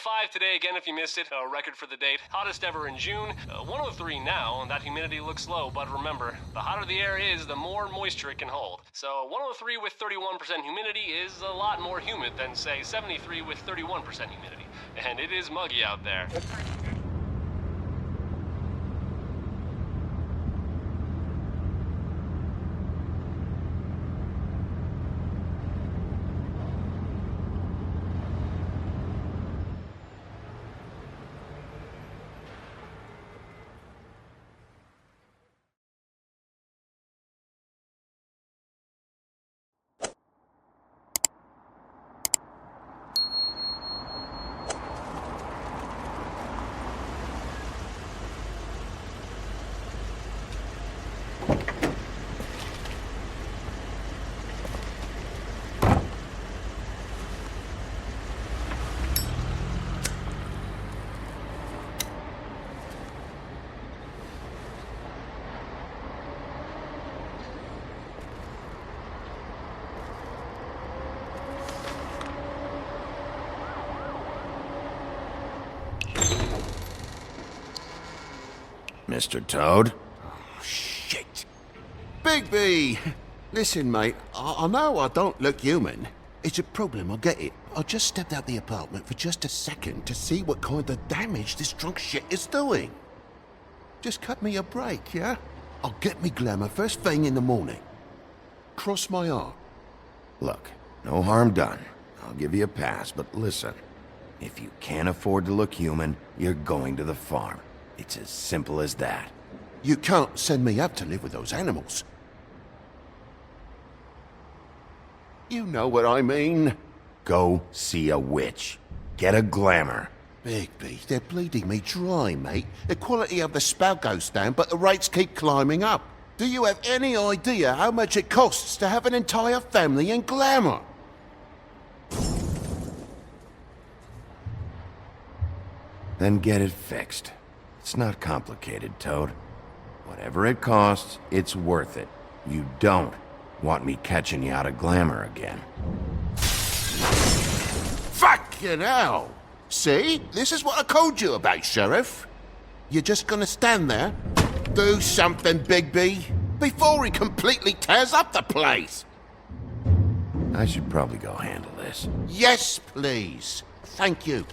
105 today again if you missed it, a record for the date. Hottest ever in June. 103 now, and that humidity looks low, but remember, the hotter the air is, the more moisture it can hold. So 103 with 31% humidity is a lot more humid than, say, 73 with 31% humidity. And it is muggy out there. Mr. Toad? Oh, shit. Bigby! Listen, mate, I know I don't look human. It's a problem, I get it. I just stepped out the apartment for just a second to see what kind of damage this drunk shit is doing. Just cut me a break, yeah? I'll get me glamour first thing in the morning. Cross my heart. Look, no harm done. I'll give you a pass, but listen. If you can't afford to look human, you're going to the farm. It's as simple as that. You can't send me up to live with those animals. You know what I mean. Go see a witch. Get a glamour. Bigby, they're bleeding me dry, mate. The quality of the spout goes down, but the rates keep climbing up. Do you have any idea how much it costs to have an entire family in glamour? Then get it fixed. It's not complicated, Toad. Whatever it costs, it's worth it. You don't want me catching you out of glamour again. Fucking hell! See? This is what I told you about, Sheriff. You're just gonna stand there? Do something, Bigby, before he completely tears up the place! I should probably go handle this. Yes, please. Thank you.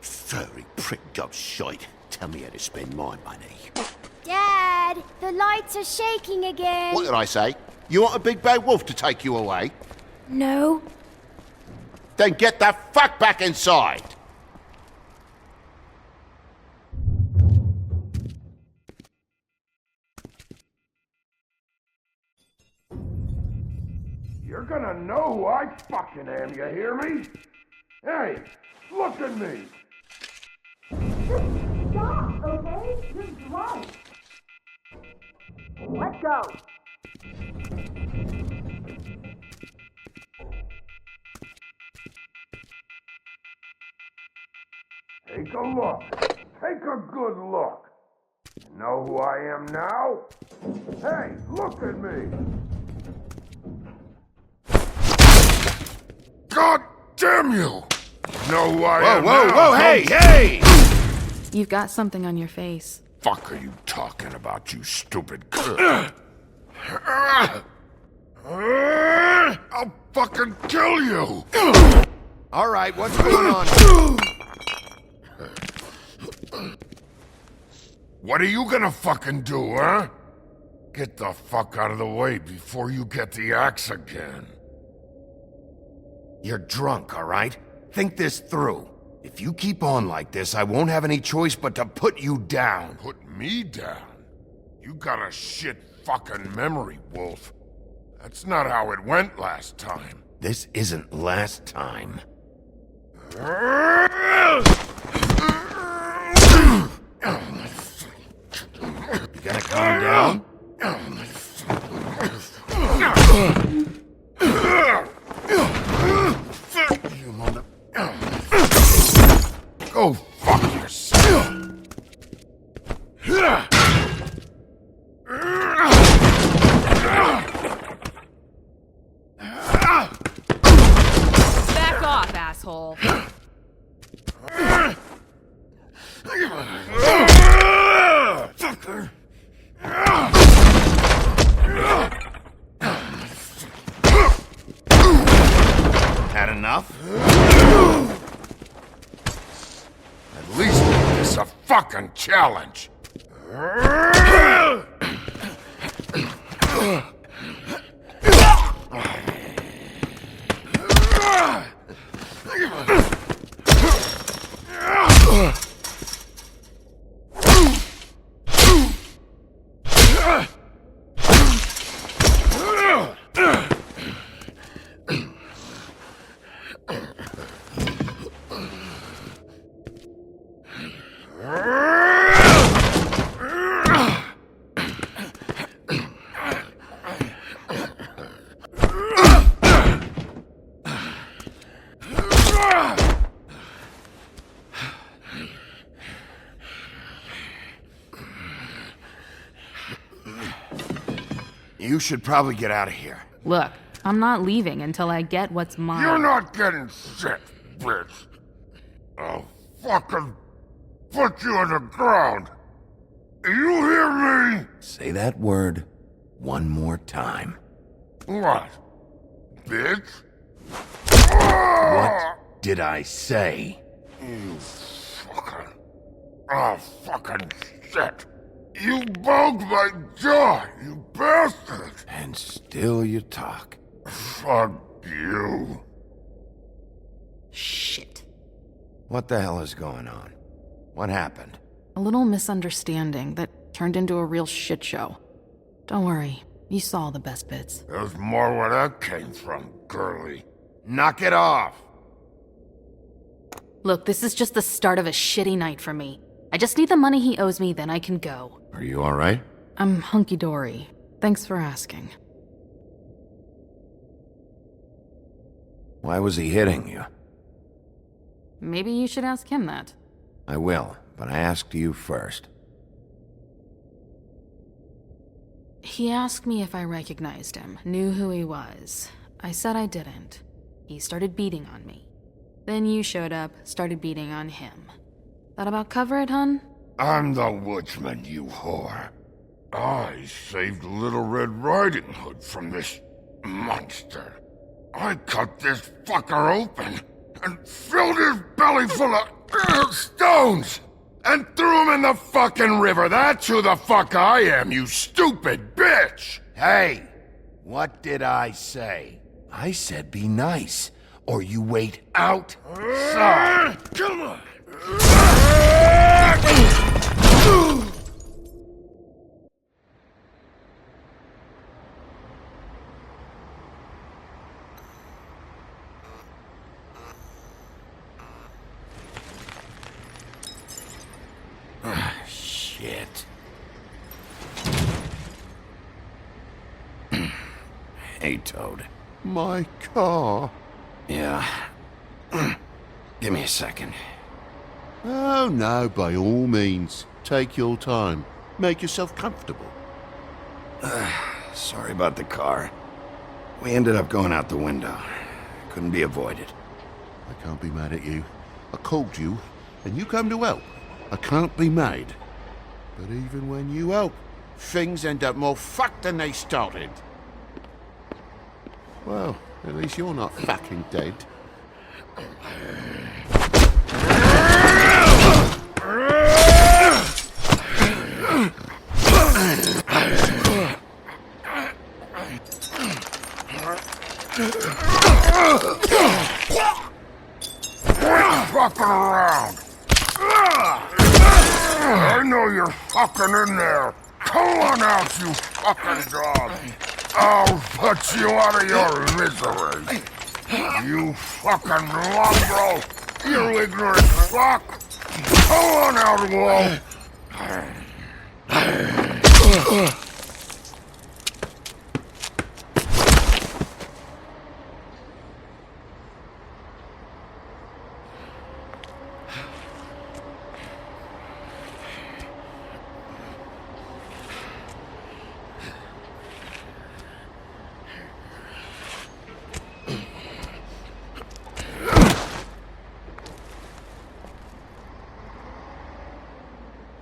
Furry prick job shite. Tell me how to spend my money. Dad, the lights are shaking again. What did I say? You want a big bad wolf to take you away? No. Then get the fuck back inside! You're gonna know who I fucking am, you hear me? Hey, look at me! Stop, okay? You're drunk. Let go. Take a look. Take a good look. You know who I am now? Hey, look at me! God damn you! You know who I am now? Whoa, hey! You've got something on your face. Fuck are you talking about, you stupid I'll fucking kill you! All right, what's going on? What are you gonna fucking do, huh? Get the fuck out of the way before you get the axe again. You're drunk, all right? Think this through. If you keep on like this, I won't have any choice but to put you down. Put me down? You got a shit fucking memory, Wolf. That's not how it went last time. This isn't last time. You gonna calm down? You mother... Go fuck yourself! enough. At least make this a fucking challenge. You should probably get out of here. Look, I'm not leaving until I get what's mine. You're not getting shit, bitch. I'll fucking put you on the ground. You hear me? Say that word one more time. What? Bitch? What did I say? You fucking... Oh, fucking shit. You bugged my jaw, you bastard! And still you talk. Fuck you. Shit. What the hell is going on? What happened? A little misunderstanding that turned into a real shit show. Don't worry, you saw the best bits. There's more where that came from, girly. Knock it off! Look, this is just the start of a shitty night for me. I just need the money he owes me, then I can go. Are you alright? I'm hunky-dory. Thanks for asking. Why was he hitting you? Maybe you should ask him that. I will, but I asked you first. He asked me if I recognized him, knew who he was. I said I didn't. He started beating on me. Then you showed up, started beating on him. That about cover it, hun? I'm the woodsman, you whore. I saved Little Red Riding Hood from this monster. I cut this fucker open and filled his belly full of stones and threw him in the fucking river. That's who the fuck I am, you stupid bitch! Hey! What did I say? I said be nice, or you wait outside. Come on! Shit. Hey, Toad. My car? Yeah. Give me a second. Oh, no, by all means. Take your time. Make yourself comfortable. Sorry about the car. We ended up going out the window. Couldn't be avoided. I can't be mad at you. I called you, and you come to help. I can't be mad. But even when you help, things end up more fucked than they started. Well, at least you're not fucking dead. Fucking around! I know you're fucking in there. Come on out, you fucking dog. I'll put you out of your misery. You fucking mongrel. You ignorant fuck. Come on out, Wolf.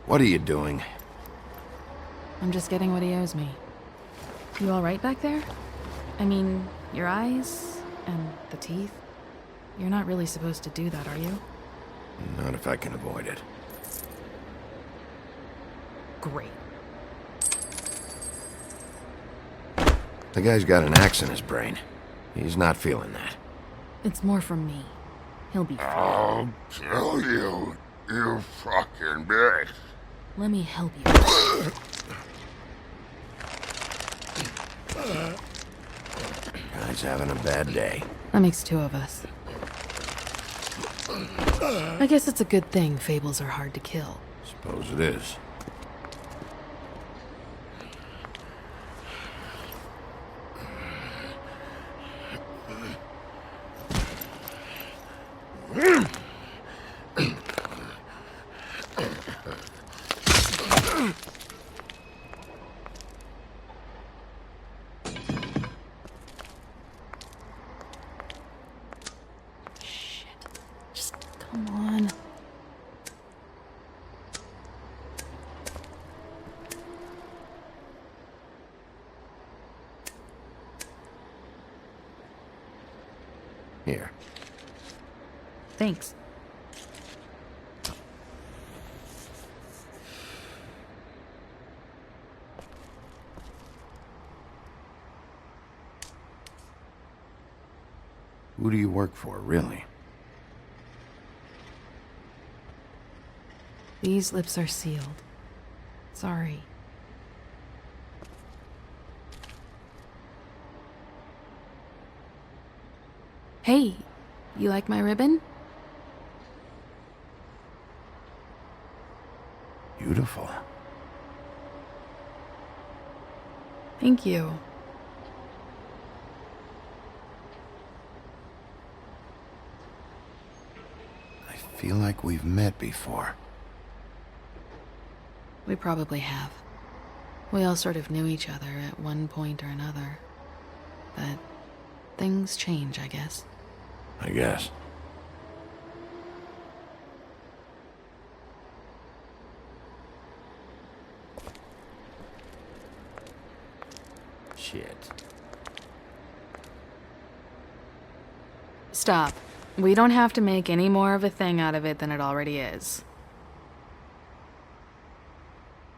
What are you doing? I'm just getting what he owes me. You alright back there? I mean, your eyes and the teeth? You're not really supposed to do that, are you? Not if I can avoid it. Great. The guy's got an axe in his brain. He's not feeling that. It's more from me. He'll be fine. I'll kill you, you fucking bitch. Let me help you. Guy's having a bad day. That makes two of us. I guess it's a good thing fables are hard to kill. Suppose it is. Just come on. Here. Thanks. Who do you work for, really? These lips are sealed. Sorry. Hey, you like my ribbon? Beautiful. Thank you. I feel like we've met before. We probably have. We all sort of knew each other at one point or another. But things change, I guess. I guess. Shit. Stop. We don't have to make any more of a thing out of it than it already is.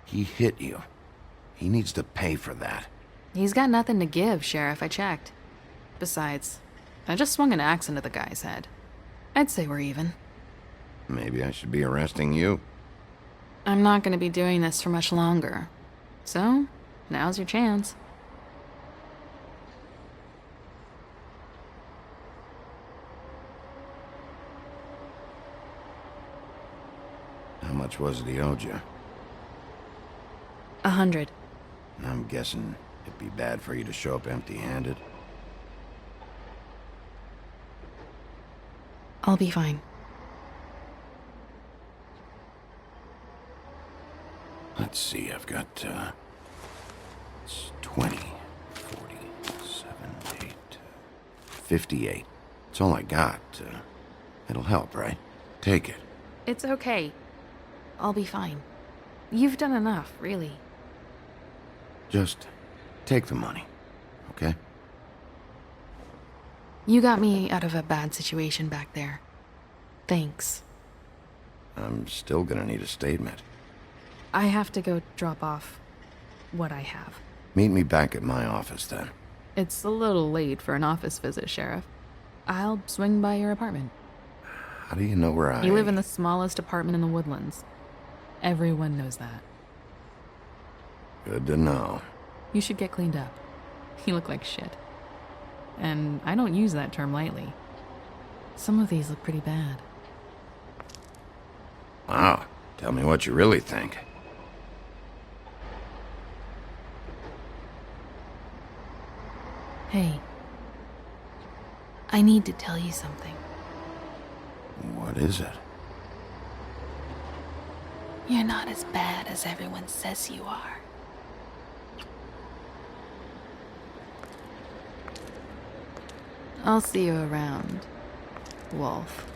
He hit you. He needs to pay for that. He's got nothing to give, Sheriff. I checked. Besides, I just swung an axe into the guy's head. I'd say we're even. Maybe I should be arresting you. I'm not going to be doing this for much longer. So, now's your chance. How much was it he owed you? 100. I'm guessing it'd be bad for you to show up empty-handed. I'll be fine. Let's see, I've got, it's 20, 40, 7, 8, 58. It's all I got. It'll help, right? Take it. It's okay. I'll be fine. You've done enough, really. Just take the money, okay? You got me out of a bad situation back there. Thanks. I'm still gonna need a statement. I have to go drop off what I have. Meet me back at my office, then. It's a little late for an office visit, Sheriff. I'll swing by your apartment. How do you know where I... You live in the smallest apartment in the Woodlands. Everyone knows that. Good to know. You should get cleaned up. You look like shit. And I don't use that term lightly. Some of these look pretty bad. Wow. Tell me what you really think. Hey. I need to tell you something. What is it? You're not as bad as everyone says you are. I'll see you around, Wolf.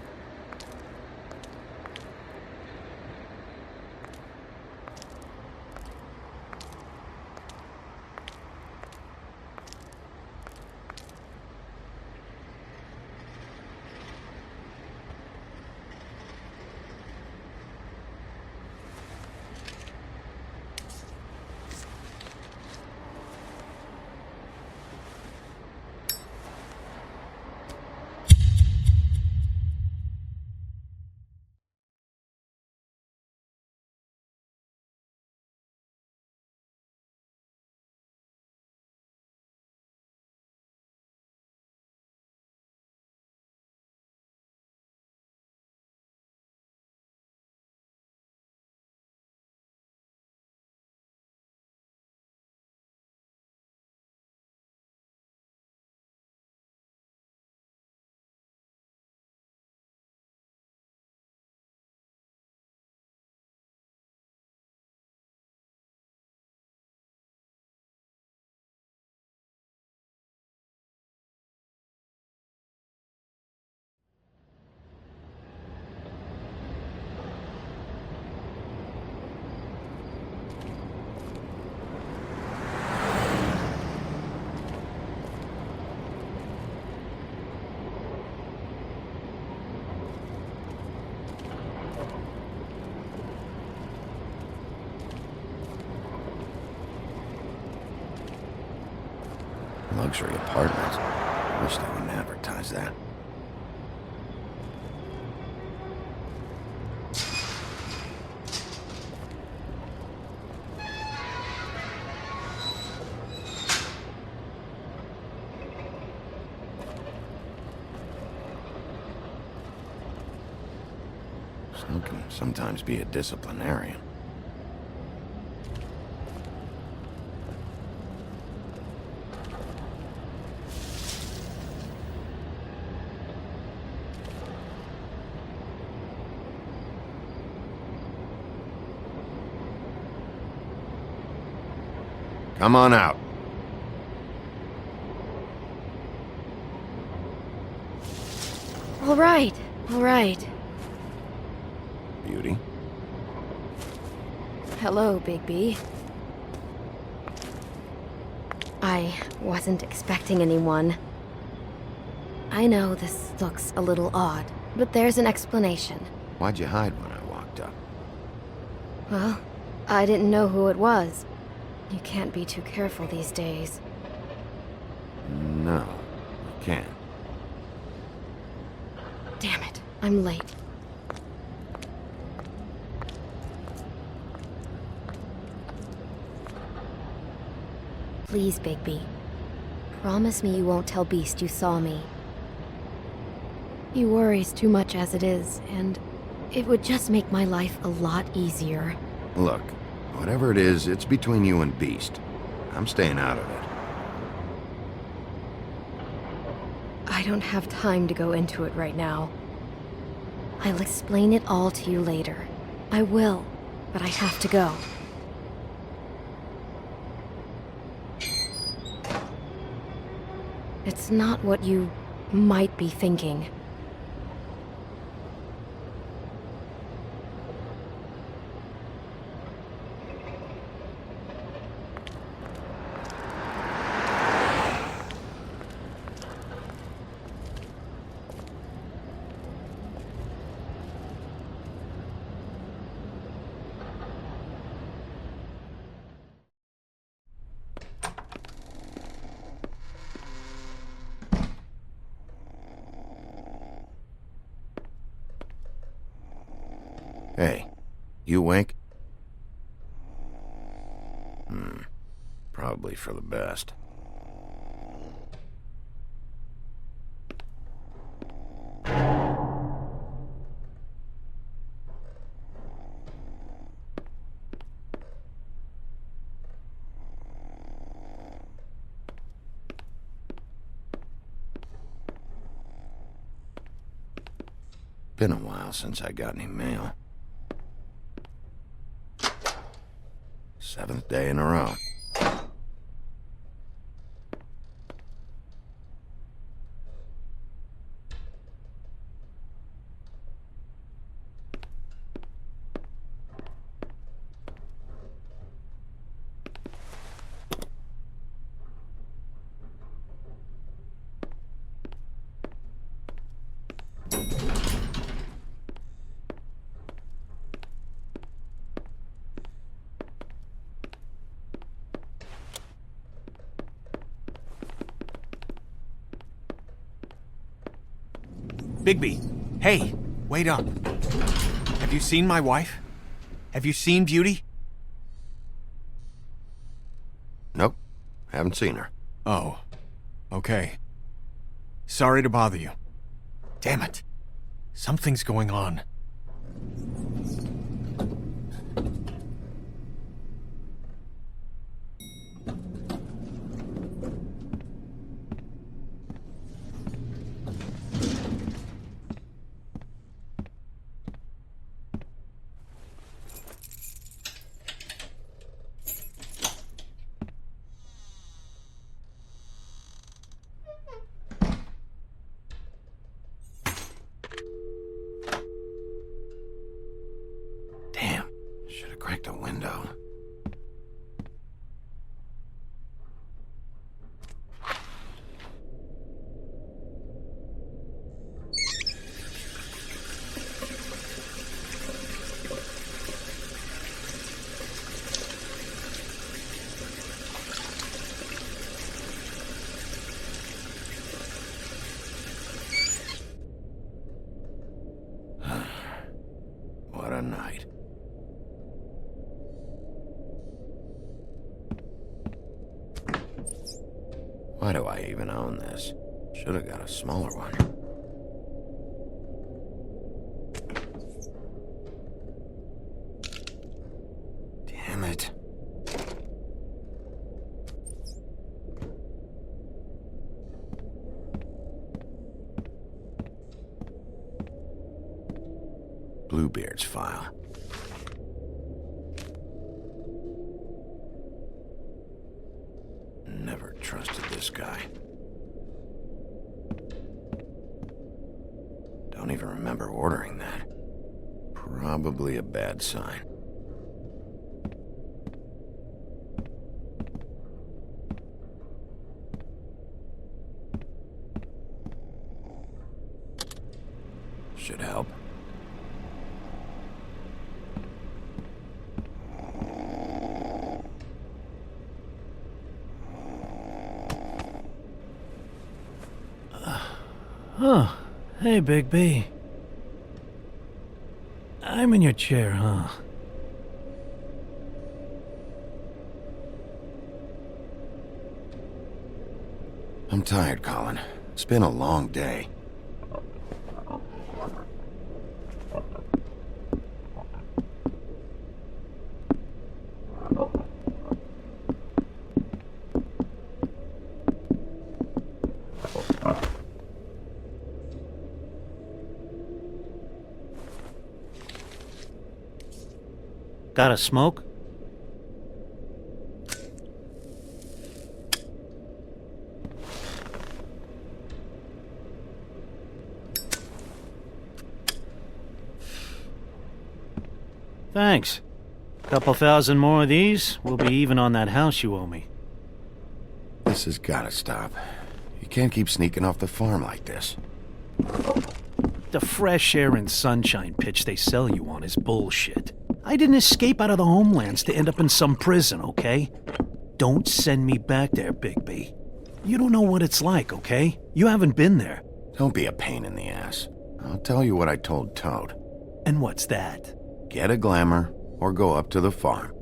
luxury apartments. I wish they wouldn't advertise that. Snow can sometimes be a disciplinarian. Come on out. All right, all right. Beauty. Hello, Bigby. I wasn't expecting anyone. I know this looks a little odd, but there's an explanation. Why'd you hide when I walked up? Well, I didn't know who it was. You can't be too careful these days. No, I can't. Damn it, I'm late. Please, Bigby. Promise me you won't tell Beast you saw me. He worries too much as it is, and it would just make my life a lot easier. Look, whatever it is, it's between you and Beast. I'm staying out of it. I don't have time to go into it right now. I'll explain it all to you later. I will, but I have to go. It's not what you might be thinking. Hey, you awake? Probably for the best. Been a while since I got any mail. 7th day in a row. Bigby, hey, wait up. Have you seen my wife? Have you seen Beauty? Nope, haven't seen her. Oh, okay. Sorry to bother you. Damn it. Something's going on. I even own this. Should have got a smaller one. Damn it. Bluebeard's file. Never trusted this guy. Don't even remember ordering that. Probably a bad sign. Should help. Oh, hey, Big B. I'm in your chair, huh? I'm tired, Colin. It's been a long day. Got a smoke? Thanks. Couple thousand more of these, we'll be even on that house you owe me. This has gotta stop. You can't keep sneaking off the farm like this. The fresh air and sunshine pitch they sell you on is bullshit. I didn't escape out of the homelands to end up in some prison, okay? Don't send me back there, Big B. You don't know what it's like, okay? You haven't been there. Don't be a pain in the ass. I'll tell you what I told Toad. And what's that? Get a glamour, or go up to the farm.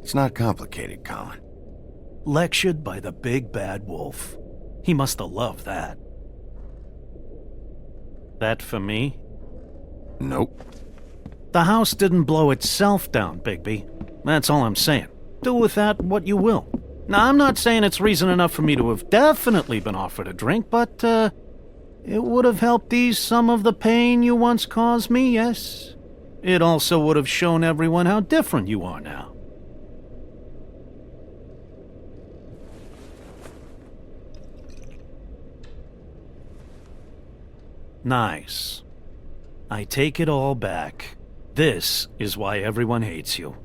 It's not complicated, Colin. Lectured by the big bad wolf. He must have loved that. That for me? Nope. The house didn't blow itself down, Bigby. That's all I'm saying. Do with that what you will. Now, I'm not saying it's reason enough for me to have definitely been offered a drink, but, it would have helped ease some of the pain you once caused me, yes? It also would have shown everyone how different you are now. Nice. I take it all back. This is why everyone hates you.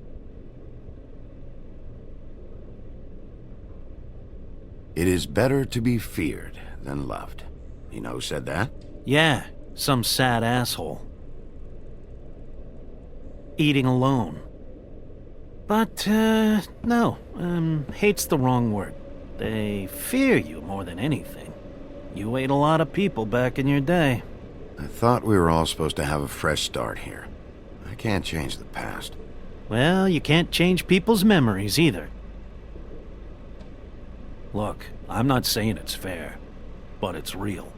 It is better to be feared than loved. You know who said that? Yeah, some sad asshole. Eating alone. But, no, hate's the wrong word. They fear you more than anything. You ate a lot of people back in your day. I thought we were all supposed to have a fresh start here. I can't change the past. Well, you can't change people's memories either. Look, I'm not saying it's fair, but it's real.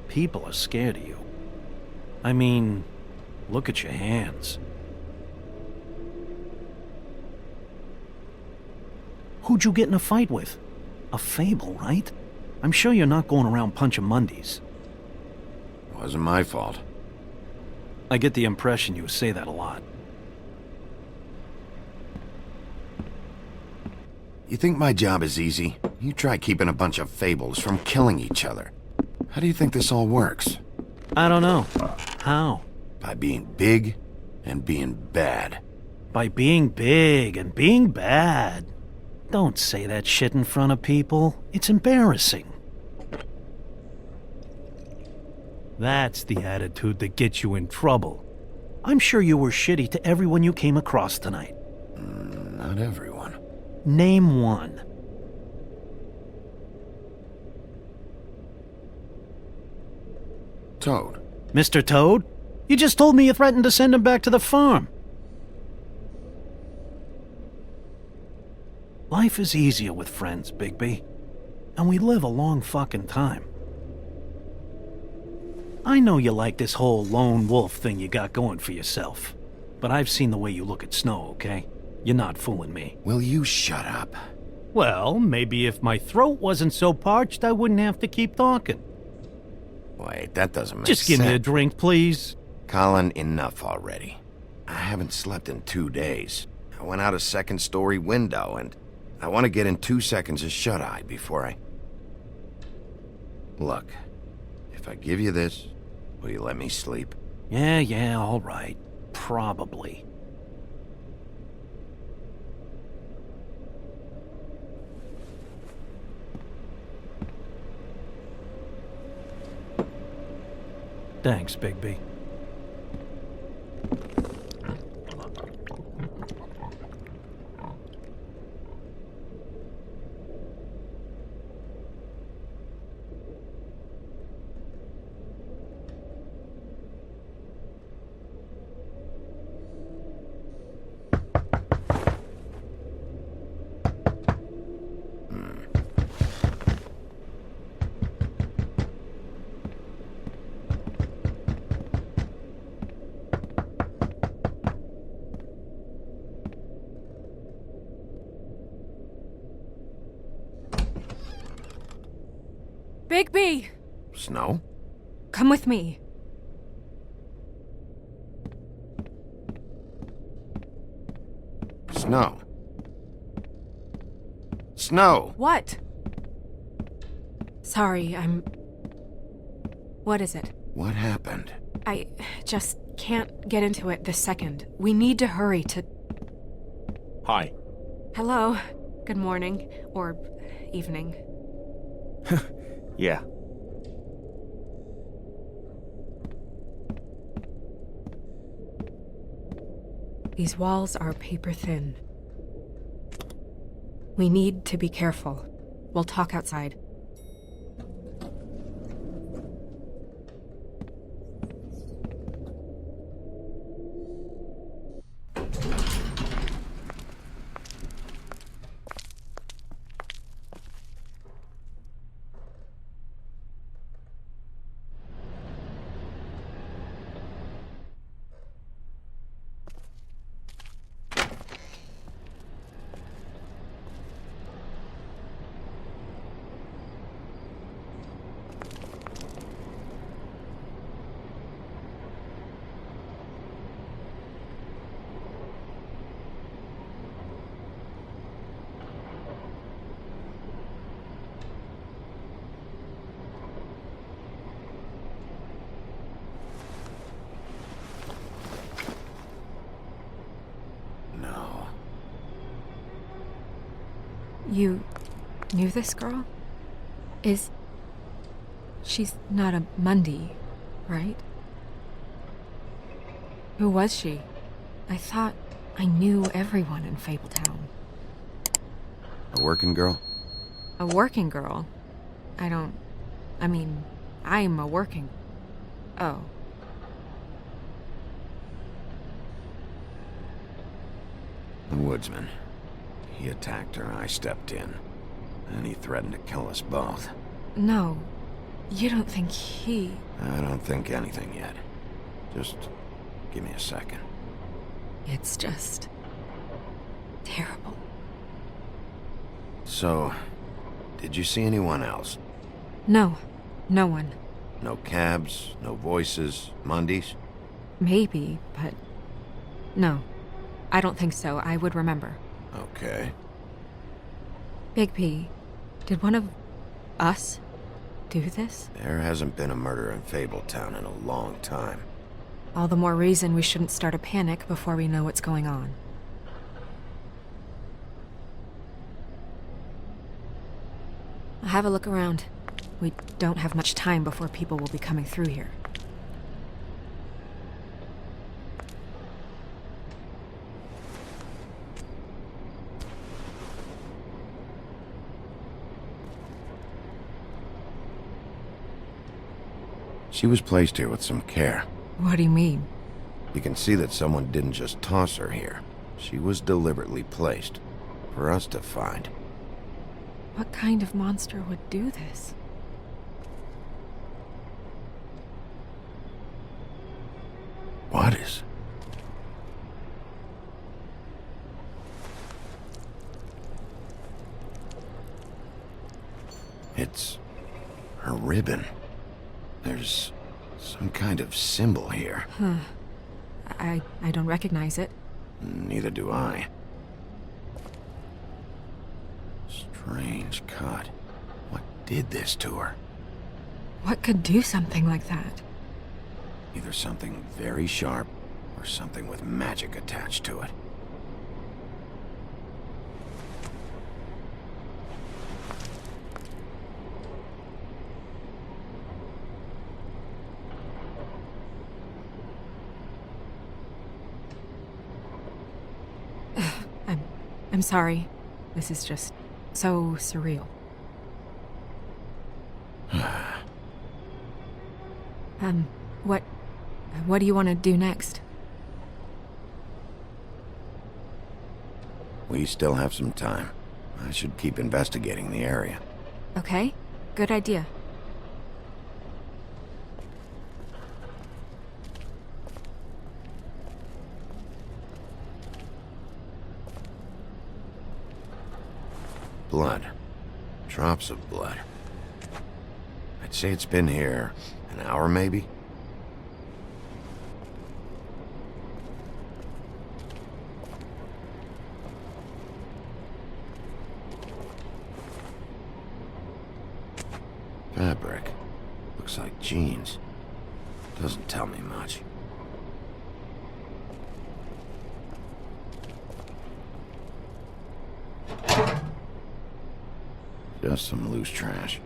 People are scared of you. I mean, look at your hands. Who'd you get in a fight with? A fable, right? I'm sure you're not going around punching Mondays. Wasn't my fault. I get the impression you say that a lot. You think my job is easy? You try keeping a bunch of fables from killing each other. How do you think this all works? I don't know. How? By being big and being bad. By being big and being bad. Don't say that shit in front of people. It's embarrassing. That's the attitude that gets you in trouble. I'm sure you were shitty to everyone you came across tonight. Not everyone. Name one. Toad. Mr. Toad? You just told me you threatened to send him back to the farm. Life is easier with friends, Bigby. and we live a long fucking time. I know you like this whole lone wolf thing you got going for yourself, but I've seen the way you look at Snow, okay? You're not fooling me. Will you shut up? Well, maybe if my throat wasn't so parched, I wouldn't have to keep talking. Wait, that doesn't make sense. Just give me a drink, please. Colin, enough already. I haven't slept in 2 days. I went out a second-story window, and I want to get in 2 seconds of shut-eye before I... Look, if I give you this, will you let me sleep? Yeah, all right. Probably. Thanks, Bigby. Bigby! Snow? Come with me. Snow. Snow! What? Sorry, What is it? What happened? I just can't get into it this second. We need to hurry to... Hi. Hello. Good morning. Or evening. Yeah. These walls are paper thin. We need to be careful. We'll talk outside. No. You knew this girl? She's not a Mundy, right? Who was she? I thought I knew everyone in Fabletown. A working girl? A working girl? I'm a working... Oh. The woodsman. He attacked her, I stepped in. And he threatened to kill us both. No. You don't think he... I don't think anything yet. Just give me a second. It's just... terrible. So, did you see anyone else? No. No one. No cabs, no voices, Mundies? Maybe, but... No. I don't think so. I would remember. Okay. Bigby, did one of us do this? There hasn't been a murder in Fabletown in a long time. All the more reason we shouldn't start a panic before we know what's going on. I'll have a look around. We don't have much time before people will be coming through here. She was placed here with some care. What do you mean? You can see that someone didn't just toss her here. She was deliberately placed. For us to find. What kind of monster would do this? What is? It's her ribbon. There's some kind of symbol here. Huh. I don't recognize it. Neither do I. Strange cut. What did this to her? What could do something like that? Either something very sharp or something with magic attached to it. I'm sorry. This is just so surreal. What do you want to do next? We still have some time. I should keep investigating the area. Okay, good idea. Blood. Drops of blood. I'd say it's been here an hour, maybe? Fabric. Looks like jeans. Doesn't tell me much. Just some loose trash.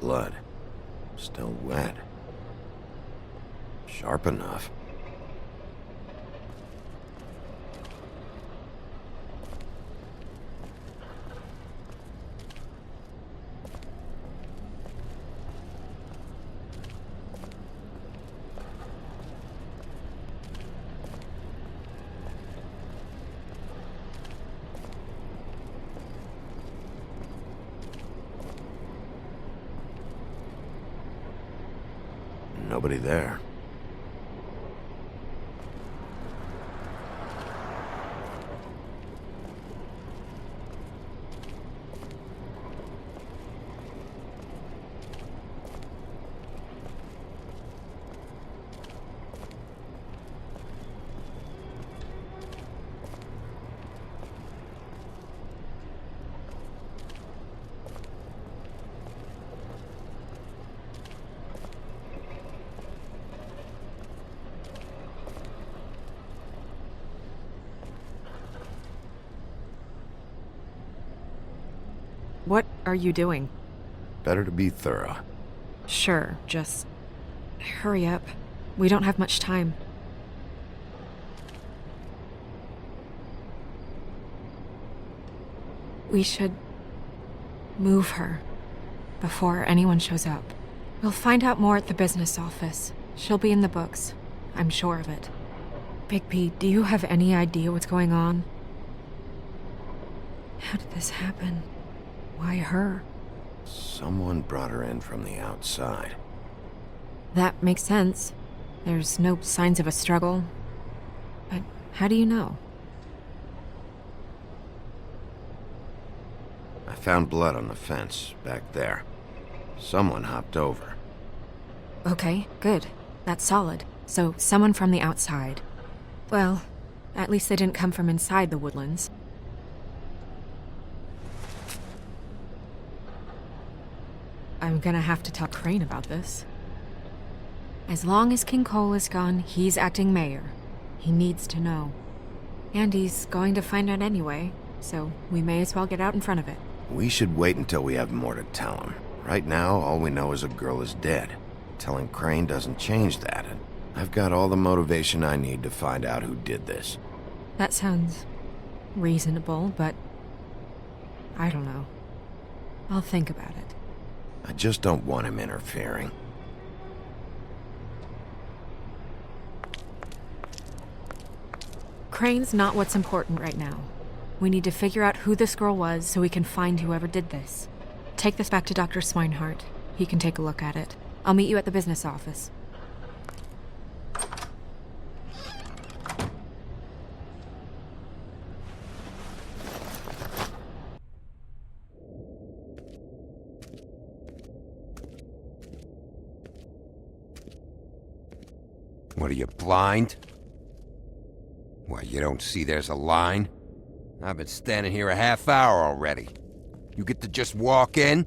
Blood. Still wet. Sharp enough. Nobody there. What are you doing? Better to be thorough. Sure, just hurry up. We don't have much time. We should move her before anyone shows up. We'll find out more at the business office. She'll be in the books. I'm sure of it. Bigby, do you have any idea what's going on? How did this happen? Why her? Someone brought her in from the outside. That makes sense. There's no signs of a struggle. But how do you know? I found blood on the fence back there. Someone hopped over. Okay, good. That's solid. So, someone from the outside. Well, at least they didn't come from inside the woodlands. I'm gonna have to tell Crane about this. As long as King Cole is gone, he's acting mayor. He needs to know. And he's going to find out anyway, so we may as well get out in front of it. We should wait until we have more to tell him. Right now, all we know is a girl is dead. Telling Crane doesn't change that, and I've got all the motivation I need to find out who did this. That sounds reasonable, but I don't know. I'll think about it. I just don't want him interfering. Crane's not what's important right now. We need to figure out who this girl was so we can find whoever did this. Take this back to Dr. Swinehart. He can take a look at it. I'll meet you at the business office. What are you, blind? What, you don't see there's a line? I've been standing here a half hour already. You get to just walk in?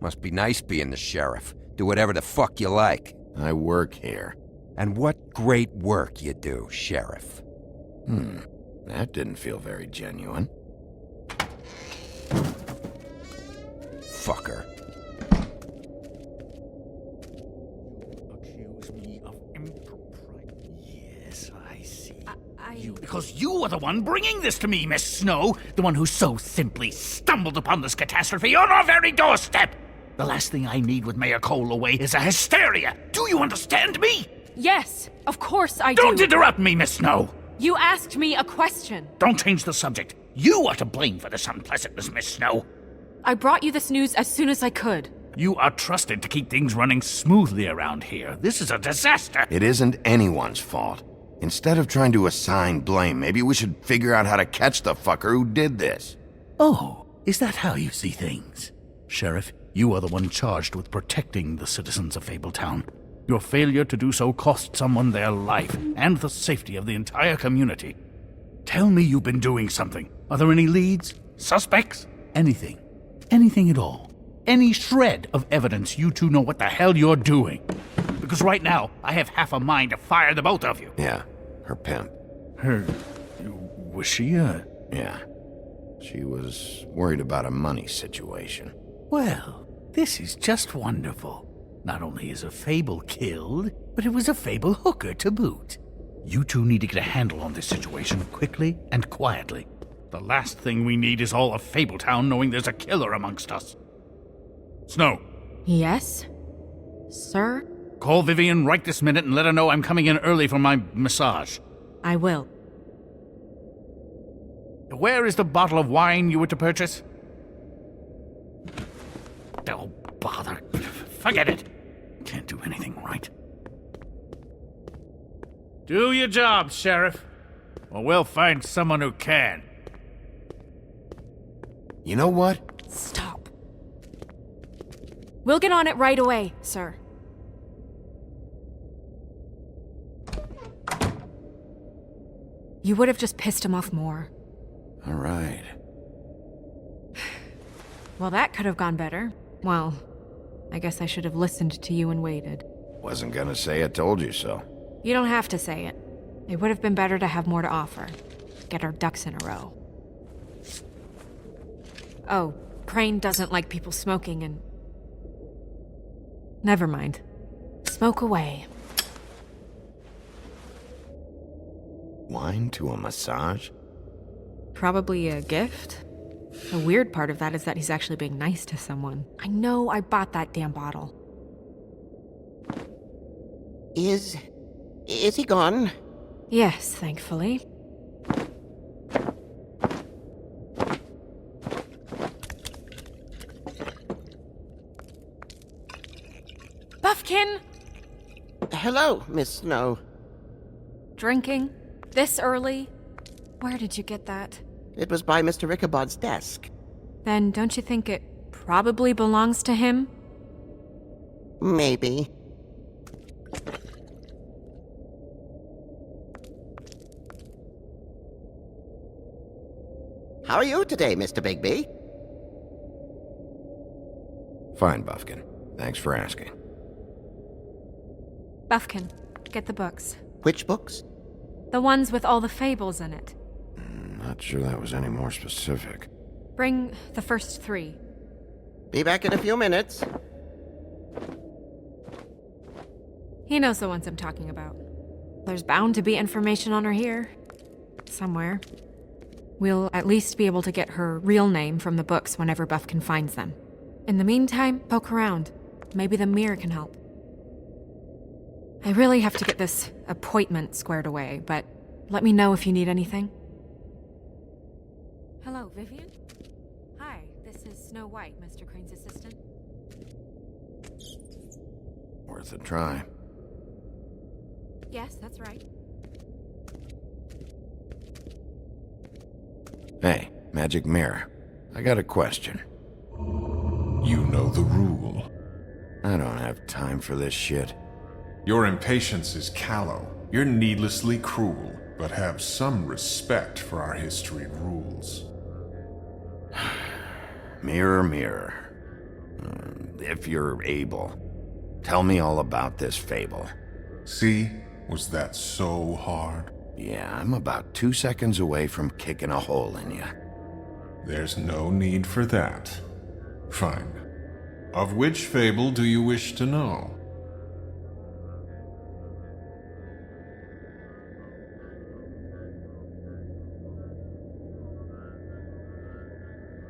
Must be nice being the sheriff. Do whatever the fuck you like. I work here. And what great work you do, Sheriff. That didn't feel very genuine. Fucker. Accuse me of impropriety. Yes, I see. You... Because you are the one bringing this to me, Miss Snow. The one who so simply stumbled upon this catastrophe on our very doorstep. The last thing I need with Mayor Cole away is a hysteria. Do you understand me? Yes, of course I do. Don't interrupt me, Miss Snow. You asked me a question. Don't change the subject. You are to blame for this unpleasantness, Miss Snow. I brought you this news as soon as I could. You are trusted to keep things running smoothly around here. This is a disaster. It isn't anyone's fault. Instead of trying to assign blame, maybe we should figure out how to catch the fucker who did this. Oh, is that how you see things? Sheriff, you are the one charged with protecting the citizens of Fabletown. Your failure to do so cost someone their life and the safety of the entire community. Tell me you've been doing something. Are there any leads? Suspects? Anything. Anything at all. Any shred of evidence you two know what the hell you're doing. Because right now, I have half a mind to fire the both of you. Yeah, her pimp. Was she Yeah. She was worried about a money situation. Well, this is just wonderful. Not only is a Fable killed, but it was a Fable hooker to boot. You two need to get a handle on this situation quickly and quietly. The last thing we need is all of Fabletown knowing there's a killer amongst us. Snow. Yes? Sir? Call Vivian right this minute and let her know I'm coming in early for my massage. I will. Where is the bottle of wine you were to purchase? Oh, bother. Forget it. Can't do anything right. Do your job, Sheriff, or we'll find someone who can. You know what? Stop. We'll get on it right away, sir. You would have just pissed him off more. All right. Well, that could have gone better. Well, I guess I should have listened to you and waited. Wasn't gonna say I told you so. You don't have to say it. It would have been better to have more to offer. Get our ducks in a row. Oh, Crane doesn't like people smoking and... Never mind. Smoke away. Wine to a massage? Probably a gift? The weird part of that is that he's actually being nice to someone. I know I bought that damn bottle. Is he gone? Yes, thankfully. Buffkin! Hello, Miss Snow. Drinking? This early? Where did you get that? It was by Mr. Ichabod's desk. Then don't you think it probably belongs to him? Maybe. How are you today, Mr. Bigby? Fine, Buffkin. Thanks for asking. Buffkin, get the books. Which books? The ones with all the fables in it. Not sure that was any more specific. Bring the first 3. Be back in a few minutes. He knows the ones I'm talking about. There's bound to be information on her here. Somewhere. We'll at least be able to get her real name from the books whenever Buffkin finds them. In the meantime, poke around. Maybe the mirror can help. I really have to get this appointment squared away, but Let me know if you need anything. Hello, Vivian? Hi, this is Snow White, Mr. Crane's assistant. Worth a try. Yes, that's right. Hey, Magic Mirror. I got a question. You know the rule. I don't have time for this shit. Your impatience is callow. You're needlessly cruel, but have some respect for our history and rules. Mirror, mirror. If you're able, tell me all about this fable. See? Was that so hard? Yeah, I'm about 2 seconds away from kicking a hole in you. There's no need for that. Fine. Of which fable do you wish to know?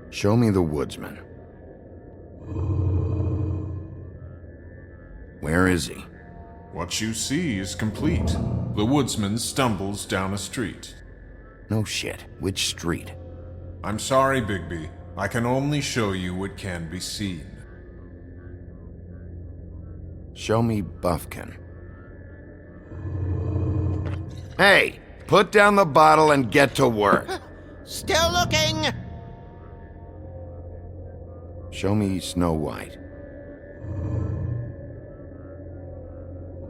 Show me the woodsman. Where is he? What you see is complete. The woodsman stumbles down a street. No shit. Which street? I'm sorry, Bigby. I can only show you what can be seen. Show me Buffkin. Hey! Put down the bottle and get to work. Still looking! Show me Snow White.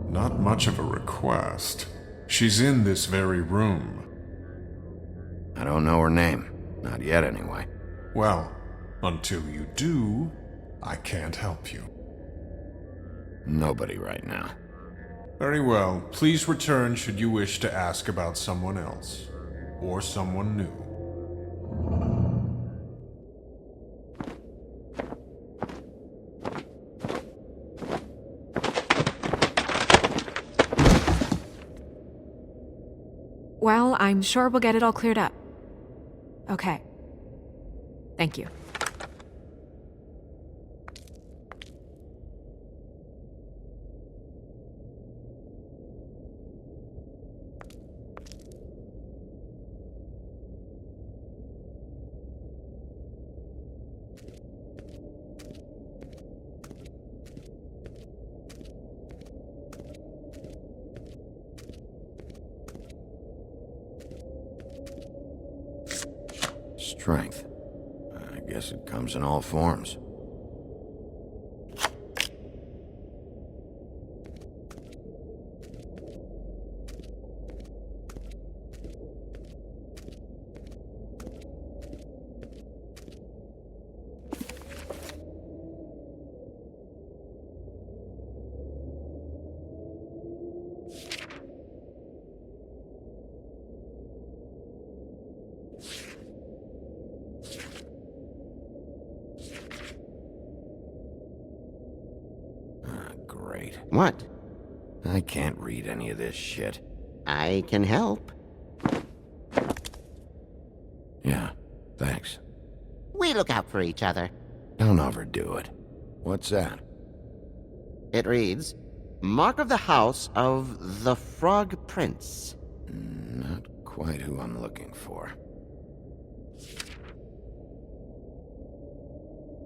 Not much of a request. She's in this very room. I don't know her name. Not yet, anyway. Well, until you do, I can't help you. Nobody right now. Very well. Please return should you wish to ask about someone else. Or someone new. Well, I'm sure we'll get it all cleared up. Okay. Thank you. Strength. I guess it comes in all forms. Great. What? I can't read any of this shit. I can help. Yeah, thanks. We look out for each other. Don't overdo it. What's that? It reads, Mark of the House of the Frog Prince. Not quite who I'm looking for.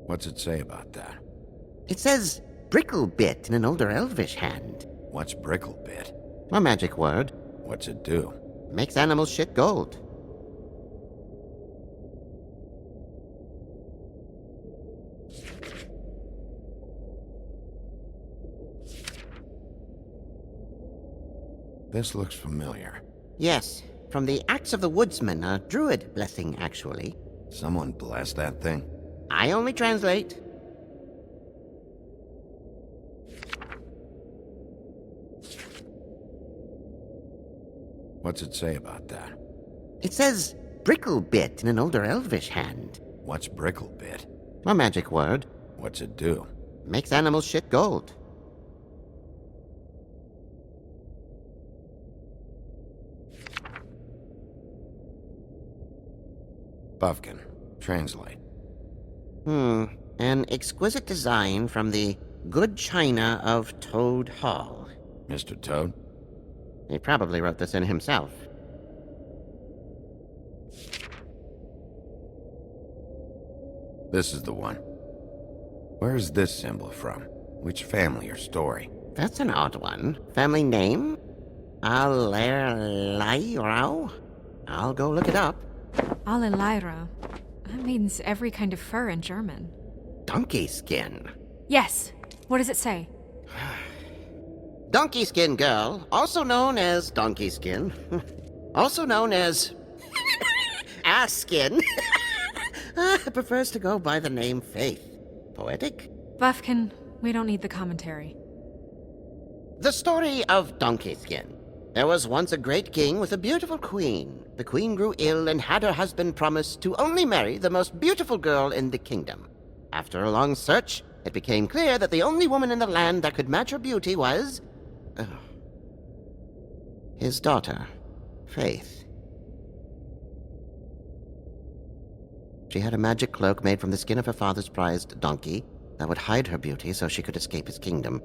What's it say about that? It says Bricklebit in an older elvish hand. What's Bricklebit? A magic word. What's it do? Makes animals shit gold. This looks familiar. Yes, from the Axe of the Woodsman, a druid blessing, actually. Someone bless that thing? I only translate. What's it say about that? It says Bricklebit in an older elvish hand. What's Bricklebit? A magic word. What's it do? Makes animals shit gold. Buffkin. Translate. An exquisite design from the good china of Toad Hall. Mr. Toad? He probably wrote this in himself. This is the one. Where's this symbol from? Which family or story? That's an odd one. Family name? Alerairo? I'll go look it up. Alelaira. That means every kind of fur in German. Donkey skin. Yes. What does it say? Donkey skin girl, also known as donkey skin, also known as ass skin, prefers to go by the name Faith. Poetic? Buffkin, we don't need the commentary. The story of Donkey Skin. There was once a great king with a beautiful queen. The queen grew ill and had her husband promise to only marry the most beautiful girl in the kingdom. After a long search, it became clear that the only woman in the land that could match her beauty was... his daughter, Faith. She had a magic cloak made from the skin of her father's prized donkey that would hide her beauty so she could escape his kingdom.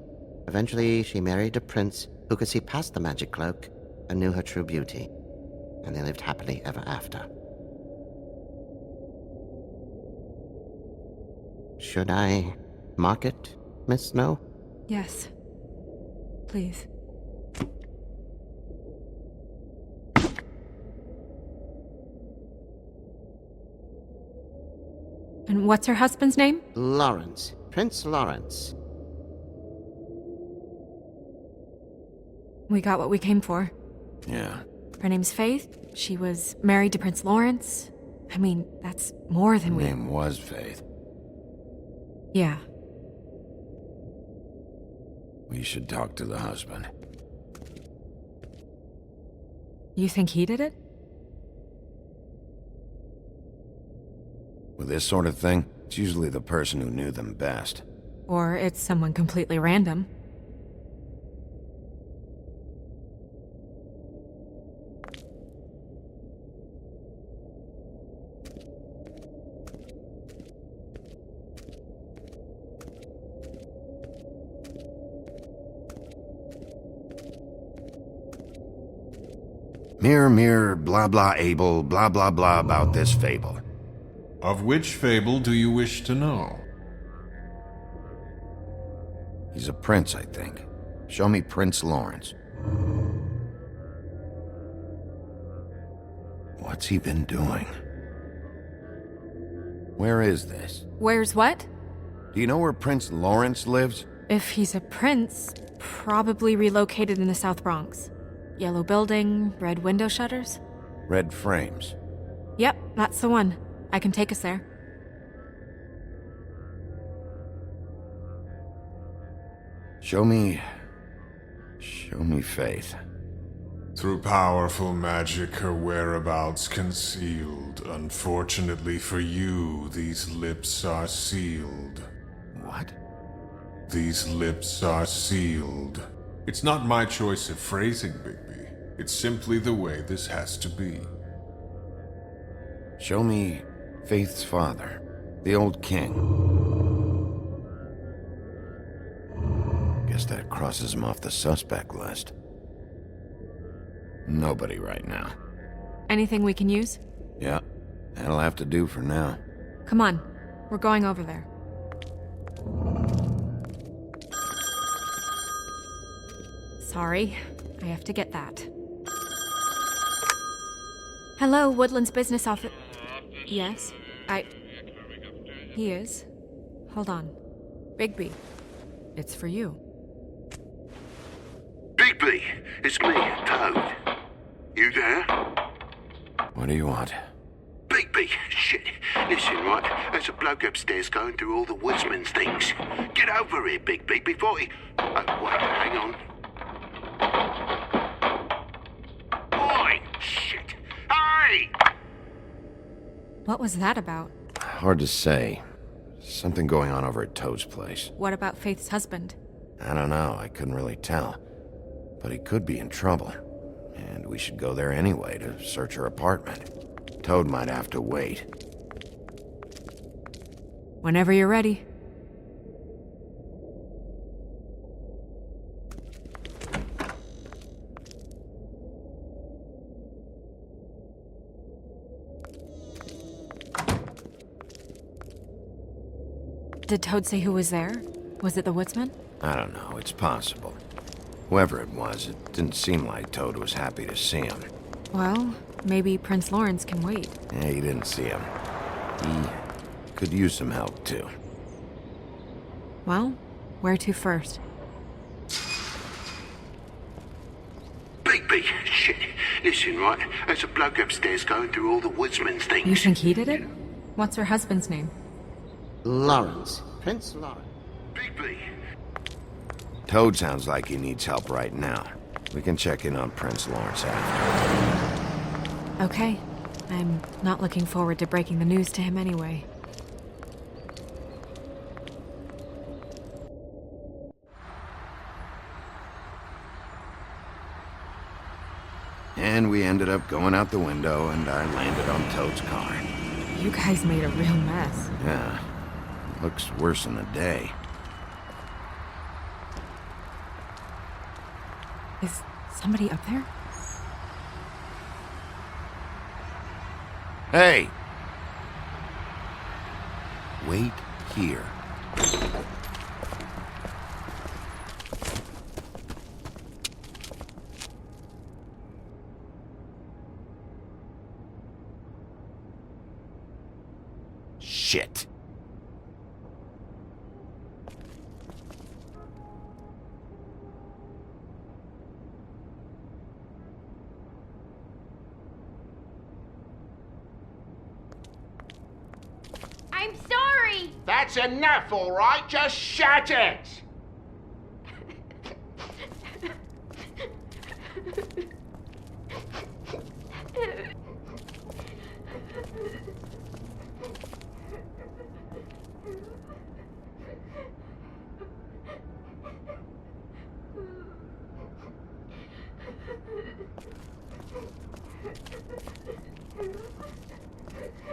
Eventually, she married a prince who could see past the magic cloak and knew her true beauty. And they lived happily ever after. Should I mark it, Miss Snow? Yes. Please. And what's her husband's name? Lawrence. Prince Lawrence. We got what we came for. Yeah. Her name's Faith. She was married to Prince Lawrence. I mean, that's more than Her we... name was Faith. Yeah. We should talk to the husband. You think he did it? With this sort of thing, it's usually the person who knew them best. Or it's someone completely random. Mirror, mirror, blah blah able, blah blah blah about this fable. Of which fable do you wish to know? He's a prince, I think. Show me Prince Lawrence. What's he been doing? Where is this? Where's what? Do you know where Prince Lawrence lives? If he's a prince, probably relocated in the South Bronx. Yellow building, red window shutters? Red frames. Yep, that's the one. I can take us there. Show me Faith. Through powerful magic, her whereabouts concealed. Unfortunately for you, these lips are sealed. What? These lips are sealed. It's not my choice of phrasing, Bigby. It's simply the way this has to be. Show me Faith's father, the old king. Guess that crosses him off the suspect list. Nobody right now. Anything we can use? Yeah, that'll have to do for now. Come on, we're going over there. Sorry, I have to get that. Hello, Woodland's business office. Yes, He is. Hold on. Bigby, it's for you. Bigby, it's me, Toad. You there? What do you want? Bigby, shit. Listen, right, there's a bloke upstairs going through all the woodsman's things. Get over here, Bigby, before he... Oh, wait, hang on. Oi, shit. Hey! What was that about? Hard to say. Something going on over at Toad's place. What about Faith's husband? I don't know, I couldn't really tell. But he could be in trouble. And we should go there anyway to search her apartment. Toad might have to wait. Whenever you're ready. Did Toad say who was there? Was it the woodsman? I don't know, it's possible. Whoever it was, it didn't seem like Toad was happy to see him. Well, maybe Prince Lawrence can wait. Yeah, he didn't see him. He could use some help, too. Well, where to first? Big, shit. Listen, right, there's a bloke upstairs going through all the woodsman's things. You think he did it? What's her husband's name? Lawrence. Prince Lawrence. Big. Toad sounds like he needs help right now. We can check in on Prince Lawrence after. Okay. I'm not looking forward to breaking the news to him anyway. And we ended up going out the window, and I landed on Toad's car. You guys made a real mess. Yeah, looks worse in the day. Is somebody up there? Hey! Wait here. Shit. I'm sorry! That's enough, all right? Just shut it!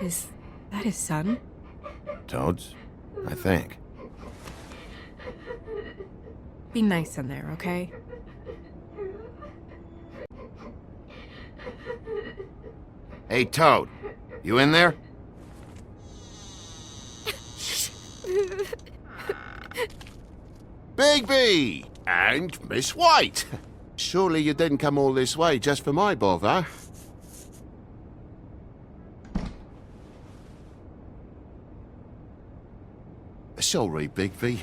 Is that his son? Toad's? I think. Be nice in there, okay? Hey, Toad. You in there? Bigby! And Miss White! Surely you didn't come all this way just for my bother? Sorry, Bigby.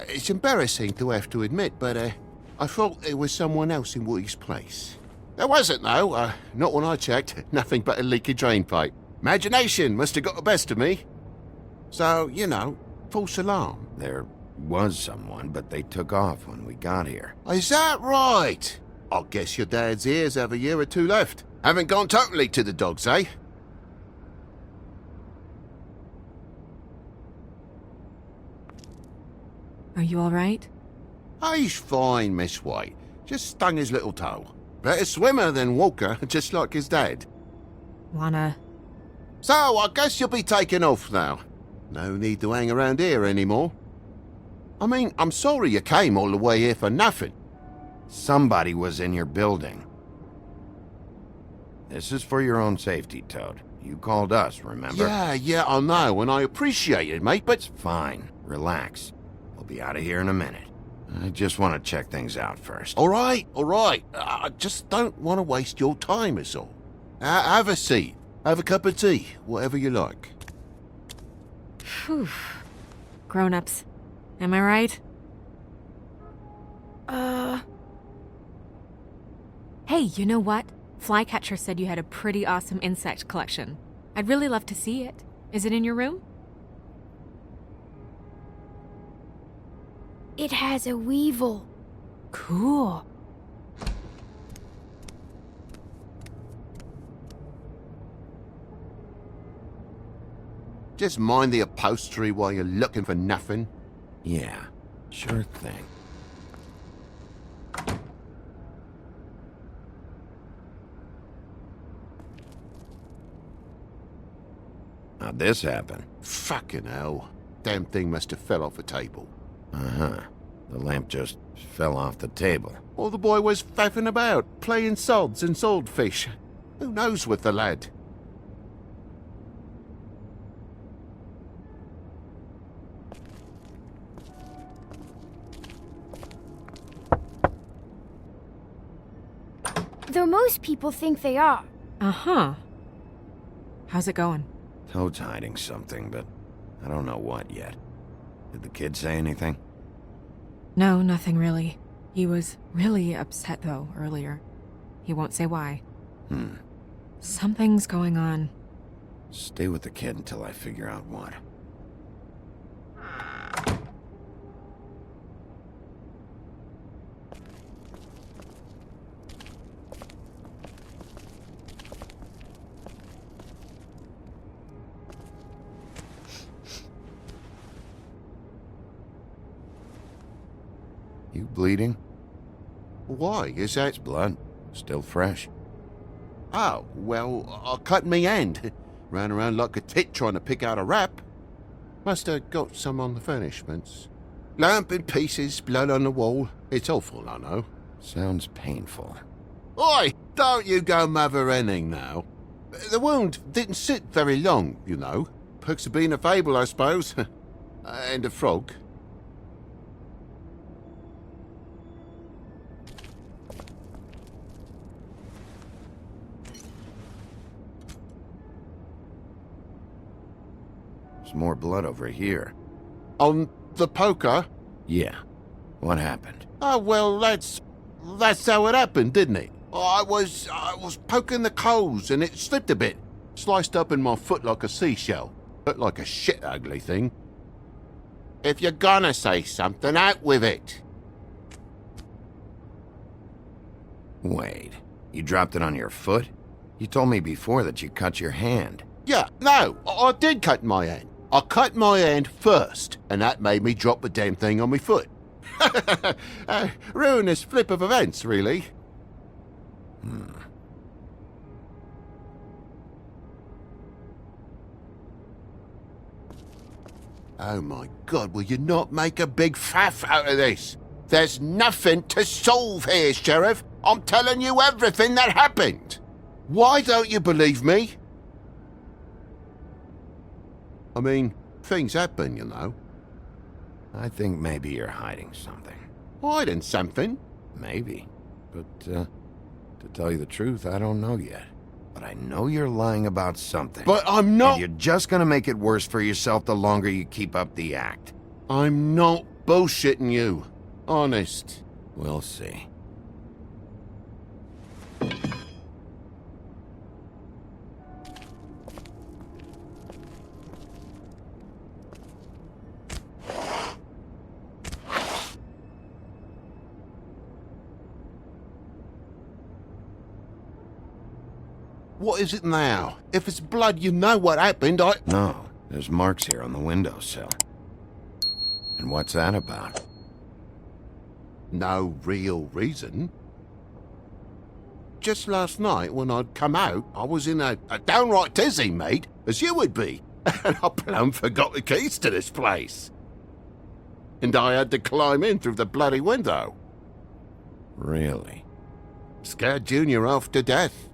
It's embarrassing to have to admit, but I thought there was someone else in Woody's place. There wasn't, though. Not when I checked. Nothing but a leaky drain pipe. Imagination must have got the best of me. So, you know, false alarm. There was someone, but they took off when we got here. Is that right? I guess your dad's ears have a year or two left. Haven't gone totally to the dogs, eh? Are you alright? He's fine, Miss White. Just stung his little toe. Better swimmer than walker, just like his dad. Wanna... So, I guess you'll be taking off now. No need to hang around here anymore. I mean, I'm sorry you came all the way here for nothing. Somebody was in your building. This is for your own safety, Toad. You called us, remember? Yeah, I know, and I appreciate it, mate, but... It's fine. Relax. We'll be out of here in a minute. I just want to check things out first. All right. I just don't want to waste your time, is all. Have a seat. Have a cup of tea. Whatever you like. Phew. Grown-ups. Am I right? Hey, you know what? Flycatcher said you had a pretty awesome insect collection. I'd really love to see it. Is it in your room? It has a weevil. Cool. Just mind the upholstery while you're looking for nothing. Yeah, sure thing. How'd this happen? Fucking hell. Damn thing must have fell off a table. Uh-huh. The lamp just fell off the table. Or the boy was faffing about, playing sods and swordfish. Who knows with the lad? Though most people think they are. Uh-huh. How's it going? Toad's hiding something, but I don't know what yet. Did the kid say anything? No, nothing really. He was really upset, though, earlier. He won't say why. Something's going on. Stay with the kid until I figure out what. You bleeding? Why? Is that... It's blood. Still fresh. Oh, well, I cut me hand. Ran around like a tit trying to pick out a wrap. Must have got some on the furnishments. Lamp in pieces, blood on the wall. It's awful, I know. Sounds painful. Oi! Don't you go mother-henning now. The wound didn't sit very long, you know. Perks of being a fable, I suppose. And a frog. There's more blood over here. On the poker? Yeah. What happened? Oh, well, that's how it happened, didn't it? I was poking the coals and it slipped a bit. Sliced up in my foot like a seashell. Looked like a shit ugly thing. If you're gonna say something, out with it. Wait. You dropped it on your foot? You told me before that you cut your hand. Yeah, no, I did cut my hand. I cut my hand first, and that made me drop the damn thing on my foot. Ruinous flip of events, really. Oh my God, will you not make a big faff out of this? There's nothing to solve here, Sheriff. I'm telling you everything that happened. Why don't you believe me? I mean, things happen, you know. I think maybe you're hiding something. Hiding something? Maybe. But, to tell you the truth, I don't know yet. But I know you're lying about something. But I'm not... And you're just gonna make it worse for yourself the longer you keep up the act. I'm not bullshitting you. Honest. We'll see. What is it now? If it's blood, you know what happened. No, there's marks here on the windowsill. And what's that about? No real reason. Just last night, when I'd come out, I was in a downright tizzy, mate, as you would be. And I plumb forgot the keys to this place. And I had to climb in through the bloody window. Really? Scared Junior off to death.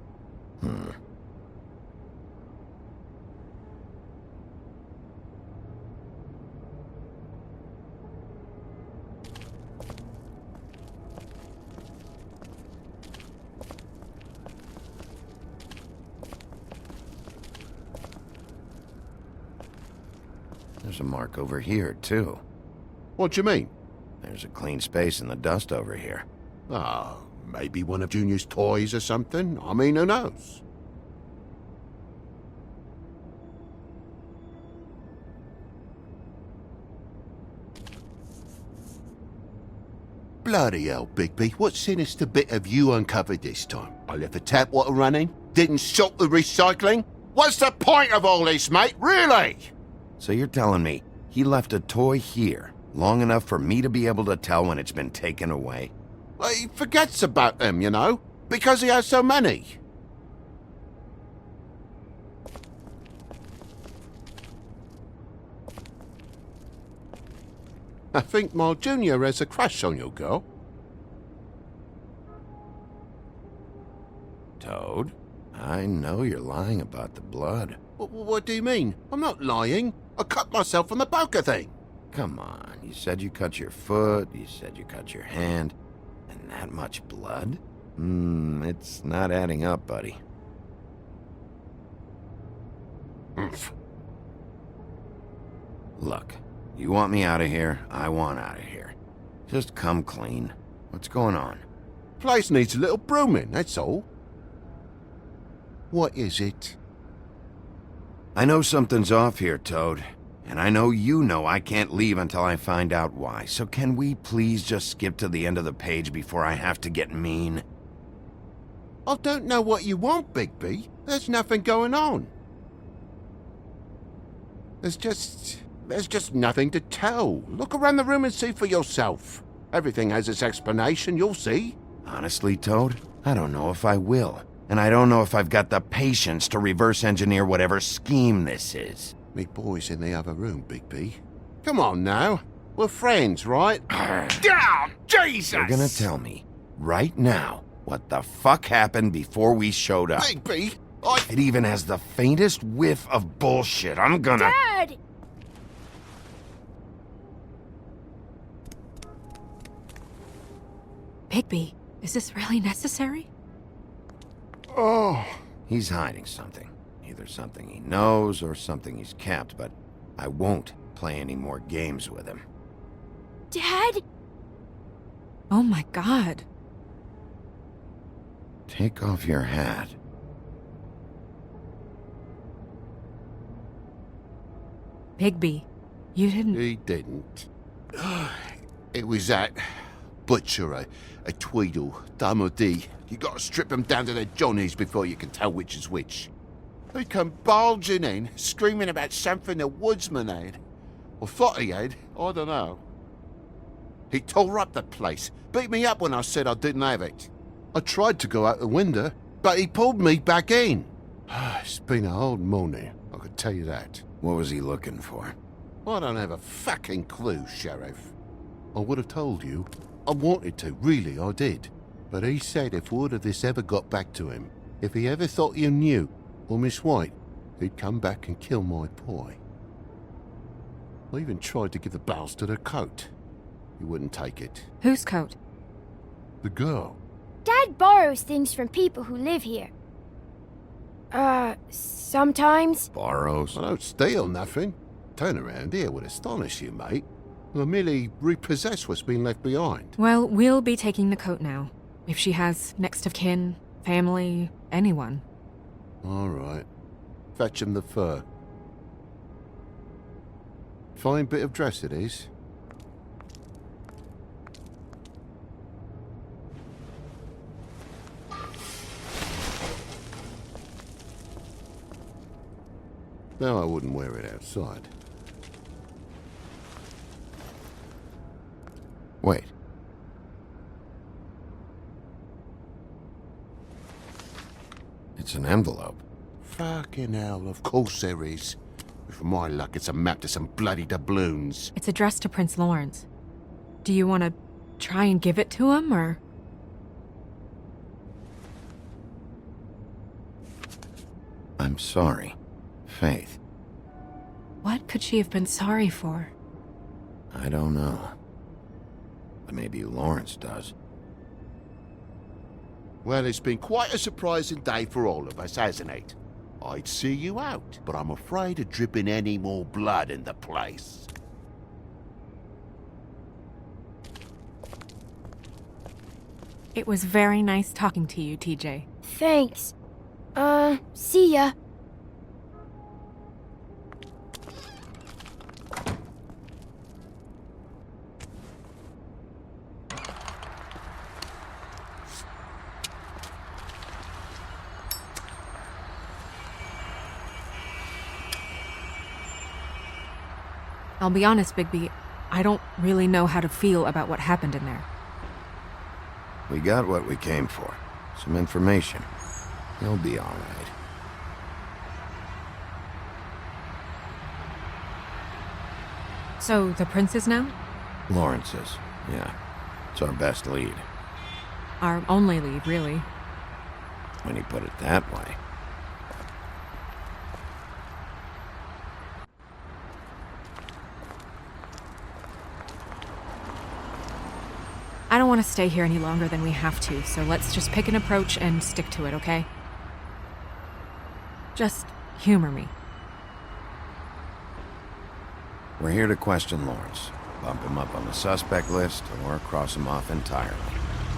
There's a mark over here, too. What do you mean? There's a clean space in the dust over here. Oh, maybe one of Junior's toys or something. I mean, who knows? Bloody hell, Bigby. What sinister bit have you uncovered this time? I left the tap water running? Didn't stop the recycling? What's the point of all this, mate? Really? So you're telling me he left a toy here long enough for me to be able to tell when it's been taken away? Well, he forgets about them, you know, because he has so many. I think my Junior has a crush on your girl. Toad, I know you're lying about the blood. What do you mean? I'm not lying. I cut myself on the poker thing. Come on, you said you cut your foot, you said you cut your hand, and that much blood? It's not adding up, buddy. Look, you want me out of here, I want out of here. Just come clean. What's going on? Place needs a little brooming, that's all. What is it? I know something's off here, Toad. And I know you know I can't leave until I find out why. So can we please just skip to the end of the page before I have to get mean? I don't know what you want, Bigby. There's nothing going on. There's just nothing to tell. Look around the room and see for yourself. Everything has its explanation, you'll see. Honestly, Toad, I don't know if I will. And I don't know if I've got the patience to reverse engineer whatever scheme this is. Me boy's in the other room, Bigby. Come on now. We're friends, right? Down! Jesus! You're gonna tell me, right now, what the fuck happened before we showed up. Bigby, It even has the faintest whiff of bullshit. I'm gonna... Dad! Bigby, is this really necessary? Oh. He's hiding something. Either something he knows or something he's kept, but I won't play any more games with him. Dad? Oh my god. Take off your hat. Bigby, you didn't... He didn't. It was that butcher, a Tweedle, Dum or D. You gotta strip them down to their johnnies before you can tell which is which. He come bulging in, screaming about something the woodsman had. Or thought he had, I don't know. He tore up the place, beat me up when I said I didn't have it. I tried to go out the window, but he pulled me back in. It's been a hard morning, I could tell you that. What was he looking for? I don't have a fucking clue, Sheriff. I would have told you. I wanted to, really, I did. But he said if word of this ever got back to him, if he ever thought you knew, or Miss White, he'd come back and kill my boy. I even tried to give the bastard a coat. He wouldn't take it. Whose coat? The girl. Dad borrows things from people who live here. Sometimes. Borrows? I don't steal nothing. Turn around here would astonish you, mate. I merely repossess what's been left behind. Well, we'll be taking the coat now. If she has next of kin, family, anyone. All right. Fetch him the fur. Fine bit of dress it is. No, I wouldn't wear it outside. Wait. It's an envelope. Fucking hell, of course there is. With my luck, it's a map to some bloody doubloons. It's addressed to Prince Lawrence. Do you want to try and give it to him, or...? I'm sorry, Faith. What could she have been sorry for? I don't know. But maybe Lawrence does. Well, it's been quite a surprising day for all of us, hasn't it? I'd see you out, but I'm afraid of dripping any more blood in the place. It was very nice talking to you, TJ. Thanks. See ya. I'll be honest, Bigby, I don't really know how to feel about what happened in there. We got what we came for. Some information. He'll be all right. So, the princes now? Lawrence's, yeah. It's our best lead. Our only lead, really. When you put it that way. I don't want to stay here any longer than we have to, so let's just pick an approach and stick to it, okay? Just humor me. We're here to question Lawrence. Bump him up on the suspect list or cross him off entirely.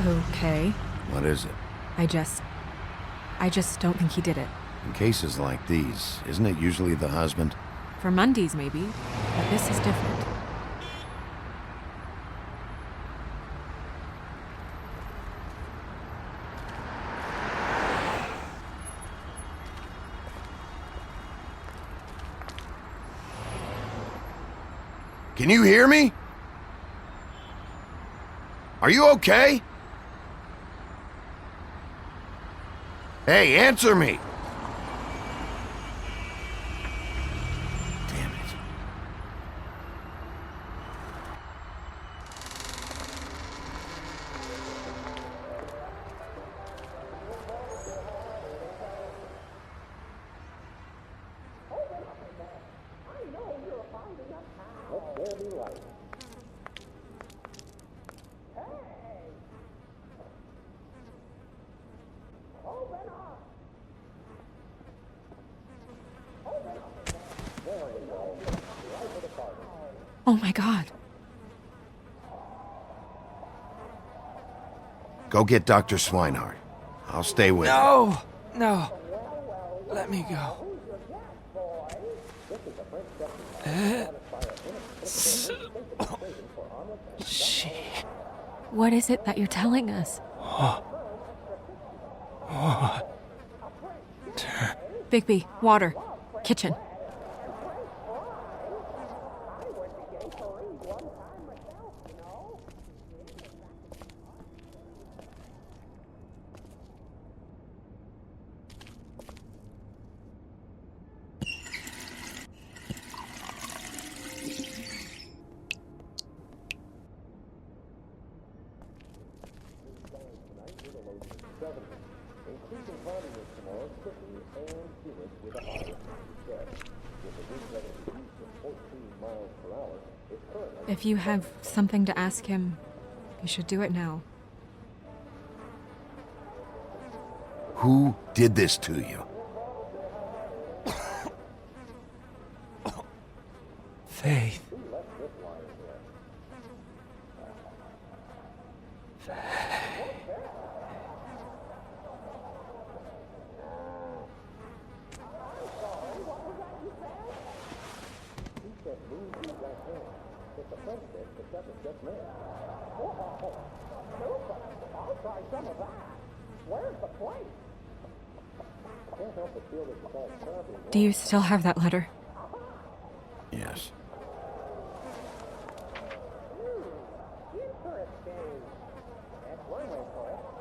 Okay. What is it? I just don't think he did it. In cases like these, isn't it usually the husband? For Mundy's, maybe, but this is different. Can you hear me? Are you okay? Hey, answer me! Damn it. Oh my God. Go get Dr. Swinehart. I'll stay with you. No. Let me go. She. What is it that you're telling us? Bigby, water. Kitchen. If you have something to ask him, you should do it now. Who did this to you? Faith. Do you still have that letter? Yes.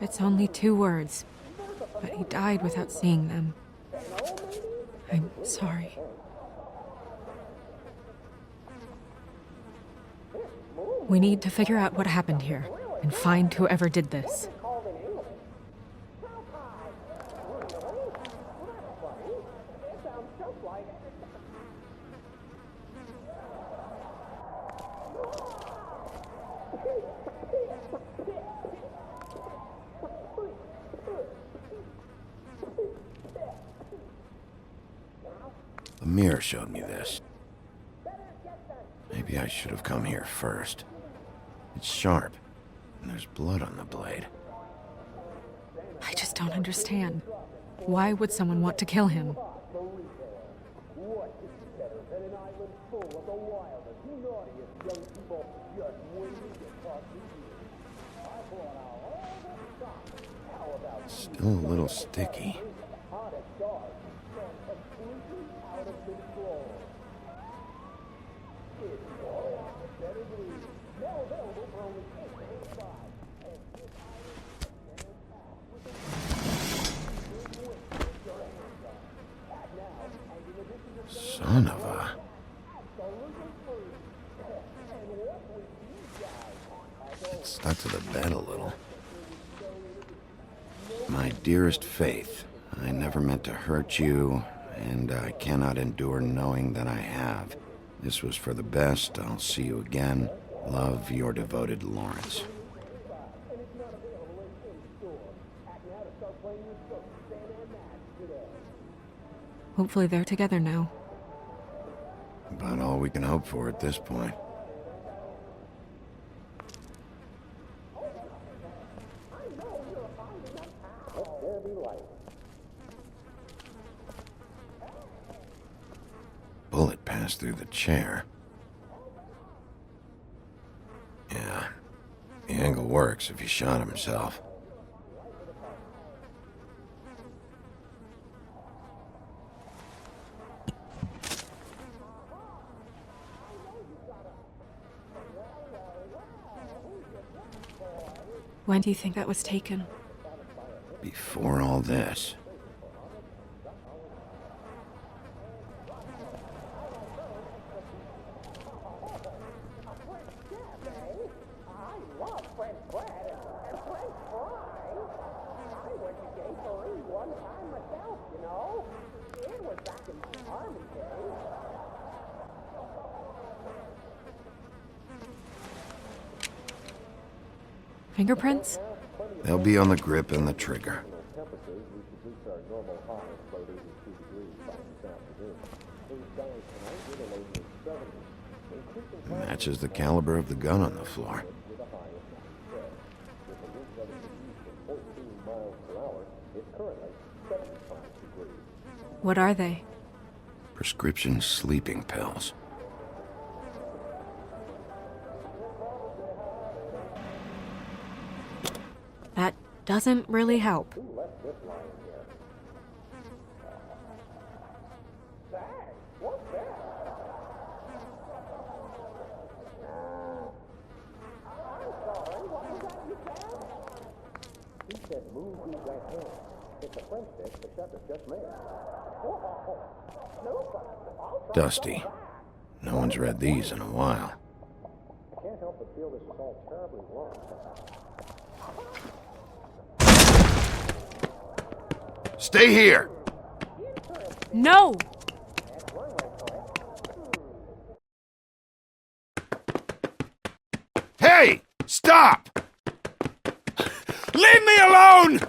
It's only 2 words, but he died without seeing them. I'm sorry. We need to figure out what happened here and find whoever did this. The mirror showed me this. Maybe I should have come here first. It's sharp, and there's blood on the blade. I just don't understand. Why would someone want to kill him? Still a little sticky. Son of a... It stuck to the bed a little. My dearest Faith, I never meant to hurt you, and I cannot endure knowing that I have. This was for the best. I'll see you again. Love, your devoted Lawrence. Hopefully they're together now. About all we can hope for at this point. Bullet passed through the chair. Yeah, the angle works if he shot himself. When do you think that was taken? Before all this. Fingerprints? They'll be on the grip and the trigger. Matches the caliber of the gun on the floor. What are they? Prescription sleeping pills. That doesn't really help. Dusty. No one's read these in a while. Stay here! No! Hey! Stop! Leave me alone!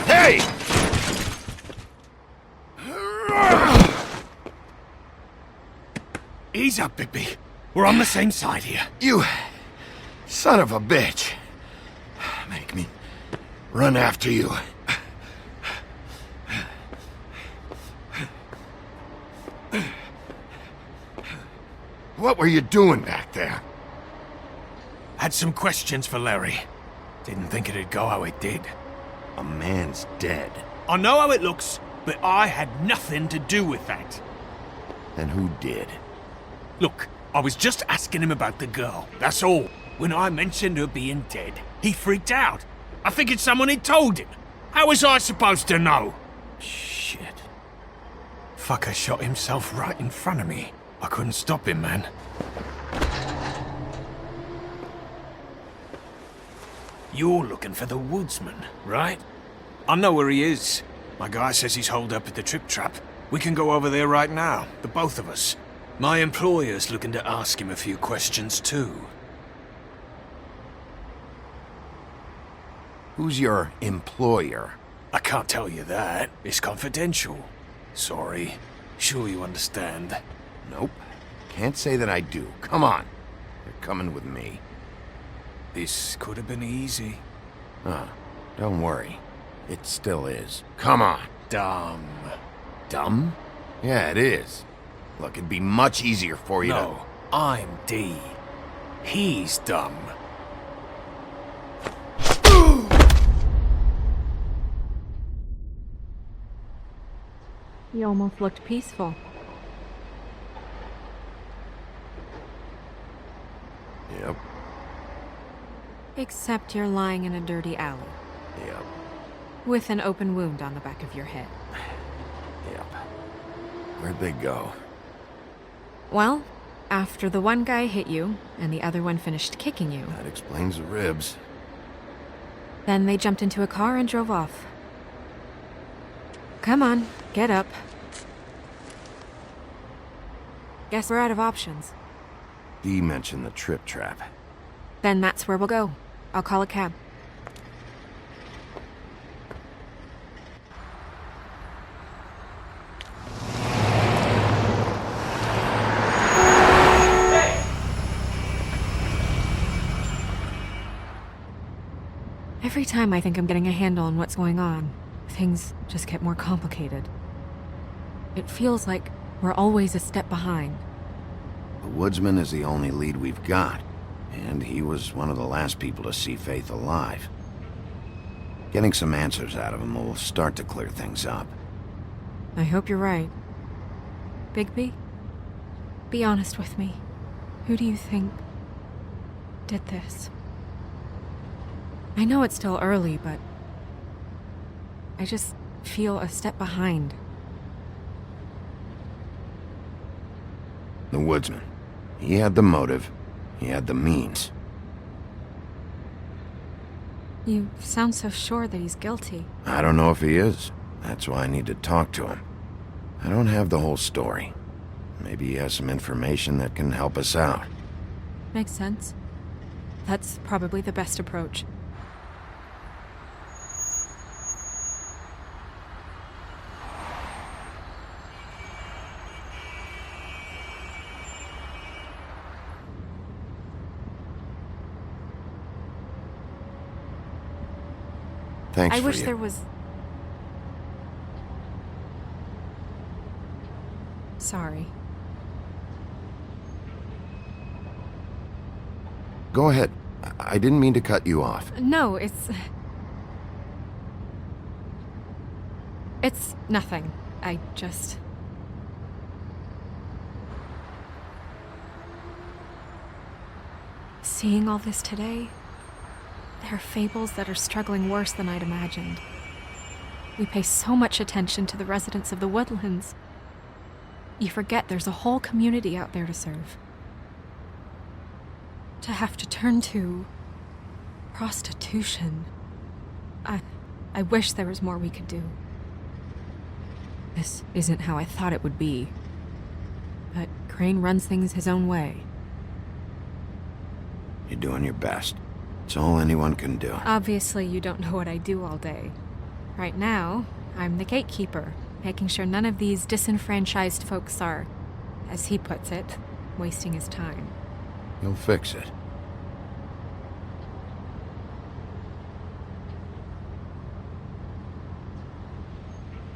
Hey! Ease up, Bigby. We're on the same side here. You son of a bitch. Make me run after you. What were you doing back there? Had some questions for Larry. Didn't think it'd go how it did. A man's dead. I know how it looks, but I had nothing to do with that. And who did? Look, I was just asking him about the girl, that's all. When I mentioned her being dead, he freaked out. I figured someone had told him. How was I supposed to know? Shit. Fucker shot himself right in front of me. I couldn't stop him, man. You're looking for the woodsman, right? I know where he is. My guy says he's holed up at the Trip Trap. We can go over there right now, the both of us. My employer's looking to ask him a few questions, too. Who's your employer? I can't tell you that. It's confidential. Sorry. Sure you understand. Nope. Can't say that I do. Come on. You're coming with me. This could have been easy. Don't worry. It still is. Come on. Dumb. Dumb? Yeah, it is. Look, it'd be much easier for you No, I'm D. He's dumb. You almost looked peaceful. to... Yep, Except you're lying in a dirty alley. yep, With an open wound on the back of your head. yep. Where'd they go? Well, after the one guy hit you, and the other one finished kicking you, That explains the ribs. then they jumped into a car and drove off. Come on, get up. Guess we're out of options. Dee mentioned the trip trap. Then that's where we'll go. I'll call a cab. Every time I think I'm getting a handle on what's going on, things just get more complicated. It feels like we're always a step behind. The woodsman is the only lead we've got, and he was one of the last people to see Faith alive. Getting some answers out of him will start to clear things up. I hope you're right. Bigby, be honest with me. Who do you think did this? I know it's still early, but I just feel a step behind. The woodsman. He had the motive. He had the means. You sound so sure that he's guilty. I don't know if he is. That's why I need to talk to him. I don't have the whole story. Maybe he has some information that can help us out. Makes sense. That's probably the best approach. Thanks I for wish you. there was... Sorry. Go ahead. I didn't mean to cut you off. No, It's nothing. I just... Seeing all this today, there are fables that are struggling worse than I'd imagined. We pay so much attention to the residents of the woodlands. You forget there's a whole community out there to serve. To have to turn to prostitution. I wish there was more we could do. This isn't how I thought it would be. But Crane runs things his own way. You're doing your best. It's all anyone can do. Obviously, you don't know what I do all day. Right now, I'm the gatekeeper, making sure none of these disenfranchised folks are, as he puts it, wasting his time. You'll fix it.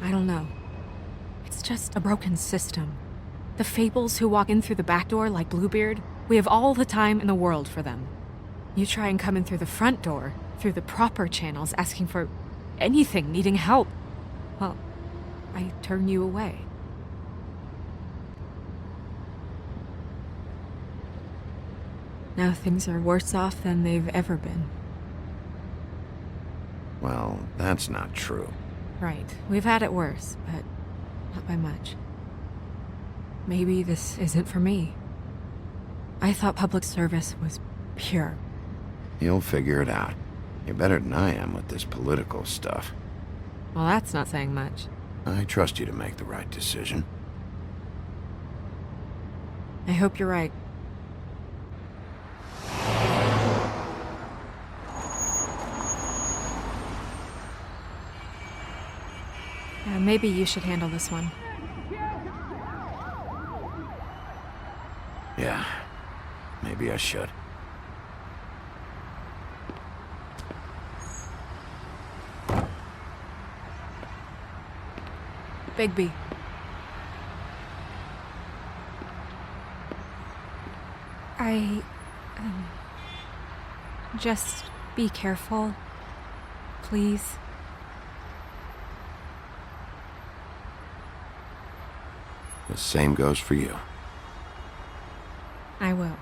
I don't know. It's just a broken system. The fables who walk in through the back door like Bluebeard, we have all the time in the world for them. You try and come in through the front door, through the proper channels, asking for anything, needing help. Well, I turn you away. Now things are worse off than they've ever been. Well, that's not true. Right. We've had it worse, but not by much. Maybe this isn't for me. I thought public service was pure. You'll figure it out. You're better than I am with this political stuff. Well, that's not saying much. I trust you to make the right decision. I hope you're right. Maybe you should handle this one. Yeah, maybe I should. Bigby. Just be careful. Please. The same goes for you. I will.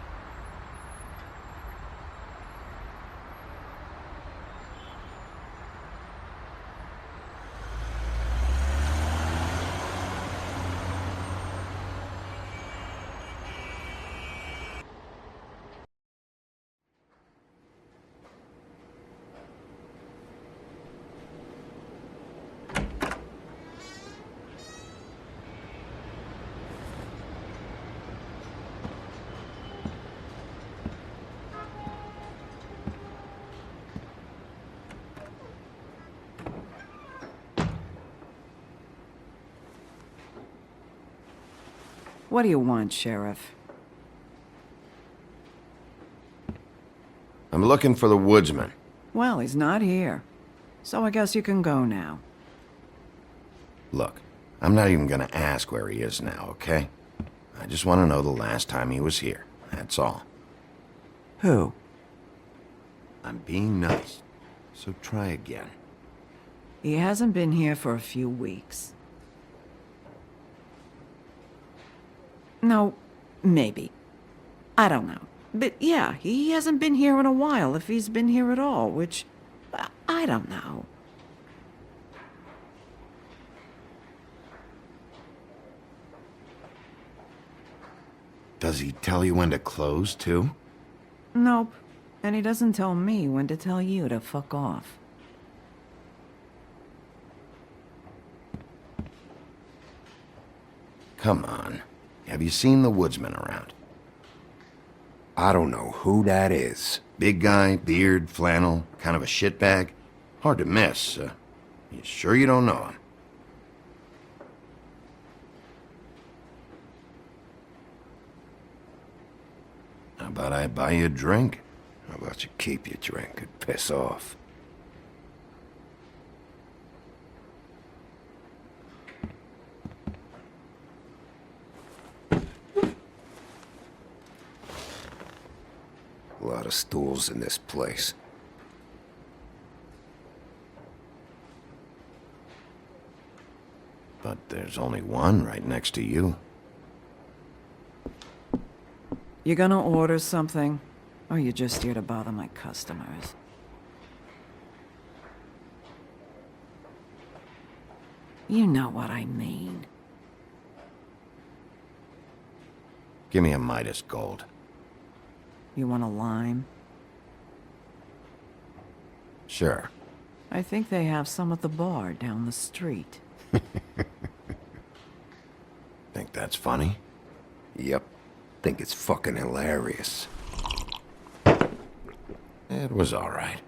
What do you want, Sheriff? I'm looking for the woodsman. Well, he's not here. So I guess you can go now. Look, I'm not even gonna ask where he is now, okay? I just want to know the last time he was here. That's all. Who? I'm being nice, so try again. He hasn't been here for a few weeks. No, maybe. I don't know. But yeah, he hasn't been here in a while, if he's been here at all, which... I don't know. Does he tell you when to close, too? Nope. And he doesn't tell me when to tell you to fuck off. Come on. Have you seen the woodsman around? I don't know who that is. Big guy, beard, flannel, kind of a shitbag. Hard to miss. You sure you don't know him? How about I buy you a drink? How about you keep your drink and piss off? A lot of stools in this place. But there's only one right next to you. You gonna order something? Or you just here to bother my customers? You know what I mean. Give me a Midas Gold. You want a lime? Sure. I think they have some at the bar down the street. Think that's funny? Yep. Think it's fucking hilarious. It was all right.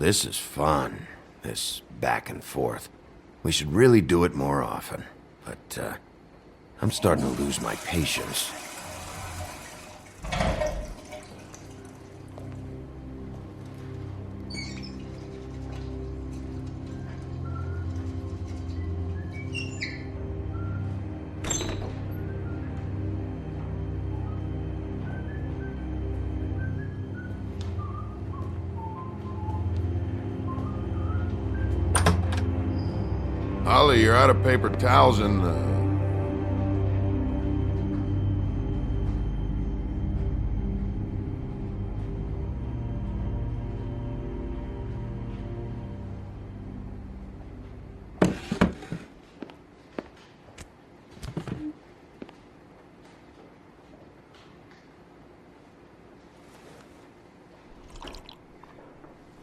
This is fun. This back and forth. We should really do it more often. But, I'm starting to lose my patience. Holly, you're out of paper towels and,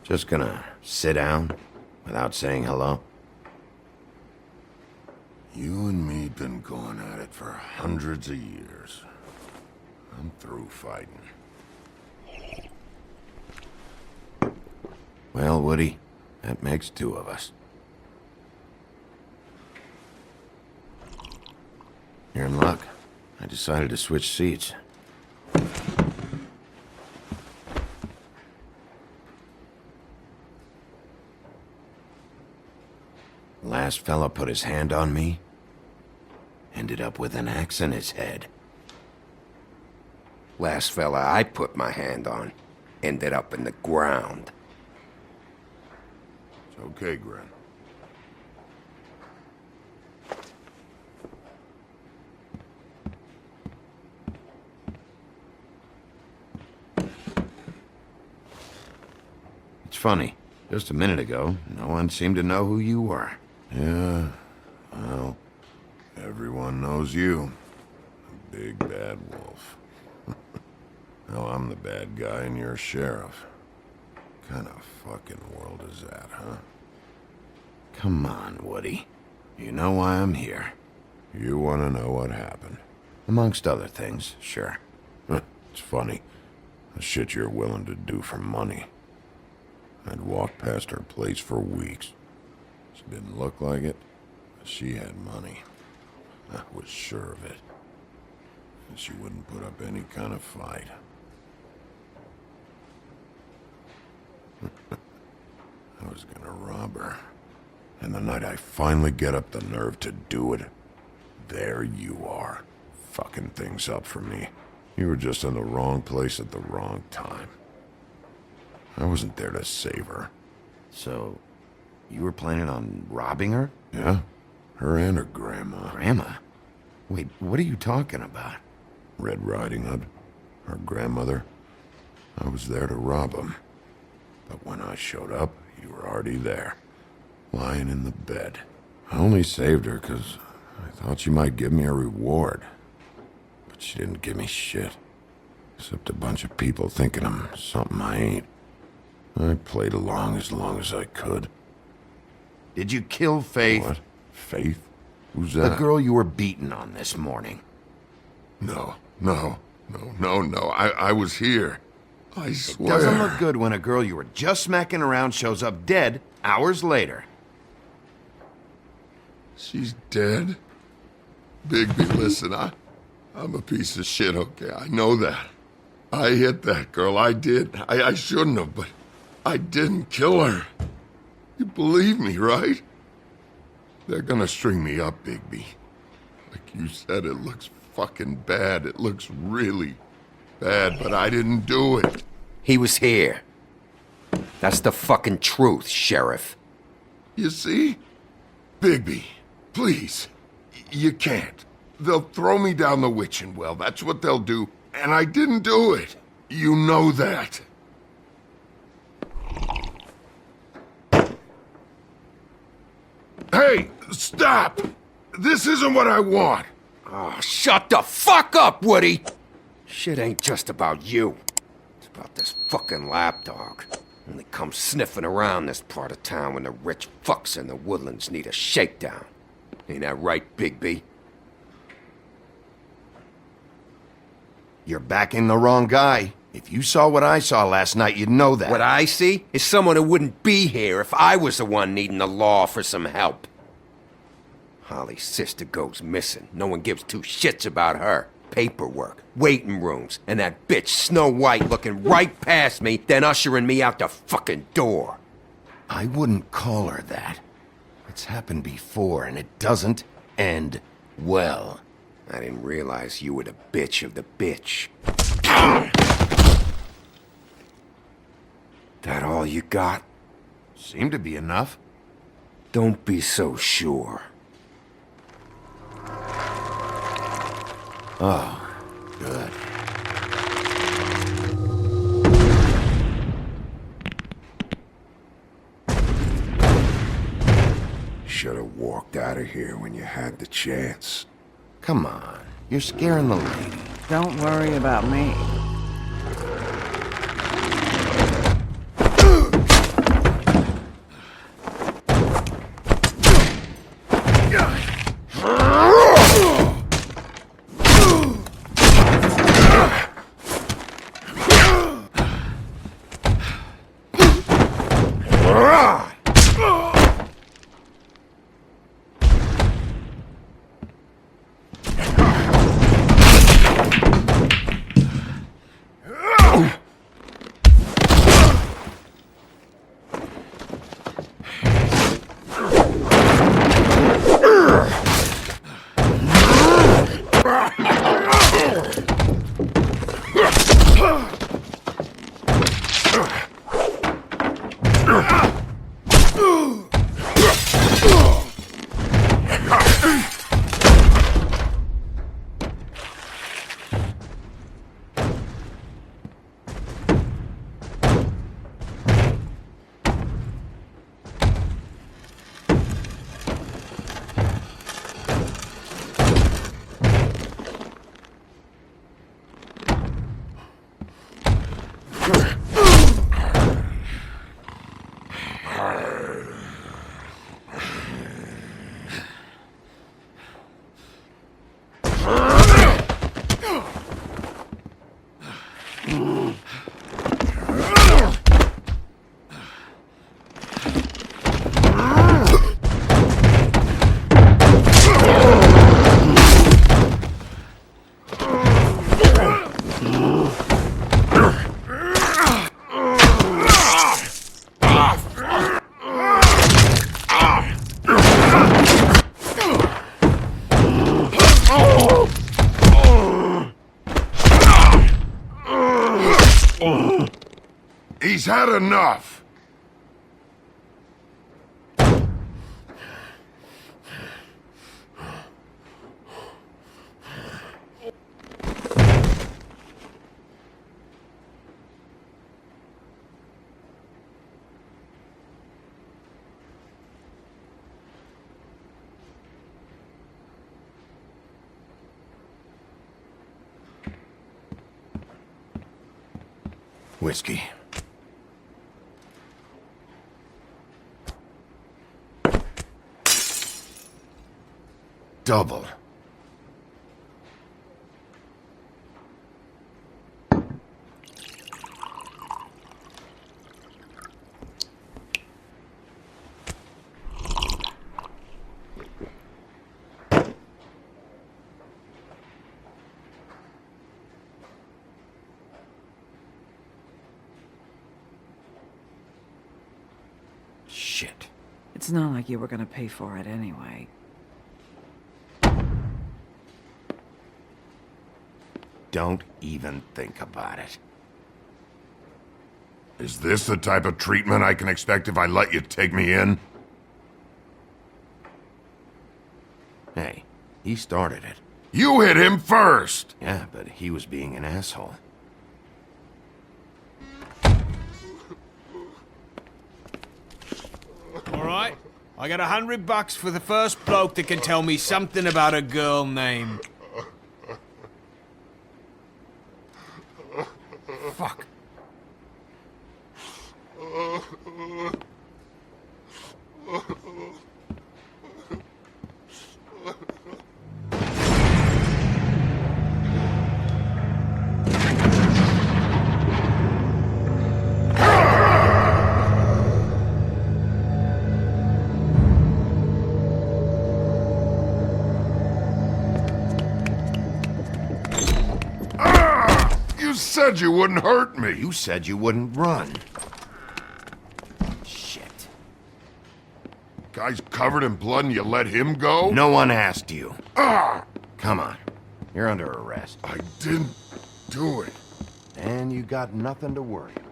Just gonna sit down without saying hello? You and me been going at it for hundreds of years. I'm through fighting. Well, Woody, that makes two of us. You're in luck. I decided to switch seats. Last fella put his hand on me, ended up with an axe in his head. Last fella I put my hand on ended up in the ground. It's okay, Gren. It's funny. Just a minute ago, no one seemed to know who you were. Yeah, well, everyone knows you. The big bad wolf. Now I'm the bad guy and you're sheriff. What kind of fucking world is that, huh? Come on, Woody. You know why I'm here. You want to know what happened? Amongst other things, sure. It's funny. The shit you're willing to do for money. I'd walk past her place for weeks. She didn't look like it, but she had money. I was sure of it. And she wouldn't put up any kind of fight. I was gonna rob her. And the night I finally get up the nerve to do it, there you are, fucking things up for me. You were just in the wrong place at the wrong time. I wasn't there to save her. So, you were planning on robbing her? Yeah, her and her grandma. Grandma? Wait, what are you talking about? Red Riding Hood, her grandmother. I was there to rob them. But when I showed up, you were already there, lying in the bed. I only saved her because I thought she might give me a reward. But she didn't give me shit. Except a bunch of people thinking I'm something I ain't. I played along as I could. Did you kill Faith? What? Faith? Who's that? The girl you were beating on this morning. No. I was here. I swear. It doesn't look good when a girl you were just smacking around shows up dead hours later. She's dead? Bigby, listen, I'm a piece of shit, okay? I know that. I hit that girl, I did. I shouldn't have, but I didn't kill her. You believe me, right? They're gonna string me up, Bigby. Like you said, it looks fucking bad. It looks really bad, but I didn't do it. He was here. That's the fucking truth, Sheriff. You see? Bigby, please. You can't. They'll throw me down the witching well. That's what they'll do. And I didn't do it. You know that. Hey, stop! This isn't what I want. Oh, shut the fuck up, Woody! Shit ain't just about you. It's about this fucking lapdog. Only comes sniffing around this part of town when the rich fucks in the woodlands need a shakedown. Ain't that right, Bigby? You're backing the wrong guy. If you saw what I saw last night, you'd know that. What I see is someone who wouldn't be here if I was the one needing the law for some help. Holly's sister goes missing. No one gives two shits about her. Paperwork, waiting rooms, and that bitch Snow White looking right past me, then ushering me out the fucking door. I wouldn't call her that. It's happened before, and it doesn't end well. I didn't realize you were the bitch of the bitch. That all you got? Seemed to be enough. Don't be so sure. Oh, good. Should have walked out of here when you had the chance. Come on, you're scaring the lady. Don't worry about me. He's had enough! Whiskey. Double. Shit. It's not like you were gonna pay for it anyway. Don't even think about it. Is this the type of treatment I can expect if I let you take me in? Hey, he started it. You hit him first! Yeah, but he was being an asshole. Alright, I got $100 for the first bloke that can tell me something about a girl named... Fuck. You said you wouldn't hurt me! You said you wouldn't run. Shit. Guy's covered in blood and you let him go? No one asked you. Ah! Come on. You're under arrest. I didn't do it. And you got nothing to worry about.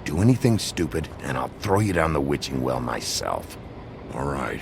Do anything stupid, and I'll throw you down the witching well myself. All right.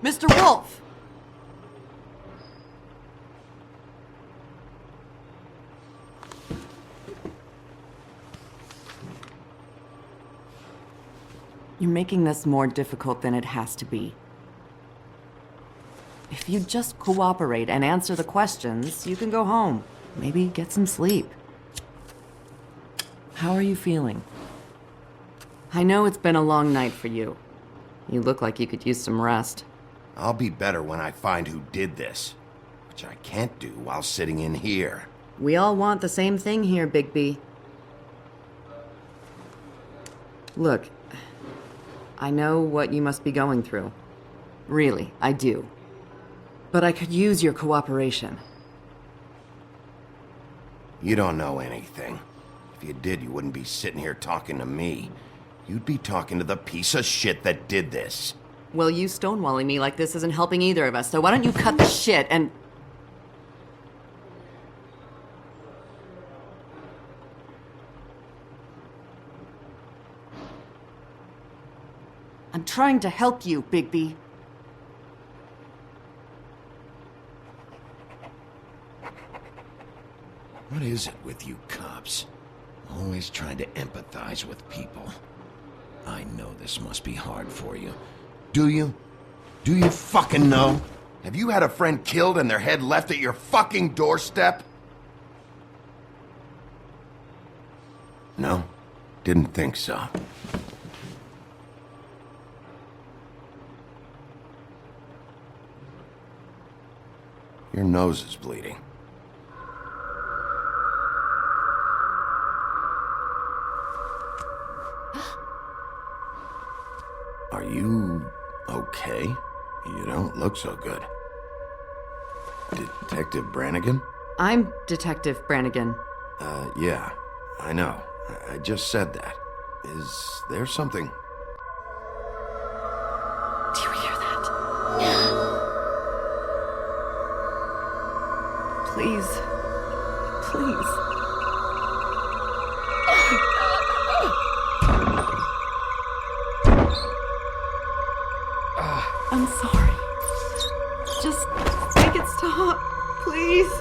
Mr. Wolf! You're making this more difficult than it has to be. If you just cooperate and answer the questions, you can go home. Maybe get some sleep. How are you feeling? I know it's been a long night for you. You look like you could use some rest. I'll be better when I find who did this, which I can't do while sitting in here. We all want the same thing here, Bigby. Look, I know what you must be going through. Really, I do. But I could use your cooperation. You don't know anything. If you did, you wouldn't be sitting here talking to me. You'd be talking to the piece of shit that did this. Well, you stonewalling me like this isn't helping either of us, so why don't you cut the shit and... I'm trying to help you, Bigby. What is it with you cops? Always trying to empathize with people. I know this must be hard for you. Do you? Do you fucking know? Have you had a friend killed and their head left at your fucking doorstep? No? Didn't think so. Your nose is bleeding. Are you okay? You don't look so good. Detective Brannigan? I'm Detective Brannigan. Yeah, I know. I just said that. Is there something? Do you hear that? Please. Please. I'm sorry. Just make it stop, please.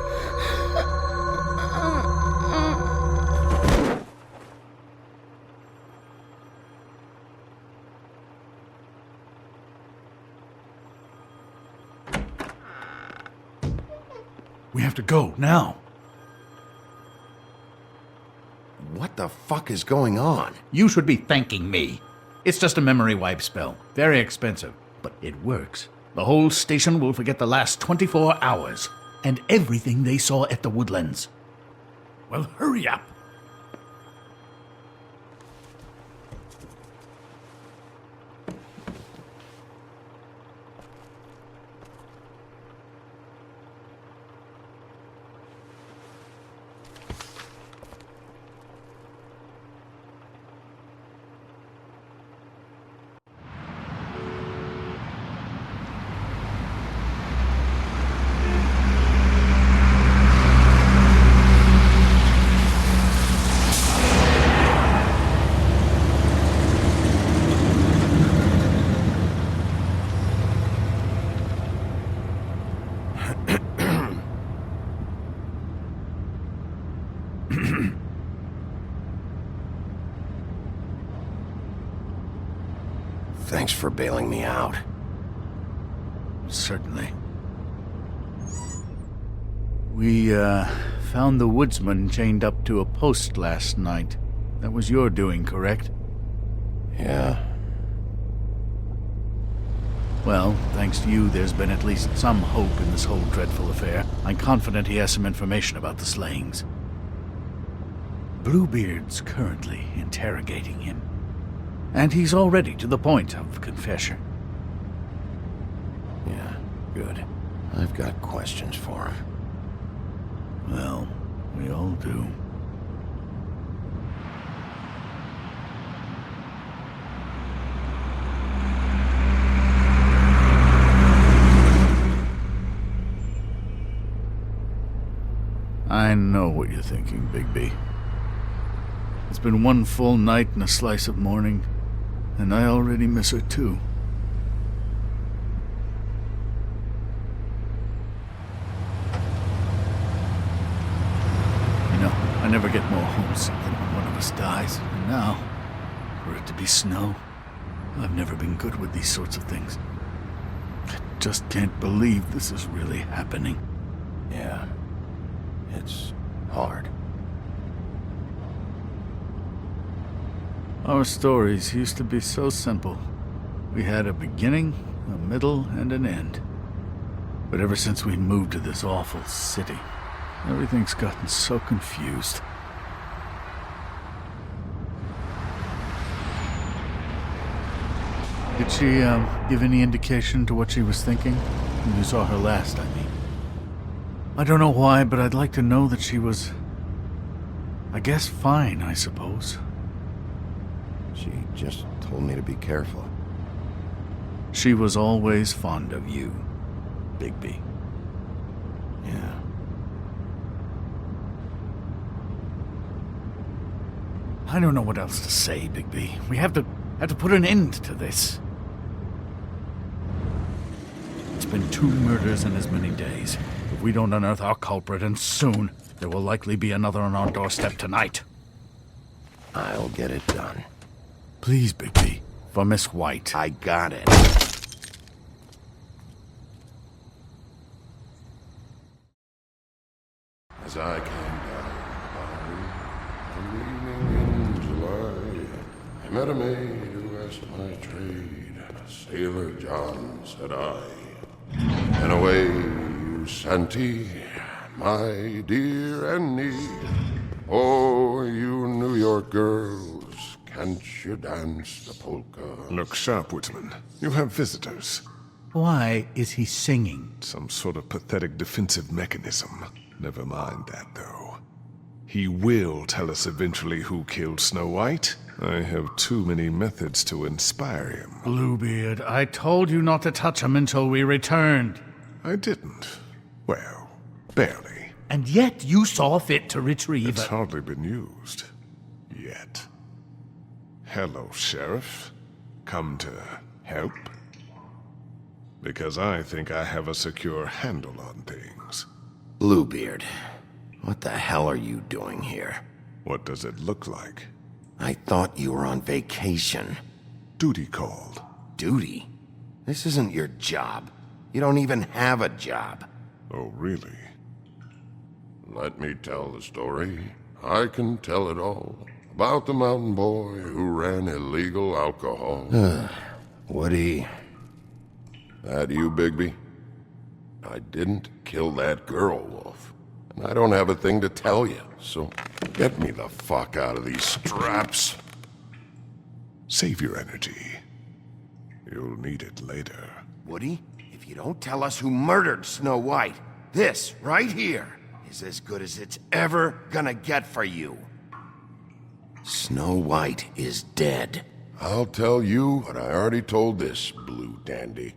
We have to go, now. What the fuck is going on? You should be thanking me. It's just a memory wipe spell. Very expensive, but it works. The whole station will forget the last 24 hours, and everything they saw at the Woodlands. Well, hurry up. Thanks for bailing me out. Certainly. We, found the woodsman chained up to a post last night. That was your doing, correct? Yeah. Well, thanks to you, there's been at least some hope in this whole dreadful affair. I'm confident he has some information about the slayings. Bluebeard's currently interrogating him. And he's already to the point of confession. Yeah, good. I've got questions for him. Well, we all do. I know what you're thinking, Bigby. It's been one full night and a slice of morning, and I already miss her too. You know, I never get more homesick than when one of us dies. And now, for it to be snow, I've never been good with these sorts of things. I just can't believe this is really happening. Yeah. It's hard. Our stories used to be so simple. We had a beginning, a middle, and an end. But ever since we moved to this awful city, everything's gotten so confused. Did she, give any indication to what she was thinking? When you saw her last, I mean. I don't know why, but I'd like to know that she was... I guess fine, I suppose. She just told me to be careful. She was always fond of you, Bigby. Yeah. I don't know what else to say, Bigby. We have to put an end to this. It's been 2 murders in as many days. If we don't unearth our culprit, and soon, there will likely be another on our doorstep tonight. I'll get it done. Please, Bigby. For Miss White. I got it. As I came down one evening in July, I met a maid who asked my trade. Sailor John, said I. And away you Santy, my dear Annie. Oh, you New York girls, can't you dance the polka? Look sharp, Woodsman. You have visitors. Why is he singing? Some sort of pathetic defensive mechanism. Never mind that, though. He will tell us eventually who killed Snow White. I have too many methods to inspire him. Bluebeard, I told you not to touch him until we returned. I didn't. Well, barely. And yet you saw fit to retrieve It's hardly been used. Yet. Hello, Sheriff. Come to help? Because I think I have a secure handle on things. Bluebeard, what the hell are you doing here? What does it look like? I thought you were on vacation. Duty called. Duty? This isn't your job. You don't even have a job. Oh, really? Let me tell the story. I can tell it all. About the mountain boy who ran illegal alcohol. Woody. That you, Bigby? I didn't kill that girl, Wolf. And I don't have a thing to tell you, so get me the fuck out of these straps. Save your energy. You'll need it later. Woody, if you don't tell us who murdered Snow White, this, right here, is as good as it's ever gonna get for you. Snow White is dead. I'll tell you what I already told this blue dandy.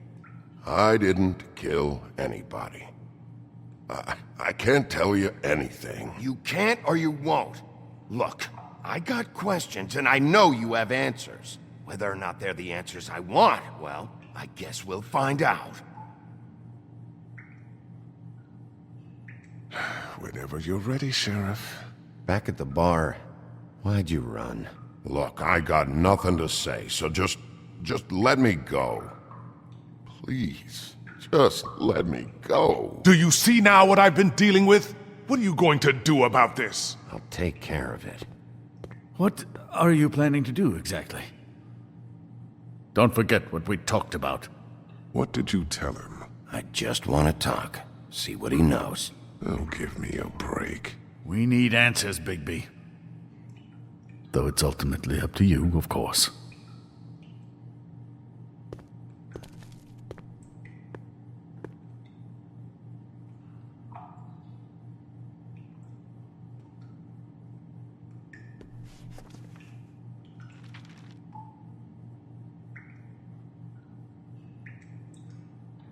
I didn't kill anybody. I can't tell you anything. You can't or you won't. Look, I got questions and I know you have answers. Whether or not they're the answers I want, well, I guess we'll find out. Whenever you're ready, Sheriff. Back at the bar, why'd you run? Look, I got nothing to say, so just let me go. Please, just let me go. Do you see now what I've been dealing with? What are you going to do about this? I'll take care of it. What are you planning to do exactly? Don't forget what we talked about. What did you tell him? I just want to talk. See what he knows. Oh, give me a break. We need answers, Bigby. Though it's ultimately up to you, of course.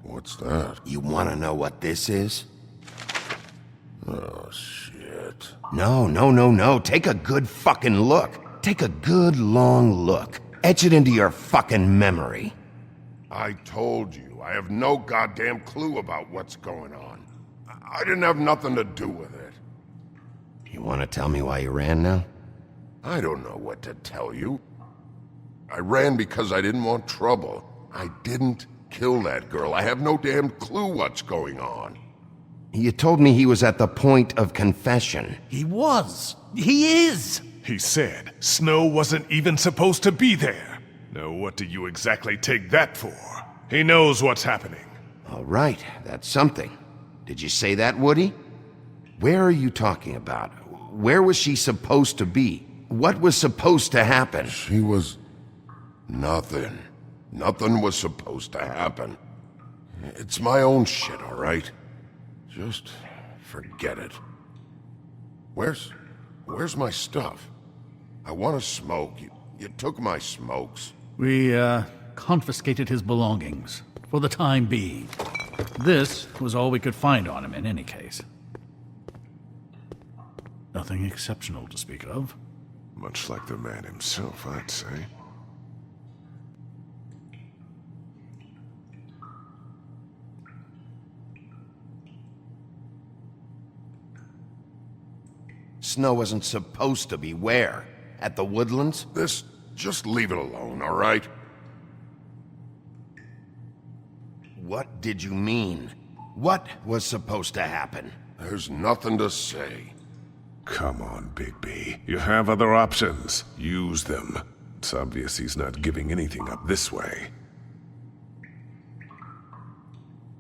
What's that? You want to know what this is? Oh, shit. No. Take a good fucking look. Take a good long look. Etch it into your fucking memory. I told you, I have no goddamn clue about what's going on. I didn't have nothing to do with it. You want to tell me why you ran now? I don't know what to tell you. I ran because I didn't want trouble. I didn't kill that girl. I have no damn clue what's going on. You told me he was at the point of confession. He was. He is. He said Snow wasn't even supposed to be there. Now what do you exactly take that for? He knows what's happening. All right, that's something. Did you say that, Woody? Where are you talking about? Where was she supposed to be? What was supposed to happen? She was... nothing. Nothing was supposed to happen. It's my own shit, all right? Just forget it. Where's my stuff? I want to smoke. You took my smokes. We, confiscated his belongings, for the time being. This was all we could find on him in any case. Nothing exceptional to speak of. Much like the man himself, I'd say. Snow wasn't supposed to be where? At the Woodlands? Just leave it alone, all right? What did you mean? What was supposed to happen? There's nothing to say. Come on, Bigby. You have other options. Use them. It's obvious he's not giving anything up this way.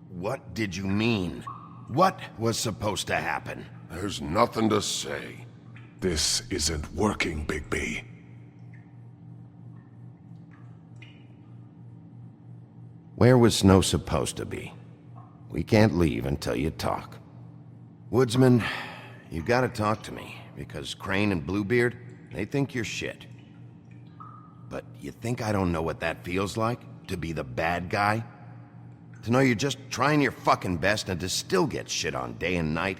What did you mean? What was supposed to happen? There's nothing to say. This isn't working, Bigby. Where was Snow supposed to be? We can't leave until you talk. Woodsman, you gotta talk to me, because Crane and Bluebeard, they think you're shit. But you think I don't know what that feels like? To be the bad guy? To know you're just trying your fucking best and to still get shit on day and night?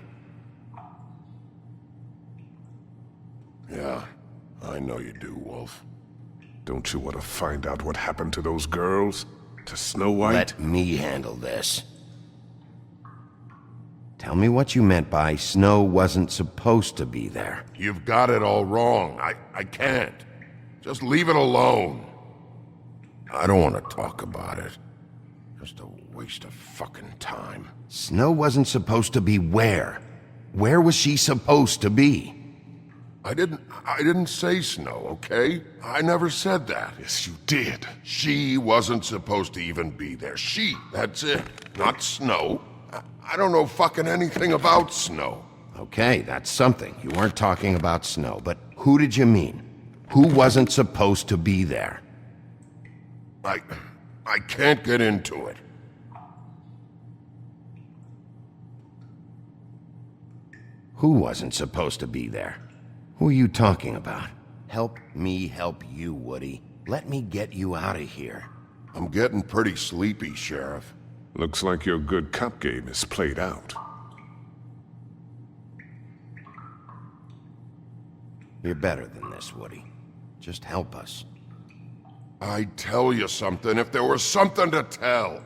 Yeah, I know you do, Wolf. Don't you want to find out what happened to those girls? To Snow White? Let me handle this. Tell me what you meant by Snow wasn't supposed to be there. You've got it all wrong. I can't. Just leave it alone. I don't want to talk about it. Just a waste of fucking time. Snow wasn't supposed to be where? Where was she supposed to be? I didn't say Snow, okay? I never said that. Yes, you did. She wasn't supposed to even be there. That's it. Not Snow. I don't know fucking anything about Snow. Okay, that's something. You weren't talking about Snow, but who did you mean? Who wasn't supposed to be there? I can't get into it. Who wasn't supposed to be there? Who are you talking about? Help me help you, Woody. Let me get you out of here. I'm getting pretty sleepy, Sheriff. Looks like your good cop game is played out. You're better than this, Woody. Just help us. I'd tell you something if there was something to tell.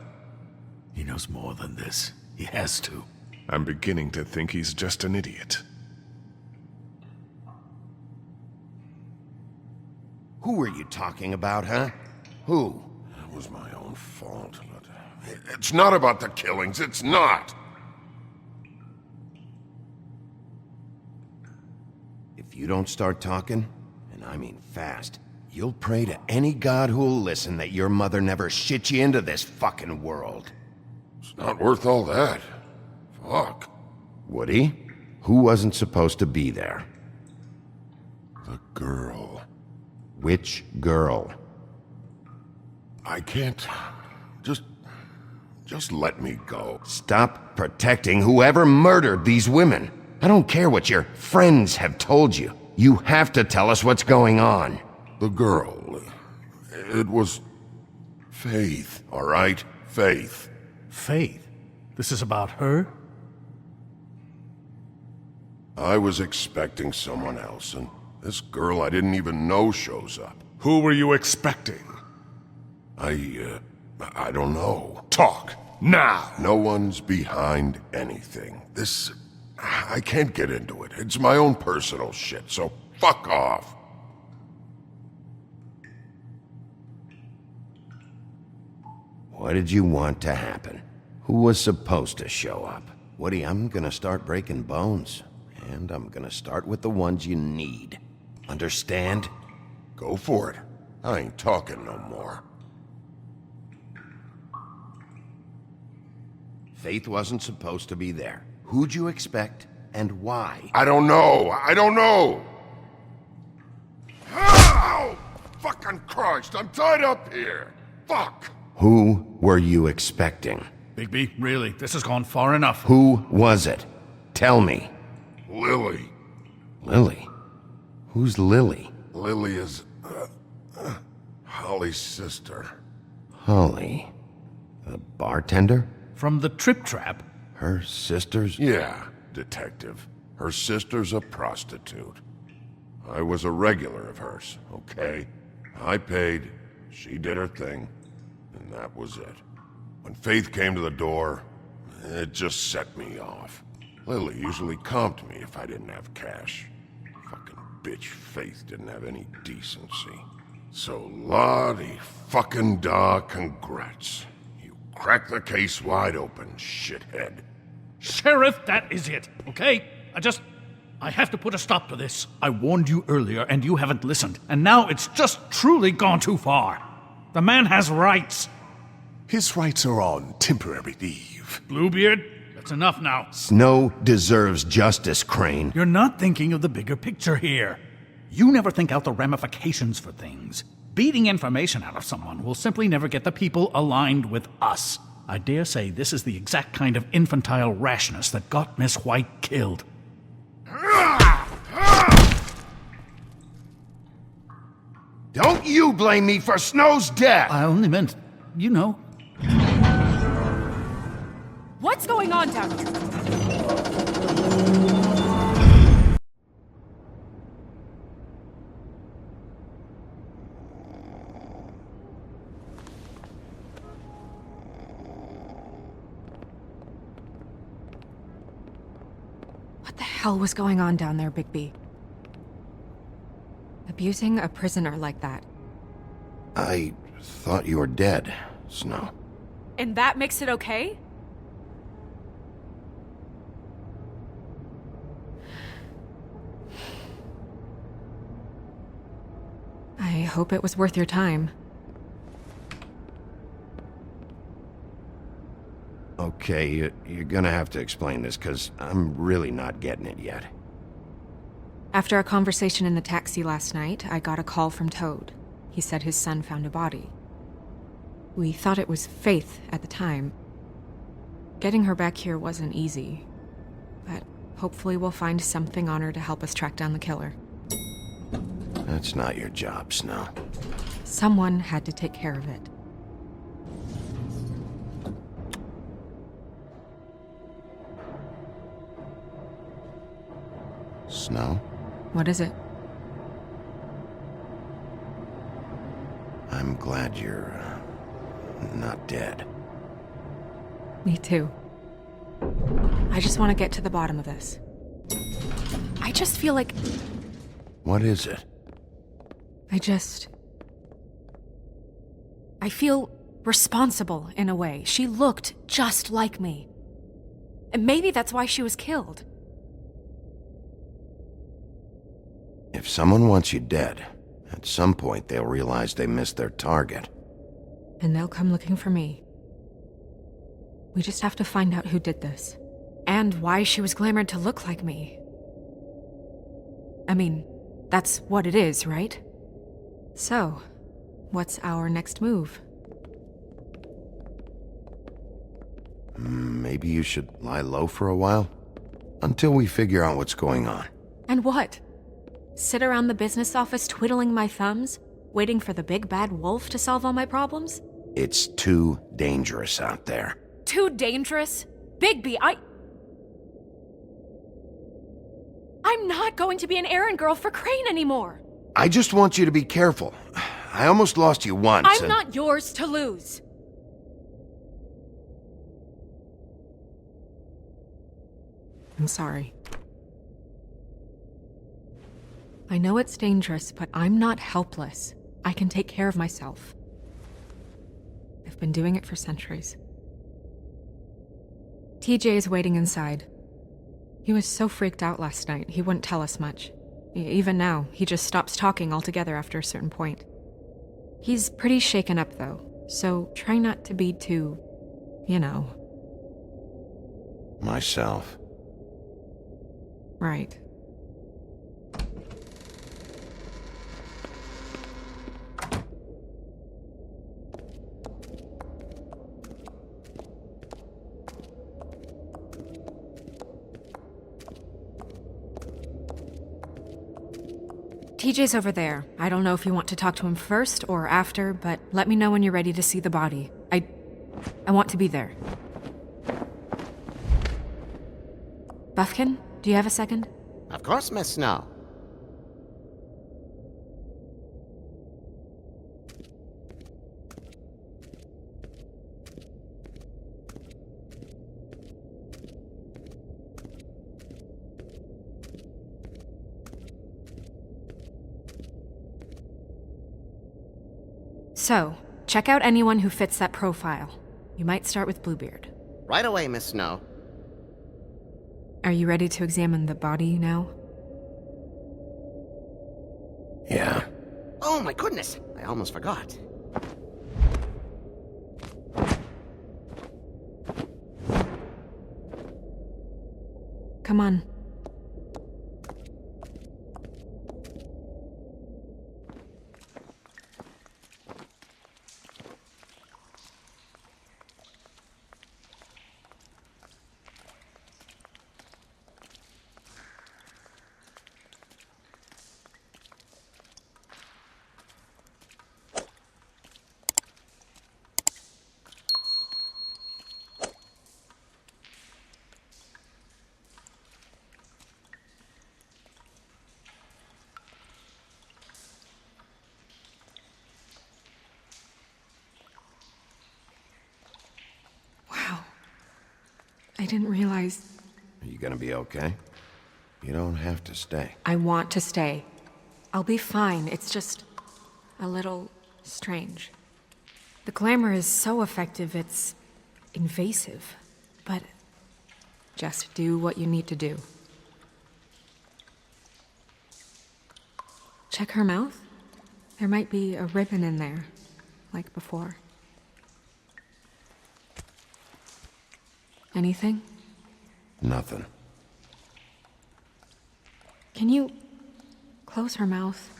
He knows more than this. He has to. I'm beginning to think he's just an idiot. Who are you talking about, huh? Who? It was my own fault. It's not about the killings. It's not. If you don't start talking, and I mean fast, you'll pray to any god who'll listen that your mother never shit you into this fucking world. It's not worth all that. Fuck. Woody, who wasn't supposed to be there? The girl. Which girl? I can't... Just let me go. Stop protecting whoever murdered these women. I don't care what your friends have told you. You have to tell us what's going on. The girl... It was... Faith, all right? Faith. Faith? This is about her? I was expecting someone else, and this girl I didn't even know shows up. Who were you expecting? I don't know. Talk, now! No one's behind anything. I can't get into it. It's my own personal shit, so fuck off. What did you want to happen? Who was supposed to show up? Woody, I'm gonna start breaking bones. And I'm gonna start with the ones you need. Understand? Go for it. I ain't talking no more. Faith wasn't supposed to be there. Who'd you expect, and why? I don't know. Ow! Fucking Christ, I'm tied up here. Fuck! Who were you expecting? Bigby, really, this has gone far enough. Who was it? Tell me. Lily. Lily? Who's Lily? Lily is... Holly's sister. Holly. The bartender? From the Trip Trap? Her sister's... Yeah, detective. Her sister's a prostitute. I was a regular of hers, okay? I paid, she did her thing, and that was it. When Faith came to the door, it just set me off. Lily usually comped me if I didn't have cash. Fucking bitch Faith didn't have any decency. So Lottie fucking da congrats. You cracked the case wide open, shithead. Sheriff, that is it, okay? I have to put a stop to this. I warned you earlier and you haven't listened, and now it's just truly gone too far. The man has rights. His rights are on temporary leave. Bluebeard, that's enough now. Snow deserves justice, Crane. You're not thinking of the bigger picture here. You never think out the ramifications for things. Beating information out of someone will simply never get the people aligned with us. I dare say this is the exact kind of infantile rashness that got Miss White killed. Don't you blame me for Snow's death! I only meant, you know. What's going on down here? What the hell was going on down there, Bigby? Abusing a prisoner like that. I thought you were dead, Snow. And that makes it okay? I hope it was worth your time. Okay, you're gonna have to explain this, because I'm really not getting it yet. After a conversation in the taxi last night, I got a call from Toad. He said his son found a body. We thought it was Faith at the time. Getting her back here wasn't easy, but hopefully we'll find something on her to help us track down the killer. That's not your job, Snow. Someone had to take care of it. Snow? What is it? I'm glad you're not dead. Me too. I just want to get to the bottom of this. I just feel like... What is it? I feel responsible in a way. She looked just like me. And maybe that's why she was killed. If someone wants you dead, at some point they'll realize they missed their target. And they'll come looking for me. We just have to find out who did this. And why she was glamored to look like me. I mean, that's what it is, right? So, what's our next move? Maybe you should lie low for a while? Until we figure out what's going on. And what? Sit around the business office twiddling my thumbs, waiting for the big bad wolf to solve all my problems? It's too dangerous out there. Too dangerous? Bigby, I'm not going to be an errand girl for Crane anymore! I just want you to be careful. I almost lost you once. I'm not yours to lose! I'm sorry. I know it's dangerous, but I'm not helpless. I can take care of myself. I've been doing it for centuries. TJ is waiting inside. He was so freaked out last night, he wouldn't tell us much. Even now, he just stops talking altogether after a certain point. He's pretty shaken up, though, so try not to be too, you know. Myself. Right. TJ's over there. I don't know if you want to talk to him first or after, but let me know when you're ready to see the body. I want to be there. Buffkin, do you have a second? Of course, Miss Snow. So, check out anyone who fits that profile. You might start with Bluebeard. Right away, Miss Snow. Are you ready to examine the body now? Yeah. Oh my goodness! I almost forgot. Come on. I didn't realize... Are you gonna be okay? You don't have to stay. I want to stay. I'll be fine. It's just... a little... strange. The glamour is so effective, it's... invasive. But... just do what you need to do. Check her mouth. There might be a ribbon in there, like before. Anything? Nothing. Can you close her mouth?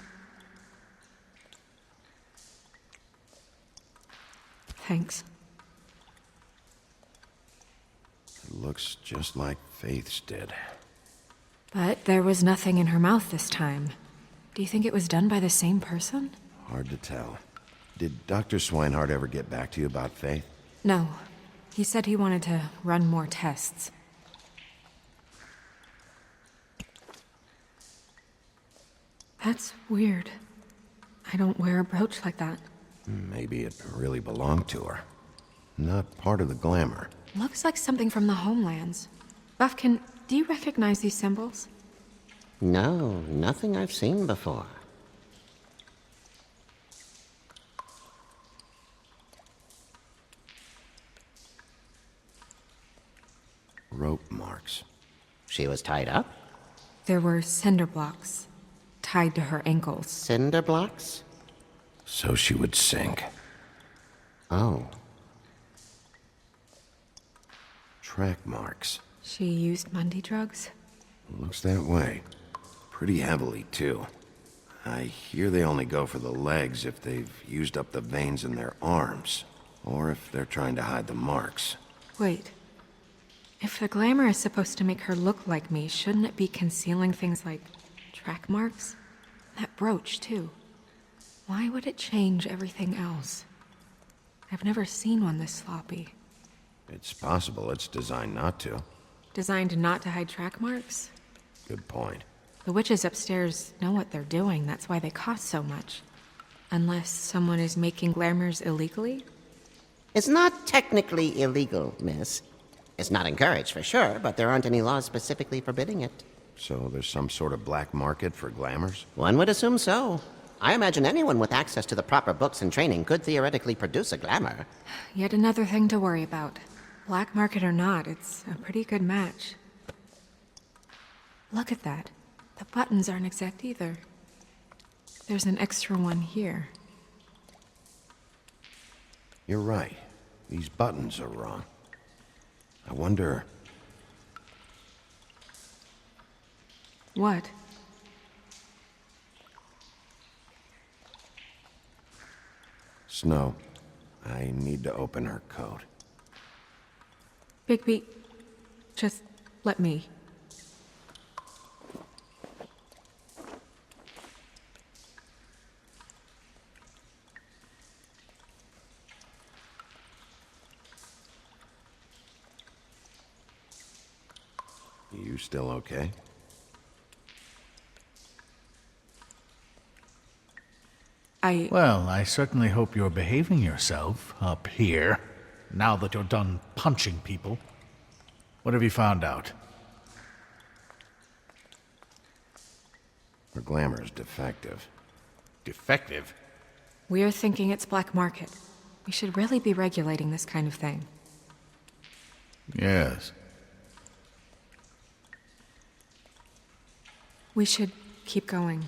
Thanks. It looks just like Faith's did. But there was nothing in her mouth this time. Do you think it was done by the same person? Hard to tell. Did Dr. Swinehart ever get back to you about Faith? No. He said he wanted to run more tests. That's weird. I don't wear a brooch like that. Maybe it really belonged to her. Not part of the glamour. Looks like something from the homelands. Buffkin, do you recognize these symbols? No, nothing I've seen before. Rope marks. She was tied up? There were cinder blocks tied to her ankles. Cinder blocks? So she would sink. Oh. Track marks. She used Mundy drugs? Looks that way. Pretty heavily, too. I hear they only go for the legs if they've used up the veins in their arms, or if they're trying to hide the marks. Wait. If the glamour is supposed to make her look like me, shouldn't it be concealing things like track marks? That brooch, too. Why would it change everything else? I've never seen one this sloppy. It's possible it's designed not to. Designed not to hide track marks? Good point. The witches upstairs know what they're doing, that's why they cost so much. Unless someone is making glamours illegally? It's not technically illegal, miss. It's not encouraged for sure, but there aren't any laws specifically forbidding it. So there's some sort of black market for glamours? One would assume so. I imagine anyone with access to the proper books and training could theoretically produce a glamour. Yet another thing to worry about. Black market or not, it's a pretty good match. Look at that. The buttons aren't exact either. There's an extra one here. You're right. These buttons are wrong. I wonder... What? Snow, I need to open her coat. Bigby, just let me. You still okay? Well, I certainly hope you're behaving yourself up here, now that you're done punching people. What have you found out? Her glamour's defective. Defective? We're thinking it's black market. We should really be regulating this kind of thing. Yes. We should keep going.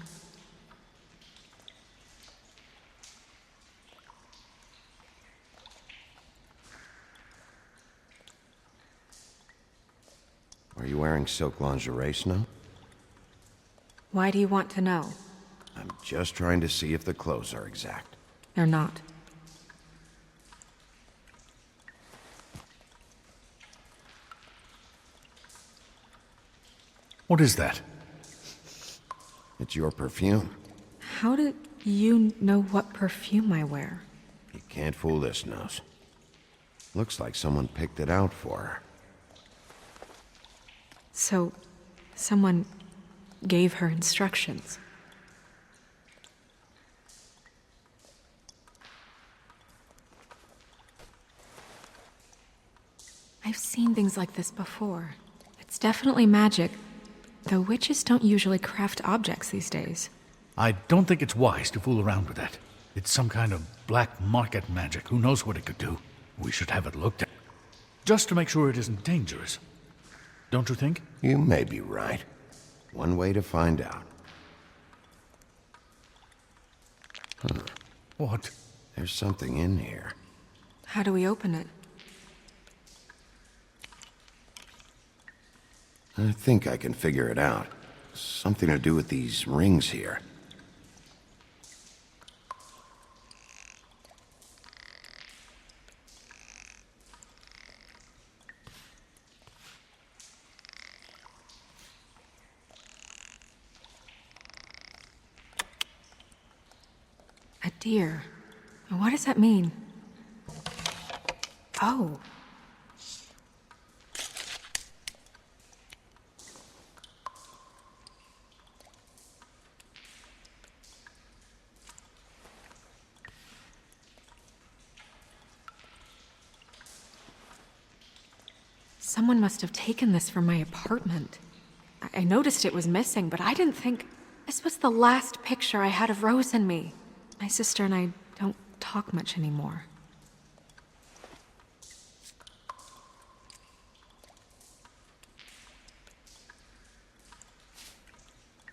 Are you wearing silk lingerie, Snow? Why do you want to know? I'm just trying to see if the clothes are exact. They're not. What is that? It's your perfume. How do you know what perfume I wear? You can't fool this nose. Looks like someone picked it out for her. So, someone gave her instructions. I've seen things like this before. It's definitely magic, though witches don't usually craft objects these days. I don't think it's wise to fool around with that. It's some kind of black market magic. Who knows what it could do? We should have it looked at. Just to make sure it isn't dangerous. Don't you think? You may be right. One way to find out. Huh. What? There's something in here. How do we open it? I think I can figure it out. Something to do with these rings here. A deer. What does that mean? Oh. Someone must have taken this from my apartment. I noticed it was missing, but I didn't think... This was the last picture I had of Rose and me. My sister and I don't talk much anymore.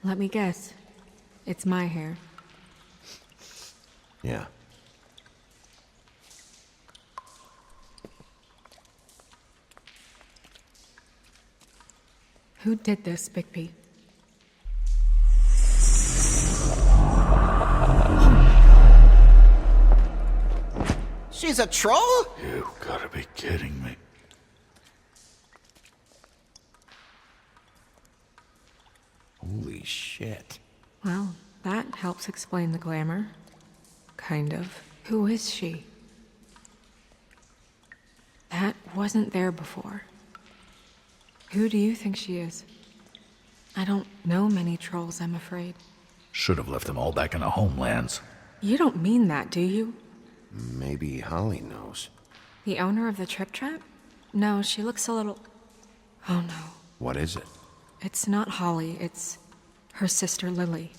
Let me guess. It's my hair. Yeah. Who did this, Bigby? She's a troll? You gotta be kidding me. Holy shit. Well, that helps explain the glamour. Kind of. Who is she? That wasn't there before. Who do you think she is? I don't know many trolls, I'm afraid. Should have left them all back in the homelands. You don't mean that, do you? Maybe Holly knows. The owner of the Trip Trap? No, she looks a little... Oh no. What is it? It's not Holly, it's her sister Lily.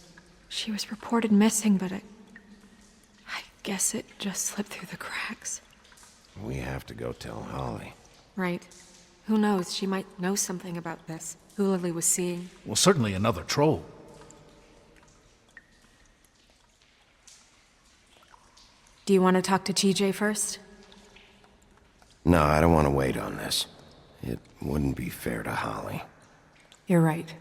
She was reported missing, but I guess it just slipped through the cracks. We have to go tell Holly. Right. Who knows, she might know something about this. Who Lily was seeing. Well, certainly another troll. Do you want to talk to TJ first? No, I don't want to wait on this. It wouldn't be fair to Holly. You're right.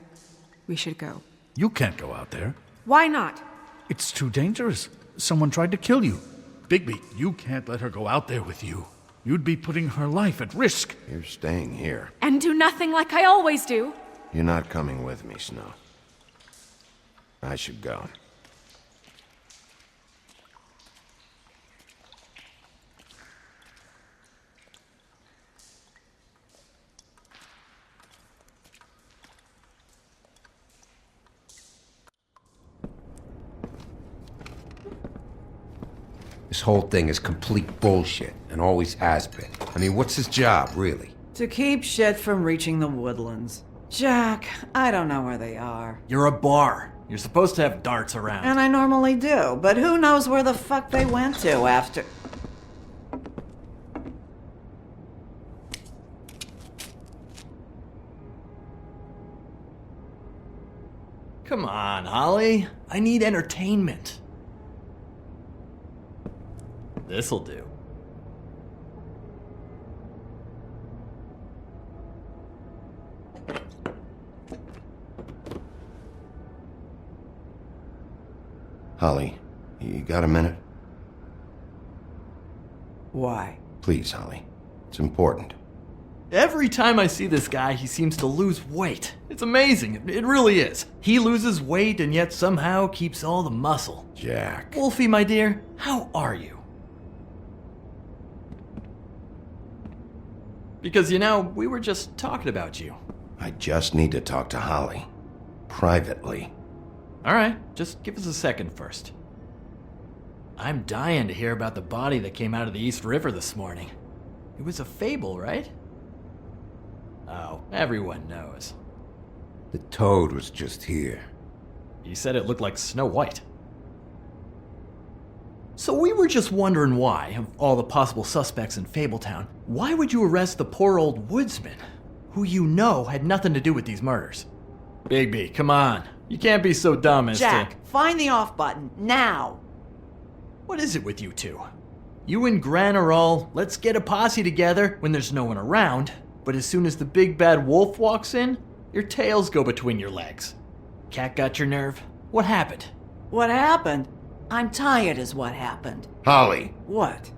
We should go. You can't go out there. Why not? It's too dangerous. Someone tried to kill you. Bigby, you can't let her go out there with you. You'd be putting her life at risk. You're staying here. And do nothing like I always do. You're not coming with me, Snow. I should go. This whole thing is complete bullshit, and always has been. I mean, what's his job, really? To keep shit from reaching the woodlands. Jack, I don't know where they are. You're a bar. You're supposed to have darts around. And I normally do, but who knows where the fuck they went to after... Come on, Holly. I need entertainment. This'll do. Holly, you got a minute? Why? Please, Holly. It's important. Every time I see this guy, he seems to lose weight. It's amazing. It really is. He loses weight and yet somehow keeps all the muscle. Jack. Wolfie, my dear, how are you? Because, you know, we were just talking about you. I just need to talk to Holly. Privately. Alright, just give us a second first. I'm dying to hear about the body that came out of the East River this morning. It was a fable, right? Oh, everyone knows. The toad was just here. He said it looked like Snow White. So we were just wondering why, of all the possible suspects in Fabletown, why would you arrest the poor old woodsman, who you know had nothing to do with these murders? Bigby, come on. You can't be so dumb as Jack, find the off button, now! What is it with you two? You and Gran are all, let's get a posse together when there's no one around, but as soon as the big bad wolf walks in, your tails go between your legs. Cat got your nerve? What happened? What happened? I'm tired is what happened. Holly! What?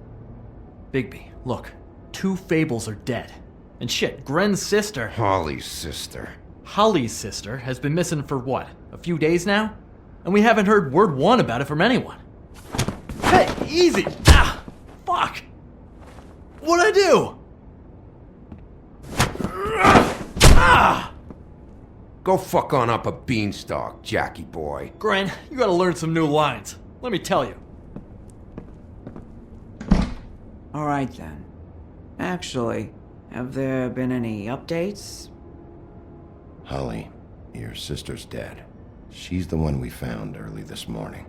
Bigby, look. 2 fables are dead. And shit, Gren's sister... Holly's sister. Holly's sister has been missing for what, a few days now? And we haven't heard word one about it from anyone. Hey, easy! Ah! Fuck! What'd I do? Ah! Go fuck on up a beanstalk, Jackie boy. Gren, you gotta learn some new lines. Let me tell you. All right then. Actually, have there been any updates? Holly, your sister's dead. She's the one we found early this morning.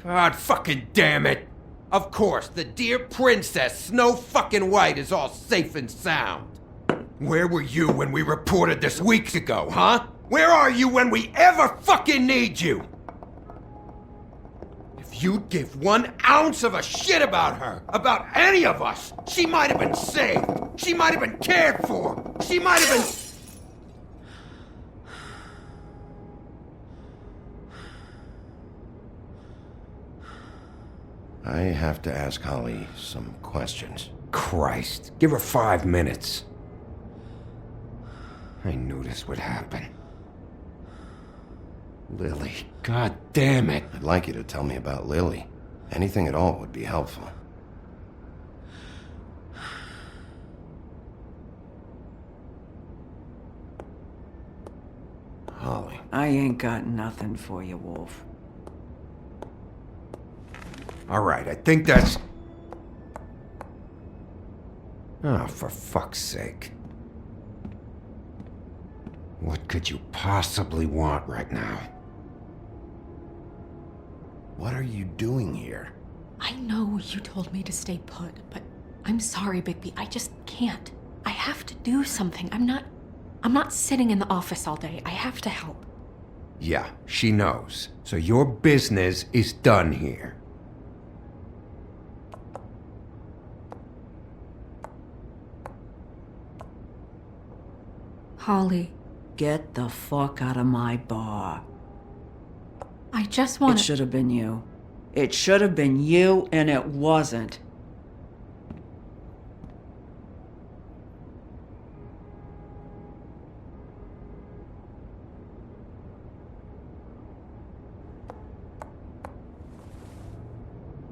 God fucking damn it! Of course, the dear princess, Snow fucking White, is all safe and sound. Where were you when we reported this weeks ago, huh? Where are you when we ever fucking need you? If you'd give 1 ounce of a shit about her, about any of us, she might have been saved. She might have been cared for. She might have been... I have to ask Holly some questions. Christ, give her 5 minutes. I knew this would happen. Lily, god damn it. I'd like you to tell me about Lily. Anything at all would be helpful. Holly. I ain't got nothing for you, Wolf. All right, I think that's... Oh, for fuck's sake. What could you possibly want right now? What are you doing here? I know you told me to stay put, but I'm sorry, Bigby. I just can't. I have to do something. I'm not sitting in the office all day. I have to help. Yeah, she knows. So your business is done here. Holly. Get the fuck out of my bar. I just want It should have been you. It should have been you, and it wasn't.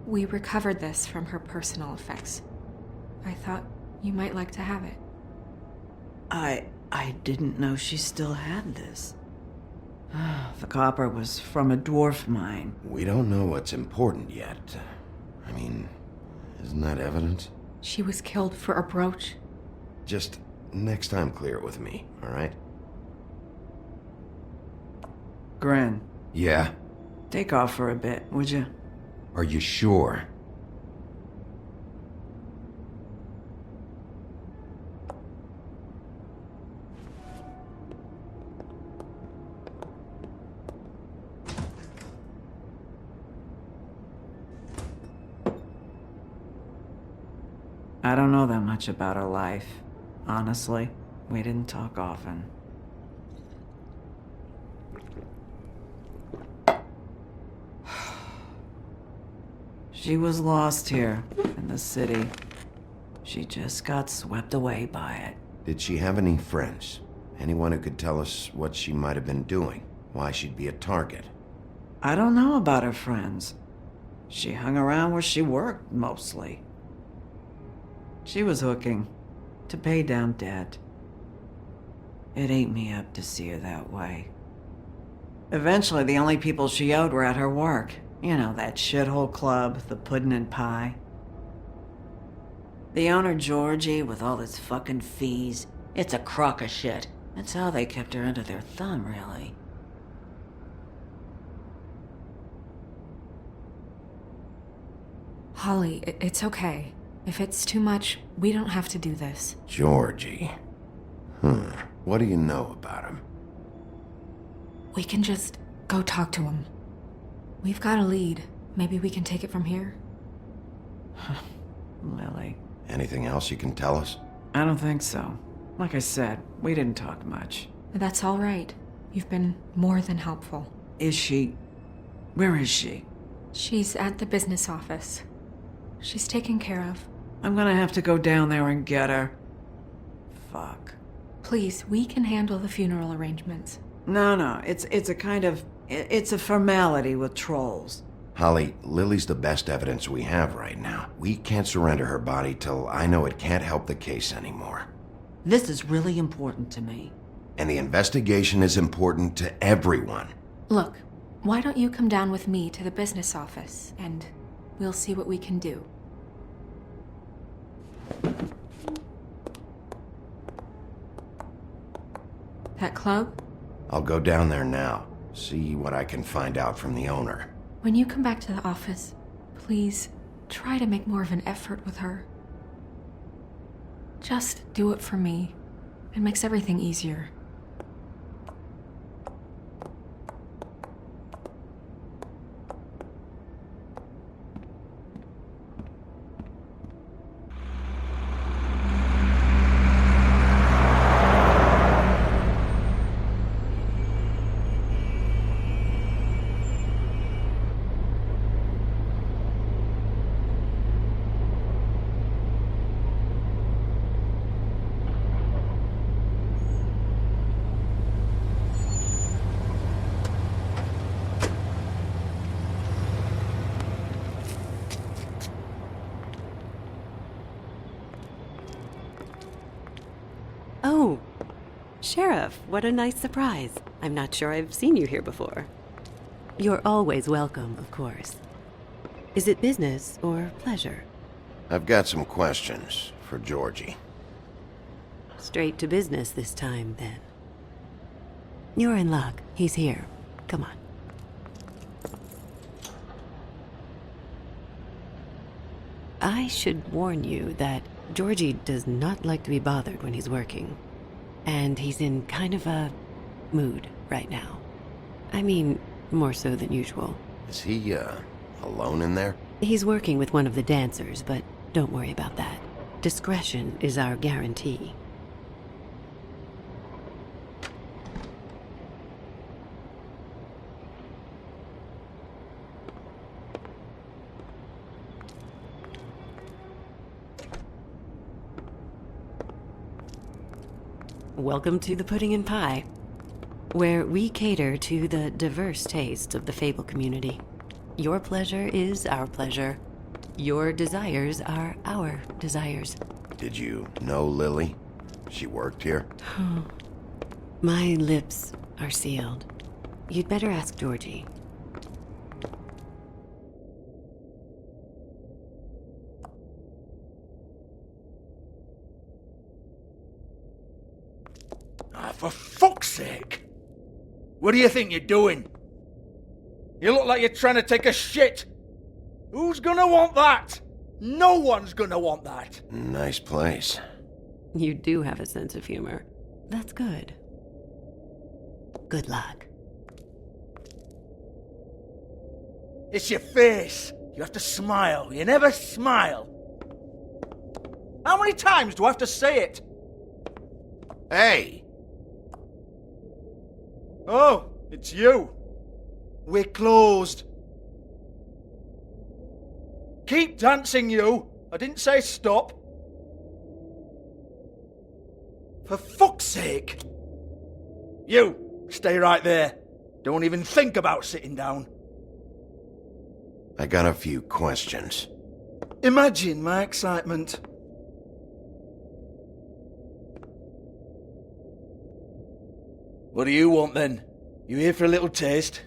We recovered this from her personal effects. I thought you might like to have it. I didn't know she still had this. The copper was from a dwarf mine. We don't know what's important yet. I mean, isn't that evidence? She was killed for a brooch. Just next time clear it with me, all right? Gren, Yeah? take off for a bit, would you? Are you sure? I don't know that much about her life. Honestly, we didn't talk often. She was lost here, in the city. She just got swept away by it. Did she have any friends? Anyone who could tell us what she might have been doing? Why she'd be a target? I don't know about her friends. She hung around where she worked, mostly. She was hooking, to pay down debt. It ate me up to see her that way. Eventually, the only people she owed were at her work. You know, that shithole club, the Puddin' and Pie. The owner, Georgie, with all his fucking fees, it's a crock of shit. That's how they kept her under their thumb, really. Holly, it's okay. If it's too much, we don't have to do this. Georgie. What do you know about him? We can just go talk to him. We've got a lead. Maybe we can take it from here? Lily. Anything else you can tell us? I don't think so. Like I said, we didn't talk much. That's all right. You've been more than helpful. Is she... Where is she? She's at the business office. She's taken care of. I'm gonna have to go down there and get her. Fuck. Please, we can handle the funeral arrangements. No, it's a kind of... It's a formality with trolls. Holly, Lily's the best evidence we have right now. We can't surrender her body till I know it can't help the case anymore. This is really important to me. And the investigation is important to everyone. Look, why don't you come down with me to the business office, and we'll see what we can do. That club? I'll go down there now, see what I can find out from the owner. When you come back to the office, please try to make more of an effort with her. Just do it for me. It makes everything easier. Oh, Sheriff, what a nice surprise. I'm not sure I've seen you here before. You're always welcome, of course. Is it business or pleasure? I've got some questions for Georgie. Straight to business this time, then. You're in luck. He's here. Come on. I should warn you that Georgie does not like to be bothered when he's working. And he's in kind of a mood right now. I mean, more so than usual. Is he, alone in there? He's working with one of the dancers, but don't worry about that. Discretion is our guarantee. Welcome to the Pudding and Pie, where we cater to the diverse tastes of the Fable community. Your pleasure is our pleasure. Your desires are our desires. Did you know Lily? She worked here? My lips are sealed. You'd better ask Georgie. Ah, for fuck's sake! What do you think you're doing? You look like you're trying to take a shit. Who's gonna want that? No one's gonna want that. Nice place. You do have a sense of humor. That's good. Good luck. It's your face. You have to smile. You never smile. How many times do I have to say it? Hey! Oh, it's you. We're closed. Keep dancing, you. I didn't say stop. For fuck's sake. You, stay right there. Don't even think about sitting down. I got a few questions. Imagine my excitement. What do you want then? You here for a little taste?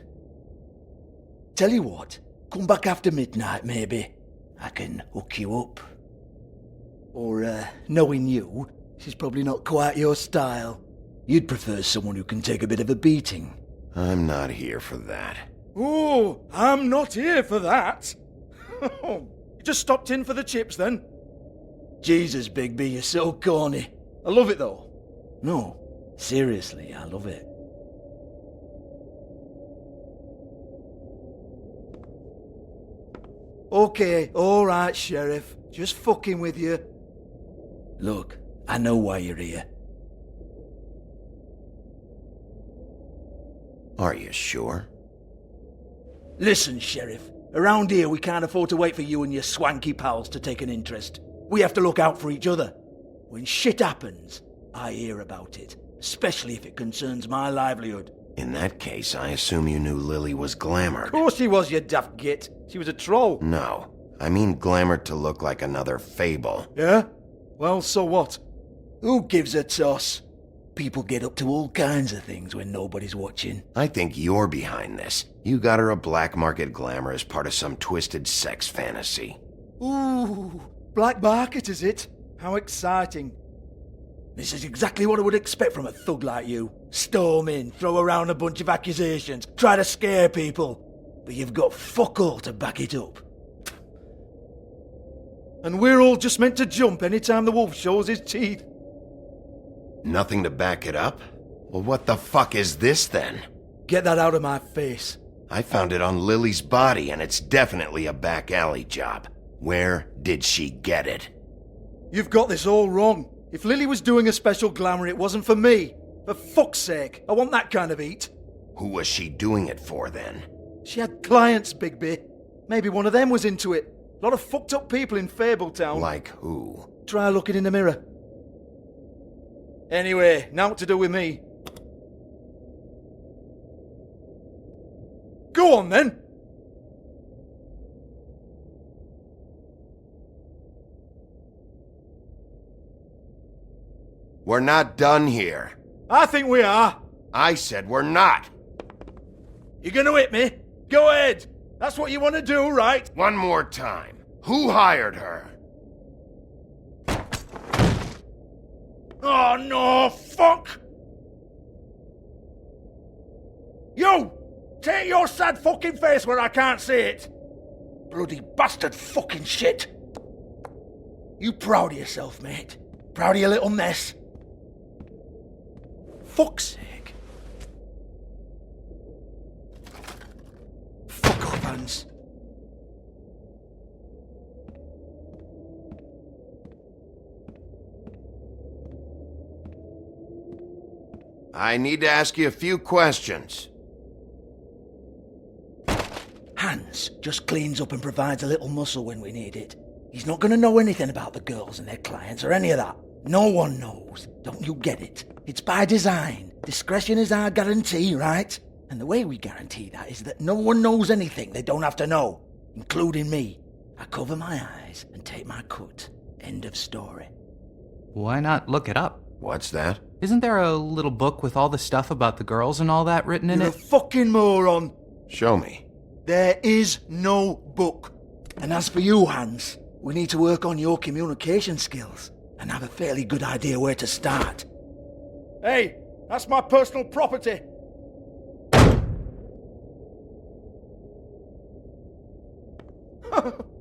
Tell you what, come back after midnight maybe. I can hook you up. Or, knowing you, she's probably not quite your style. You'd prefer someone who can take a bit of a beating. I'm not here for that. Oh, I'm not here for that. You just stopped in for the chips then? Jesus, Bigby, you're so corny. I love it though. No, seriously, I love it. Okay, alright, Sheriff. Just fucking with you. Look, I know why you're here. Are you sure? Listen, Sheriff. Around here, we can't afford to wait for you and your swanky pals to take an interest. We have to look out for each other. When shit happens, I hear about it. Especially if it concerns my livelihood. In that case, I assume you knew Lily was glamored. Of course she was, you daft git. She was a troll. No. I mean glamored to look like another fable. Yeah? Well, so what? Who gives a toss? People get up to all kinds of things when nobody's watching. I think you're behind this. You got her a black market glamour as part of some twisted sex fantasy. Ooh, black market is it? How exciting. This is exactly what I would expect from a thug like you. Storm in, throw around a bunch of accusations, try to scare people. But you've got fuck all to back it up. And we're all just meant to jump anytime the wolf shows his teeth. Nothing to back it up? Well, what the fuck is this then? Get that out of my face. I found it on Lily's body, and it's definitely a back alley job. Where did she get it? You've got this all wrong. If Lily was doing a special glamour, it wasn't for me. For fuck's sake, I want that kind of eat. Who was she doing it for, then? She had clients, Bigby. Maybe one of them was into it. A lot of fucked up people in Fabletown. Like who? Try looking in the mirror. Anyway, now what to do with me? Go on, then. We're not done here. I think we are. I said we're not. You gonna hit me? Go ahead. That's what you want to do, right? One more time. Who hired her? Oh, no, fuck! You! Take your sad fucking face where I can't see it! Bloody bastard fucking shit! You proud of yourself, mate? Proud of your little mess? Fuck's sake. Fuck off, Hans. I need to ask you a few questions. Hans just cleans up and provides a little muscle when we need it. He's not going to know anything about the girls and their clients or any of that. No one knows. Don't you get it? It's by design. Discretion is our guarantee, right? And the way we guarantee that is that no one knows anything they don't have to know, including me. I cover my eyes and take my cut. End of story. Why not look it up? What's that? Isn't there a little book with all the stuff about the girls and all that written in You're it? a fucking moron. Show me. There is no book. And as for you, Hans, we need to work on your communication skills and have a fairly good idea where to start. Hey, that's my personal property.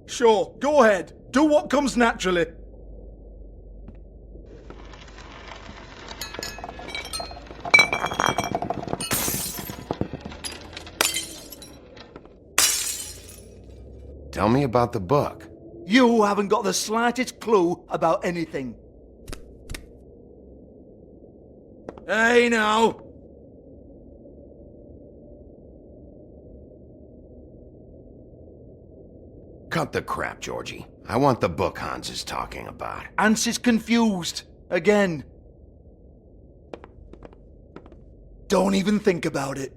Sure, go ahead. Do what comes naturally. Tell me about the book. You haven't got the slightest clue about anything. Hey, now. Cut the crap, Georgie. I want the book Hans is talking about. Hans is confused. Again. Don't even think about it.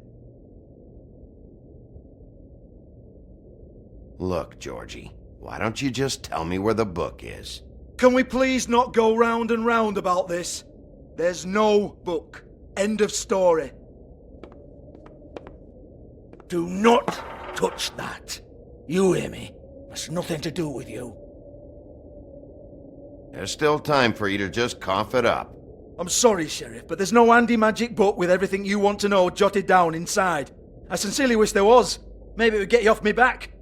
Look, Georgie, why don't you just tell me where the book is? Can we please not go round and round about this? There's no book. End of story. Do not touch that. You hear me? It's nothing to do with you. There's still time for you to just cough it up. I'm sorry, Sheriff, but there's no handy magic book with everything you want to know jotted down inside. I sincerely wish there was. Maybe it would get you off me back.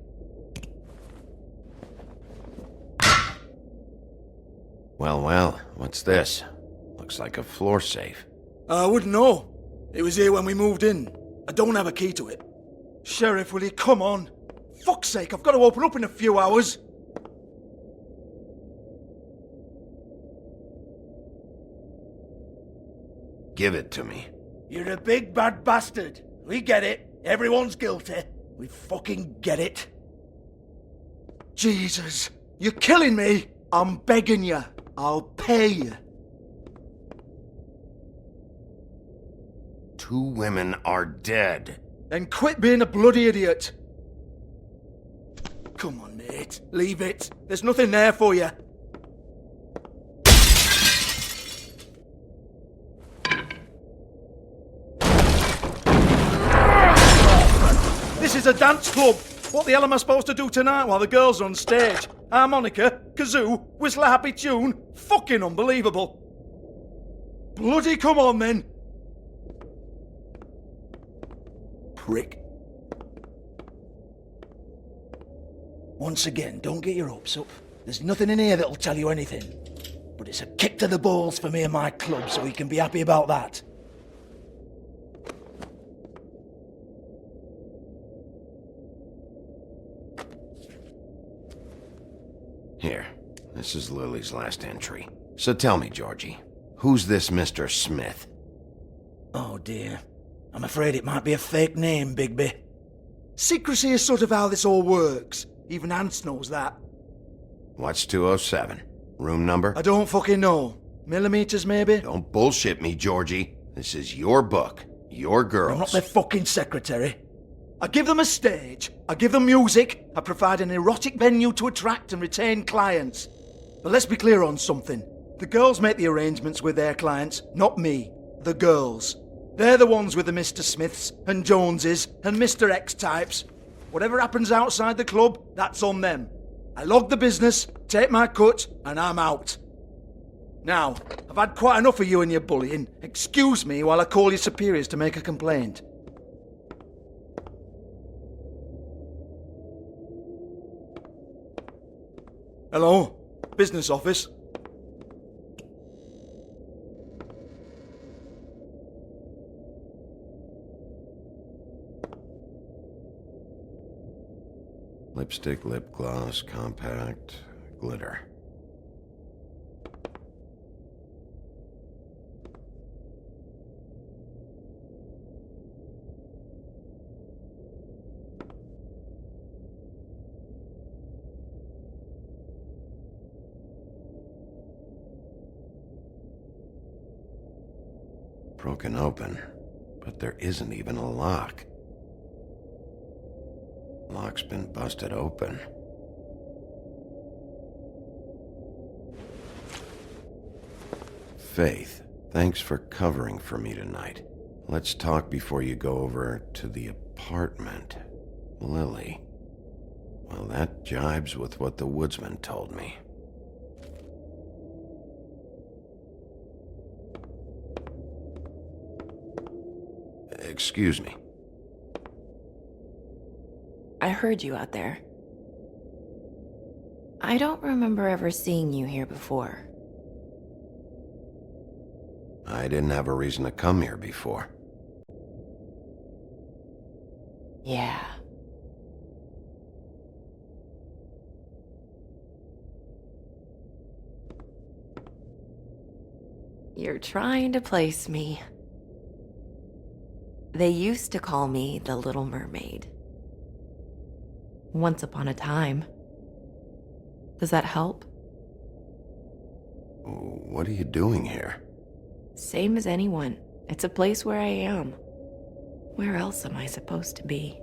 Well, what's this? Looks like a floor safe. I wouldn't know. It was here when we moved in. I don't have a key to it. Sheriff, will you come on? Fuck's sake, I've got to open up in a few hours. Give it to me. You're a big bad bastard. We get it. Everyone's guilty. We fucking get it. Jesus, you're killing me. I'm begging you. I'll pay you. 2 women are dead. Then quit being a bloody idiot. Come on, mate. Leave it. There's nothing there for you. This is a dance club. What the hell am I supposed to do tonight while the girls are on stage? Harmonica, kazoo, whistle a happy tune? Fucking unbelievable. Bloody come on then. Prick. Once again, don't get your hopes up. There's nothing in here that'll tell you anything. But it's a kick to the balls for me and my club, so we can be happy about that. Here, this is Lily's last entry. So tell me, Georgie, who's this Mr. Smith? Oh dear. I'm afraid it might be a fake name, Bigby. Secrecy is sort of how this all works. Even Hans knows that. What's 207? Room number? I don't fucking know. Millimeters, maybe? Don't bullshit me, Georgie. This is your book. Your girls. I'm not their fucking secretary. I give them a stage. I give them music. I provide an erotic venue to attract and retain clients. But let's be clear on something. The girls make the arrangements with their clients, not me. The girls. They're the ones with the Mr. Smiths and Joneses and Mr. X types. Whatever happens outside the club, that's on them. I log the business, take my cut, and I'm out. Now, I've had quite enough of you and your bullying. Excuse me while I call your superiors to make a complaint. Hello? Business office? Lipstick, lip gloss, compact, glitter. Broken open, but there isn't even a lock. Lock's been busted open. Faith. Thanks for covering for me tonight. Let's talk before you go over to the apartment. Lily. Well, that jibes with what the woodsman told me. Excuse me. I heard you out there. I don't remember ever seeing you here before. I didn't have a reason to come here before. Yeah. You're trying to place me. They used to call me the Little Mermaid. Once upon a time. Does that help? What are you doing here? Same as anyone. It's a place where I am. Where else am I supposed to be?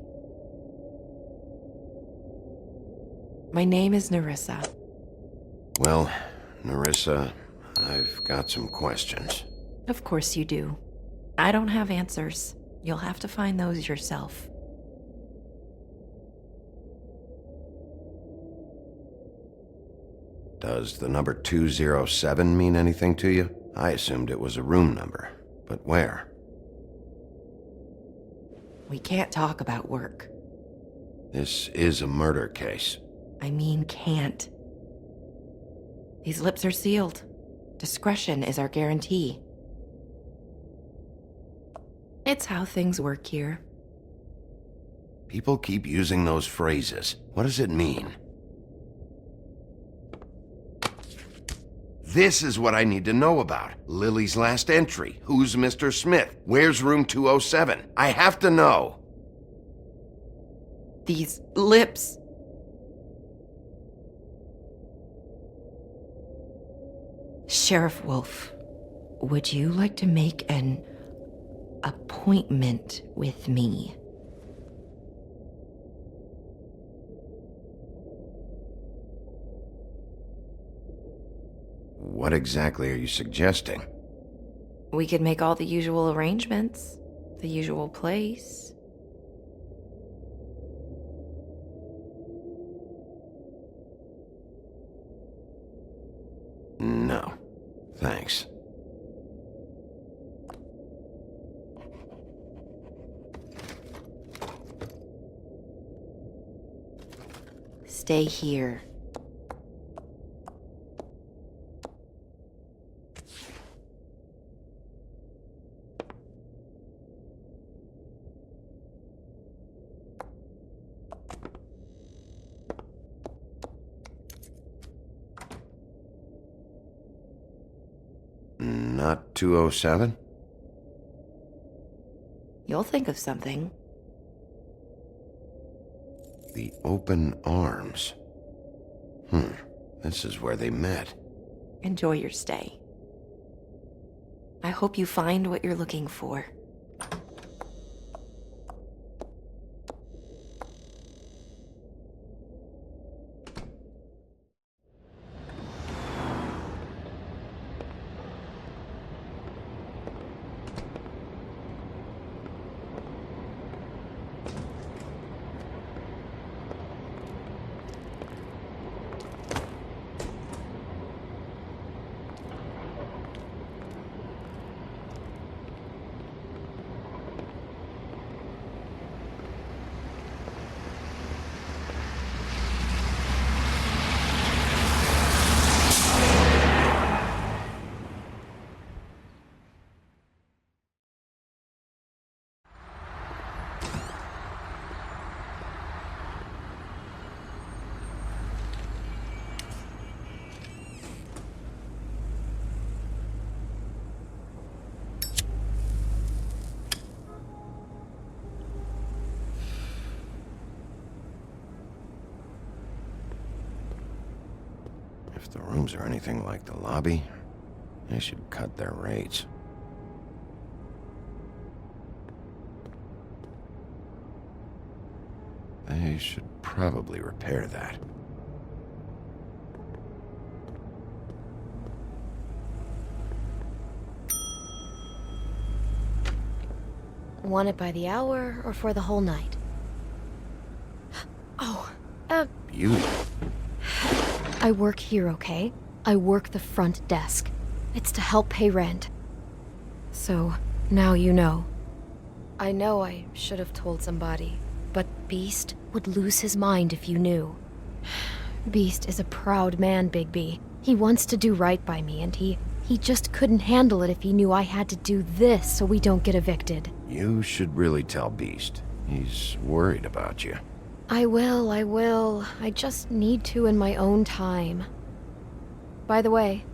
My name is Nerissa. Well, Nerissa, I've got some questions. Of course you do. I don't have answers. You'll have to find those yourself. Does the number 207 mean anything to you? I assumed it was a room number, but where? We can't talk about work. This is a murder case. I mean can't. These lips are sealed. Discretion is our guarantee. It's how things work here. People keep using those phrases. What does it mean? This is what I need to know about. Lily's last entry. Who's Mr. Smith? Where's room 207? I have to know. These lips. Sheriff Wolf, would you like to make an appointment with me? What exactly are you suggesting? We could make all the usual arrangements. The usual place. No. Thanks. Stay here. Not 207? You'll think of something. The open arms. This is where they met. Enjoy your stay. I hope you find what you're looking for. If the rooms are anything like the lobby, they should cut their rates. They should probably repair that. Want it by the hour or for the whole night? Oh, Beauty. I work here, okay? I work the front desk. It's to help pay rent. So, now you know. I know I should have told somebody, but Beast would lose his mind if you knew. Beast is a proud man, Bigby. He wants to do right by me, and he just couldn't handle it if he knew I had to do this so we don't get evicted. You should really tell Beast. He's worried about you. I will. I just need to in my own time. By the way,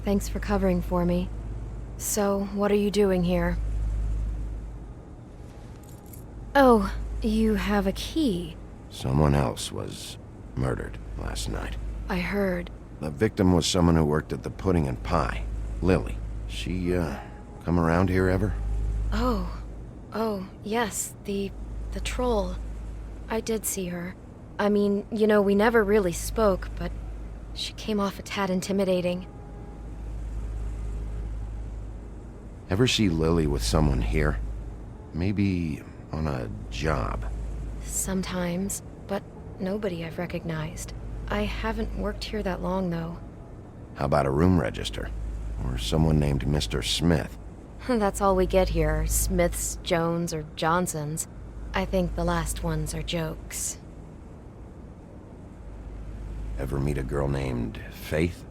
thanks for covering for me. So, what are you doing here? Oh, you have a key. Someone else was murdered last night. I heard. The victim was someone who worked at the Pudding and Pie. Lily. She, come around here ever? Oh, yes, the troll. I did see her. I mean, you know, we never really spoke, but she came off a tad intimidating. Ever see Lily with someone here? Maybe on a job? Sometimes, but nobody I've recognized. I haven't worked here that long, though. How about a room register? Or someone named Mr. Smith? That's all we get here, Smiths, Jones, or Johnsons. I think the last ones are jokes. Ever meet a girl named Faith?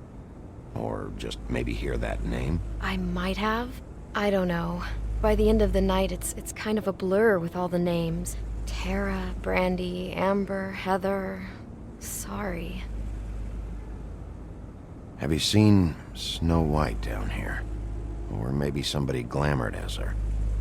Or just maybe hear that name? I might have. I don't know. By the end of the night, it's kind of a blur with all the names. Tara, Brandy, Amber, Heather... Sorry. Have you seen Snow White down here? Or maybe somebody glamored as her?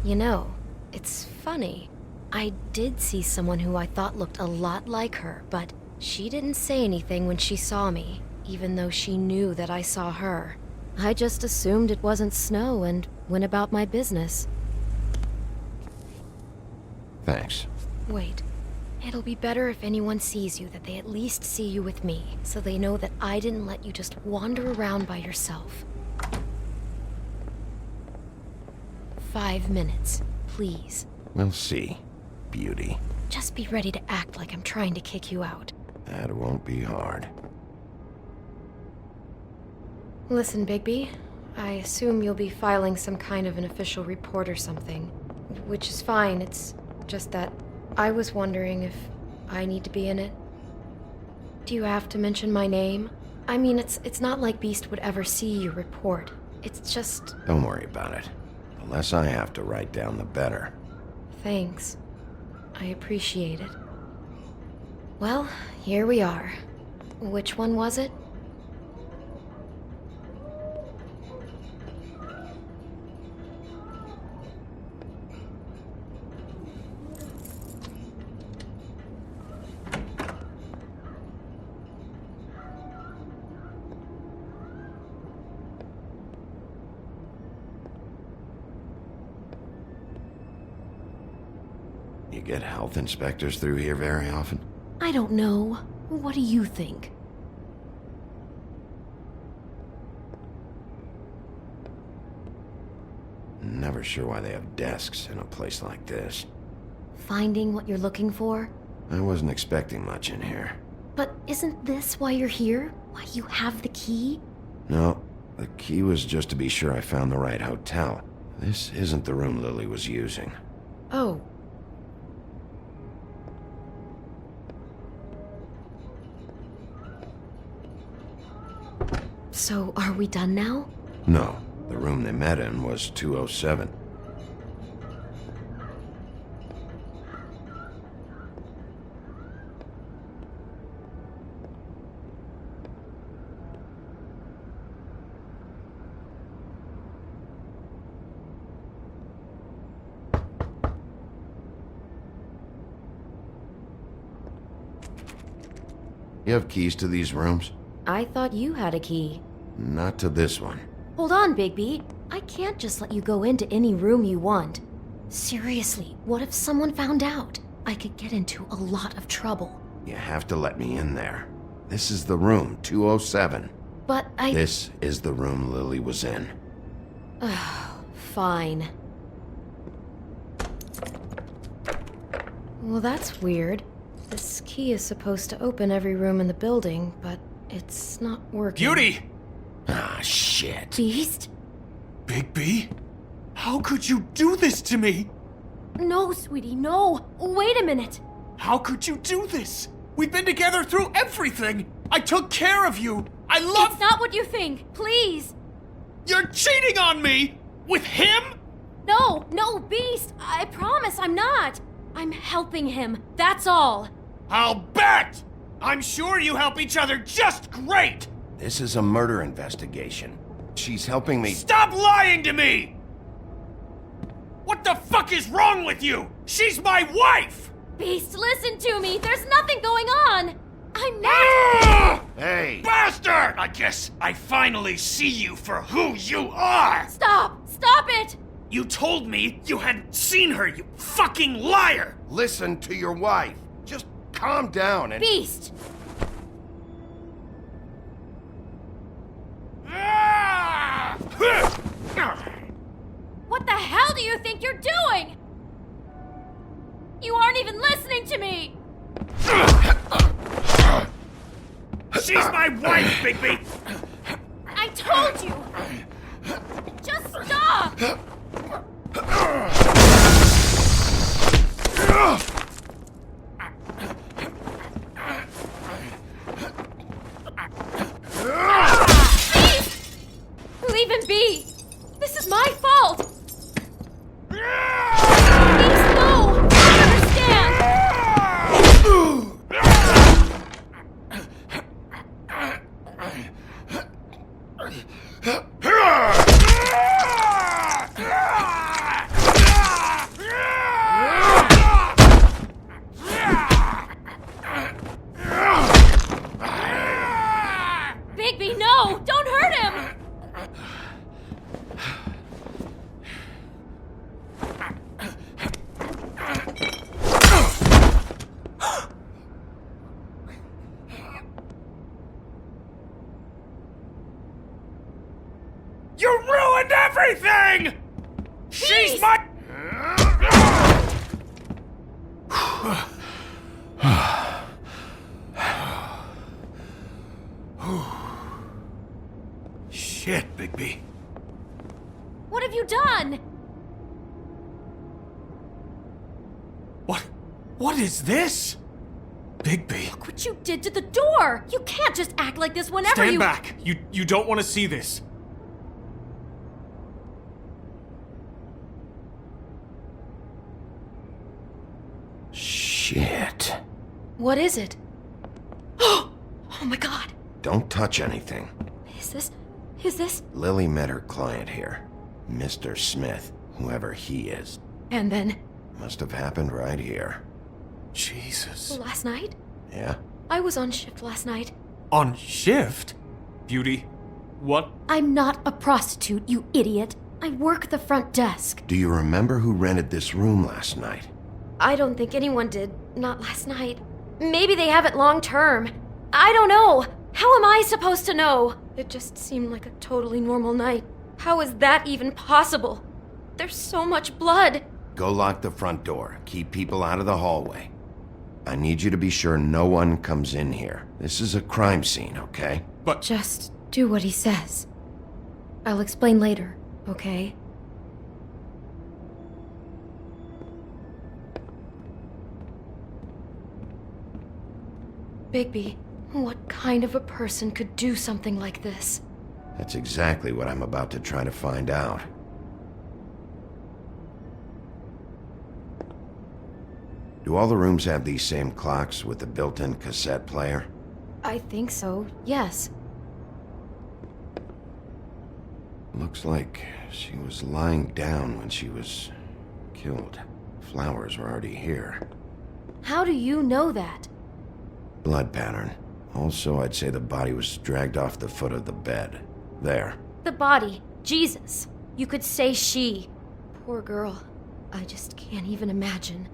You know, it's funny. I did see someone who I thought looked a lot like her, but she didn't say anything when she saw me, even though she knew that I saw her. I just assumed it wasn't Snow and went about my business. Thanks. Wait. It'll be better if anyone sees you that they at least see you with me, so they know that I didn't let you just wander around by yourself. 5 minutes, please. We'll see, beauty. Just be ready to act like I'm trying to kick you out. That won't be hard. Listen, Bigby, I assume you'll be filing some kind of an official report or something. Which is fine, it's just that I was wondering if I need to be in it. Do you have to mention my name? I mean, it's not like Beast would ever see your report. It's just... Don't worry about it. The less I have to write down, the better. Thanks. I appreciate it. Well, here we are. Which one was it? You get health inspectors through here very often? I don't know. What do you think? Never sure why they have desks in a place like this. Finding what you're looking for? I wasn't expecting much in here. But isn't this why you're here? Why you have the key? No, the key was just to be sure I found the right hotel. This isn't the room Lily was using. Oh. So, are we done now? No, the room they met in was 207. You have keys to these rooms? I thought you had a key. Not to this one. Hold on, Bigby. I can't just let you go into any room you want. Seriously, what if someone found out? I could get into a lot of trouble. You have to let me in there. This is the room, 207. But This is the room Lily was in. Fine. Well, that's weird. This key is supposed to open every room in the building, but it's not working. Beauty! Ah, shit. Beast? Bigby? How could you do this to me? No, sweetie, no. Wait a minute. How could you do this? We've been together through everything. I took care of you. I love... It's not what you think. Please. You're cheating on me! With him? No, Beast. I promise I'm not. I'm helping him. That's all. I'll bet! I'm sure you help each other just great! This is a murder investigation. She's helping me... Stop lying to me! What the fuck is wrong with you? She's my wife! Beast, listen to me. There's nothing going on. I'm not... Hey! Bastard! I guess I finally see you for who you are! Stop it! You told me you hadn't seen her, you fucking liar! Listen to your wife. Just calm down and... Beast! What the hell do you think you're doing? You aren't even listening to me! She's my wife, Bigby! I told you! Just stop! Please! Leave him be! This is my fault! Please, no! I understand! Bigby, no! Don't hurt him! You ruined everything! She's my... Shit, Bigby. What have you done? What is this? Bigby. Look what you did to the door! You can't just act like this whenever Stand back! You don't want to see this. Shit. What is it? Oh my god! Don't touch anything. Is this? Lily met her client here. Mr. Smith, whoever he is. And then? Must have happened right here. Jesus. Last night? Yeah? I was on shift last night. On shift? Beauty, what? I'm not a prostitute, you idiot. I work the front desk. Do you remember who rented this room last night? I don't think anyone did. Not last night. Maybe they have it long term. I don't know. How am I supposed to know? It just seemed like a totally normal night. How is that even possible? There's so much blood. Go lock the front door. Keep people out of the hallway. I need you to be sure no one comes in here. This is a crime scene, okay? But... Just do what he says. I'll explain later, okay? Bigby, what kind of a person could do something like this? That's exactly what I'm about to try to find out. Do all the rooms have these same clocks with the built-in cassette player? I think so, yes. Looks like she was lying down when she was killed. Flowers were already here. How do you know that? Blood pattern. Also, I'd say the body was dragged off the foot of the bed. There. The body. Jesus. You could say she. Poor girl. I just can't even imagine.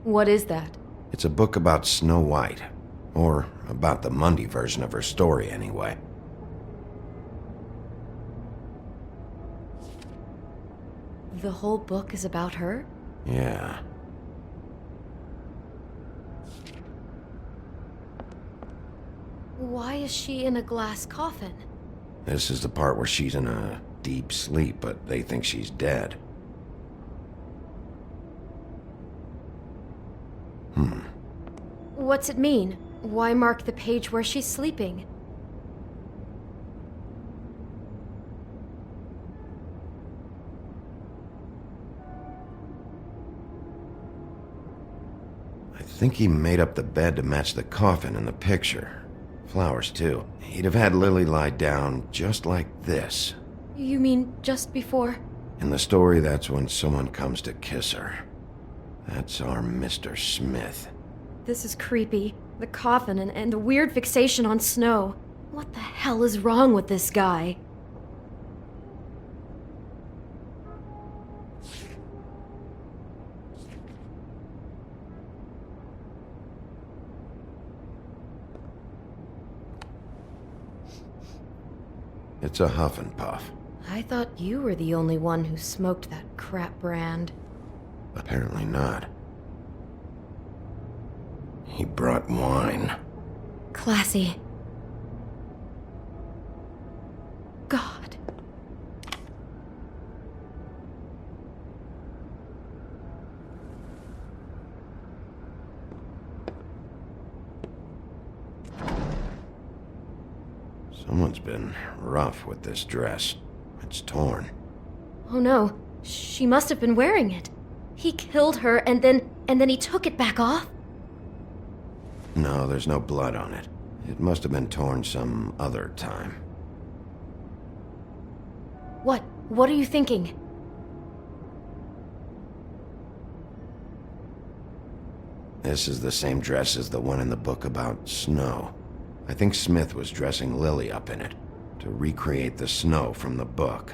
What is that? It's a book about Snow White. Or about the Mundy version of her story, anyway. The whole book is about her? Yeah. Why is she in a glass coffin? This is the part where she's in a deep sleep, but they think she's dead. What's it mean? Why mark the page where she's sleeping? I think he made up the bed to match the coffin in the picture. Flowers, too. He'd have had Lily lie down just like this. You mean just before? In the story, that's when someone comes to kiss her. That's our Mr. Smith. This is creepy. The coffin and the weird fixation on Snow. What the hell is wrong with this guy? It's a huff and puff. I thought you were the only one who smoked that crap brand. Apparently not. He brought wine. Classy. God. Someone's been rough with this dress. It's torn. Oh no, she must have been wearing it. He killed her and then he took it back off? No, there's no blood on it. It must have been torn some other time. What? What are you thinking? This is the same dress as the one in the book about Snow. I think Smith was dressing Lily up in it to recreate the Snow from the book.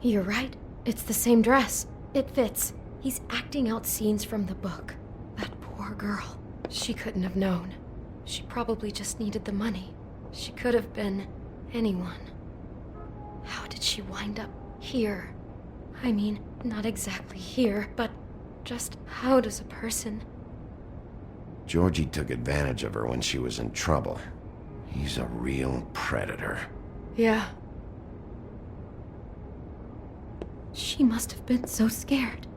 You're right. It's the same dress. It fits. He's acting out scenes from the book. That poor girl. She couldn't have known. She probably just needed the money. She could have been anyone. How did she wind up here? I mean, not exactly here, but just how does a person... Georgie took advantage of her when she was in trouble. He's a real predator. Yeah. She must have been so scared.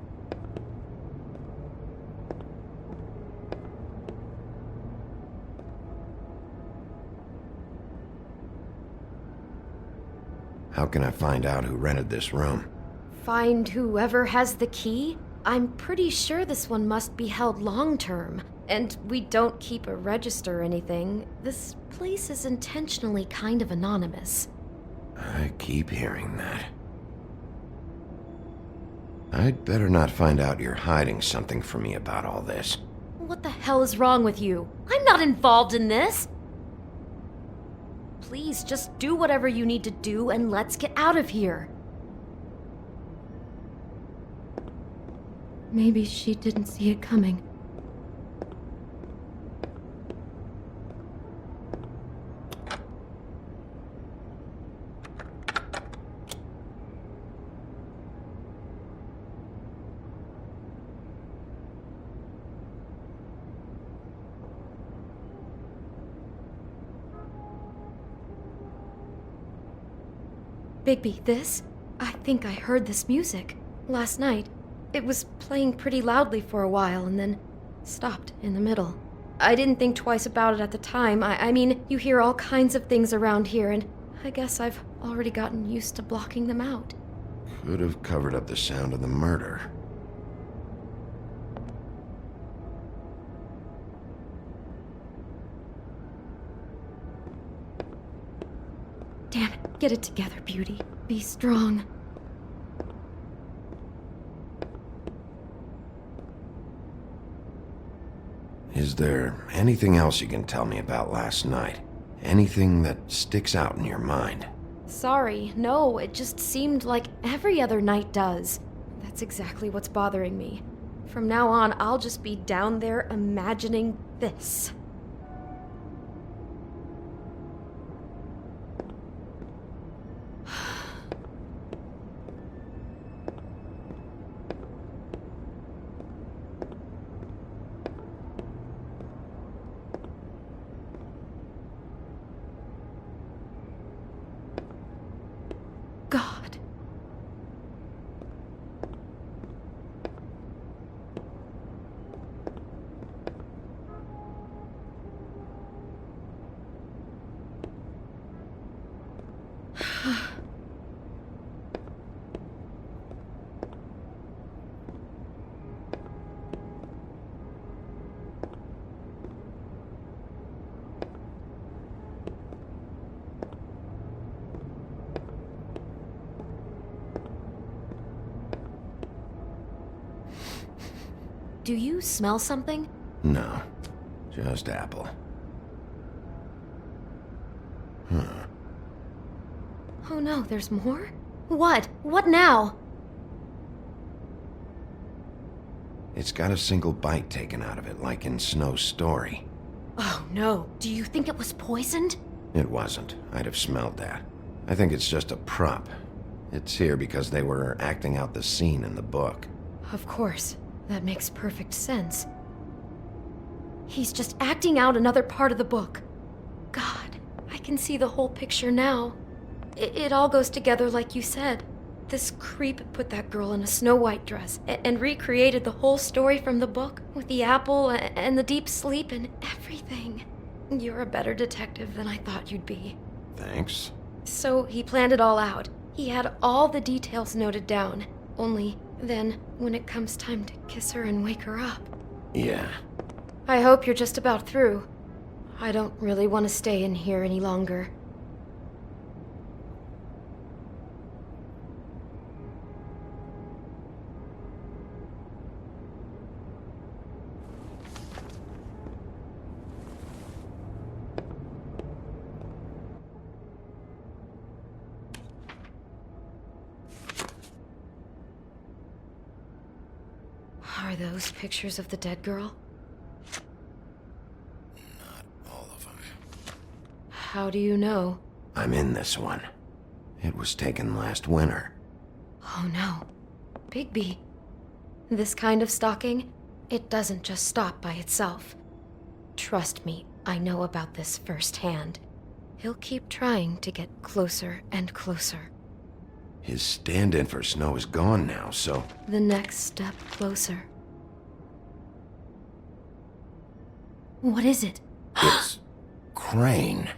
How can I find out who rented this room? Find whoever has the key? I'm pretty sure this one must be held long-term. And we don't keep a register or anything. This place is intentionally kind of anonymous. I keep hearing that. I'd better not find out you're hiding something from me about all this. What the hell is wrong with you? I'm not involved in this! Please, just do whatever you need to do and let's get out of here. Maybe she didn't see it coming. Bigby, this? I think I heard this music. Last night. It was playing pretty loudly for a while and then stopped in the middle. I didn't think twice about it at the time. I mean, you hear all kinds of things around here and I guess I've already gotten used to blocking them out. Could have covered up the sound of the murder. Damn it, get it together, Beauty. Be strong. Is there anything else you can tell me about last night? Anything that sticks out in your mind? Sorry, no, it just seemed like every other night does. That's exactly what's bothering me. From now on, I'll just be down there imagining this. do you smell something? No, just apple. Huh. Oh no, there's more? What? What now? It's got a single bite taken out of it, like in Snow's story. Oh no, do you think it was poisoned? It wasn't. I'd have smelled that. I think it's just a prop. It's here because they were acting out the scene in the book. Of course, that makes perfect sense. He's just acting out another part of the book. God, I can see the whole picture now. It all goes together like you said. This creep put that girl in a Snow White dress and recreated the whole story from the book with the apple and the deep sleep and everything. You're a better detective than I thought you'd be. Thanks. So he planned it all out. He had all the details noted down. Only then, when it comes time to kiss her and wake her up. Yeah. I hope you're just about through. I don't really want to stay in here any longer. Are those pictures of the dead girl? Not all of them. How do you know? I'm in this one. It was taken last winter. Oh no. Bigby. This kind of stalking, it doesn't just stop by itself. Trust me, I know about this firsthand. He'll keep trying to get closer and closer. His stand-in for Snow is gone now, so... The next step closer. What is it? It's... Crane.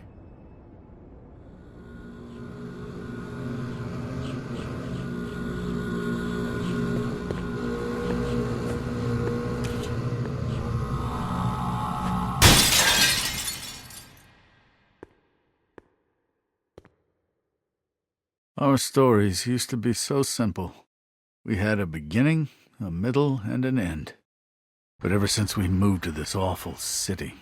Our stories used to be so simple. We had a beginning, a middle, and an end. But ever since we moved to this awful city,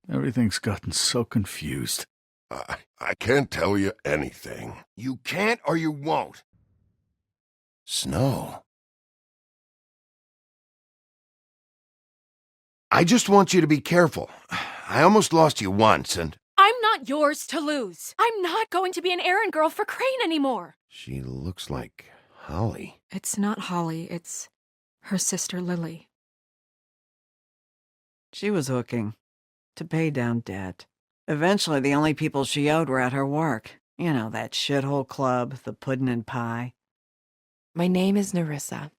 everything's gotten so confused. I can't tell you anything. You can't or you won't. Snow. I just want you to be careful. I almost lost you once, and... I'm not yours to lose. I'm not going to be an errand girl for Crane anymore. She looks like Holly. It's not Holly, it's her sister Lily. She was hooking to pay down debt. Eventually, the only people she owed were at her work. You know, that shithole club, the puddin' and pie. My name is Nerissa.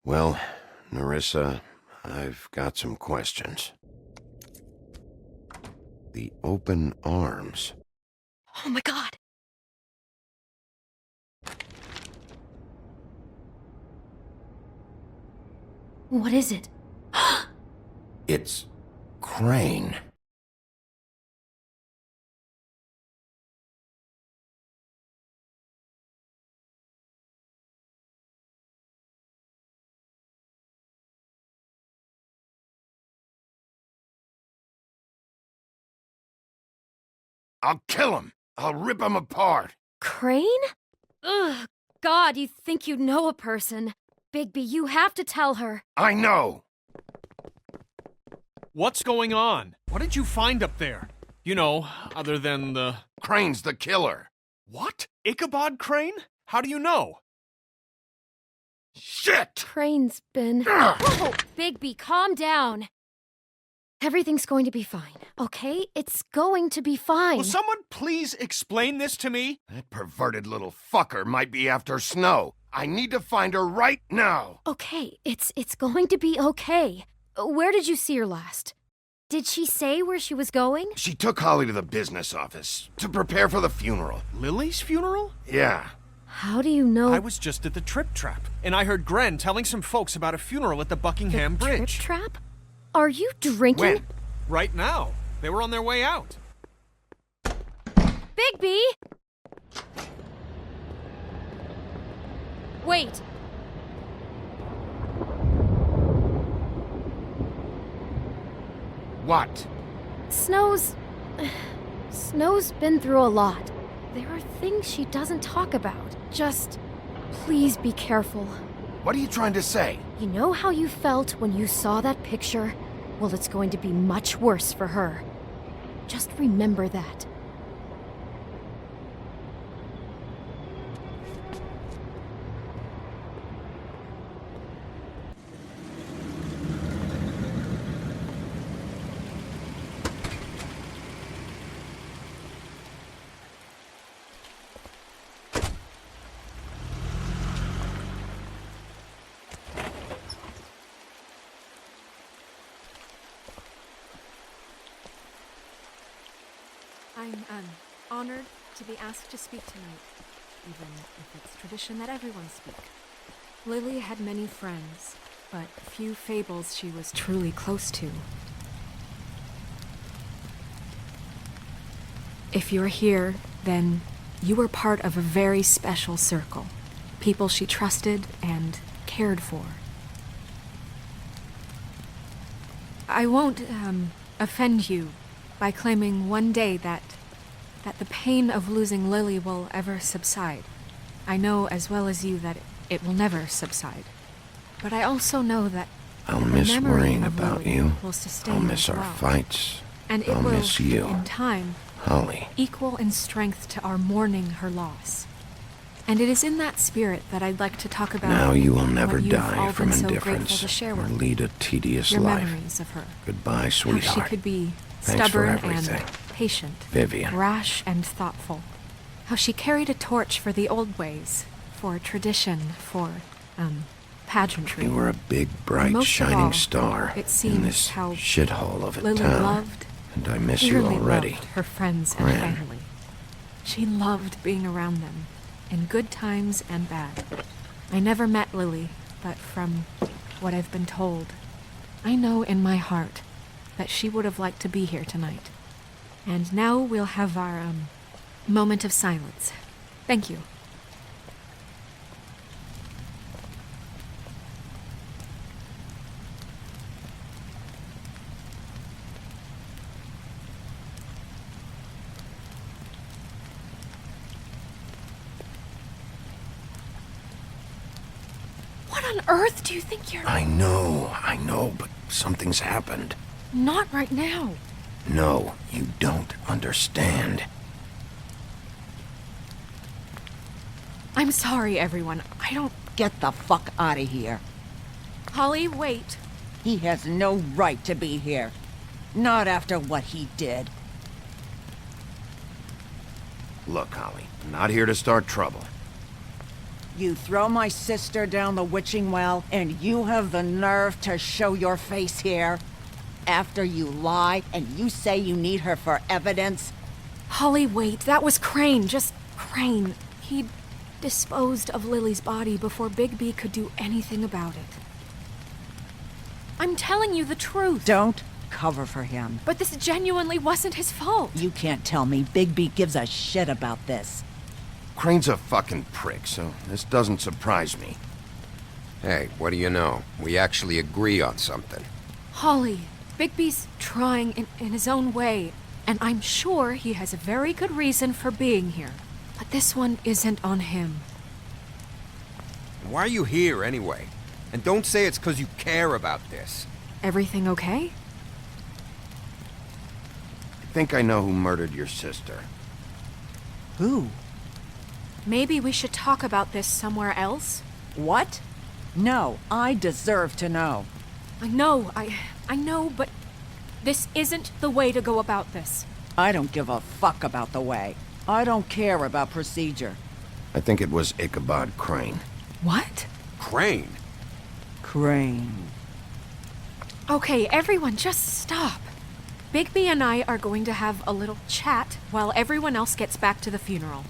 Well, Nerissa, I've got some questions. The open arms. Oh my god! What is it? It's Crane. I'll kill him. I'll rip him apart. Crane? Ugh, God, you think you know a person. Bigby, you have to tell her. I know. What's going on? What did you find up there? You know, other than the... Crane's the killer. What? Ichabod Crane? How do you know? Shit! Crane's been... Whoa, Bigby, calm down. Everything's going to be fine, okay? It's going to be fine. Will someone please explain this to me? That perverted little fucker might be after Snow. I need to find her right now. Okay, it's going to be okay. Where did you see her last? Did she say where she was going? She took Holly to the business office to prepare for the funeral. Lily's funeral? Yeah. How do you know? I was just at the Trip Trap, and I heard Gren telling some folks about a funeral at the Buckingham Bridge. Trip Trap? Are you drinking? When? Right now. They were on their way out. Bigby! Wait. What? Snow's been through a lot. There are things she doesn't talk about. Just, please be careful. What are you trying to say? You know how you felt when you saw that picture? Well, it's going to be much worse for her. Just remember that. I'm honored to be asked to speak tonight, even if it's tradition that everyone speak. Lily had many friends, but few fables she was truly close to. If you're here, then you were part of a very special circle. People she trusted and cared for. I won't, offend you by claiming one day that the pain of losing Lily will ever subside. I know as well as you that it will never subside. But I also know that I'll the miss memory worrying of about Lily you. will sustain I'll miss as our well. fights. And it I'll will, miss you. in time, Holly. equal in strength to our mourning her loss. And it is in that spirit that I'd like to talk about Now you will never what you've die all from been so grateful indifference to share or with me. lead a tedious Your life. memories of her. Goodbye, How sweetheart. she could be Thanks for stubborn everything. and patient, Vivian. rash and thoughtful. How she carried a torch for the old ways, for tradition, for, pageantry. You were a big, bright, Most of shining all, star it in seems this how shithole of a Lily town. loved, And I miss you dearly already. loved her friends and Gran. family. She loved being around them, in good times and bad. I never met Lily, but from what I've been told, I know in my heart that she would have liked to be here tonight. And now we'll have our, moment of silence. Thank you. What on earth do you think you're... I know, but something's happened. Not right now. No, you don't understand. I'm sorry, everyone. I don't... Get the fuck out of here. Holly, wait. He has no right to be here. Not after what he did. Look, Holly, I'm not here to start trouble. You throw my sister down the witching well, and you have the nerve to show your face here? After you lie, and you say you need her for evidence? Holly, wait. That was Crane. Just Crane. He disposed of Lily's body before Bigby could do anything about it. I'm telling you the truth. Don't cover for him. But this genuinely wasn't his fault. You can't tell me Bigby gives a shit about this. Crane's a fucking prick, so this doesn't surprise me. Hey, what do you know? We actually agree on something. Holly, Bigby's trying in his own way, and I'm sure he has a very good reason for being here. But this one isn't on him. Why are you here, anyway? And don't say it's because you care about this. Everything okay? I think I know who murdered your sister. Who? Maybe we should talk about this somewhere else? What? No, I deserve to know. I know, but this isn't the way to go about this. I don't give a fuck about the way. I don't care about procedure. I think it was Ichabod Crane. What? Crane? Crane. Okay, everyone, just stop. Bigby and I are going to have a little chat while everyone else gets back to the funeral.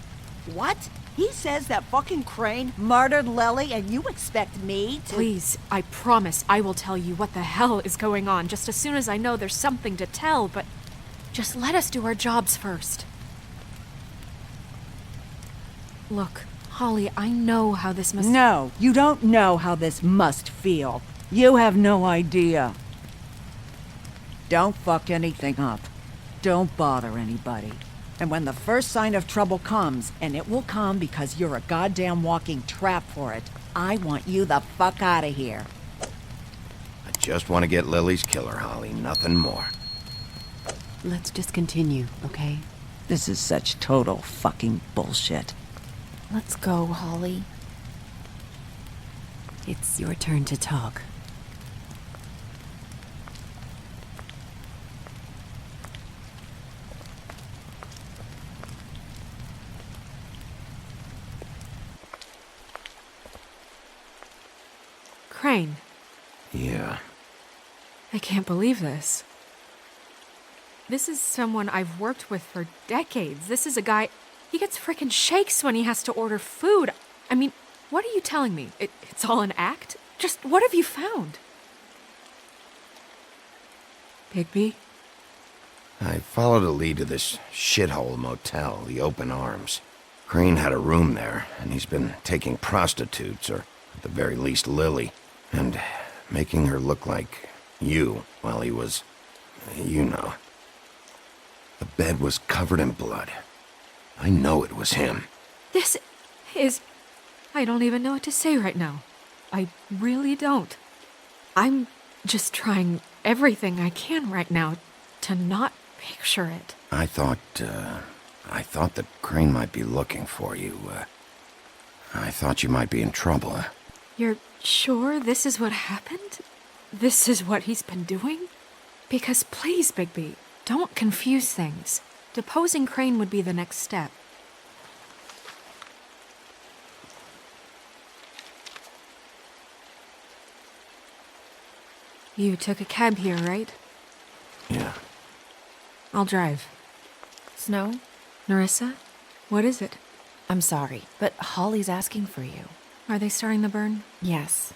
What? He says that fucking Crane murdered Lily and you expect me to... Please, I promise I will tell you what the hell is going on just as soon as I know there's something to tell, but just let us do our jobs first. Look, Holly, I know how this must... No, you don't know how this must feel. You have no idea. Don't fuck anything up. Don't bother anybody. And when the first sign of trouble comes, and it will come because you're a goddamn walking trap for it, I want you the fuck out of here. I just want to get Lily's killer, Holly, nothing more. Let's just continue, okay? This is such total fucking bullshit. Let's go, Holly. It's your turn to talk. Crane, Yeah. I can't believe this. This is someone I've worked with for decades. This is a guy... He gets frickin' shakes when he has to order food. I mean, what are you telling me? It's all an act? Just what have you found? Bigby? I followed a lead to this shithole motel, the Open Arms. Crane had a room there, and he's been taking prostitutes, or at the very least Lily, and making her look like you while he was... you know. The bed was covered in blood. I know it was him. This is... I don't even know what to say right now. I really don't. I'm just trying everything I can right now to not picture it. I thought that Crane might be looking for you. I thought you might be in trouble. You're sure this is what happened? This is what he's been doing? Because please, Bigby, don't confuse things. Deposing Crane would be the next step. You took a cab here, right? Yeah. I'll drive. Snow? Nerissa? What is it? I'm sorry, but Holly's asking for you. Are they starting the burn? Yes.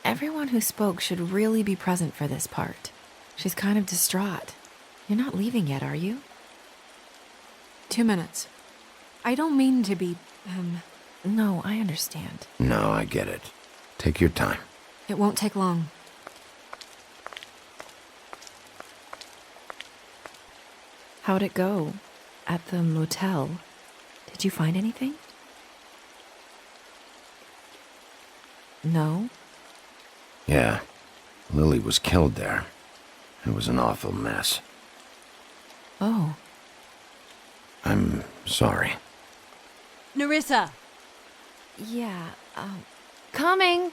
Everyone who spoke should really be present for this part. She's kind of distraught. You're not leaving yet, are you? 2 minutes. I don't mean to be, No, I understand. No, I get it. Take your time. It won't take long. How'd it go? At the motel? Did you find anything? No? Yeah. Lily was killed there. It was an awful mess. Oh. I'm sorry. Nerissa! Yeah, coming!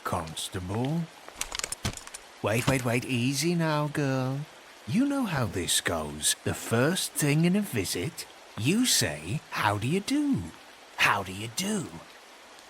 Constable? Wait, easy now, girl. You know how this goes. The first thing in a visit, you say, how do you do? How do you do?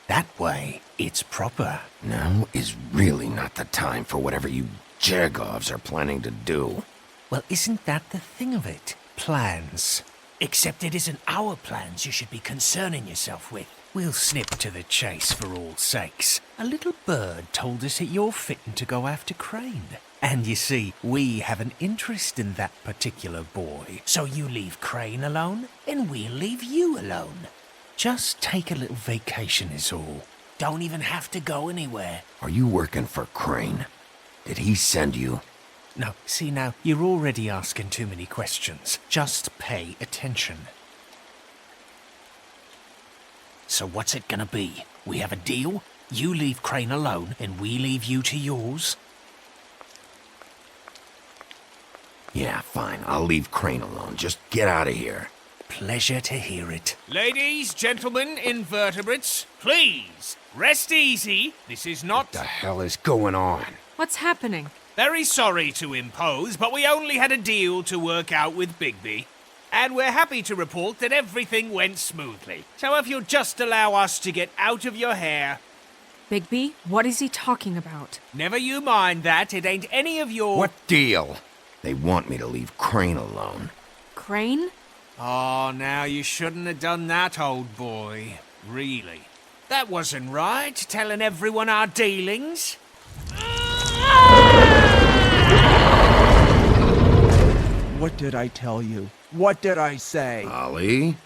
That way, it's proper. Now is really not the time for whatever you Jergovs are planning to do. Well, isn't that the thing of it? Plans. Except it isn't our plans you should be concerning yourself with. We'll snip to the chase for all sakes. A little bird told us that you're fitting to go after Crane. And you see, we have an interest in that particular boy. So you leave Crane alone, and we'll leave you alone. Just take a little vacation is all. Don't even have to go anywhere. Are you working for Crane? Did he send you? No, see now, you're already asking too many questions. Just pay attention. So what's it gonna be? We have a deal? You leave Crane alone, and we leave you to yours? Yeah, fine. I'll leave Crane alone. Just get out of here. Pleasure to hear it. Ladies, gentlemen, invertebrates, please, rest easy. This is not... What the hell is going on? What's happening? Very sorry to impose, but we only had a deal to work out with Bigby. And we're happy to report that everything went smoothly. So if you'll just allow us to get out of your hair... Bigby, what is he talking about? Never you mind that, it ain't any of your... What deal? They want me to leave Crane alone. Crane? Oh, now you shouldn't have done that, old boy. Really. That wasn't right, telling everyone our dealings. What did I tell you? What did I say? Holly?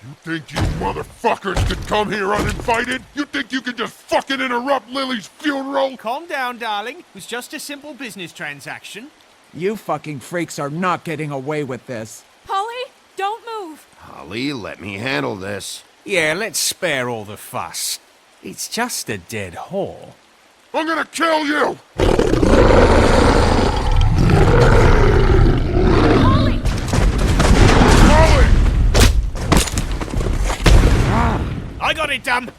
You think you motherfuckers could come here uninvited? You think you can just fucking interrupt Lily's funeral? Calm down, darling. It was just a simple business transaction. You fucking freaks are not getting away with this. Polly, don't move! Holly, let me handle this. Yeah, let's spare all the fuss. It's just a dead whore. I'm gonna kill you! Polly! I got it, dumb.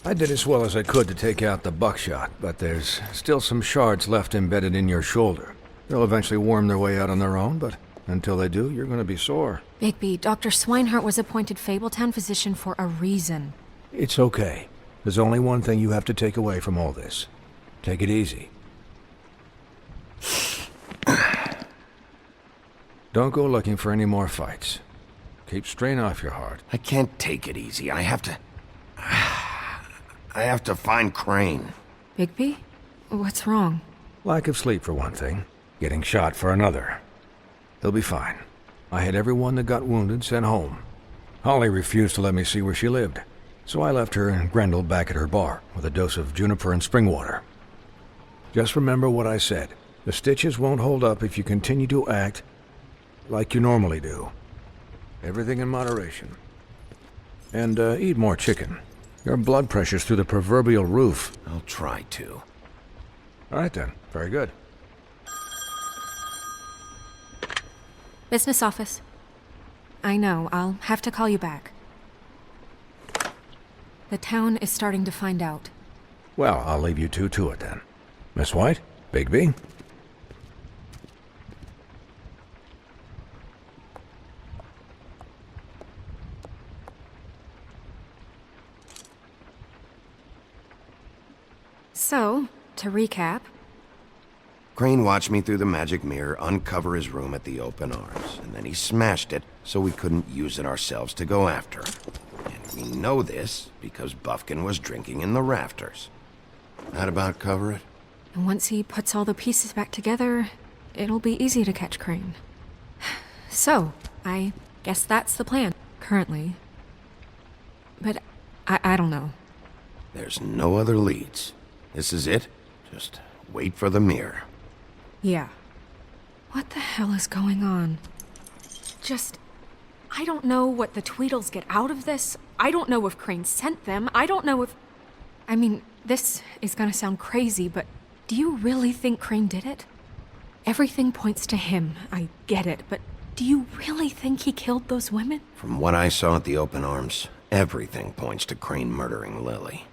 I did as well as I could to take out the buckshot, but there's still some shards left embedded in your shoulder. They'll eventually worm their way out on their own, but until they do, you're going to be sore. Bigby, Dr. Swinehart was appointed Fabletown physician for a reason. It's okay. There's only one thing you have to take away from all this. Take it easy. Don't go looking for any more fights. Keep strain off your heart. I can't take it easy. I have to find Crane. Bigby? What's wrong? Lack of sleep for one thing. Getting shot for another. He'll be fine. I had everyone that got wounded sent home. Holly refused to let me see where she lived, so I left her and Grendel back at her bar with a dose of juniper and spring water. Just remember what I said. The stitches won't hold up if you continue to act like you normally do. Everything in moderation. And eat more chicken. Your blood pressure's through the proverbial roof. I'll try to. All right then. Very good. Business office. I know, I'll have to call you back. The town is starting to find out. Well, I'll leave you two to it then. Miss White? Bigby? So, to recap... Crane watched me through the magic mirror uncover his room at the Open Arms, and then he smashed it so we couldn't use it ourselves to go after him. And we know this because Buffkin was drinking in the rafters. That about cover it? And once he puts all the pieces back together, it'll be easy to catch Crane. So, I guess that's the plan, currently. But I don't know. There's no other leads. This is it. Just wait for the mirror. Yeah. What the hell is going on? I don't know what the Tweedles get out of this. I don't know if Crane sent them. I don't know if... I mean, this is gonna sound crazy, but do you really think Crane did it? Everything points to him. I get it, but do you really think he killed those women? From what I saw at the Open Arms, everything points to Crane murdering Lily.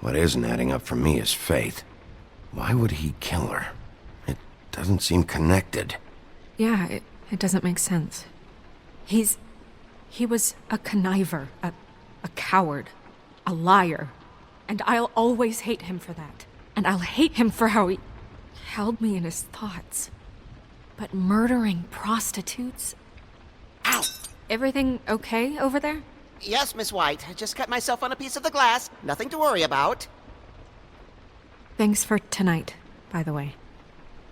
What isn't adding up for me is Faith. Why would he kill her? It doesn't seem connected. Yeah, it doesn't make sense. He was a conniver, a coward, a liar. And I'll always hate him for that. And I'll hate him for how he held me in his thoughts. But murdering prostitutes? Ow! Everything okay over there? Yes, Miss White. I just cut myself on a piece of the glass. Nothing to worry about. Thanks for tonight, by the way.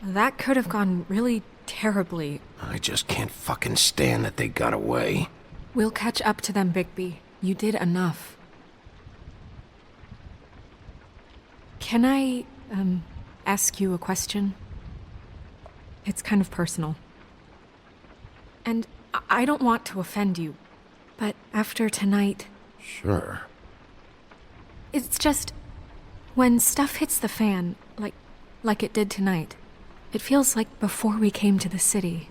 That could have gone really terribly. I just can't fucking stand that they got away. We'll catch up to them, Bigby. You did enough. Can I, ask you a question? It's kind of personal. And I don't want to offend you, but after tonight... Sure. It's just... when stuff hits the fan, like it did tonight, it feels like before we came to the city.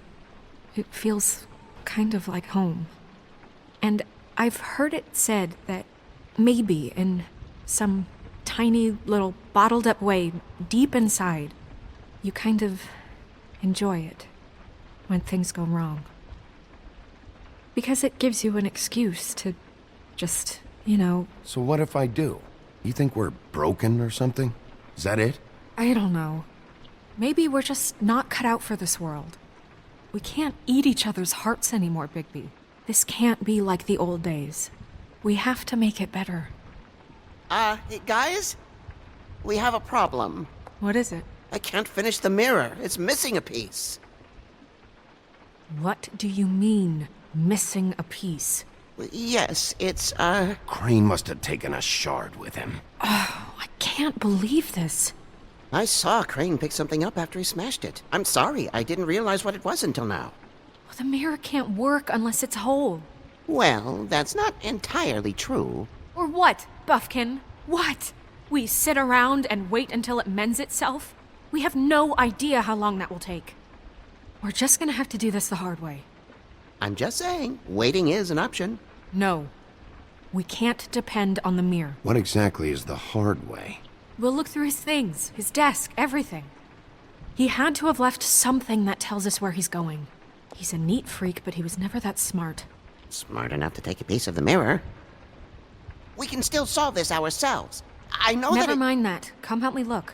It feels kind of like home. And I've heard it said that maybe in some tiny little bottled up way deep inside, you kind of enjoy it when things go wrong. Because it gives you an excuse to just, So what if I do? You think we're broken or something? Is that it? I don't know. Maybe we're just not cut out for this world. We can't eat each other's hearts anymore, Bigby. This can't be like the old days. We have to make it better. Guys? We have a problem. What is it? I can't finish the mirror. It's missing a piece. What do you mean, missing a piece? Yes, it's, Crane must have taken a shard with him. Oh, I can't believe this. I saw Crane pick something up after he smashed it. I'm sorry, I didn't realize what it was until now. Well, the mirror can't work unless it's whole. Well, that's not entirely true. Or what, Buffkin? What? We sit around and wait until it mends itself? We have no idea how long that will take. We're just gonna have to do this the hard way. I'm just saying, waiting is an option. No. We can't depend on the mirror. What exactly is the hard way? We'll look through his things, his desk, everything. He had to have left something that tells us where he's going. He's a neat freak, but he was never that smart. Smart enough to take a piece of the mirror. We can still solve this ourselves. I know Never mind that. Come help me look.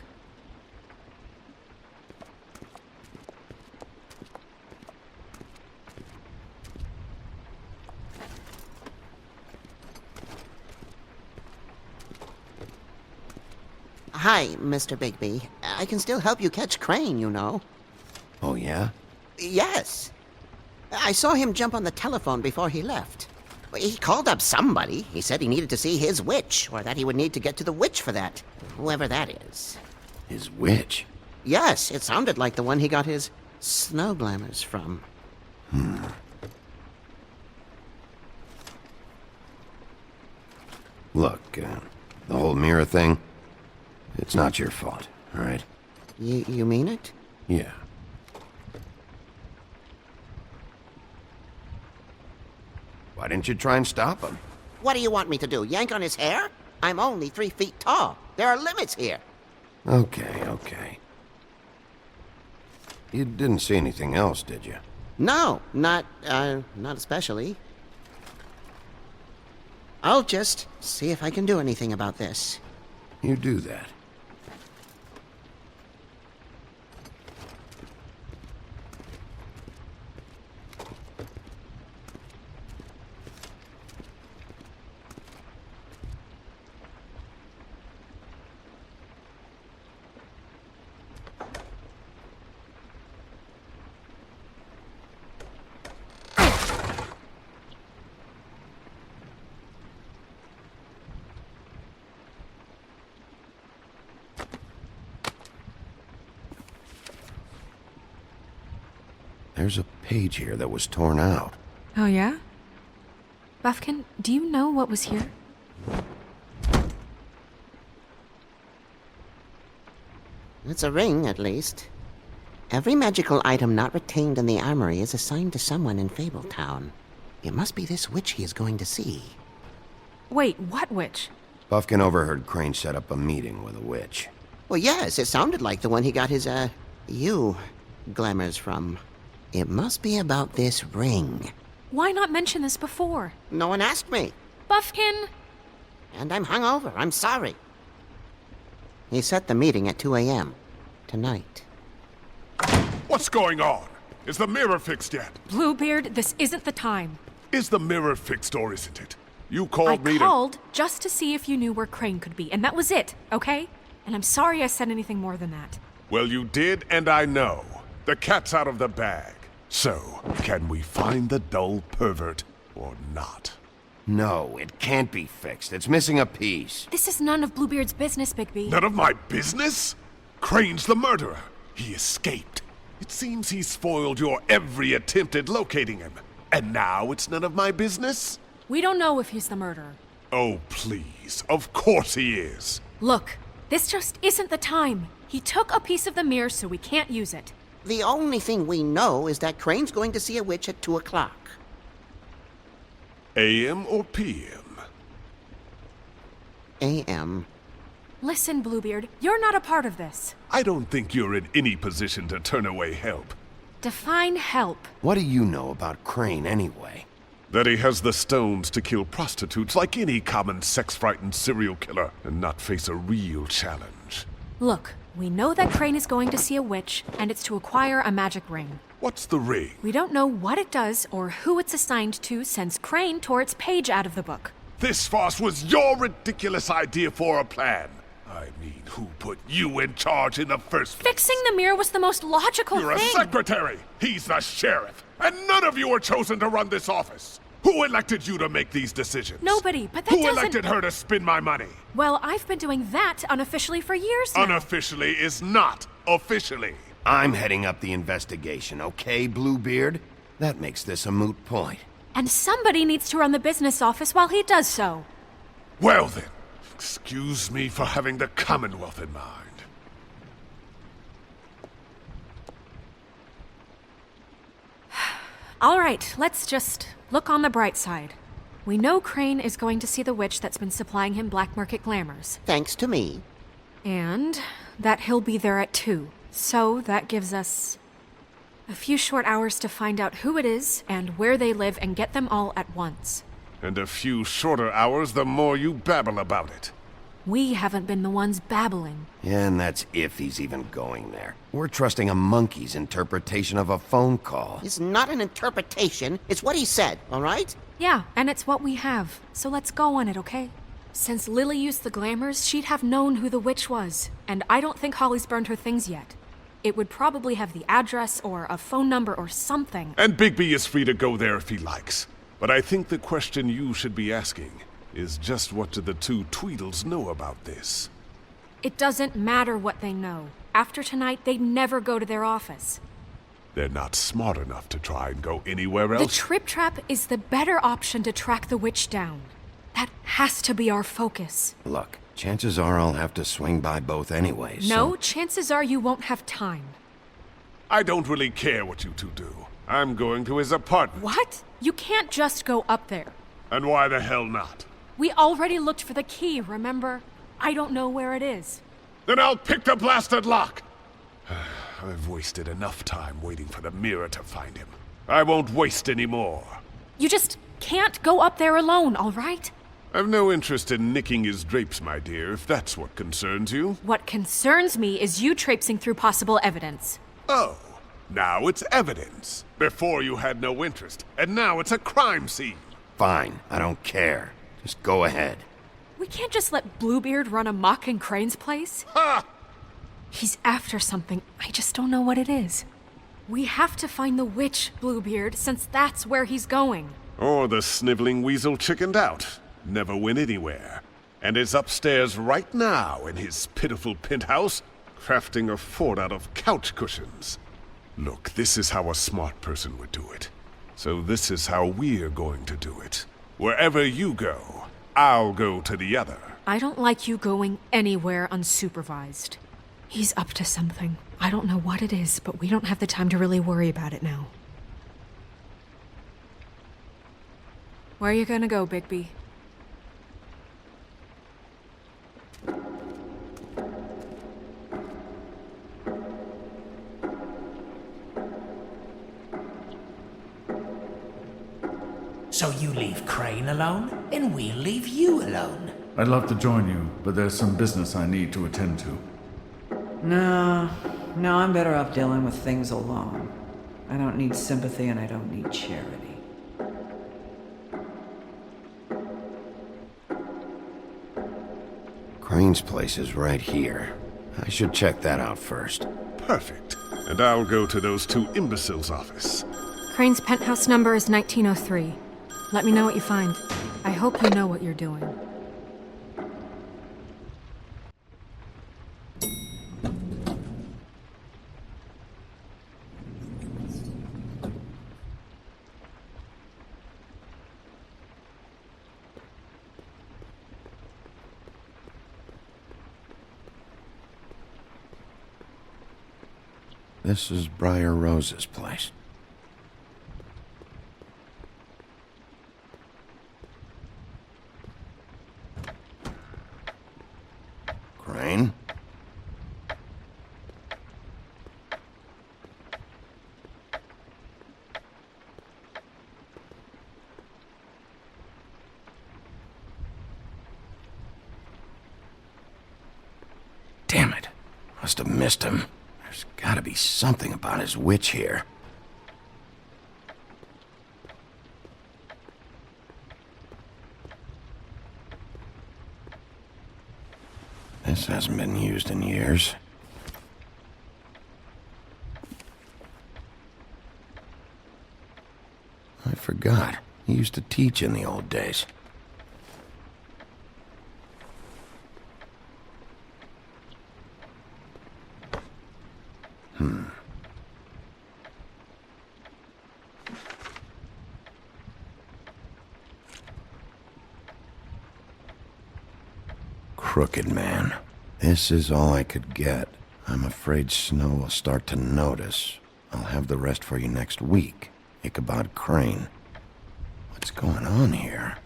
Hi, Mr. Bigby. I can still help you catch Crane, you know. Oh, yeah? Yes. I saw him jump on the telephone before he left. He called up somebody. He said he needed to see his witch, or that he would need to get to the witch for that. Whoever that is. His witch? Yes, it sounded like the one he got his snow glamours from. Look, the whole mirror thing, it's not your fault, all right? You mean it? Yeah. Why didn't you try and stop him? What do you want me to do, yank on his hair? I'm only 3 feet tall. There are limits here. Okay. You didn't see anything else, did you? No, not especially. I'll just see if I can do anything about this. You do that. There's a page here that was torn out. Oh, yeah? Buffkin, do you know what was here? It's a ring, at least. Every magical item not retained in the armory is assigned to someone in Fabletown. It must be this witch he is going to see. Wait, what witch? Buffkin overheard Crane set up a meeting with a witch. Well, yes, it sounded like the one he got his, glamours from. It must be about this ring. Why not mention this before? No one asked me. Buffkin! And I'm hungover. I'm sorry. He set the meeting at 2 a.m. tonight. What's going on? Is the mirror fixed yet? Bluebeard, this isn't the time. Is the mirror fixed or isn't it? You called me I called just to see if you knew where Crane could be, and that was it, okay? And I'm sorry I said anything more than that. Well, you did, and I know. The cat's out of the bag. So, can we find the dull pervert or not? No, it can't be fixed. It's missing a piece. This is none of Bluebeard's business, Bigby. None of my business? Crane's the murderer. He escaped. It seems he spoiled your every attempt at locating him. And now it's none of my business? We don't know if he's the murderer. Oh, please. Of course he is. Look, this just isn't the time. He took a piece of the mirror, so we can't use it. The only thing we know is that Crane's going to see a witch at 2 o'clock. AM or PM? AM. Listen, Bluebeard, you're not a part of this. I don't think you're in any position to turn away help. Define help. What do you know about Crane anyway? That he has the stones to kill prostitutes like any common sex-frightened serial killer and not face a real challenge. Look, we know that Crane is going to see a witch, and it's to acquire a magic ring. What's the ring? We don't know what it does or who it's assigned to since Crane tore its page out of the book. This farce was your ridiculous idea for a plan. I mean, who put you in charge in the first place? Fixing the mirror was the most logical You're thing. a secretary! He's the sheriff! And none of you were chosen to run this office! Who elected you to make these decisions? Nobody, but that Who doesn't... elected her to spend my money? Well, I've been doing that unofficially for years now. Unofficially is not officially. I'm heading up the investigation, okay, Bluebeard? That makes this a moot point. And somebody needs to run the business office while he does so. Well then, excuse me for having the Commonwealth in mind. All right, let's just look on the bright side. We know Crane is going to see the witch that's been supplying him black market glamours. Thanks to me. And that he'll be there at 2. So that gives us a few short hours to find out who it is and where they live and get them all at once. And a few shorter hours the more you babble about it. We haven't been the ones babbling. And that's if he's even going there. We're trusting a monkey's interpretation of a phone call. It's not an interpretation, it's what he said, all right? Yeah, and it's what we have. So let's go on it, okay? Since Lily used the glamours, she'd have known who the witch was. And I don't think Holly's burned her things yet. It would probably have the address or a phone number or something. And Bigby is free to go there if he likes. But I think the question you should be asking is just what do the two Tweedles know about this? It doesn't matter what they know. After tonight, they'd never go to their office. They're not smart enough to try and go anywhere The else. Trip Trap is the better option to track the witch down. That has to be our focus. Look, chances are I'll have to swing by both anyways. No, chances are you won't have time. I don't really care what you two do. I'm going to his apartment. What? You can't just go up there. And why the hell not? We already looked for the key, remember? I don't know where it is. Then I'll pick the blasted lock! I've wasted enough time waiting for the mirror to find him. I won't waste any more. You just can't go up there alone, all right? I've no interest in nicking his drapes, my dear, if that's what concerns you. What concerns me is you traipsing through possible evidence. Oh, now it's evidence. Before you had no interest, and now it's a crime scene. Fine, I don't care. Just go ahead. We can't just let Bluebeard run amok in Crane's place. Ha! He's after something. I just don't know what it is. We have to find the witch, Bluebeard, since that's where he's going. Or the sniveling weasel chickened out. Never went anywhere. And is upstairs right now in his pitiful penthouse, crafting a fort out of couch cushions. Look, this is how a smart person would do it. So this is how we're going to do it. Wherever you go, I'll go to the other. I don't like you going anywhere unsupervised. He's up to something. I don't know what it is, but we don't have the time to really worry about it now. Where are you gonna go, Bigby? So you leave Crane alone, and we'll leave you alone. I'd love to join you, but there's some business I need to attend to. No, I'm better off dealing with things alone. I don't need sympathy and I don't need charity. Crane's place is right here. I should check that out first. Perfect. And I'll go to those two imbeciles' office. Crane's penthouse number is 1903. Let me know what you find. I hope you know what you're doing. This is Briar Rose's place. Must have missed him. There's gotta be something about his witch here. This hasn't been used in years. I forgot. He used to teach in the old days. Crooked man. This is all I could get. I'm afraid Snow will start to notice. I'll have the rest for you next week. Ichabod Crane. What's going on here?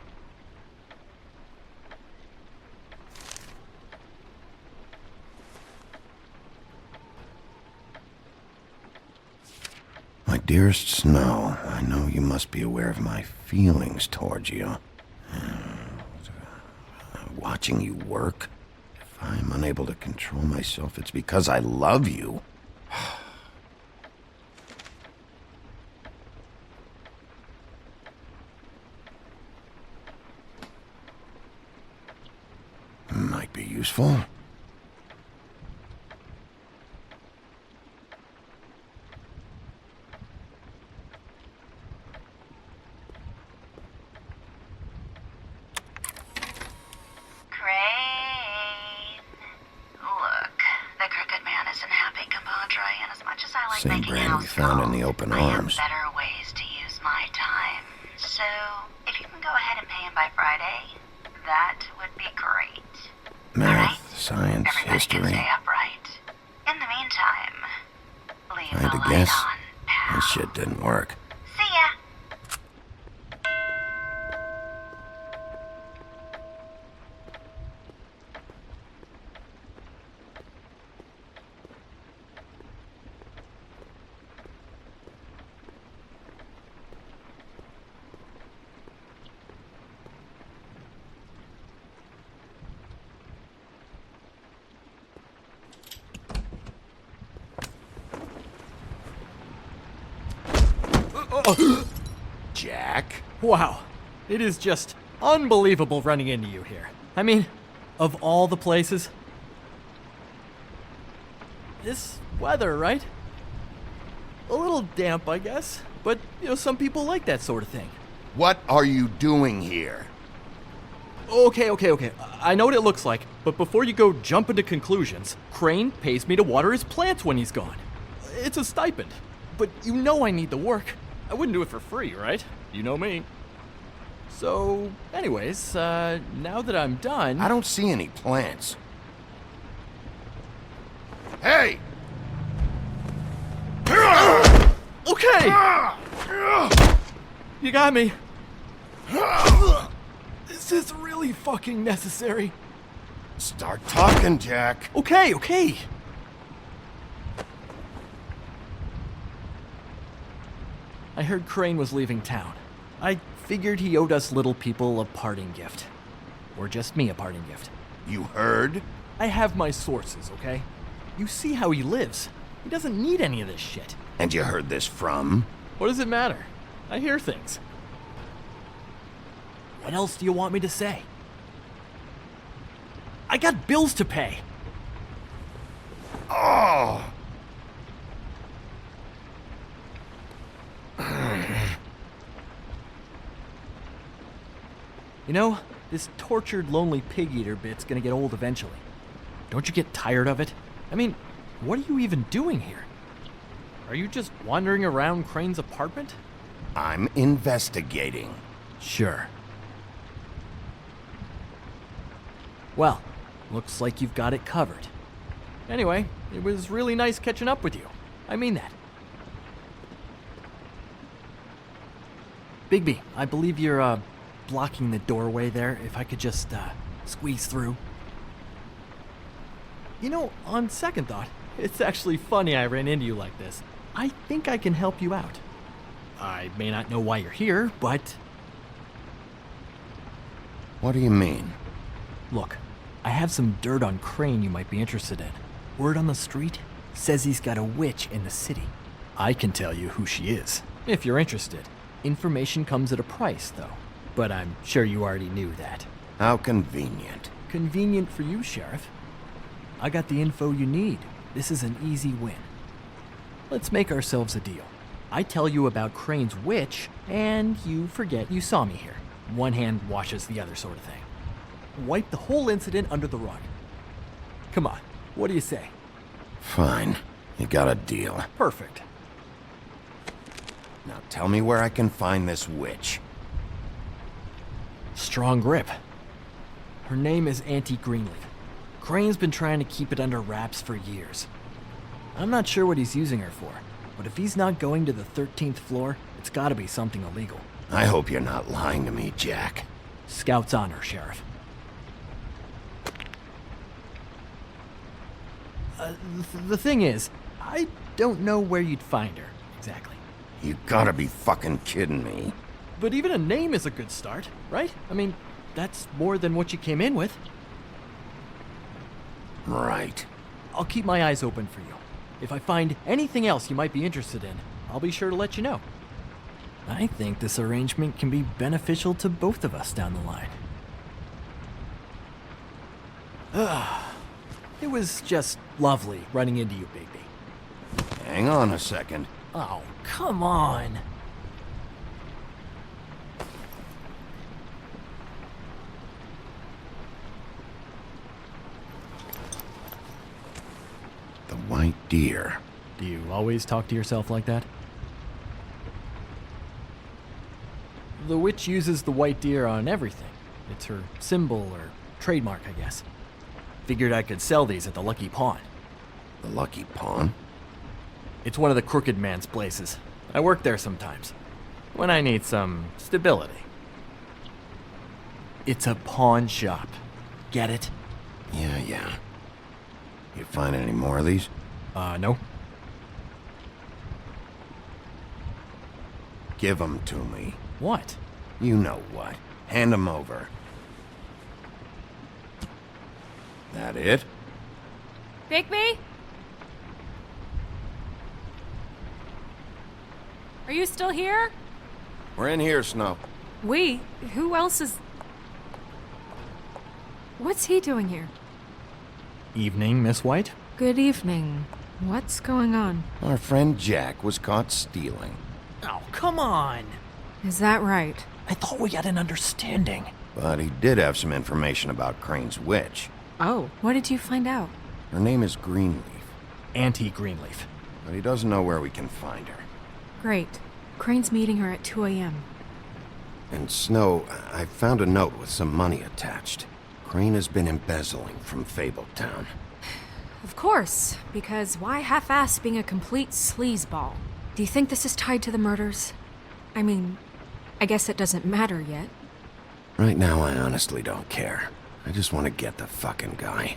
My dearest Snow, I know you must be aware of my feelings towards you. Watching you work, if I'm unable to control myself, it's because I love you. Might be useful. Same brand we found in the open arms. Better ways to use my time. So, if you can go ahead and pay him by Friday, that would be great. Math, science, Everybody history. can stay upright. In the meantime, leave I had the to light guess. on. This shit didn't work. See ya. Jack? Wow. It is just unbelievable running into you here. I mean, of all the places. This weather, right? A little damp, I guess. But, some people like that sort of thing. What are you doing here? Okay. I know what it looks like, but before you go jumping to conclusions, Crane pays me to water his plants when he's gone. It's a stipend. But I need the work. I wouldn't do it for free, right? You know me. So, anyways, now that I'm done... I don't see any plants. Hey! Okay! You got me. This is really fucking necessary. Start talking, Jack. Okay. I heard Crane was leaving town. I figured he owed us little people a parting gift. Or just me a parting gift. You heard? I have my sources, okay? You see how he lives. He doesn't need any of this shit. And you heard this from? What does it matter? I hear things. What else do you want me to say? I got bills to pay. Oh! This tortured, lonely pig-eater bit's gonna get old eventually. Don't you get tired of it? I mean, what are you even doing here? Are you just wandering around Crane's apartment? I'm investigating. Sure. Well, looks like you've got it covered. Anyway, it was really nice catching up with you. I mean that. Bigby, I believe you're, blocking the doorway there. If I could just, squeeze through. On second thought, it's actually funny I ran into you like this. I think I can help you out. I may not know why you're here, but... What do you mean? Look, I have some dirt on Crane you might be interested in. Word on the street says he's got a witch in the city. I can tell you who she is, if you're interested. Information comes at a price, though. But I'm sure you already knew that. How convenient. Convenient for you, Sheriff. I got the info you need. This is an easy win. Let's make ourselves a deal. I tell you about Crane's witch, and you forget you saw me here. One hand washes the other sort of thing. Wipe the whole incident under the rug. Come on, what do you say? Fine. You got a deal. Perfect. Now tell me where I can find this witch. Strong grip. Her name is Auntie Greenleaf. Crane's been trying to keep it under wraps for years. I'm not sure what he's using her for, but if he's not going to the 13th floor, it's gotta be something illegal. I hope you're not lying to me, Jack. Scout's honor, Sheriff. The thing is, I don't know where you'd find her, exactly. You gotta be fucking kidding me. But even a name is a good start, right? I mean, that's more than what you came in with. Right. I'll keep my eyes open for you. If I find anything else you might be interested in, I'll be sure to let you know. I think this arrangement can be beneficial to both of us down the line. It was just lovely running into you, Bigby. Hang on a second. Oh, come on. The white deer. Do you always talk to yourself like that? The witch uses the white deer on everything. It's her symbol or trademark, I guess. Figured I could sell these at the Lucky Pawn. The Lucky Pawn? It's one of the crooked man's places. I work there sometimes, when I need some stability. It's a pawn shop. Get it? Yeah. You find any more of these? No. Give them to me. What? You know what. Hand them over. That it? Bigby? Are you still here? We're in here, Snow. We? Who else is... What's he doing here? Evening, Miss White. Good evening. What's going on? Our friend Jack was caught stealing. Oh, come on. Is that right? I thought we had an understanding. But he did have some information about Crane's witch. Oh, what did you find out? Her name is Greenleaf. Auntie Greenleaf. But he doesn't know where we can find her. Great. Crane's meeting her at 2 a.m. And Snow, I found a note with some money attached. Crane has been embezzling from Fabletown. Of course, because why half-ass being a complete sleazeball? Do you think this is tied to the murders? I mean, I guess it doesn't matter yet. Right now, I honestly don't care. I just want to get the fucking guy.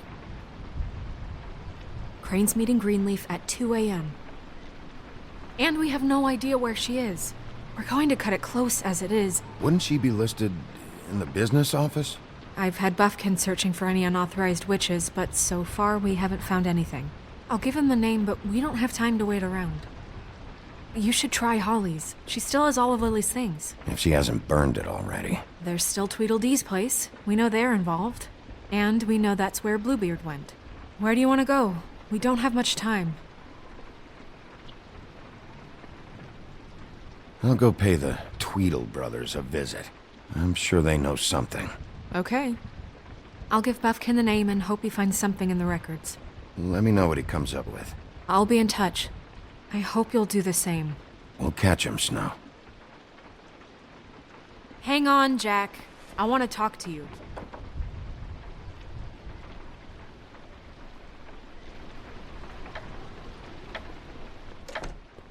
Crane's meeting Greenleaf at 2 a.m. And we have no idea where she is. We're going to cut it close as it is. Wouldn't she be listed in the business office? I've had Buffkin searching for any unauthorized witches, but so far we haven't found anything. I'll give him the name, but we don't have time to wait around. You should try Holly's. She still has all of Lily's things. If she hasn't burned it already. There's still Tweedledee's place. We know they're involved. And we know that's where Bluebeard went. Where do you want to go? We don't have much time. I'll go pay the Tweedle brothers a visit. I'm sure they know something. Okay. I'll give Buffkin the name and hope he finds something in the records. Let me know what he comes up with. I'll be in touch. I hope you'll do the same. We'll catch him, Snow. Hang on, Jack. I want to talk to you.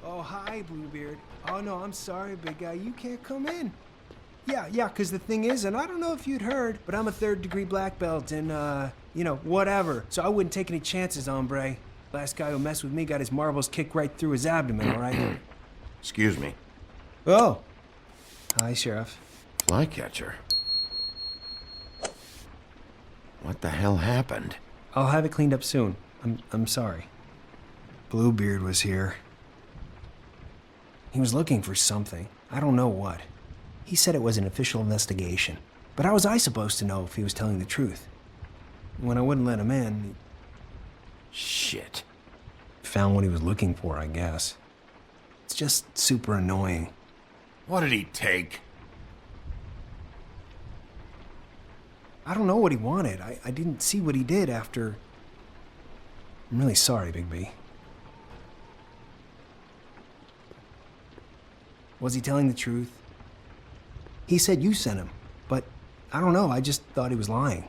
Oh, hi, Bluebeard. Oh, no, I'm sorry, big guy. You can't come in. Yeah, because the thing is, and I don't know if you'd heard, but I'm a third-degree black belt and, whatever. So I wouldn't take any chances, hombre. Last guy who messed with me got his marbles kicked right through his abdomen, all right? Excuse me. Oh. Hi, Sheriff. Flycatcher. What the hell happened? I'll have it cleaned up soon. I'm sorry. Bluebeard was here. He was looking for something. I don't know what. He said it was an official investigation. But how was I supposed to know if he was telling the truth? When I wouldn't let him in... Shit. Found what he was looking for, I guess. It's just super annoying. What did he take? I don't know what he wanted. I didn't see what he did after... I'm really sorry, Bigby. Was he telling the truth? He said you sent him, but I don't know, I just thought he was lying.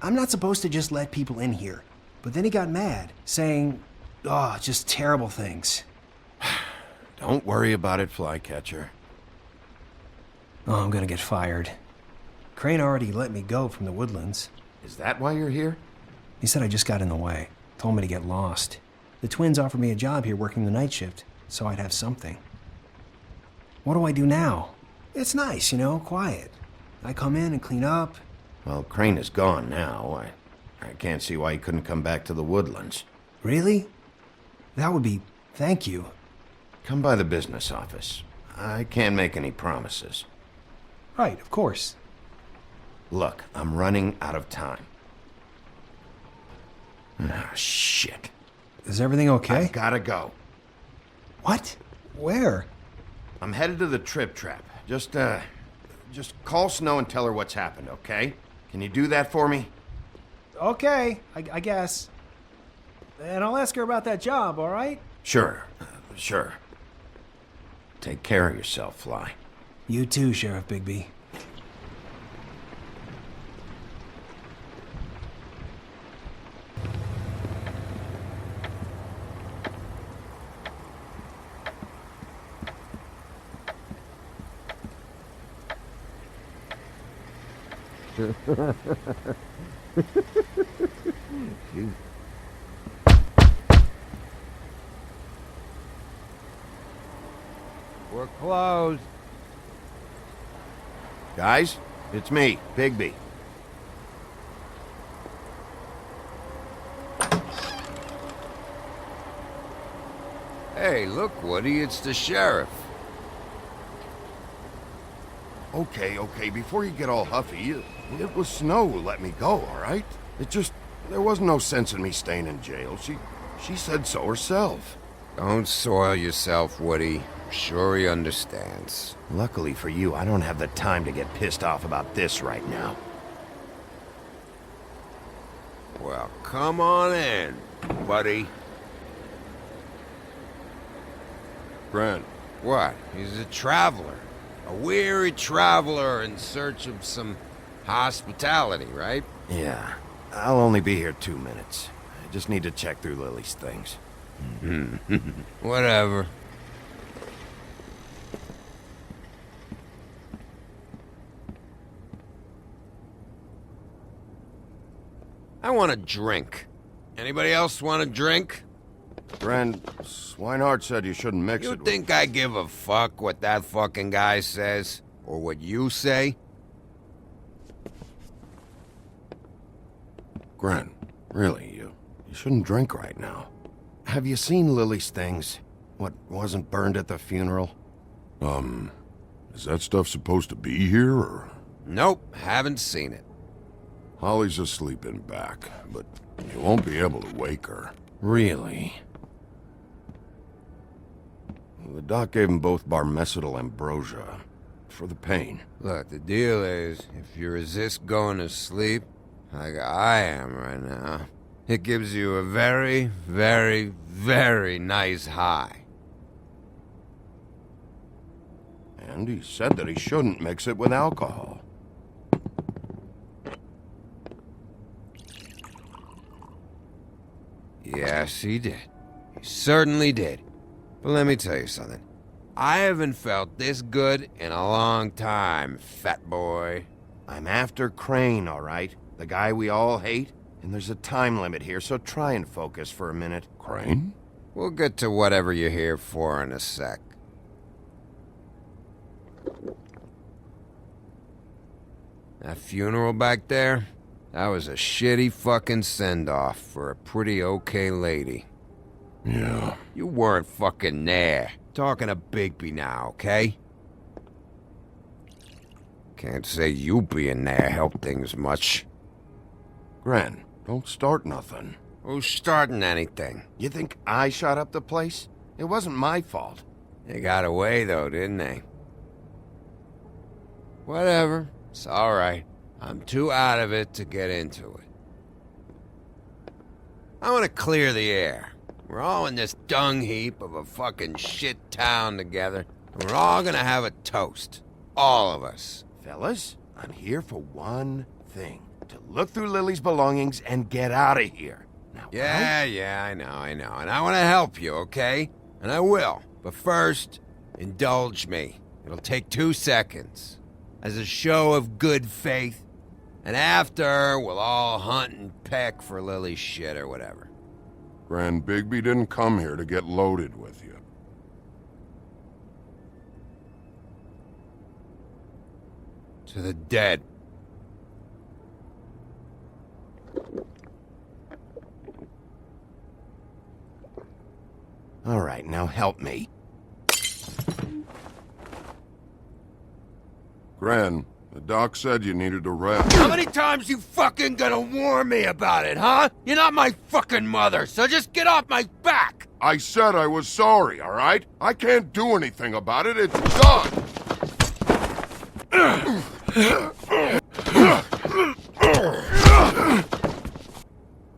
I'm not supposed to just let people in here, but then he got mad, saying, just terrible things. Don't worry about it, Flycatcher. Oh, I'm gonna get fired. Crane already let me go from the Woodlands. Is that why you're here? He said I just got in the way. Told me to get lost. The twins offered me a job here working the night shift, so I'd have something. What do I do now? It's nice, quiet. I come in and clean up. Well, Crane is gone now. I can't see why he couldn't come back to the Woodlands. Really? That would be... thank you. Come by the business office. I can't make any promises. Right, of course. Look, I'm running out of time. Ah, shit. Is everything okay? I've gotta go. What? Where? I'm headed to the Trip Trap. Just call Snow and tell her what's happened, okay? Can you do that for me? Okay, I guess. And I'll ask her about that job, all right? Sure. Take care of yourself, Fly. You too, Sheriff Bigby. We're closed. Guys, it's me, Bigby. Hey, look, Woody, it's the sheriff. Okay, before you get all huffy, it was Snow who let me go, all right? There was no sense in me staying in jail. She said so herself. Don't soil yourself, Woody. I'm sure he understands. Luckily for you, I don't have the time to get pissed off about this right now. Well, come on in, buddy. Grant. What? He's a traveler. A weary traveler in search of some hospitality, right? Yeah. I'll only be here 2 minutes. I just need to check through Lily's things. Whatever. I want a drink. Anybody else want a drink? Friend, Swinehart said you shouldn't mix it You think I give a fuck what that fucking guy says? Or what you say? Gren, really, you shouldn't drink right now. Have you seen Lily's things? What wasn't burned at the funeral? Is that stuff supposed to be here, or...? Nope, haven't seen it. Holly's asleep in back, but you won't be able to wake her. Really? The doc gave them both Barmecidal ambrosia. For the pain. Look, the deal is, if you resist going to sleep, like I am right now, it gives you a very, very, very nice high. And he said that he shouldn't mix it with alcohol. Yes, he did. He certainly did. But let me tell you something. I haven't felt this good in a long time, fat boy. I'm after Crane, all right? The guy we all hate? And there's a time limit here, so try and focus for a minute. Crane? We'll get to whatever you're here for in a sec. That funeral back there? That was a shitty fucking send-off for a pretty okay lady. Yeah. You weren't fucking there. Talking to Bigby now, okay? Can't say you being there helped things much. Gren, don't start nothing. Who's starting anything? You think I shot up the place? It wasn't my fault. They got away, though, didn't they? Whatever. It's alright. I'm too out of it to get into it. I want to clear the air. We're all in this dung heap of a fucking shit town together, and we're all gonna have a toast. All of us. Fellas, I'm here for one thing. To look through Lily's belongings and get out of here. Now, Yeah, I know. And I want to help you, okay? And I will. But first, indulge me. It'll take 2 seconds. As a show of good faith. And after, we'll all hunt and peck for Lily's shit or whatever. Grand Bigby didn't come here to get loaded with you. To the dead. All right, now help me. Gran, the doc said you needed a rest. How many times you fucking gonna warn me about it, huh? You're not my fucking mother, so just get off my back! I said I was sorry, all right? I can't do anything about it. It's done.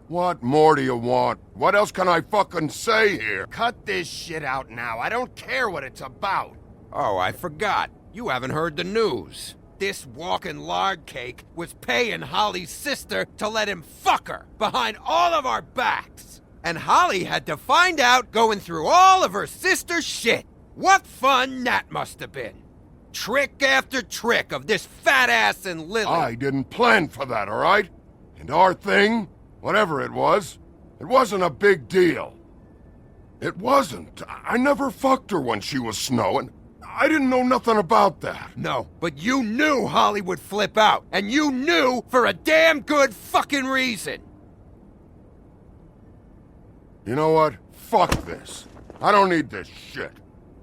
What more do you want? What else can I fucking say here? Cut this shit out now. I don't care what it's about. Oh, I forgot. You haven't heard the news. This walking lard cake was paying Holly's sister to let him fuck her behind all of our backs. And Holly had to find out going through all of her sister's shit. What fun that must have been. Trick after trick of this fat ass and Lily. I didn't plan for that, all right? And our thing, whatever it wasn't a big deal. It wasn't. I never fucked her when she was snowing. I didn't know nothing about that. No, but you knew Holly would flip out. And you knew for a damn good fucking reason. You know what? Fuck this. I don't need this shit.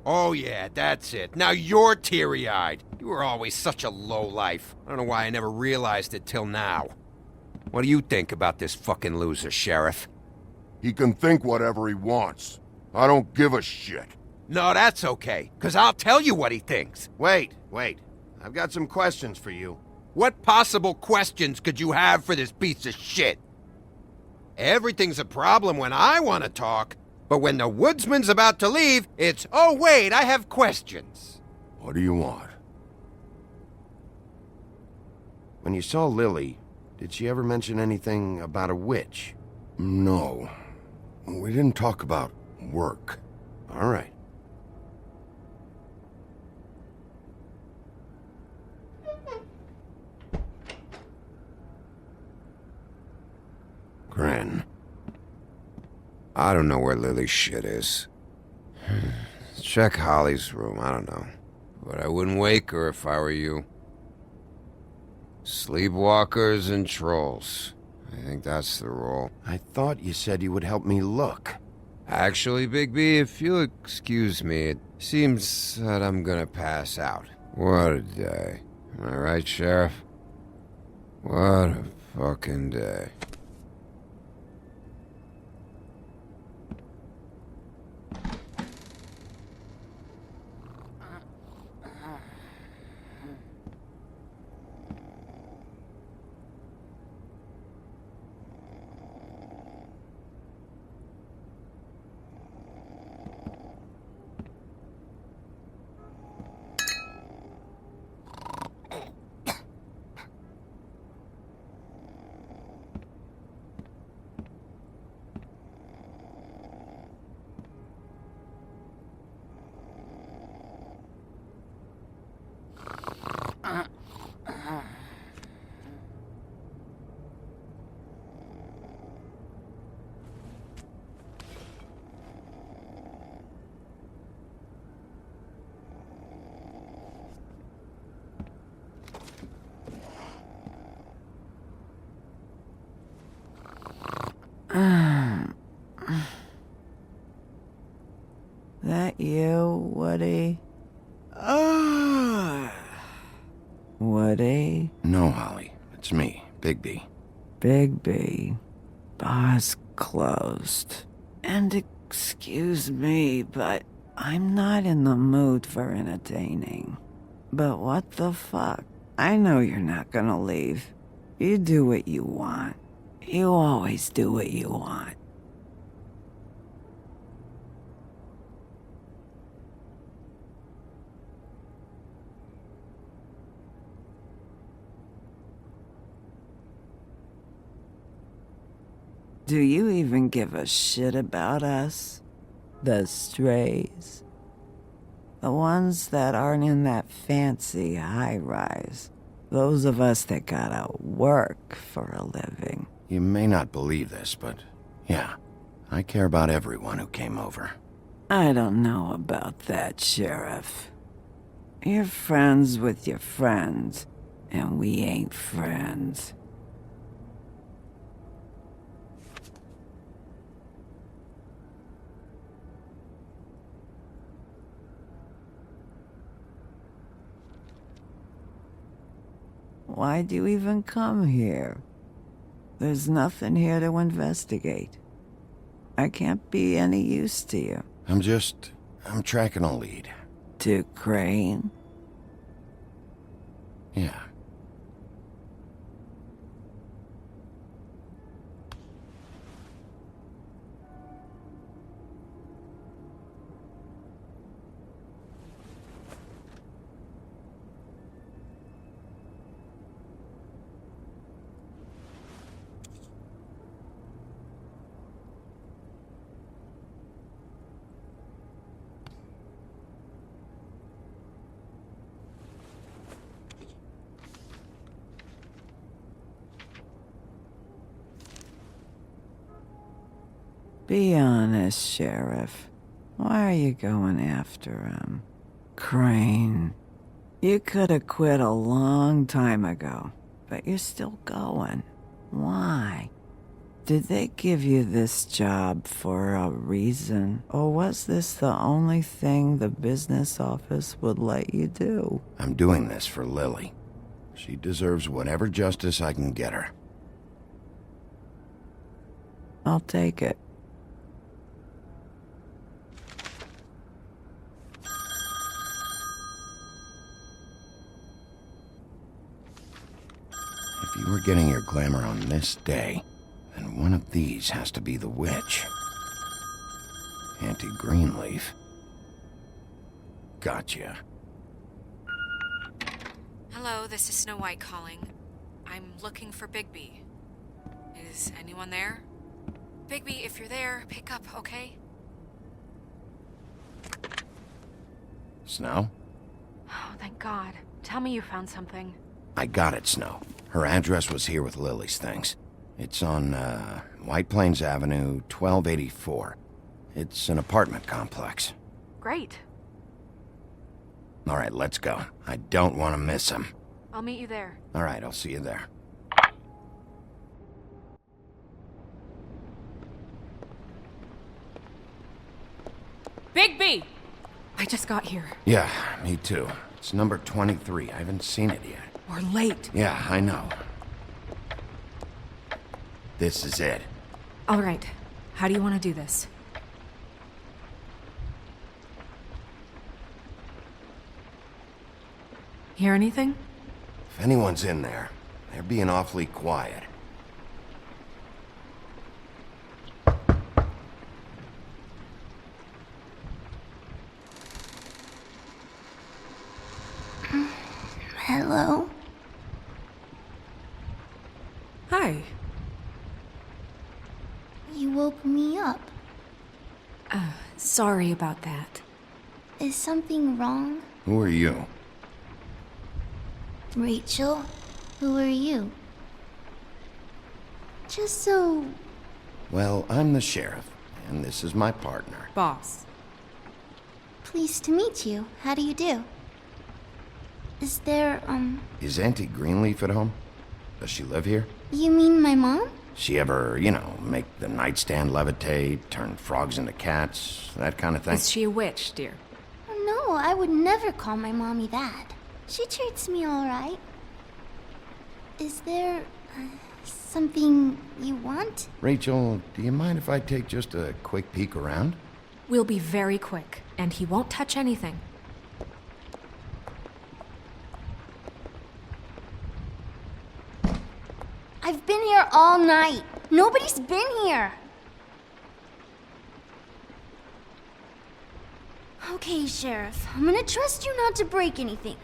Oh yeah, that's it. Now you're teary-eyed. You were always such a lowlife. I don't know why I never realized it till now. What do you think about this fucking loser, Sheriff? He can think whatever he wants. I don't give a shit. No, that's okay, because I'll tell you what he thinks. Wait. I've got some questions for you. What possible questions could you have for this piece of shit? Everything's a problem when I want to talk, but when the woodsman's about to leave, it's, oh wait, I have questions. What do you want? When you saw Lily, did she ever mention anything about a witch? No. We didn't talk about work. All right. Gran. I don't know where Lily's shit is. Check Holly's room, I don't know. But I wouldn't wake her if I were you. Sleepwalkers and trolls. I think that's the rule. I thought you said you would help me look. Actually, Bigby, if you'll excuse me, it seems that I'm gonna pass out. What a day. Am I right, Sheriff? What a fucking day. you, Woody? Woody? No, Holly. It's me, Bigby. Bigby. Bar's closed. And excuse me, but I'm not in the mood for entertaining. But what the fuck? I know you're not gonna leave. You do what you want. You always do what you want. Do you even give a shit about us? The strays? The ones that aren't in that fancy high-rise. Those of us that gotta work for a living. You may not believe this, but yeah, I care about everyone who came over. I don't know about that, Sheriff. You're friends with your friends, and we ain't friends. Why'd you even come here? There's nothing here to investigate. I can't be any use to you. I'm tracking a lead. To Crane? Yeah. Be honest, Sheriff. Why are you going after him? Crane. You could have quit a long time ago, but you're still going. Why? Did they give you this job for a reason? Or was this the only thing the business office would let you do? I'm doing this for Lily. She deserves whatever justice I can get her. I'll take it. If you were getting your glamour on this day, then one of these has to be the witch. Auntie Greenleaf. Gotcha. Hello, this is Snow White calling. I'm looking for Bigby. Is anyone there? Bigby, if you're there, pick up, okay? Snow? Oh, thank God. Tell me you found something. I got it, Snow. Her address was here with Lily's things. It's on, White Plains Avenue, 1284. It's an apartment complex. Great. All right, let's go. I don't want to miss him. I'll meet you there. All right, I'll see you there. Bigby! I just got here. Yeah, me too. It's number 23. I haven't seen it yet. We're late. Yeah, I know. This is it. All right. How do you want to do this? Hear anything? If anyone's in there, they're being awfully quiet. Hello? Hi. You woke me up. Sorry about that. Is something wrong? Who are you? Rachel? Who are you? Just so... Well, I'm the sheriff, and this is my partner. Boss. Pleased to meet you. How do you do? Is there, Is Auntie Greenleaf at home? Does she live here? You mean my mom? She ever, make the nightstand levitate, turn frogs into cats, that kind of thing? Is she a witch, dear? Oh, no, I would never call my mommy that. She treats me all right. Is there something you want? Rachel, do you mind if I take just a quick peek around? We'll be very quick, and he won't touch anything. I've been here all night. Nobody's been here. Okay, Sheriff. I'm gonna trust you not to break anything.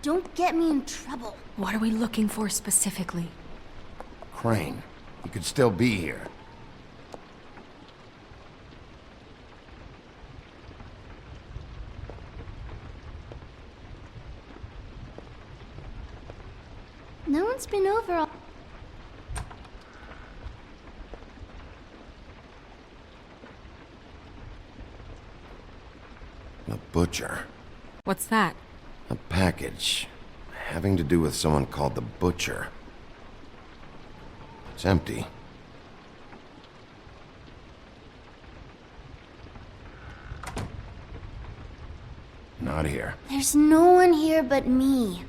Don't get me in trouble. What are we looking for specifically? Crane. He could still be here. No one's been over all... The butcher. What's that? A package. Having to do with someone called the Butcher. It's empty. Not here. There's no one here but me.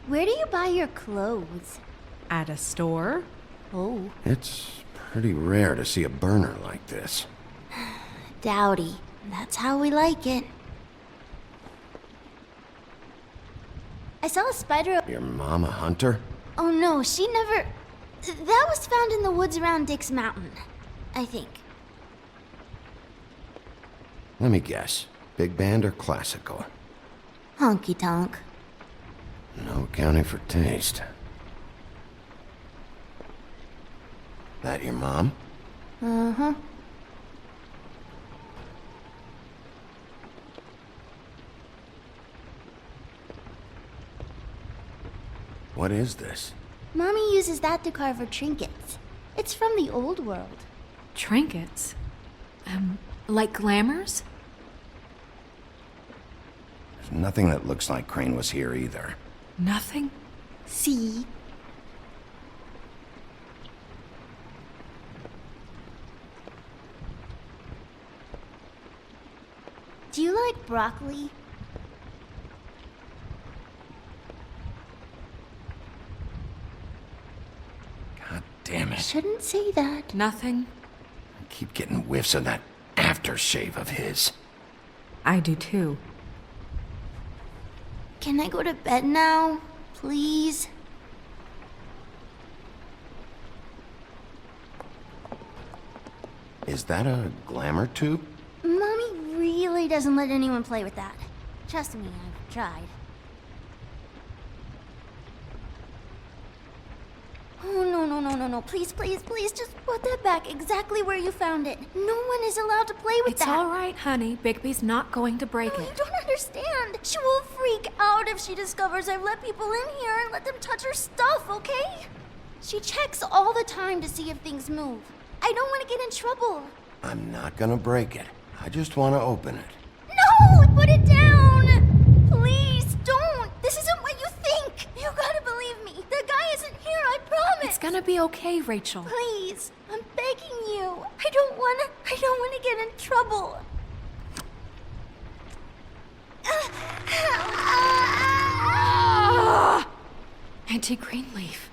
Where do you buy your clothes? At a store? Oh. It's pretty rare to see a burner like this. Dowdy. That's how we like it. I saw a spider... Your mom a hunter? Oh no, she never... That was found in the woods around Dick's Mountain, I think. Let me guess. Big band or classical? Honky tonk. No accounting for taste. That your mom? Uh-huh. What is this? Mommy uses that to carve her trinkets. It's from the old world. Trinkets? Like glamours? There's nothing that looks like Crane was here either. Nothing? See? Do you like broccoli? God damn it. Shouldn't say that. Nothing? I keep getting whiffs of that aftershave of his. I do too. Can I go to bed now? Please? Is that a glamour tube? Mommy really doesn't let anyone play with that. Trust me, I've tried. Oh, no. Please, just put that back exactly where you found it. No one is allowed to play with that. It's all right, honey. Bigby's not going to break No, it. you don't understand. She will freak out if she discovers I've let people in here and let them touch her stuff, okay? She checks all the time to see if things move. I don't want to get in trouble. I'm not gonna break it. I just want to open it. No! Put it down! Please, don't! This isn't what you think! You gotta believe me. The guy isn't here, I promise! It's gonna be okay, Rachel. Please, I'm begging you. I don't wanna get in trouble. Auntie Greenleaf.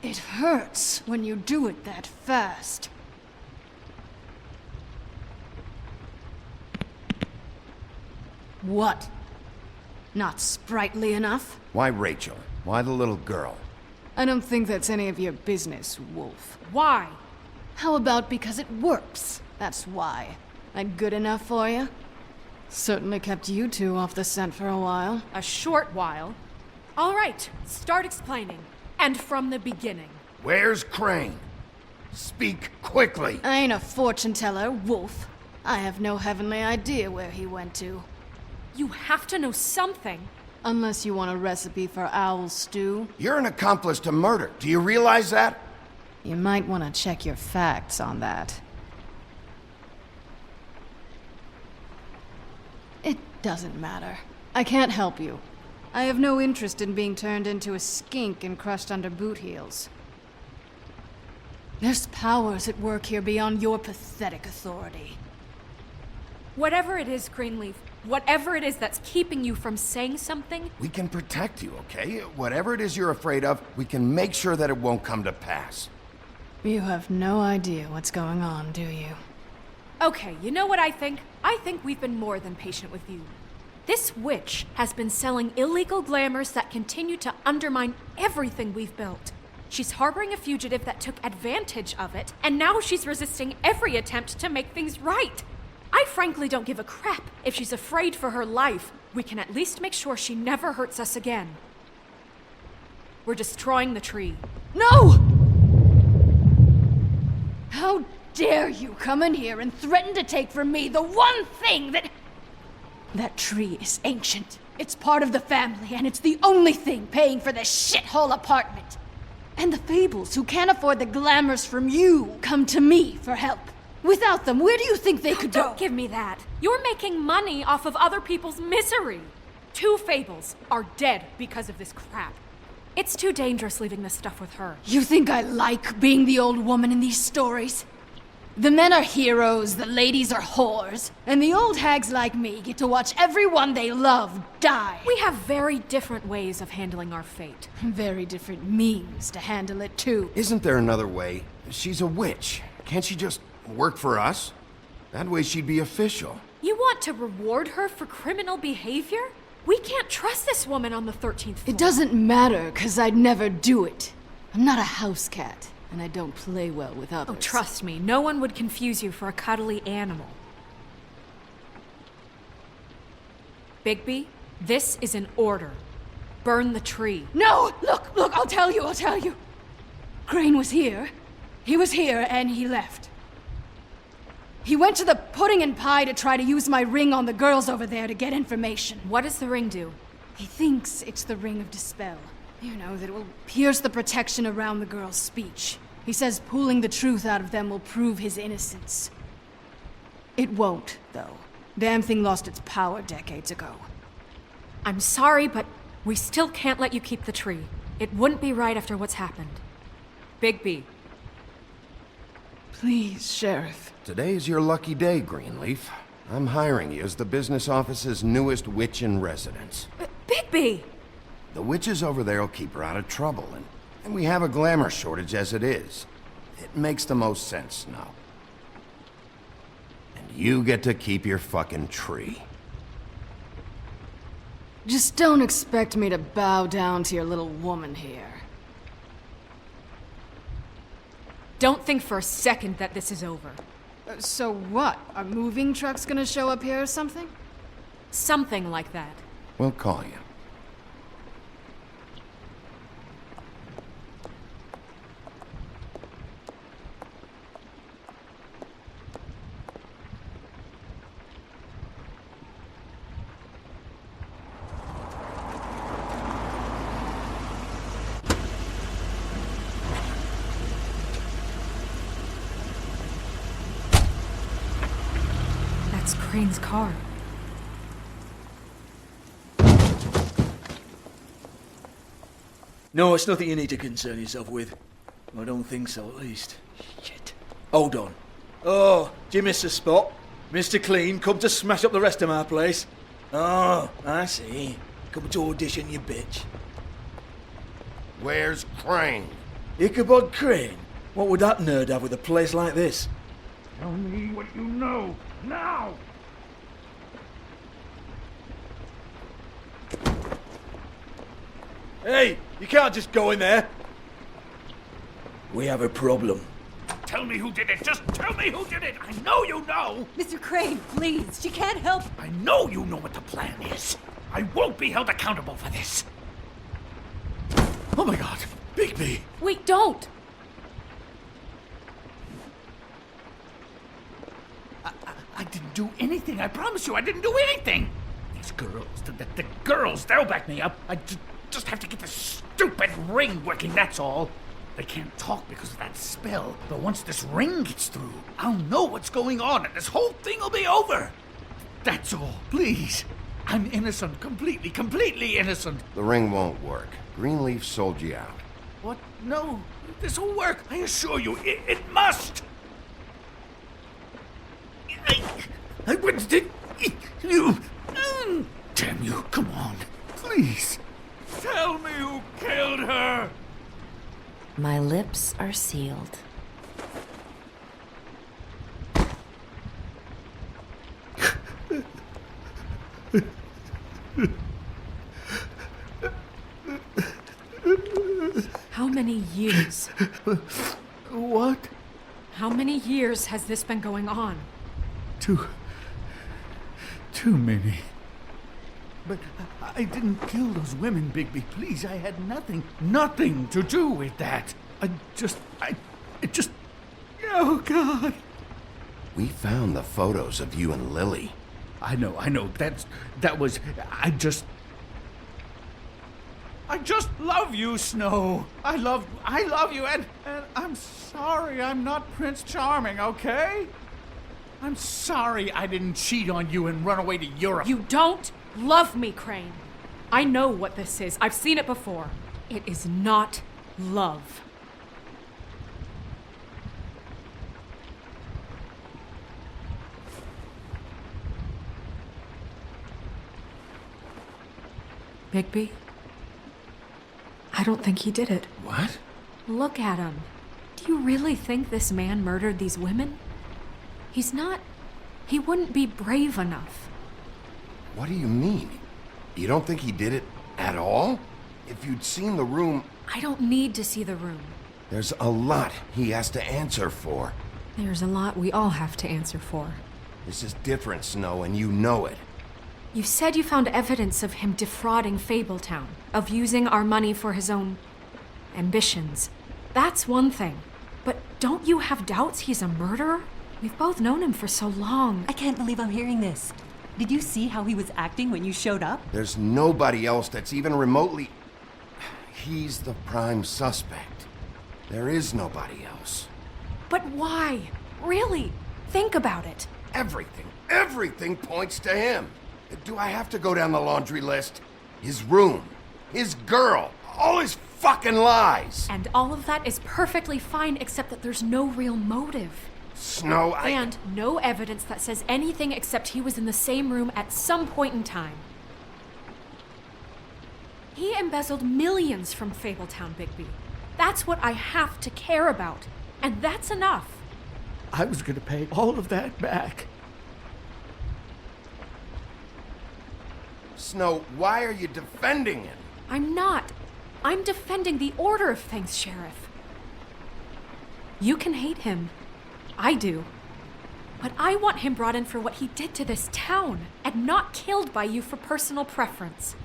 It hurts when you do it that fast. What? Not sprightly enough? Why Rachel? Why the little girl? I don't think that's any of your business, Wolf. Why? How about because it works? That's why. That good enough for you? Certainly kept you two off the scent for a while. A short while. All right, start explaining. And from the beginning. Where's Crane? Speak quickly. I ain't a fortune teller, Wolf. I have no heavenly idea where he went to. You have to know something. Unless you want a recipe for owl stew. You're an accomplice to murder. Do you realize that? You might want to check your facts on that. It Doesn't matter. I can't help you. I have no interest in being turned into a skink and crushed under boot heels. There's powers at work here beyond your pathetic authority. Whatever it is, Greenleaf, whatever it is that's keeping you from saying something, We can protect you, okay? Whatever it is you're afraid of, we can make sure that it won't come to pass. You have no idea what's going on, do you? okay, you know what I think? I think we've been more than patient with you. This witch has been selling illegal glamours that continue to undermine everything we've built. She's harboring a fugitive that took advantage of it, and now she's resisting every attempt to make things right. I frankly don't give a crap if she's afraid for her life. We can at least make sure she never hurts us again. We're destroying the tree. No! How dare you come in here and threaten to take from me the one thing that... That tree is ancient. It's part of the family, and it's the only thing paying for this shithole apartment. And the Fables, who can't afford the glamours from you, come to me for help. Without them, where do you think they could go? Don't give me that. You're making money off of other people's misery. 2 Fables are dead because of this crap. It's too dangerous leaving this stuff with her. You think I like being the old woman in these stories? The men are heroes, the ladies are whores, and the old hags like me get to watch everyone they love die. We have very different ways of handling our fate. Very different means to handle it, too. Isn't there another way? She's a witch. Can't she just work for us? That way she'd be official. You want to reward her for criminal behavior? We can't trust this woman on the 13th floor. It doesn't matter, 'cause I'd never do it. I'm not a house cat, and I don't play well with others. Oh, trust me, no one would confuse you for a cuddly animal. Bigby, this is an order. Burn the tree. No! Look, I'll tell you. Crane was here. He was here, and he left. He went to the pudding and pie to try to use my ring on the girls over there to get information. What does the ring do? He thinks it's the ring of dispel. You know, that it will pierce the protection around the girls' speech. He says pulling the truth out of them will prove his innocence. It won't, though. Damn thing lost its power decades ago. I'm sorry, but we still can't let you keep the tree. It wouldn't be right after what's happened. Bigby. Please, Sheriff. Today's your lucky day, Greenleaf. I'm hiring you as the business office's newest witch in residence. Bigby! The witches over there will keep her out of trouble, and we have a glamour shortage as it is. It makes the most sense now. And you get to keep your fucking tree. Just don't expect me to bow down to your little woman here. Don't think for a second that this is over. So what? Are moving trucks gonna show up here or something? Something like that. We'll call you. That's Crane's car. No, it's nothing you need to concern yourself with. I don't think so, at least. Shit. Hold on. Oh, do you miss a spot? Mr. Clean, come to smash up the rest of my place. Oh, I see. Come to audition, you bitch. Where's Crane? Ichabod Crane? What would that nerd have with a place like this? Tell me what you know, now! Hey, you can't just go in there. We have a problem. Tell me who did it. Just tell me who did it. I know you know. Mr. Crane, please. She can't help. I know you know what the plan is. I won't be held accountable for this. Oh my god, Bigby. Wait, don't! I didn't do anything. I promise you, I didn't do anything. These girls, the girls, they'll back me up. I just have to get this stupid ring working, that's all. They can't talk because of that spell, but once this ring gets through, I'll know what's going on and this whole thing will be over. That's all, please. I'm innocent. Completely innocent. The ring won't work. Greenleaf sold you out. What? No. This'll work. I assure you, it must. I wouldn't did you. Damn you. Come on. Please. Tell me who killed her. My lips are sealed. How many years? What? How many years has this been going on? Too many. But I didn't kill those women, Bigby. Please, I had nothing to do with that. It just... Oh, God. We found the photos of you and Lily. I know. That was... I just love you, Snow. I love you, and I'm sorry I'm not Prince Charming, okay? I'm sorry I didn't cheat on you and run away to Europe. You don't love me, Crane. I know what this is. I've seen it before. It is not love. Bigby? I don't think he did it. What? Look at him. Do you really think this man murdered these women? He's not... He wouldn't be brave enough. What do you mean? You don't think he did it at all? If you'd seen the room... I don't need to see the room. There's a lot he has to answer for. There's a lot we all have to answer for. This is different, Snow, and you know it. You said you found evidence of him defrauding Fabletown, of using our money for his own ambitions. That's one thing. But don't you have doubts he's a murderer? We've both known him for so long. I can't believe I'm hearing this. Did you see how he was acting when you showed up? There's nobody else that's even remotely... He's the prime suspect. There is nobody else. But why? Really? Think about it. Everything points to him. Do I have to go down the laundry list? His room, his girl, all his fucking lies. And all of that is perfectly fine, except that there's no real motive. Snow, And no evidence that says anything except he was in the same room at some point in time. He embezzled millions from Fabletown, Bigby. That's what I have to care about. And that's enough. I was gonna pay all of that back. Snow, why are you defending him? I'm not. I'm defending the order of things, Sheriff. You can hate him. I do. But I want him brought in for what he did to this town, and not killed by you for personal preference.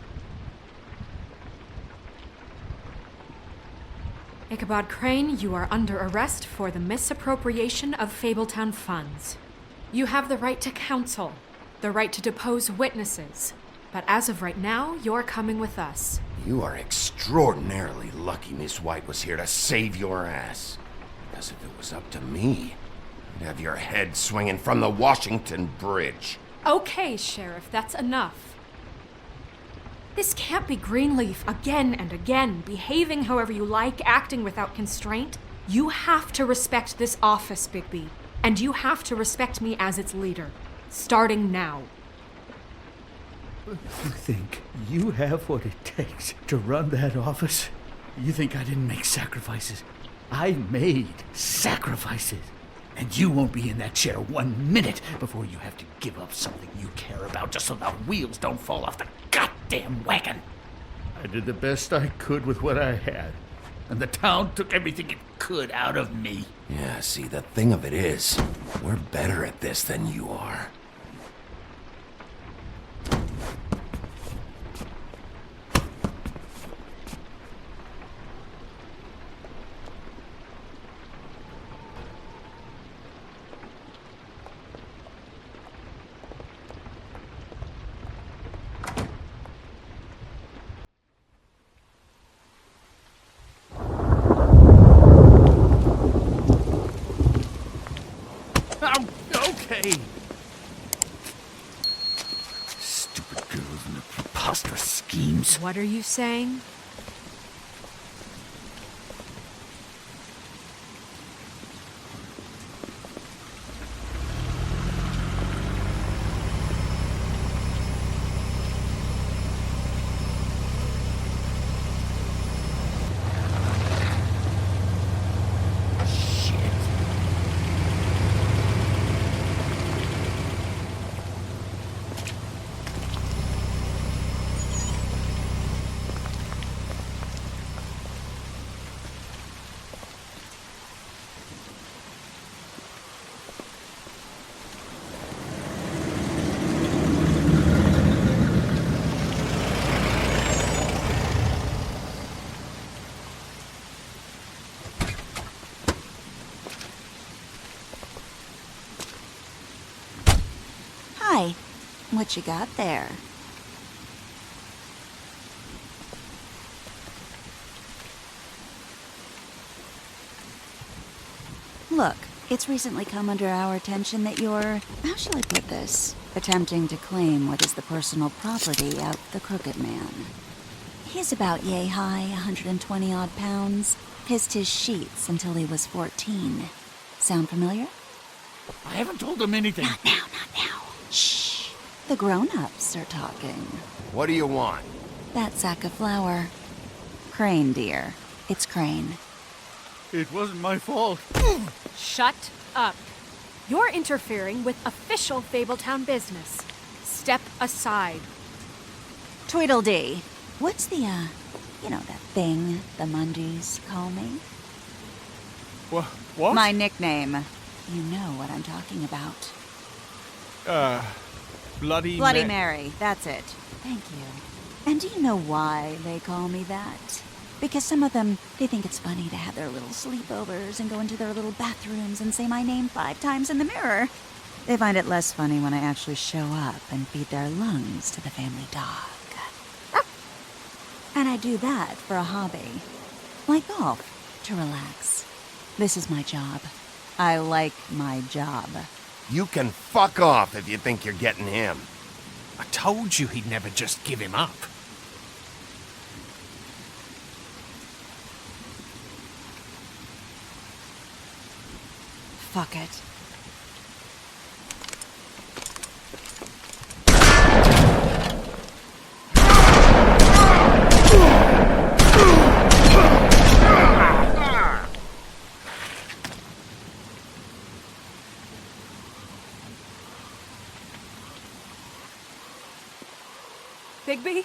Ichabod Crane, you are under arrest for the misappropriation of Fabletown funds. You have the right to counsel, the right to depose witnesses. But as of right now, you're coming with us. You are extraordinarily lucky Miss White was here to save your ass. Because if it was up to me, I'd have your head swinging from the Washington Bridge. Okay, Sheriff, that's enough. This can't be Greenleaf again and again, behaving however you like, acting without constraint. You have to respect this office, Bigby. And you have to respect me as its leader. Starting now. You think you have what it takes to run that office? You think I didn't make sacrifices? I made sacrifices. And you won't be in that chair 1 minute before you have to give up something you care about just so the wheels don't fall off the goddamn wagon. I did the best I could with what I had. And the town took everything it could out of me. Yeah, see, the thing of it is, we're better at this than you are. Okay. preposterous schemes. What are you saying? Hi. What you got there? Look, it's recently come under our attention that you're, how shall I put this, attempting to claim what is the personal property of the Crooked Man. He's about yay high, 120 odd pounds, pissed his sheets until he was 14. Sound familiar? I haven't told him anything. Not now. Shh. The grown-ups are talking. What do you want? That sack of flour. Crane, dear. It's Crane. It wasn't my fault. Shut up. You're interfering with official Fabletown business. Step aside. Tweedledee. What's the, that thing the Mundies call me? What? My nickname. You know what I'm talking about. Bloody Mary. That's it. Thank you. And do you know why they call me that? Because some of them, they think it's funny to have their little sleepovers and go into their little bathrooms and say my name 5 times in the mirror. They find it less funny when I actually show up and feed their lungs to the family dog. And I do that for a hobby. Like golf, to relax. This is my job. I like my job. You can fuck off if you think you're getting him. I told you he'd never just give him up. Fuck it. Bigby?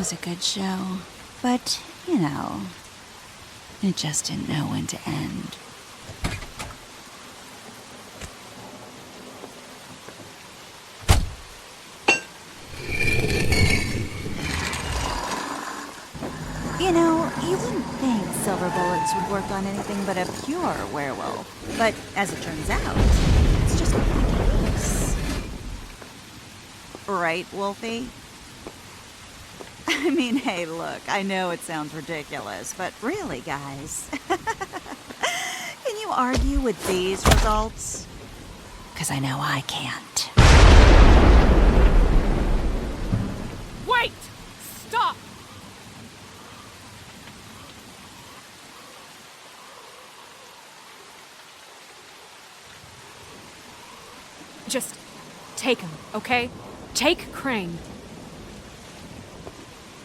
was a good show. But, you know, it just didn't know when to end. You know, you wouldn't think silver bullets would work on anything but a pure werewolf. But as it turns out, it's just not the case. Right, Wolfie? I mean, hey, look, I know it sounds ridiculous, but really, guys, can you argue with these results? 'Cause I know I can't. Wait! Stop! Just take him, okay? Take Crane.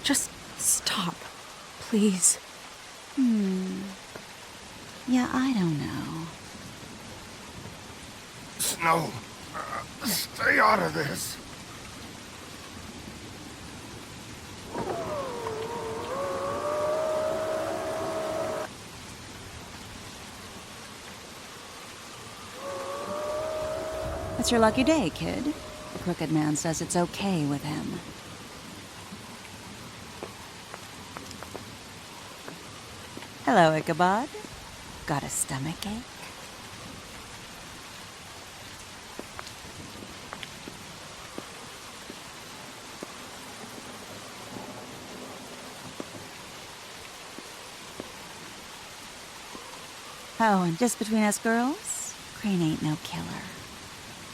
Just stop, please. Yeah, I don't know. Snow, stay out of this. It's your lucky day, kid. The Crooked Man says it's okay with him. Hello, Ichabod. Got a stomachache? Oh, and just between us girls, Crane ain't no killer.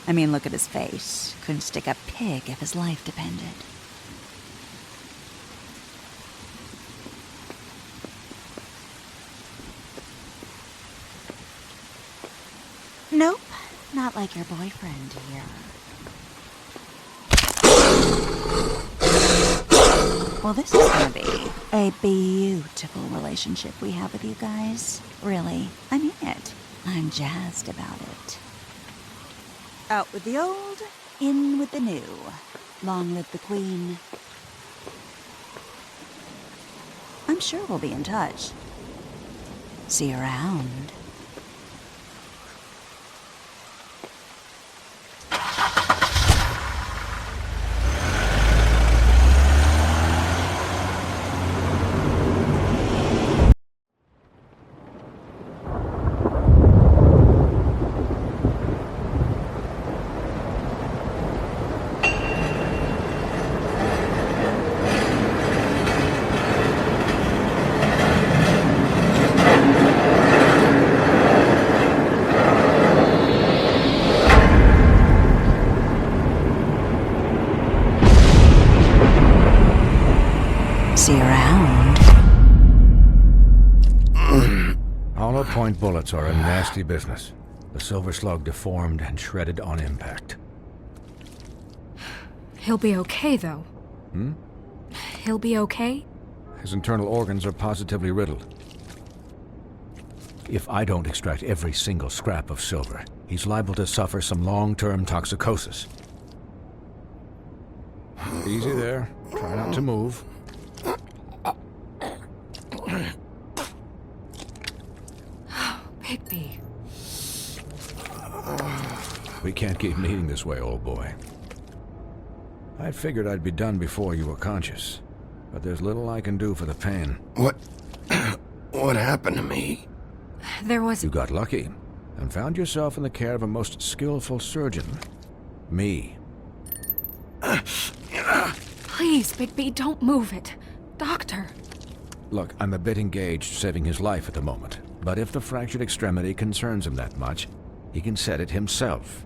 I mean, look at his face. Couldn't stick a pig if his life depended. Nope, not like your boyfriend here. Well, this is gonna be a beautiful relationship we have with you guys. Really, I mean it. I'm jazzed about it. Out with the old, in with the new. Long live the Queen. I'm sure we'll be in touch. See you around. See you around. Hollow point bullets are a nasty business. The silver slug deformed and shredded on impact. He'll be okay, though. He'll be okay? His internal organs are positively riddled. If I don't extract every single scrap of silver, he's liable to suffer some long-term toxicosis. Easy there. Try not to move. Bigby. We can't keep meeting this way, old boy. I figured I'd be done before you were conscious, but there's little I can do for the pain. What happened to me? There was... You got lucky and found yourself in the care of a most skillful surgeon. Me. Please, Bigby, don't move it. Doctor. Look, I'm a bit engaged saving his life at the moment, but if the fractured extremity concerns him that much, he can set it himself.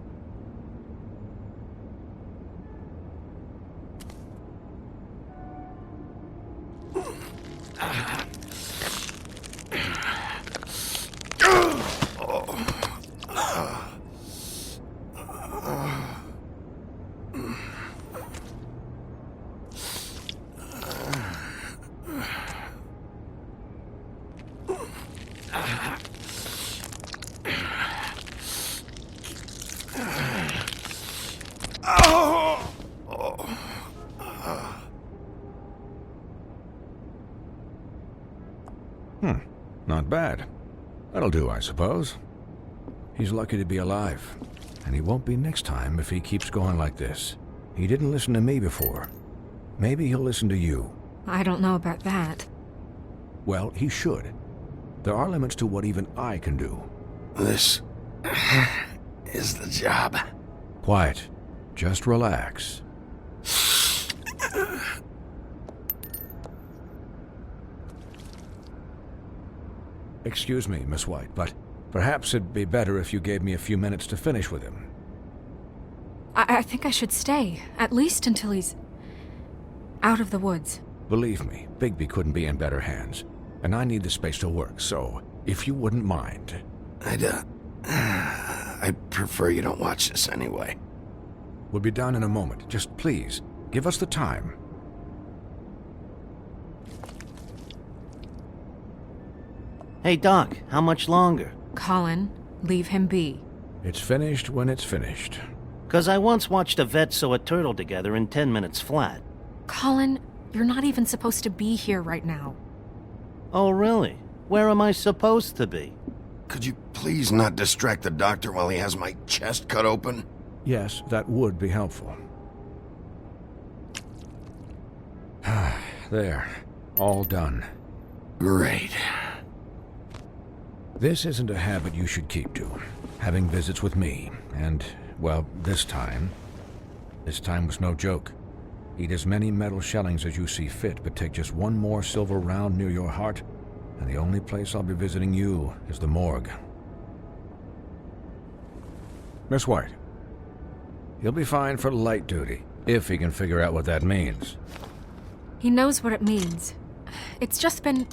bad. That'll do, I suppose. He's lucky to be alive, and he won't be next time if he keeps going like this. He didn't listen to me before. Maybe he'll listen to you. I don't know about that. Well, he should. There are limits to what even I can do. This is the job. Quiet. Just relax. Excuse me, Miss White, but perhaps it'd be better if you gave me a few minutes to finish with him. I think I should stay, at least until he's out of the woods. Believe me, Bigby couldn't be in better hands, and I need the space to work, so if you wouldn't mind. I'd prefer you don't watch this anyway. We'll be done in a moment. Just please, give us the time. Hey, Doc, how much longer? Colin, leave him be. It's finished when it's finished. 'Cause I once watched a vet sew a turtle together in 10 minutes flat. Colin, you're not even supposed to be here right now. Oh, really? Where am I supposed to be? Could you please not distract the doctor while he has my chest cut open? Yes, that would be helpful. There. All done. Great. This isn't a habit you should keep to. Having visits with me, and, well, this time was no joke. Eat as many metal shellings as you see fit, but take just one more silver round near your heart, and the only place I'll be visiting you is the morgue. Miss White, he'll be fine for light duty, if he can figure out what that means. He knows what it means. It's just been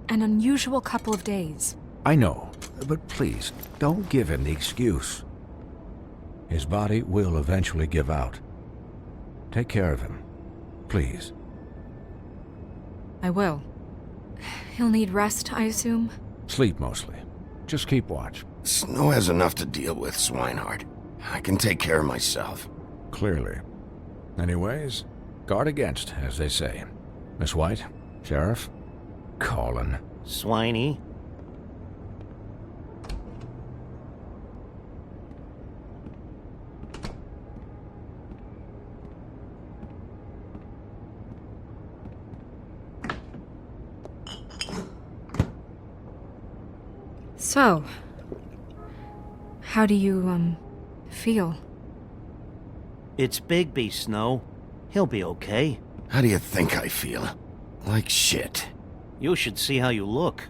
an unusual couple of days. I know, but please, don't give him the excuse. His body will eventually give out. Take care of him, please. I will. He'll need rest, I assume? Sleep mostly. Just keep watch. Snow has enough to deal with, Swinehart. I can take care of myself. Clearly. Anyways, guard against, as they say. Miss White, Sheriff, Colin. Swiney. So, how do you, feel? It's Bigby, Snow. He'll be okay. How do you think I feel? Like shit. You should see how you look.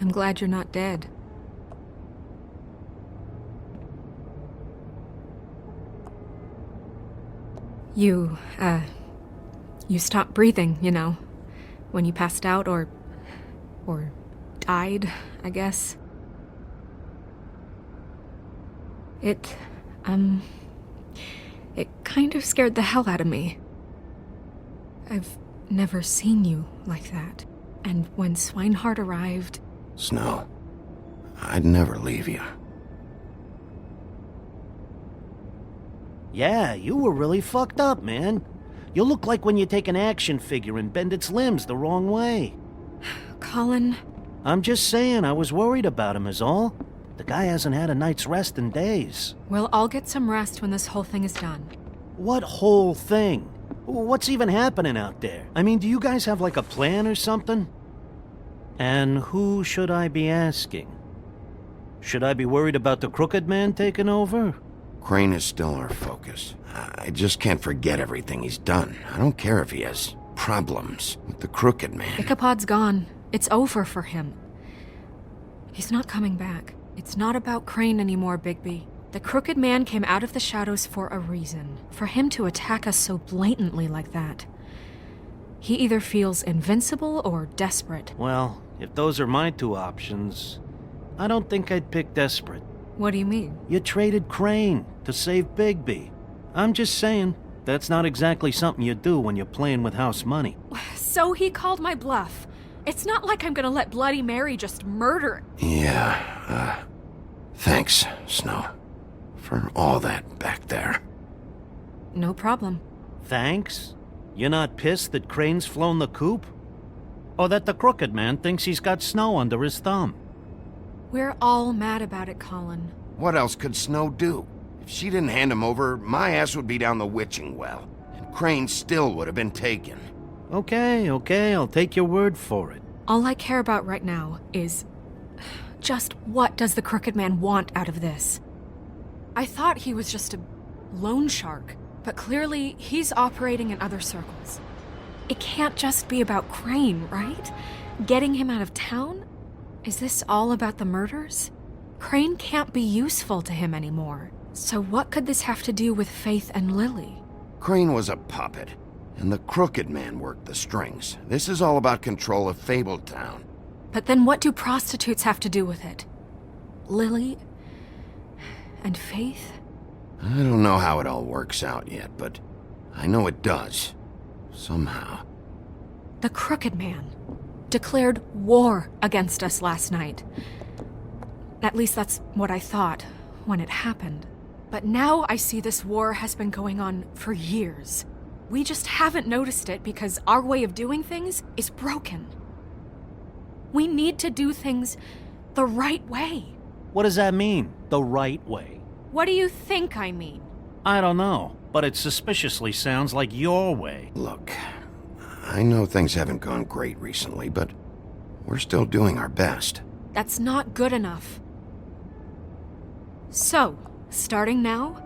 I'm glad you're not dead. You stopped breathing, you know, when you passed out or died, I guess. It kind of scared the hell out of me. I've never seen you like that. And when Swinehart arrived... Snow, I'd never leave you. Yeah, you were really fucked up, man. You look like when you take an action figure and bend its limbs the wrong way. Colin... I'm just saying, I was worried about him is all. The guy hasn't had a night's rest in days. We'll all get some rest when this whole thing is done. What whole thing? What's even happening out there? I mean, do you guys have like a plan or something? And who should I be asking? Should I be worried about the Crooked Man taking over? Crane is still our focus. I just can't forget everything he's done. I don't care if he has problems with the Crooked Man. Ichabod's gone. It's over for him. He's not coming back. It's not about Crane anymore, Bigby. The Crooked Man came out of the shadows for a reason. For him to attack us so blatantly like that. He either feels invincible or desperate. Well, if those are my two options, I don't think I'd pick desperate. What do you mean? You traded Crane to save Bigby. I'm just saying, that's not exactly something you do when you're playing with house money. So he called my bluff. It's not like I'm gonna let Bloody Mary just murder... Yeah, thanks, Snow, for all that back there. No problem. Thanks? You're not pissed that Crane's flown the coop? Or that the crooked man thinks he's got Snow under his thumb? We're all mad about it, Colin. What else could Snow do? If she didn't hand him over, my ass would be down the witching well. And Crane still would have been taken. Okay, I'll take your word for it. All I care about right now is just what does the crooked man want out of this? I thought he was just a loan shark, but clearly he's operating in other circles. It can't just be about Crane, right? Getting him out of town? Is this all about the murders? Crane can't be useful to him anymore. So what could this have to do with Faith and Lily? Crane was a puppet, and the crooked man worked the strings. This is all about control of Fabletown. But then what do prostitutes have to do with it? Lily and Faith? I don't know how it all works out yet, but I know it does. Somehow. The crooked man declared war against us last night. At least that's what I thought when it happened. But now I see this war has been going on for years. We just haven't noticed it because our way of doing things is broken. We need to do things the right way. What does that mean, the right way? What do you think I mean? I don't know, but it suspiciously sounds like your way. Look, I know things haven't gone great recently, but we're still doing our best. That's not good enough. So, starting now,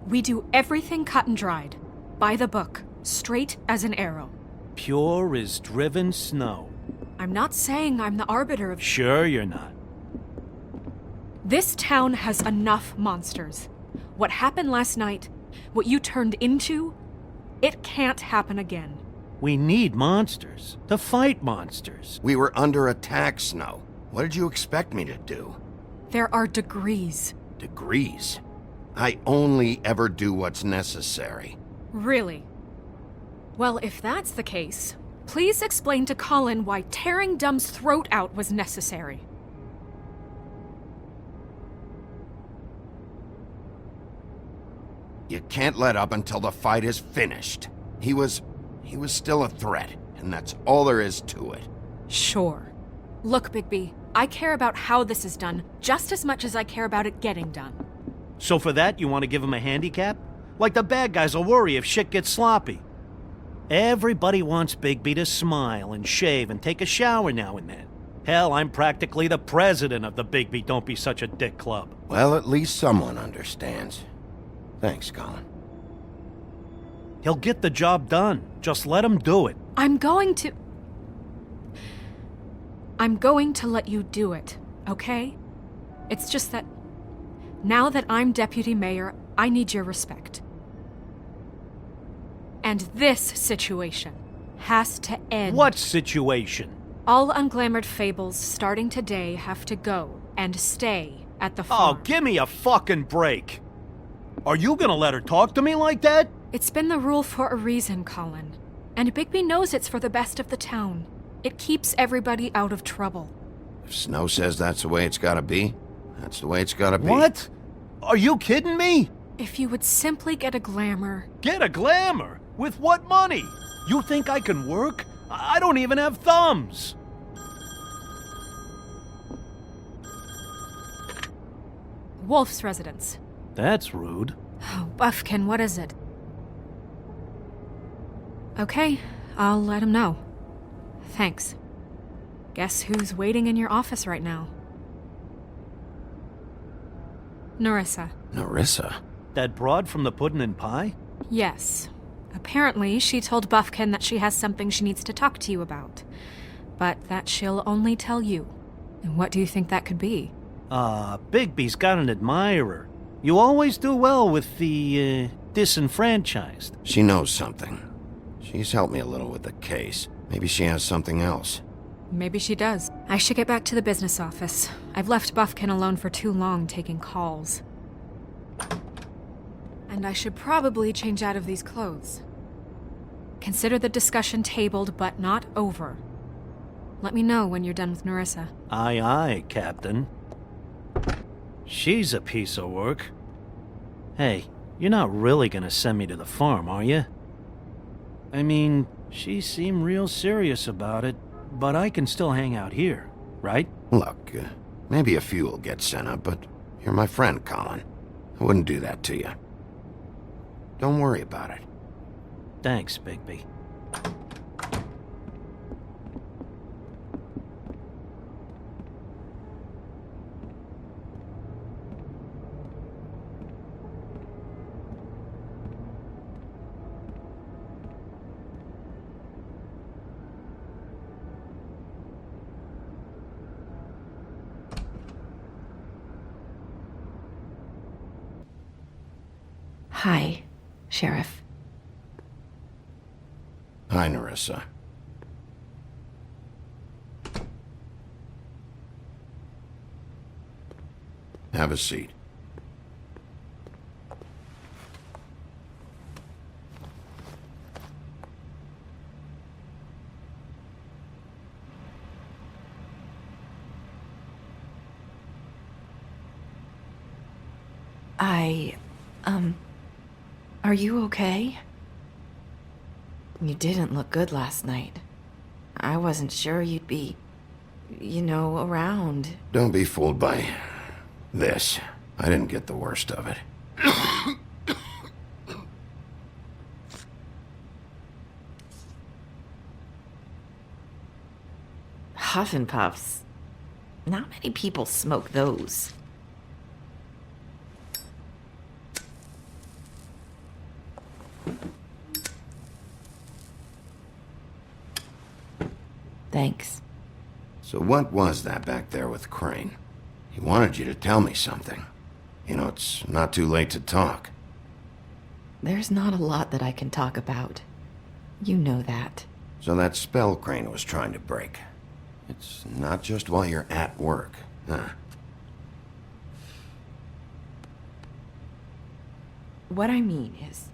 we do everything cut and dried. By the book, straight as an arrow. Pure as driven snow. I'm not saying I'm the arbiter of... Sure you're not. This town has enough monsters. What happened last night, what you turned into, it can't happen again. We need monsters to fight monsters. We were under attack, Snow. What did you expect me to do? There are degrees. Degrees? I only ever do what's necessary. Really? Well, if that's the case, please explain to Colin why tearing Dumb's throat out was necessary. You can't let up until the fight is finished. He was still a threat, and that's all there is to it. Sure. Look, Bigby, I care about how this is done just as much as I care about it getting done. So for that, you want to give him a handicap? Like the bad guys will worry if shit gets sloppy. Everybody wants Bigby to smile and shave and take a shower now and then. Hell, I'm practically the president of the Bigby Don't Be Such a Dick Club. Well, at least someone understands. Thanks, Colin. He'll get the job done. Just let him do it. I'm going to let you do it, okay? It's just that now that I'm deputy mayor, I need your respect. And this situation has to end. What situation? All unglamored fables starting today have to go and stay at the farm. Oh, give me a fucking break. Are you gonna let her talk to me like that? It's been the rule for a reason, Colin. And Bigby knows it's for the best of the town. It keeps everybody out of trouble. If Snow says that's the way it's gotta be, that's the way it's gotta be. What? Are you kidding me? If you would simply get a glamour. Get a glamour? With what money? You think I can work? I don't even have thumbs. Wolf's residence. That's rude. Oh, Buffkin, what is it? Okay, I'll let him know. Thanks. Guess who's waiting in your office right now? Narissa. Narissa? That broad from the Puddin' and Pie? Yes. Apparently, she told Buffkin that she has something she needs to talk to you about. But that she'll only tell you. And what do you think that could be? Bigby's got an admirer. You always do well with the, disenfranchised. She knows something. She's helped me a little with the case. Maybe she has something else. Maybe she does. I should get back to the business office. I've left Buffkin alone for too long taking calls. And I should probably change out of these clothes. Consider the discussion tabled, but not over. Let me know when you're done with Narissa. Aye, aye, Captain. She's a piece of work. Hey, you're not really gonna send me to the farm, are you? I mean, she seemed real serious about it, but I can still hang out here, right? Look, maybe a few will get sent up, but you're my friend, Colin. I wouldn't do that to you. Don't worry about it. Thanks, Bigby. Hi, Sheriff. Hi, Nerissa. Have a seat. Are you okay? You didn't look good last night. I wasn't sure you'd be, around. Don't be fooled by this. I didn't get the worst of it. Huff and Puffs. Not many people smoke those. Thanks. So what was that back there with Crane? He wanted you to tell me something. You know, it's not too late to talk. There's not a lot that I can talk about. You know that. So that spell Crane was trying to break. It's not just while you're at work, huh? What I mean is,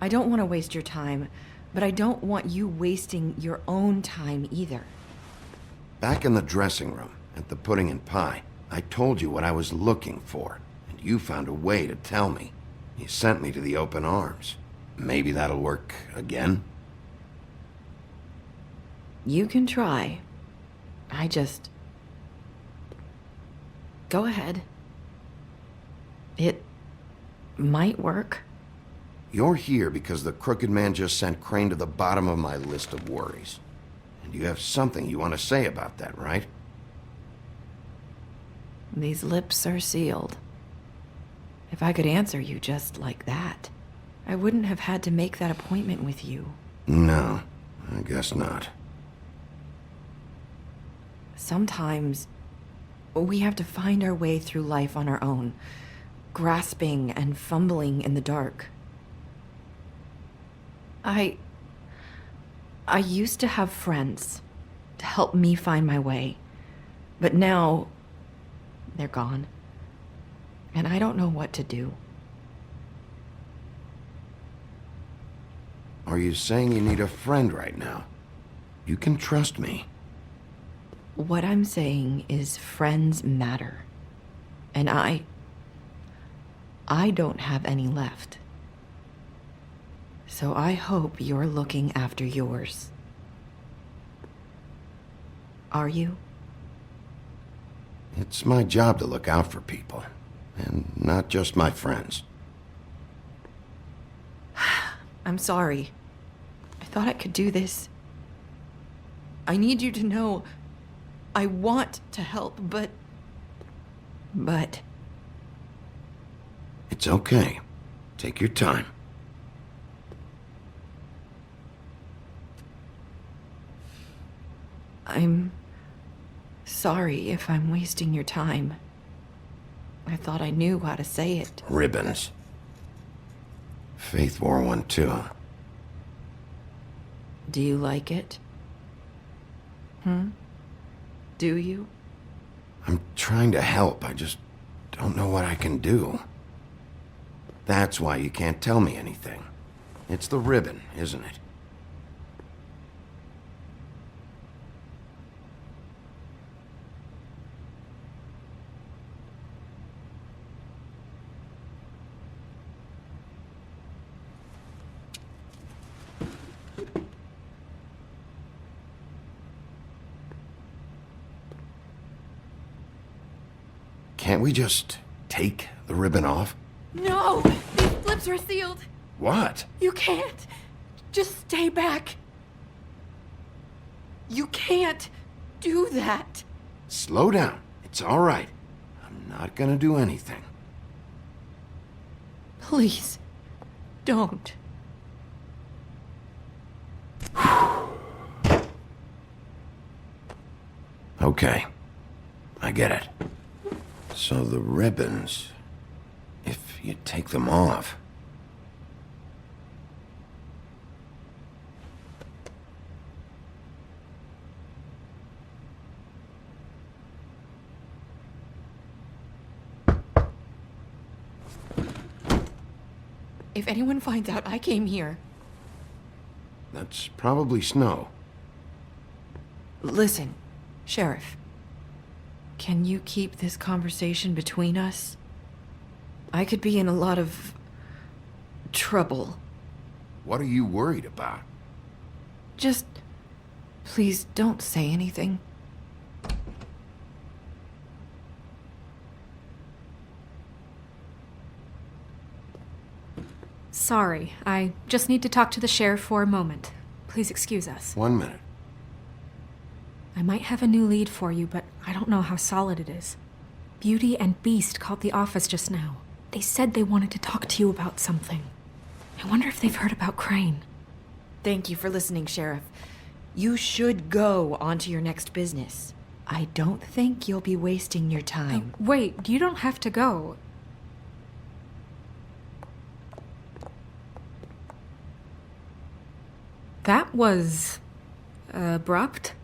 I don't want to waste your time, but I don't want you wasting your own time either. Back in the dressing room, at the pudding and pie, I told you what I was looking for, and you found a way to tell me. You sent me to the open arms. Maybe that'll work again? You can try. Go ahead. It might work. You're here because the crooked man just sent Crane to the bottom of my list of worries. And you have something you want to say about that, right? These lips are sealed. If I could answer you just like that, I wouldn't have had to make that appointment with you. No, I guess not. Sometimes we have to find our way through life on our own, grasping and fumbling in the dark. I used to have friends to help me find my way, but now they're gone, and I don't know what to do. Are you saying you need a friend right now? You can trust me. What I'm saying is friends matter, and I don't have any left. So I hope you're looking after yours. Are you? It's my job to look out for people, and not just my friends. I'm sorry. I thought I could do this. I need you to know I want to help, but... It's okay. Take your time. I'm sorry if I'm wasting your time. I thought I knew how to say it. Ribbons. Faith wore one too. Do you like it? Do you? I'm trying to help. I just don't know what I can do. That's why you can't tell me anything. It's the ribbon, isn't it? Can't we just take the ribbon off? No! These lips are sealed. What? You can't. Just stay back. You can't do that. Slow down. It's all right. I'm not gonna do anything. Please, don't. Okay. I get it. So the ribbons, if you take them off... If anyone finds out I came here... That's probably Snow. Listen, Sheriff. Can you keep this conversation between us? I could be in a lot of... trouble. What are you worried about? Just... please don't say anything. Sorry, I just need to talk to the sheriff for a moment. Please excuse us. 1 minute. I might have a new lead for you, but I don't know how solid it is. Beauty and Beast called the office just now. They said they wanted to talk to you about something. I wonder if they've heard about Crane. Thank you for listening, Sheriff. You should go on to your next business. I don't think you'll be wasting your time. Wait, you don't have to go. That was... abrupt.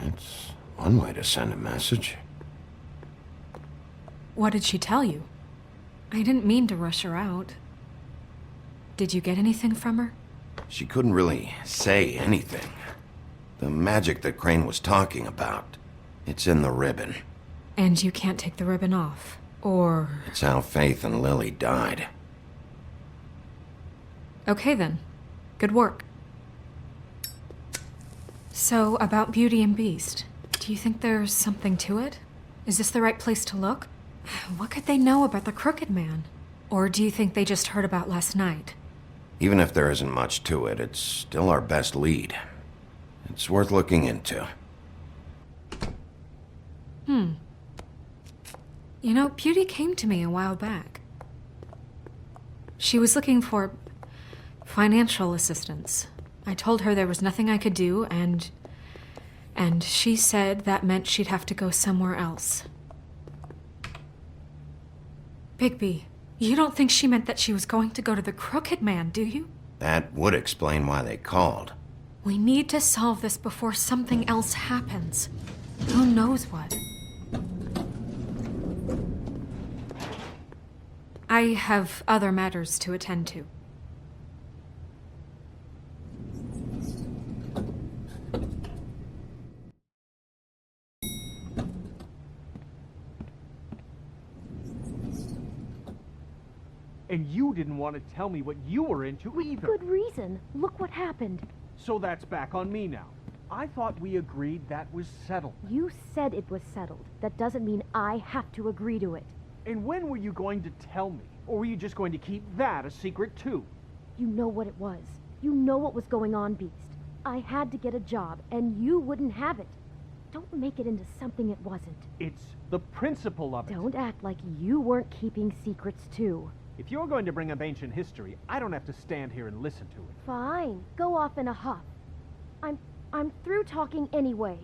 It's one way to send a message. What did she tell you? I didn't mean to rush her out. Did you get anything from her? She couldn't really say anything. The magic that Crane was talking about, it's in the ribbon. And you can't take the ribbon off, or... It's how Faith and Lily died. Okay then. Good work. So, about Beauty and Beast, do you think there's something to it? Is this the right place to look? What could they know about the Crooked Man? Or do you think they just heard about last night? Even if there isn't much to it, it's still our best lead. It's worth looking into. You know, Beauty came to me a while back. She was looking for financial assistance. I told her there was nothing I could do, and she said that meant she'd have to go somewhere else. Bigby, you don't think she meant that she was going to go to the Crooked Man, do you? That would explain why they called. We need to solve this before something else happens. Who knows what? I have other matters to attend to. And you didn't want to tell me what you were into either. Good reason. Look what happened. So that's back on me now. I thought we agreed that was settled. You said it was settled. That doesn't mean I have to agree to it. And when were you going to tell me? Or were you just going to keep that a secret too? You know what it was. You know what was going on, Beast. I had to get a job, and you wouldn't have it. Don't make it into something it wasn't. It's the principle of it. Don't act like you weren't keeping secrets too. If you're going to bring up ancient history, I don't have to stand here and listen to it. Fine. Go off in a huff. I'm through talking anyway.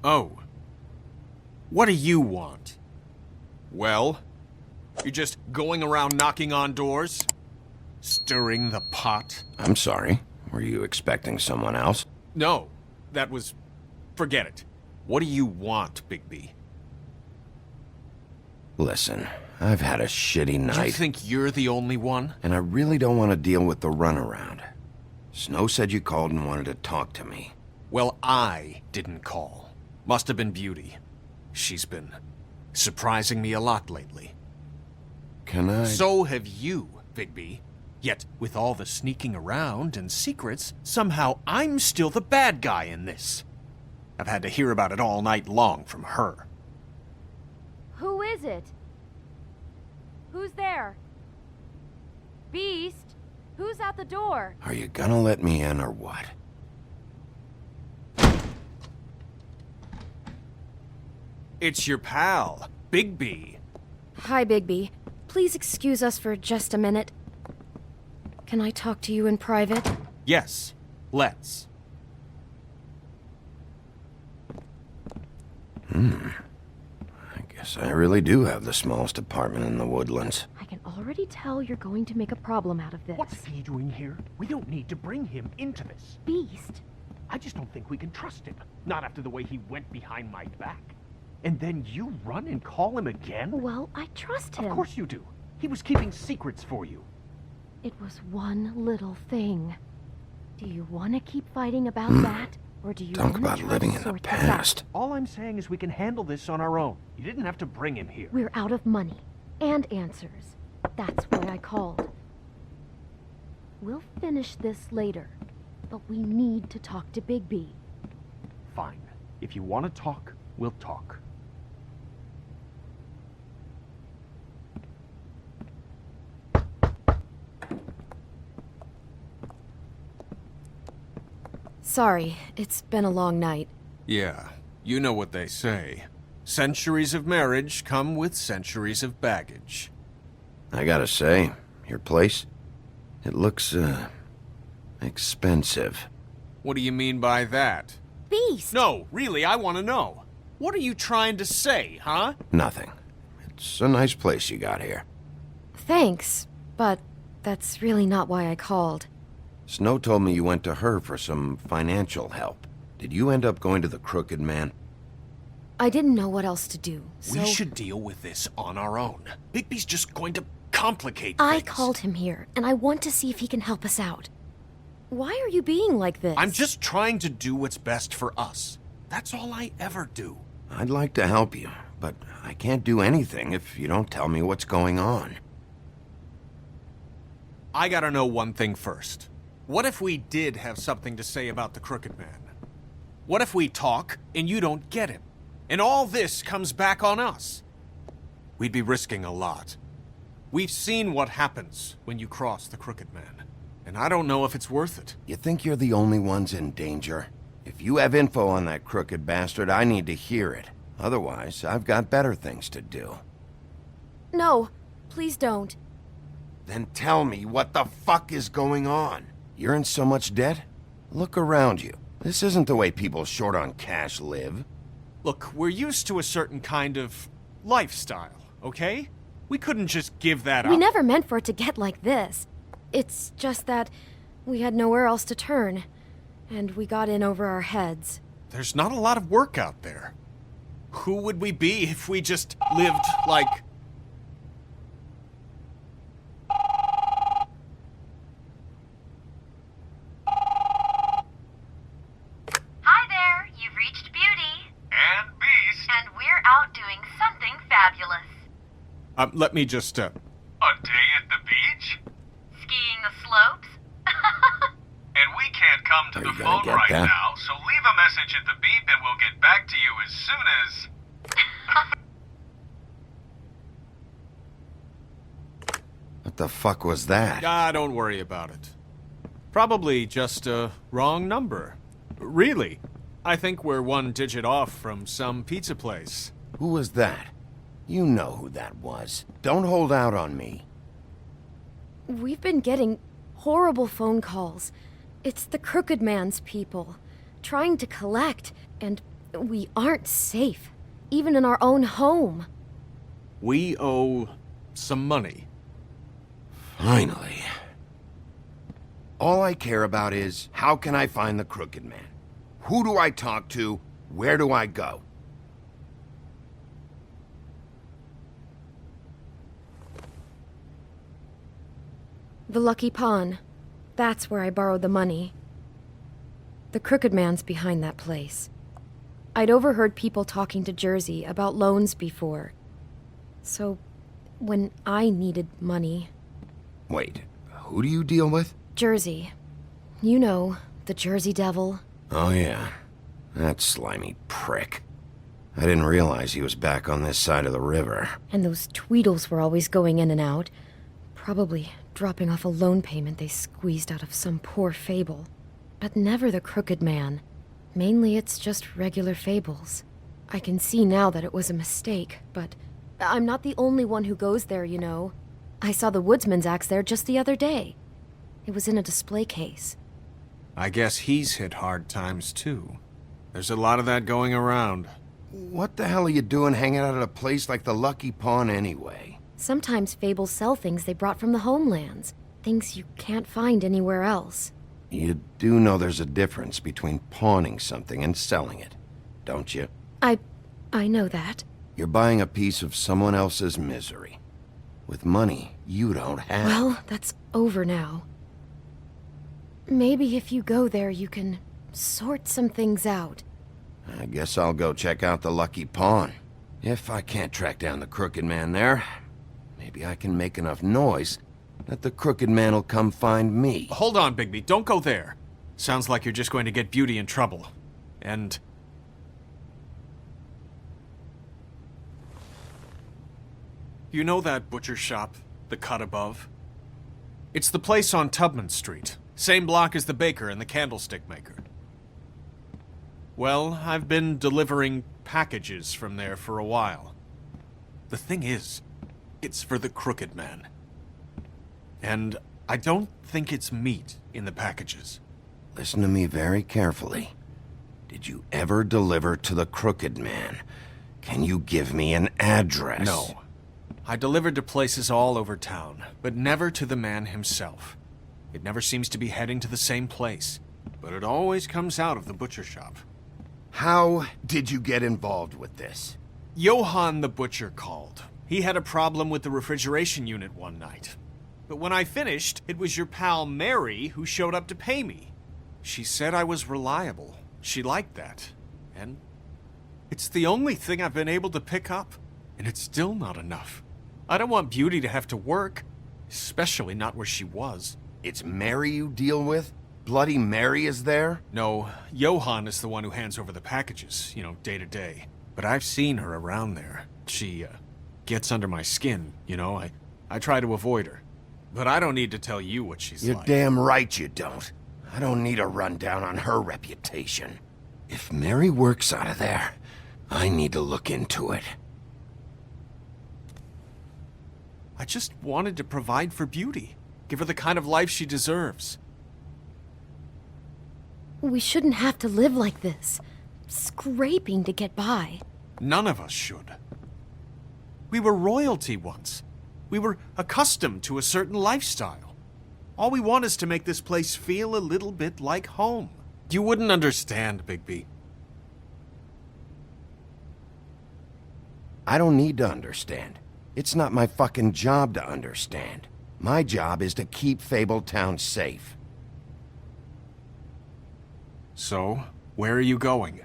Oh. What do you want? Well? You're just going around knocking on doors? Stirring the pot? I'm sorry. Were you expecting someone else? No. That was... forget it. What do you want, Bigby? Listen, I've had a shitty night. You think you're the only one? And I really don't want to deal with the runaround. Snow said you called and wanted to talk to me. Well, I didn't call. Must have been Beauty. She's been surprising me a lot lately. Can I... So have you, Bigby. Yet, with all the sneaking around and secrets, somehow I'm still the bad guy in this. I've had to hear about it all night long from her. Who is it? Who's there? Beast? Who's at the door? Are you gonna let me in or what? It's your pal, Bigby. Hi, Bigby. Please excuse us for just a minute. Can I talk to you in private? Yes, let's. I guess I really do have the smallest apartment in the Woodlands. I can already tell you're going to make a problem out of this. What's he doing here? We don't need to bring him into this. Beast? I just don't think we can trust him. Not after the way he went behind my back. And then you run and call him again? Well, I trust him. Of course you do. He was keeping secrets for you. It was one little thing. Do you want to keep fighting about that? Or do you Talk want about to living in the sort this out? past. All I'm saying is we can handle this on our own. You didn't have to bring him here. We're out of money and answers. That's why I called. We'll finish this later, but we need to talk to Bigby. Fine. If you want to talk, we'll talk. Sorry, it's been a long night. Yeah, you know what they say. Centuries of marriage come with centuries of baggage. I gotta say, your place, it looks, expensive. What do you mean by that? Beast! No, really, I want to know. What are you trying to say, huh? Nothing. It's a nice place you got here. Thanks, but that's really not why I called. Snow told me you went to her for some financial help. Did you end up going to the Crooked Man? I didn't know what else to do, so... We should deal with this on our own. Bigby's just going to complicate I things. called him here, and I want to see if he can help us out. Why are you being like this? I'm just trying to do what's best for us. That's all I ever do. I'd like to help you, but I can't do anything if you don't tell me what's going on. I gotta know one thing first. What if we did have something to say about the Crooked Man? What if we talk and you don't get him? And all this comes back on us? We'd be risking a lot. We've seen what happens when you cross the Crooked Man, and I don't know if it's worth it. You think you're the only ones in danger? If you have info on that crooked bastard, I need to hear it. Otherwise, I've got better things to do. No, please don't. Then tell me what the fuck is going on? You're in so much debt? Look around you. This isn't the way people short on cash live. Look, we're used to a certain kind of lifestyle, okay? We couldn't just give that up. We never meant for it to get like this. It's just that we had nowhere else to turn, and we got in over our heads. There's not a lot of work out there. Who would we be if we just lived like... Hi there, you've reached Beauty. And Beast. And we're out doing something fabulous. Let me just, A day at the beach? Skiing the slopes? And we can't come to the phone right now, so leave a message at the beep and we'll get back to you as soon as... What the fuck was that? Ah, don't worry about it. Probably just a wrong number. Really, I think we're one digit off from some pizza place. Who was that? You know who that was. Don't hold out on me. We've been getting horrible phone calls. It's the Crooked Man's people, trying to collect, and we aren't safe, even in our own home. We owe some money. Finally. All I care about is, how can I find the Crooked Man? Who do I talk to? Where do I go? The Lucky Pawn. That's where I borrowed the money. The Crooked Man's behind that place. I'd overheard people talking to Jersey about loans before. So, when I needed money... Wait, Who do you deal with? Jersey. You know, the Jersey Devil. Oh, yeah. That slimy prick. I didn't realize he was back on this side of the river. And those Tweedles were always going in and out. Probably dropping off a loan payment they squeezed out of some poor fable. But never the Crooked Man. Mainly it's just regular fables. I can see now that it was a mistake, but I'm not the only one who goes there, you know. I saw the woodsman's axe there just the other day. It was in a display case. I guess he's hit hard times too. There's a lot of that going around. What the hell are you doing hanging out at a place like the Lucky Pawn anyway? Sometimes fables sell things they brought from the homelands. Things you can't find anywhere else. You do know there's a difference between pawning something and selling it, don't you? I know that. You're buying a piece of someone else's misery. With money you don't have. Well, that's over now. Maybe if you go there, you can sort some things out. I guess I'll go check out the Lucky Pawn. If I can't track down the Crooked Man there, maybe I can make enough noise that the Crooked Man will come find me. Hold on, Bigby. Don't go there. Sounds like you're just going to get Beauty in trouble. And... you know that butcher shop, the cut above? It's the place on Tubman Street. Same block as the baker and the candlestick maker. Well, I've been delivering packages from there for a while. The thing is, it's for the Crooked Man. And I don't think it's meat in the packages. Listen to me very carefully. Did you ever deliver to the Crooked Man? Can you give me an address? No. I delivered to places all over town, but never to the man himself. It never seems to be heading to the same place, but it always comes out of the butcher shop. How did you get involved with this? Johann the butcher called. He had a problem with the refrigeration unit one night. But when I finished, it was your pal Mary who showed up to pay me. She said I was reliable. She liked that. And it's the only thing I've been able to pick up. And it's still not enough. I don't want Beauty to have to work, especially not where she was. It's Mary you deal with? Bloody Mary is there? No, Johann is the one who hands over the packages, day to day. But I've seen her around there. She, gets under my skin, I try to avoid her. But I don't need to tell you what she's You're like. damn right you don't. I don't need a rundown on her reputation. If Mary works out of there, I need to look into it. I just wanted to provide for Beauty. Give her the kind of life she deserves. We shouldn't have to live like this. Scraping to get by. None of us should. We were royalty once. We were accustomed to a certain lifestyle. All we want is to make this place feel a little bit like home. You wouldn't understand, Bigby. I don't need to understand. It's not my fucking job to understand. My job is to keep Fabletown safe. So, where are you going?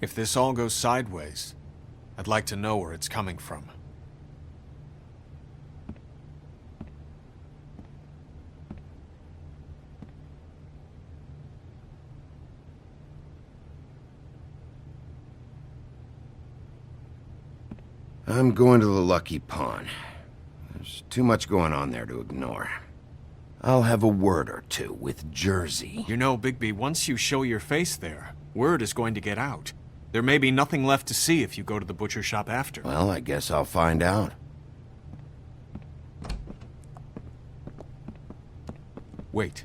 If this all goes sideways, I'd like to know where it's coming from. I'm going to the Lucky Pawn. There's too much going on there to ignore. I'll have a word or two with Jersey. You know, Bigby, once you show your face there, word is going to get out. There may be nothing left to see if you go to the butcher shop after. Well, I guess I'll find out. Wait.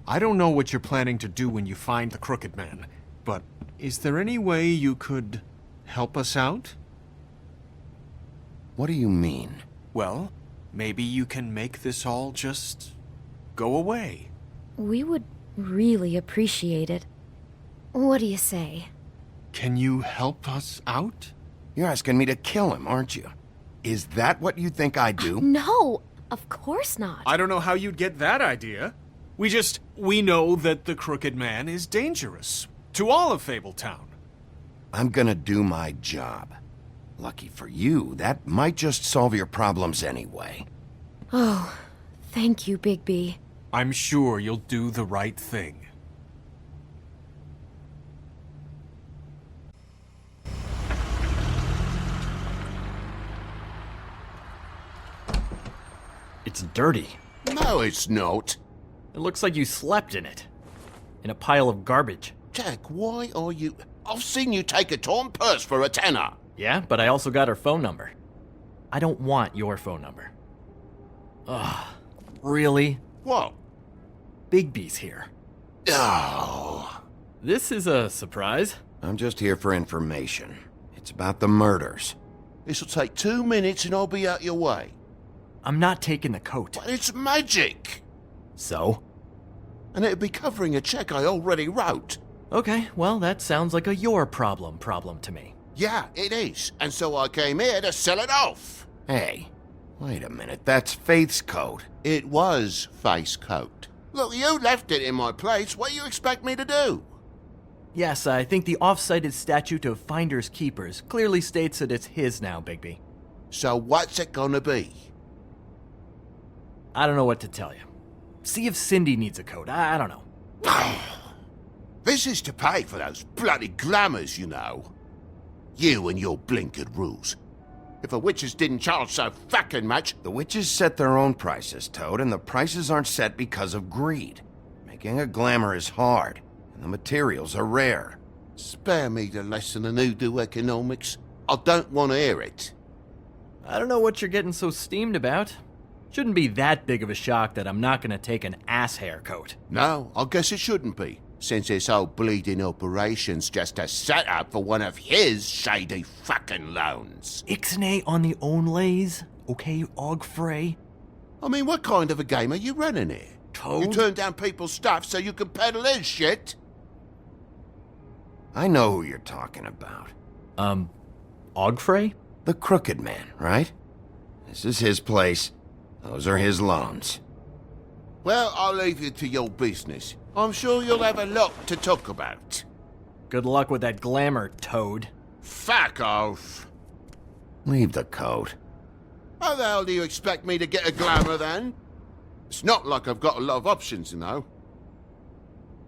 I don't know what you're planning to do when you find the Crooked Man, but is there any way you could help us out? What do you mean? Well, maybe you can make this all just go away. We would really appreciate it. What do you say? Can you help us out? You're asking me to kill him, aren't you? Is that what you think I do? No, of course not. I don't know how you'd get that idea. We know that the Crooked Man is dangerous. To all of Fabletown. I'm gonna do my job. Lucky for you, that might just solve your problems anyway. Oh, Thank you, Bigby. I'm sure you'll do the right thing. It's dirty. No, it's not. It looks like you slept in it. In a pile of garbage. Jack, why are you... I've seen you take a torn purse for a tenner. Yeah, but I also got her phone number. I don't want your phone number. Ugh. Really? What? Bigby's here. Oh. This is a surprise. I'm just here for information. It's about the murders. This'll take 2 minutes and I'll be out your way. I'm not taking the coat. But it's magic. So? And it'd be covering a check I already wrote. Okay, well, that sounds like a your problem to me. Yeah, it is. And so I came here to sell it off. Hey, wait a minute. That's Faith's coat. It was Faith's coat. Look, you left it in my place. What do you expect me to do? Yes, I think the off-cited statute of Finders Keepers clearly states that it's his now, Bigby. So what's it gonna be? I don't know what to tell you. See if Cindy needs a coat. I don't know. This is to pay for those bloody glamours, you know. You and your blinkered rules. If the witches didn't charge so fucking much... The witches set their own prices, Toad, and the prices aren't set because of greed. Making a glamour is hard, and the materials are rare. Spare me the lesson in hoodoo economics. I don't want to hear it. I don't know what you're getting so steamed about. Shouldn't be that big of a shock that I'm not gonna take an ass haircoat. No, I guess it shouldn't be, since this whole bleeding operation's just a setup for one of his shady fucking loans. Ixnay on the own lays, okay, Og Frey? I mean, what kind of a game are you running here? Toad? You turn down people's stuff so you can peddle his shit? I know who you're talking about. Og Frey? The Crooked Man, right? This is his place. Those are his loans. Well, I'll leave you to your business. I'm sure you'll have a lot to talk about. Good luck with that glamour, Toad. Fuck off. Leave the coat. How the hell do you expect me to get a glamour then? It's not like I've got a lot of options, you know.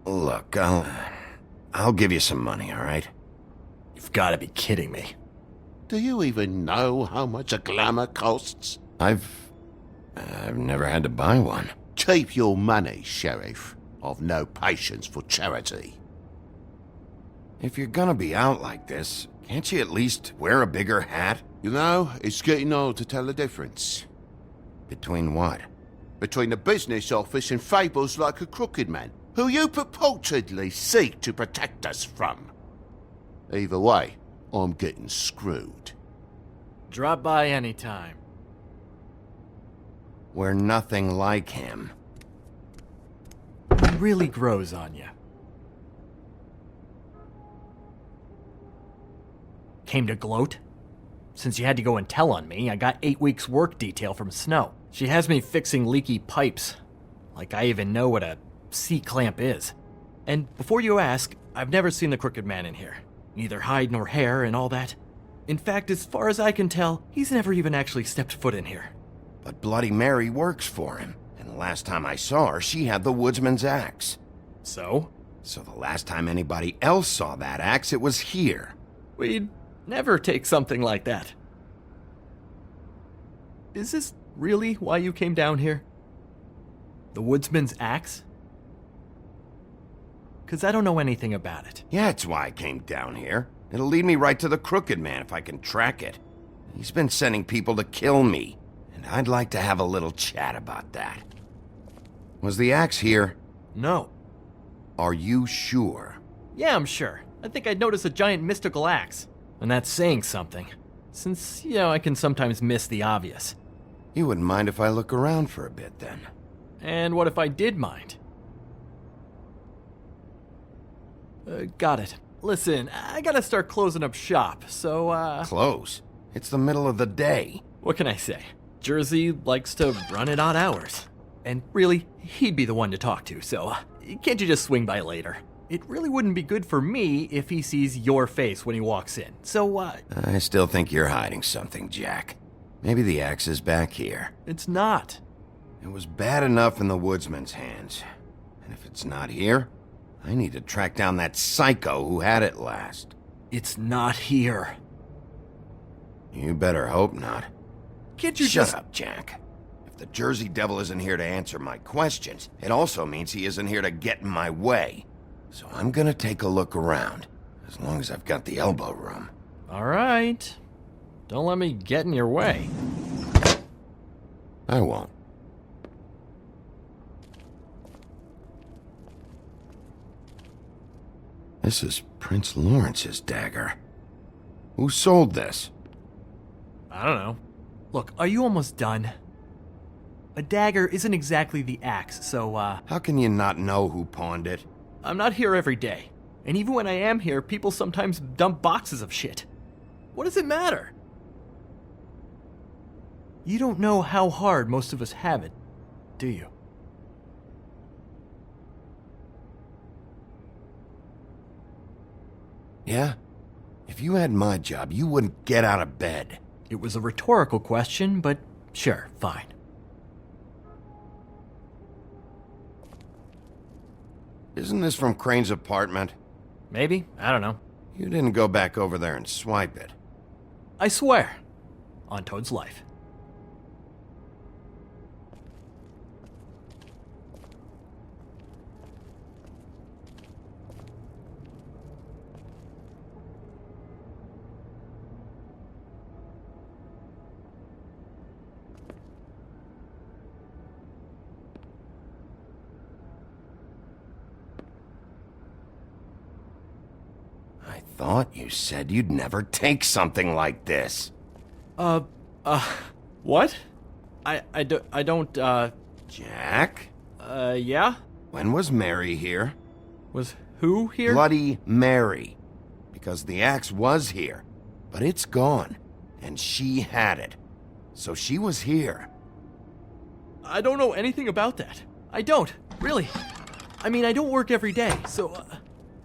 Look, I'll give you some money, all right? You've got to be kidding me. Do you even know how much a glamour costs? I've never had to buy one. Keep your money, Sheriff. I've no patience for charity. If you're gonna be out like this, can't you at least wear a bigger hat? You know, it's getting old to tell the difference. Between what? Between the business office and fables like a Crooked Man, who you purportedly seek to protect us from. Either way, I'm getting screwed. Drop by anytime. We're nothing like him. He really grows on you. Came to gloat? Since you had to go and tell on me, I got 8 weeks work detail from Snow. She has me fixing leaky pipes. Like I even know what a C-clamp is. And before you ask, I've never seen the Crooked Man in here. Neither hide nor hair and all that. In fact, as far as I can tell, he's never even actually stepped foot in here. But Bloody Mary works for him. And the last time I saw her, she had the woodsman's axe. So? So the last time anybody else saw that axe, it was here. We'd never take something like that. Is this really why you came down here? The woodsman's axe? 'Cause I don't know anything about it. Yeah, it's why I came down here. It'll lead me right to the Crooked Man if I can track it. He's been sending people to kill me, and I'd like to have a little chat about that. Was the axe here? No. Are you sure? Yeah, I'm sure. I think I'd notice a giant mystical axe. And that's saying something. Since, I can sometimes miss the obvious. You wouldn't mind if I look around for a bit, then? And what if I did mind? Got it. Listen, I gotta start closing up shop, so, Close? It's the middle of the day. What can I say? Jersey likes to run at odd hours. And really, he'd be the one to talk to, so can't you just swing by later? It really wouldn't be good for me if he sees your face when he walks in, so, I still think you're hiding something, Jack. Maybe the axe is back here. It's not. It was bad enough in the woodsman's hands. And if it's not here, I need to track down that psycho who had it last. It's not here. You better hope not. Can't you Shut up, Jack. If the Jersey Devil isn't here to answer my questions, it also means he isn't here to get in my way. So I'm gonna take a look around, as long as I've got the elbow room. All right. Don't let me get in your way. I won't. This is Prince Lawrence's dagger. Who sold this? I don't know. Look, are you almost done? A dagger isn't exactly the axe, so, How can you not know who pawned it? I'm not here every day. And even when I am here, people sometimes dump boxes of shit. What does it matter? You don't know how hard most of us have it, do you? Yeah? If you had my job, you wouldn't get out of bed. It was a rhetorical question, but sure, fine. Isn't this from Crane's apartment? Maybe, I don't know. You didn't go back over there and swipe it. I swear. On Toad's life. I thought you said you'd never take something like this. What? I don't, Jack? Yeah? When was Mary here? Was who here? Bloody Mary. Because the axe was here, but it's gone, and she had it. So she was here. I don't know anything about that. I don't, really. I mean, I don't work every day, so,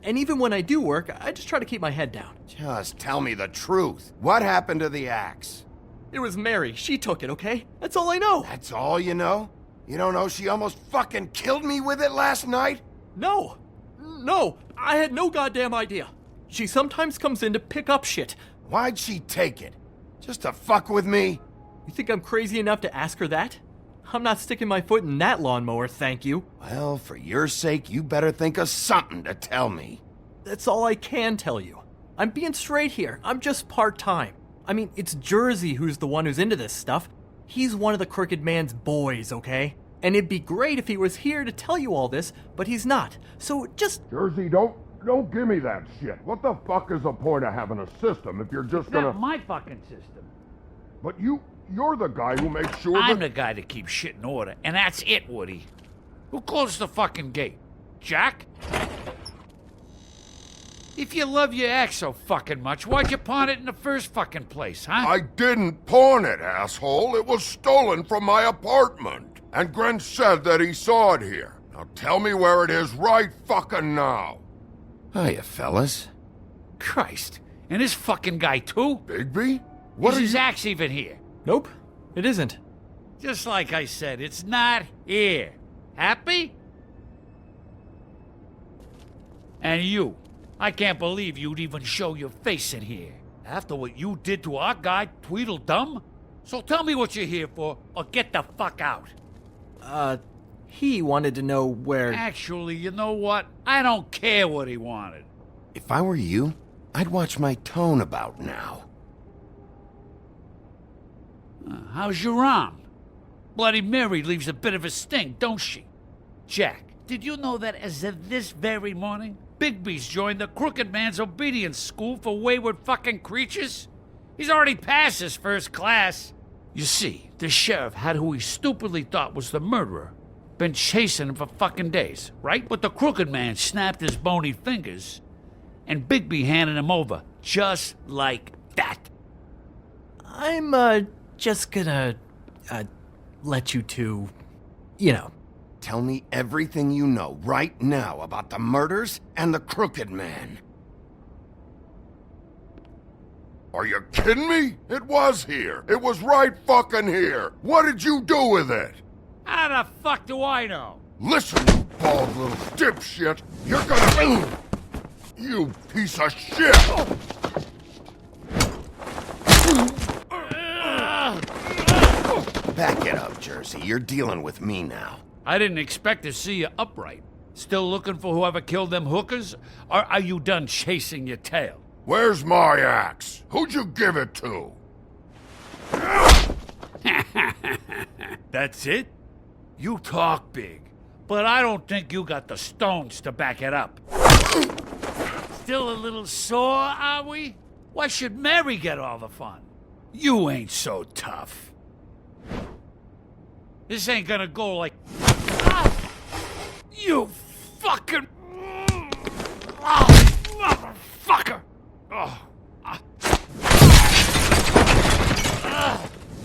and even when I do work, I just try to keep my head down. Just tell me the truth. What happened to the axe? It was Mary. She took it, okay? That's all I know. That's all you know? You don't know she almost fucking killed me with it last night? No. No, I had no goddamn idea. She sometimes comes in to pick up shit. Why'd she take it? Just to fuck with me? You think I'm crazy enough to ask her that? I'm not sticking my foot in that lawnmower, thank you. Well, for your sake, you better think of something to tell me. That's all I can tell you. I'm being straight here. I'm just part-time. I mean, it's Jersey who's the one who's into this stuff. He's one of the Crooked Man's boys, okay? And it'd be great if he was here to tell you all this, but he's not. So just... Jersey, don't give me that shit. What the fuck is the point of having a system if you're just gonna... Not my fucking system. But you're the guy who makes sure I'm the guy that keeps shit in order, and that's it, Woody. Who closed the fucking gate? Jack? If you love your axe so fucking much, why'd you pawn it in the first fucking place, huh? I didn't pawn it, asshole. It was stolen from my apartment. And Gren said that he saw it here. Now tell me where it is right fucking now. Hiya, fellas. Christ. And this fucking guy, too? Bigby? Is his axe even here? Nope, it isn't. Just like I said, it's not here. Happy? And you. I can't believe you'd even show your face in here. After what you did to our guy, Tweedledum? So tell me what you're here for, or get the fuck out. He wanted to know where... Actually, you know what? I don't care what he wanted. If I were you, I'd watch my tone about now. How's your arm? Bloody Mary leaves a bit of a sting, don't she? Jack, did you know that as of this very morning, Bigby's joined the Crooked Man's obedience school for wayward fucking creatures? He's already passed his first class. You see, the sheriff had who he stupidly thought was the murderer. Been chasing him for fucking days, right? But the Crooked Man snapped his bony fingers, and Bigby handed him over, just like that. I'm, just gonna, let you two, you know. Tell me everything you know right now about the murders and the Crooked Man. Are you kidding me? It was here. It was right fucking here. What did you do with it? How the fuck do I know? Listen, you bald little dipshit! You're gonna... You piece of shit! Back it up, Jersey. You're dealing with me now. I didn't expect to see you upright. Still looking for whoever killed them hookers? Or are you done chasing your tail? Where's my axe? Who'd you give it to? That's it? You talk big, but I don't think you got the stones to back it up. Still a little sore, are we? Why should Mary get all the fun? You ain't so tough. This ain't gonna go like... Ah! You fucking... Oh, motherfucker! Oh.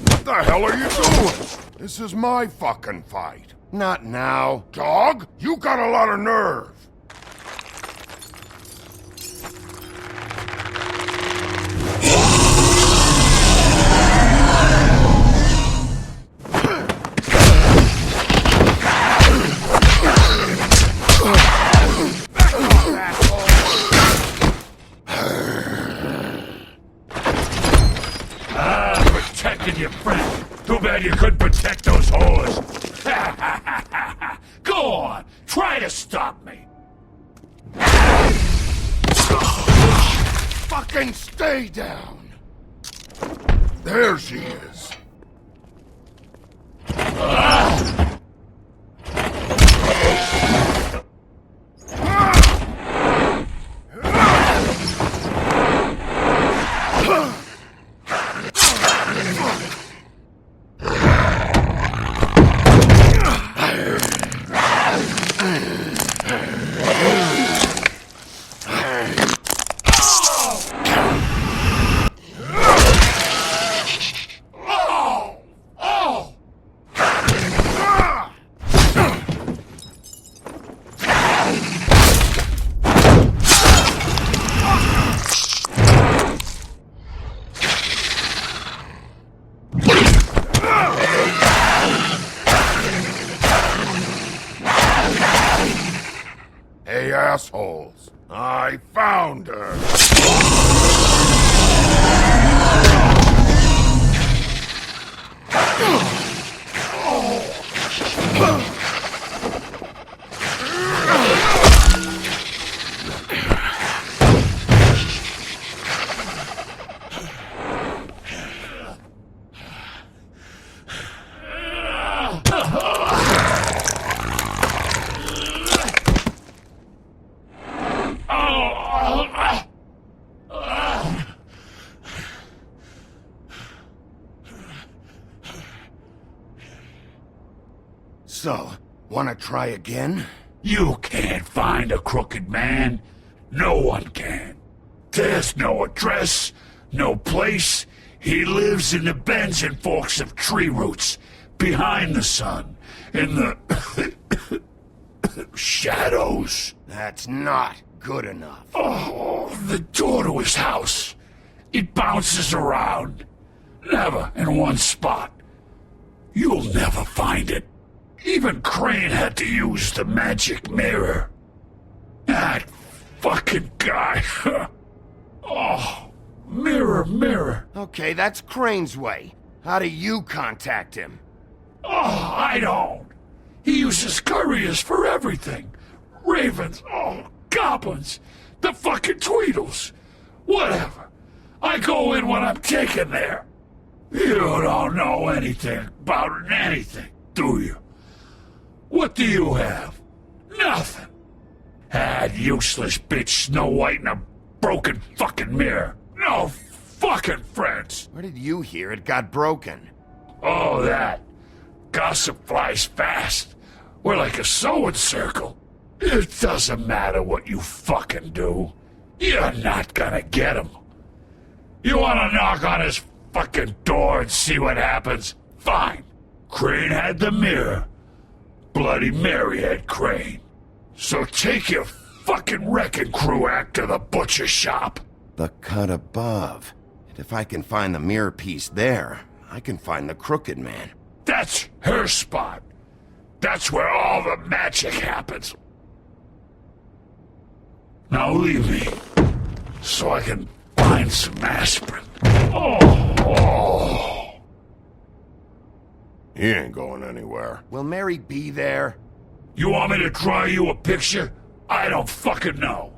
What the hell are you doing? This is my fucking fight. Not now. Dog, you got a lot of nerve. Protected your friend. Too bad you couldn't protect those whores. Go on, try to stop me. Fucking stay down. There she is. Hey, assholes. I found her. So, wanna try again? You can't find a crooked man. No one can. There's no address, no place. He lives in the bends and forks of tree roots, behind the sun, in the shadows. That's not good enough. Oh, the door to his house. It bounces around. Never in one spot. You'll never find it. Even Crane had to use the magic mirror. That fucking guy. Oh, mirror, mirror. Okay, that's Crane's way. How do you contact him? Oh, I don't. He uses couriers for everything. Ravens, goblins, the fucking Tweedles. Whatever. I go in when I'm taken there. You don't know anything about anything, do you? What do you have? Nothing. That useless bitch Snow White and a broken fucking mirror. No fucking friends. Where did you hear it got broken? Oh, that. Gossip flies fast. We're like a sewing circle. It doesn't matter what you fucking do. You're not gonna get him. You wanna knock on his fucking door and see what happens? Fine. Crane had the mirror. Bloody Mary had Crane. So take your fucking wrecking crew act to the butcher shop. The cut above. And if I can find the mirror piece there, I can find the crooked man. That's her spot. That's where all the magic happens. Now leave me, so I can find some aspirin. Oh. He ain't going anywhere. Will Mary be there? You want me to draw you a picture? I don't fucking know.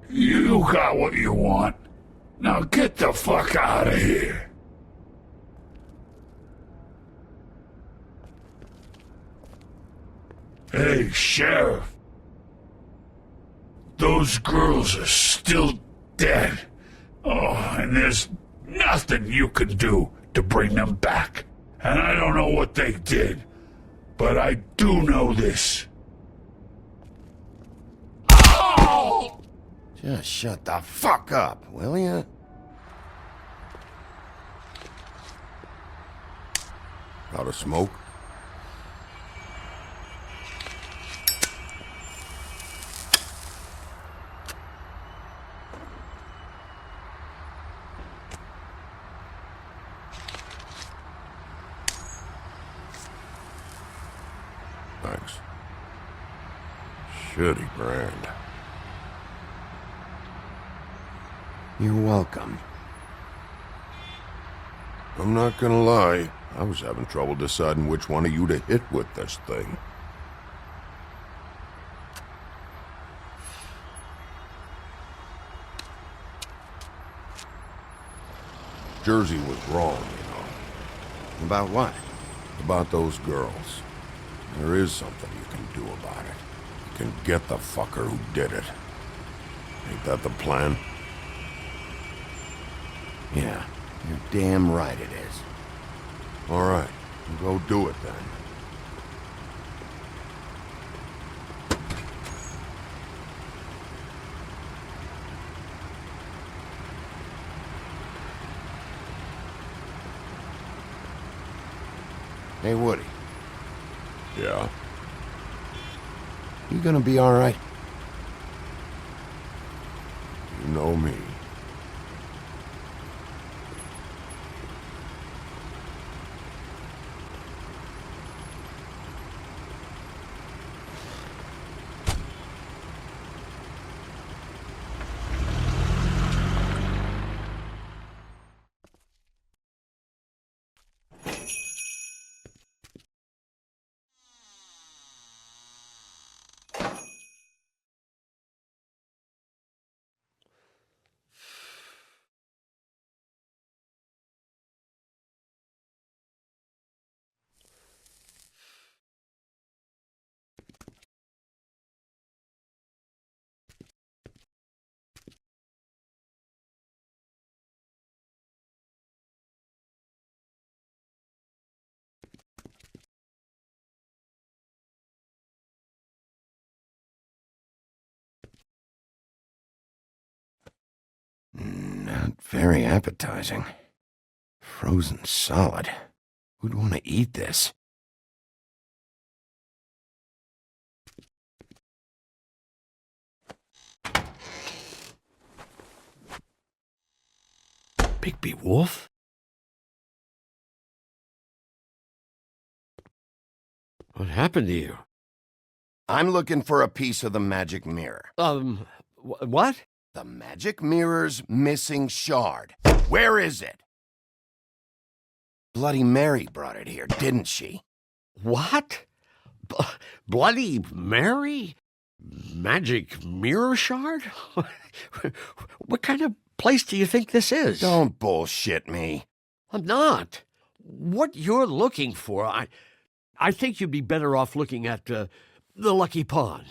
You got what you want. Now get the fuck out of here. Hey, Sheriff. Those girls are still dead. Oh, and there's nothing you can do to bring them back. And I don't know what they did, but I do know this. Oh! Just shut the fuck up, will ya? Got a smoke? Thanks. Shitty brand. You're welcome. I'm not gonna lie, I was having trouble deciding which one of you to hit with this thing. Jersey was wrong, you know. About what? About those girls. There is something you can do about it. You can get the fucker who did it. Ain't that the plan? Yeah, you're damn right it is. All right, go do it then. Hey, Woody. Yeah? You gonna be all right? You know me. Not very appetizing. Frozen solid. Who'd want to eat this? Bigby Wolf? What happened to you? I'm looking for a piece of the magic mirror. What? The magic mirror's missing shard. Where is it? Bloody Mary brought it here, didn't she? What? Bloody Mary? Magic mirror shard? What kind of place do you think this is? Don't bullshit me. I'm not. What you're looking for, I think you'd be better off looking at the Lucky Pond.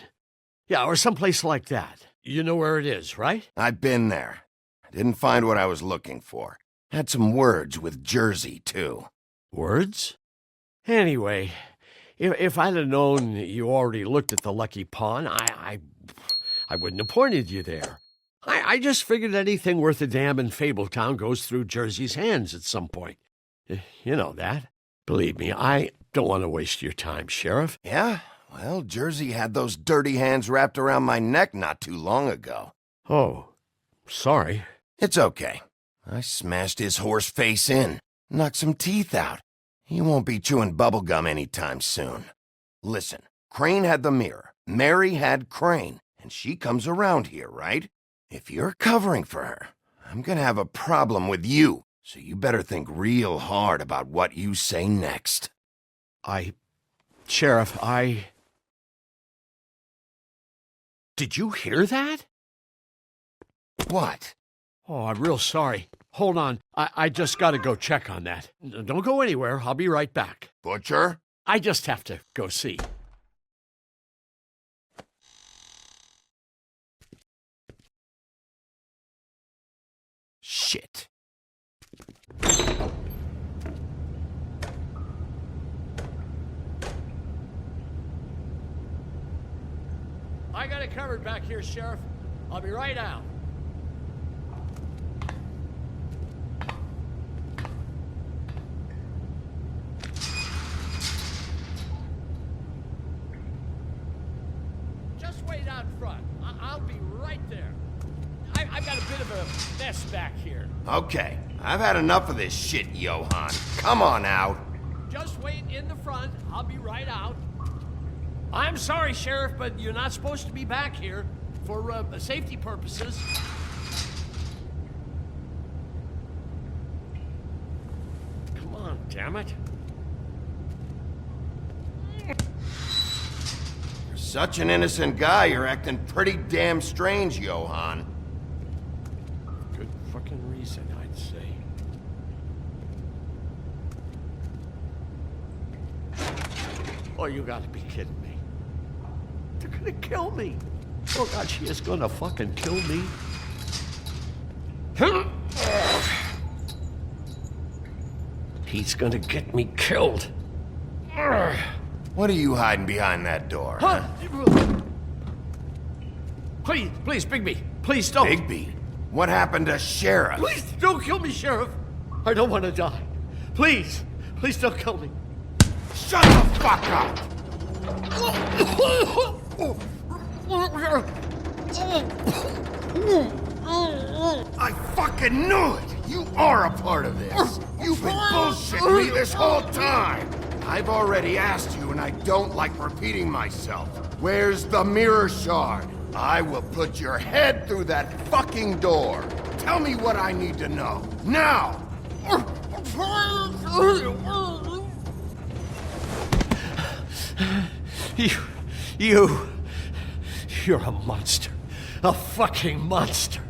Yeah, or someplace like that. You know where it is, right? I've been there. Didn't find what I was looking for. Had some words with Jersey, too. Words? Anyway, if I'd have known you already looked at the Lucky Pond, I wouldn't have pointed you there. I just figured anything worth a damn in Fabletown goes through Jersey's hands at some point. You know that. Believe me, I don't want to waste your time, Sheriff. Yeah? Well, Jersey had those dirty hands wrapped around my neck not too long ago. Oh, sorry. It's okay. I smashed his horse face in, knocked some teeth out. He won't be chewing bubblegum anytime soon. Listen, Crane had the mirror, Mary had Crane, and she comes around here, right? If you're covering for her, I'm gonna have a problem with you, so you better think real hard about what you say next. Sheriff, Did you hear that? What? Oh, I'm real sorry. Hold on. I just gotta go check on that. Don't go anywhere. I'll be right back. Butcher? I just have to go see. Shit. I got it covered back here, Sheriff. I'll be right out. Just wait out front. I'll be right there. I've got a bit of a mess back here. Okay, I've had enough of this shit, Johann. Come on out. Just wait in the front. I'll be right out. I'm sorry, Sheriff, but you're not supposed to be back here for safety purposes. Come on, damn it. You're such an innocent guy, you're acting pretty damn strange, Johann. Good fucking reason, I'd say. Oh, you gotta be kidding me. They're gonna kill me. Oh God, she is gonna fucking kill me. He's gonna get me killed. What are you hiding behind that door? Huh? Please, Bigby. Please don't. Bigby? What happened to Sheriff? Please don't kill me, Sheriff. I don't want to die. Please don't kill me. Shut the fuck up! I fucking knew it! You are a part of this! You've been bullshitting me this whole time! I've already asked you and I don't like repeating myself. Where's the mirror shard? I will put your head through that fucking door. Tell me what I need to know. Now! You're a monster. A fucking monster.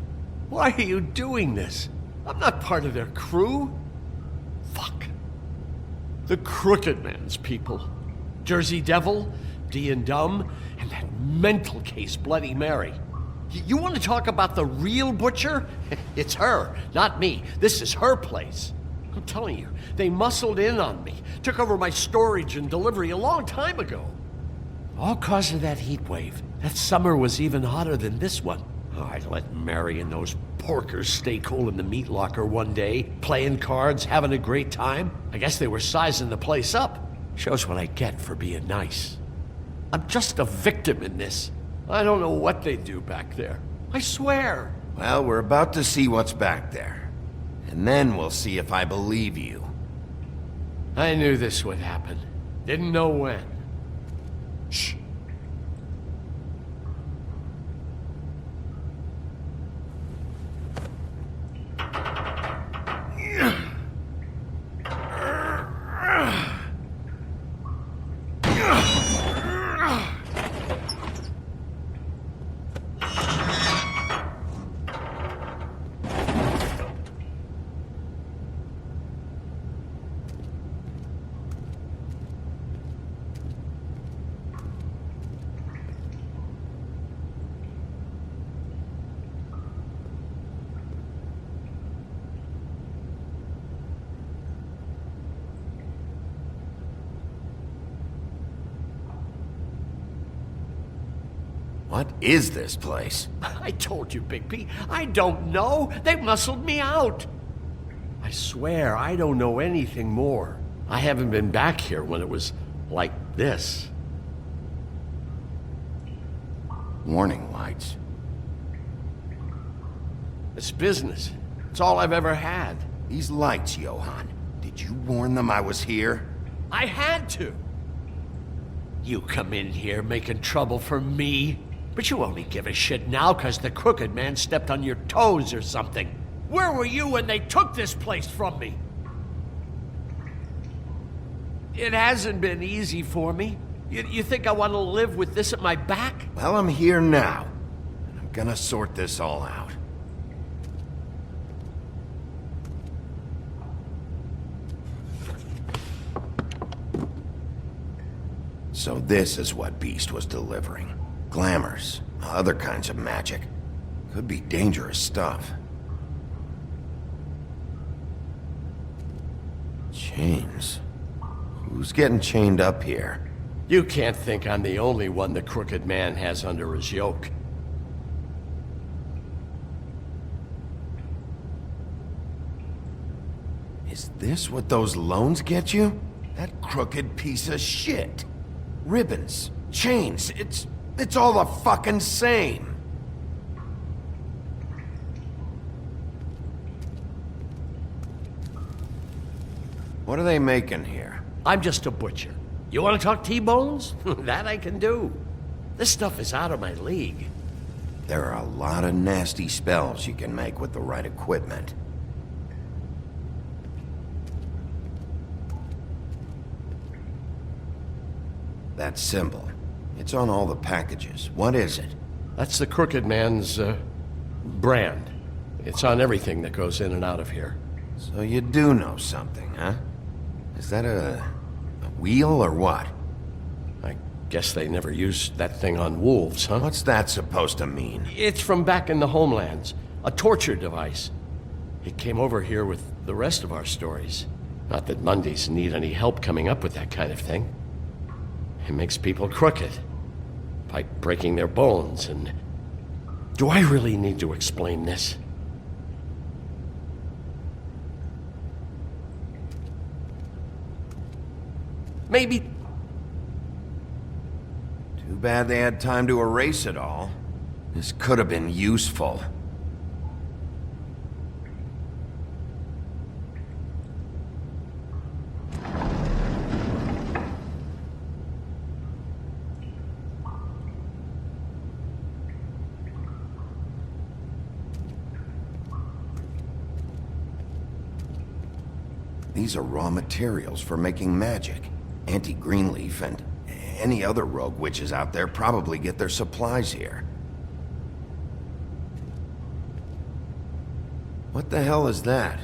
Why are you doing this? I'm not part of their crew. Fuck. The Crooked Man's people. Jersey Devil, D and Dumb, and that mental case Bloody Mary. You want to talk about the real butcher? It's her, not me. This is her place. I'm telling you, they muscled in on me, took over my storage and delivery a long time ago. All cause of that heat wave. That summer was even hotter than this one. Oh, I let Mary and those porkers stay cool in the meat locker one day, playing cards, having a great time. I guess they were sizing the place up. Shows what I get for being nice. I'm just a victim in this. I don't know what they do back there. I swear. Well, we're about to see what's back there. And then we'll see if I believe you. I knew this would happen. Didn't know when. Shh. What is this place? I told you, Bigby. I don't know. They muscled me out. I swear, I don't know anything more. I haven't been back here when it was like this. Warning lights. It's business. It's all I've ever had. These lights, Johann. Did you warn them I was here? I had to. You come in here making trouble for me, but you only give a shit now because the Crooked Man stepped on your toes or something. Where were you when they took this place from me? It hasn't been easy for me. You think I want to live with this at my back? Well, I'm here now, and I'm gonna sort this all out. So this is what Beast was delivering. Glamours, other kinds of magic. Could be dangerous stuff. Chains. Who's getting chained up here? You can't think I'm the only one the Crooked Man has under his yoke. Is this what those loans get you? That crooked piece of shit. Ribbons, chains, it's all the fucking same. What are they making here? I'm just a butcher. You want to talk T-bones? That I can do. This stuff is out of my league. There are a lot of nasty spells you can make with the right equipment. That symbol. It's on all the packages. What is it? That's the Crooked Man's, brand. It's on everything that goes in and out of here. So you do know something, huh? Is that a wheel or what? I guess they never used that thing on wolves, huh? What's that supposed to mean? It's from back in the homelands. A torture device. It came over here with the rest of our stories. Not that Mondays need any help coming up with that kind of thing. It makes people crooked. By breaking their bones and... Do I really need to explain this? Maybe... Too bad they had time to erase it all. This could have been useful. These are raw materials for making magic. Auntie Greenleaf and any other rogue witches out there probably get their supplies here. What the hell is that?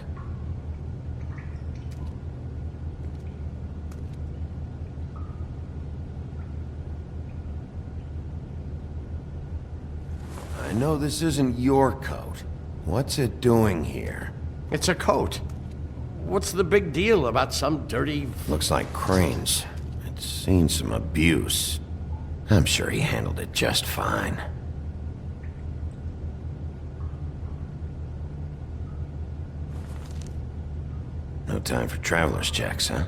I know this isn't your coat. What's it doing here? It's a coat. What's the big deal about some dirty... Looks like Crane's. It's seen some abuse. I'm sure he handled it just fine. No time for traveler's checks, huh?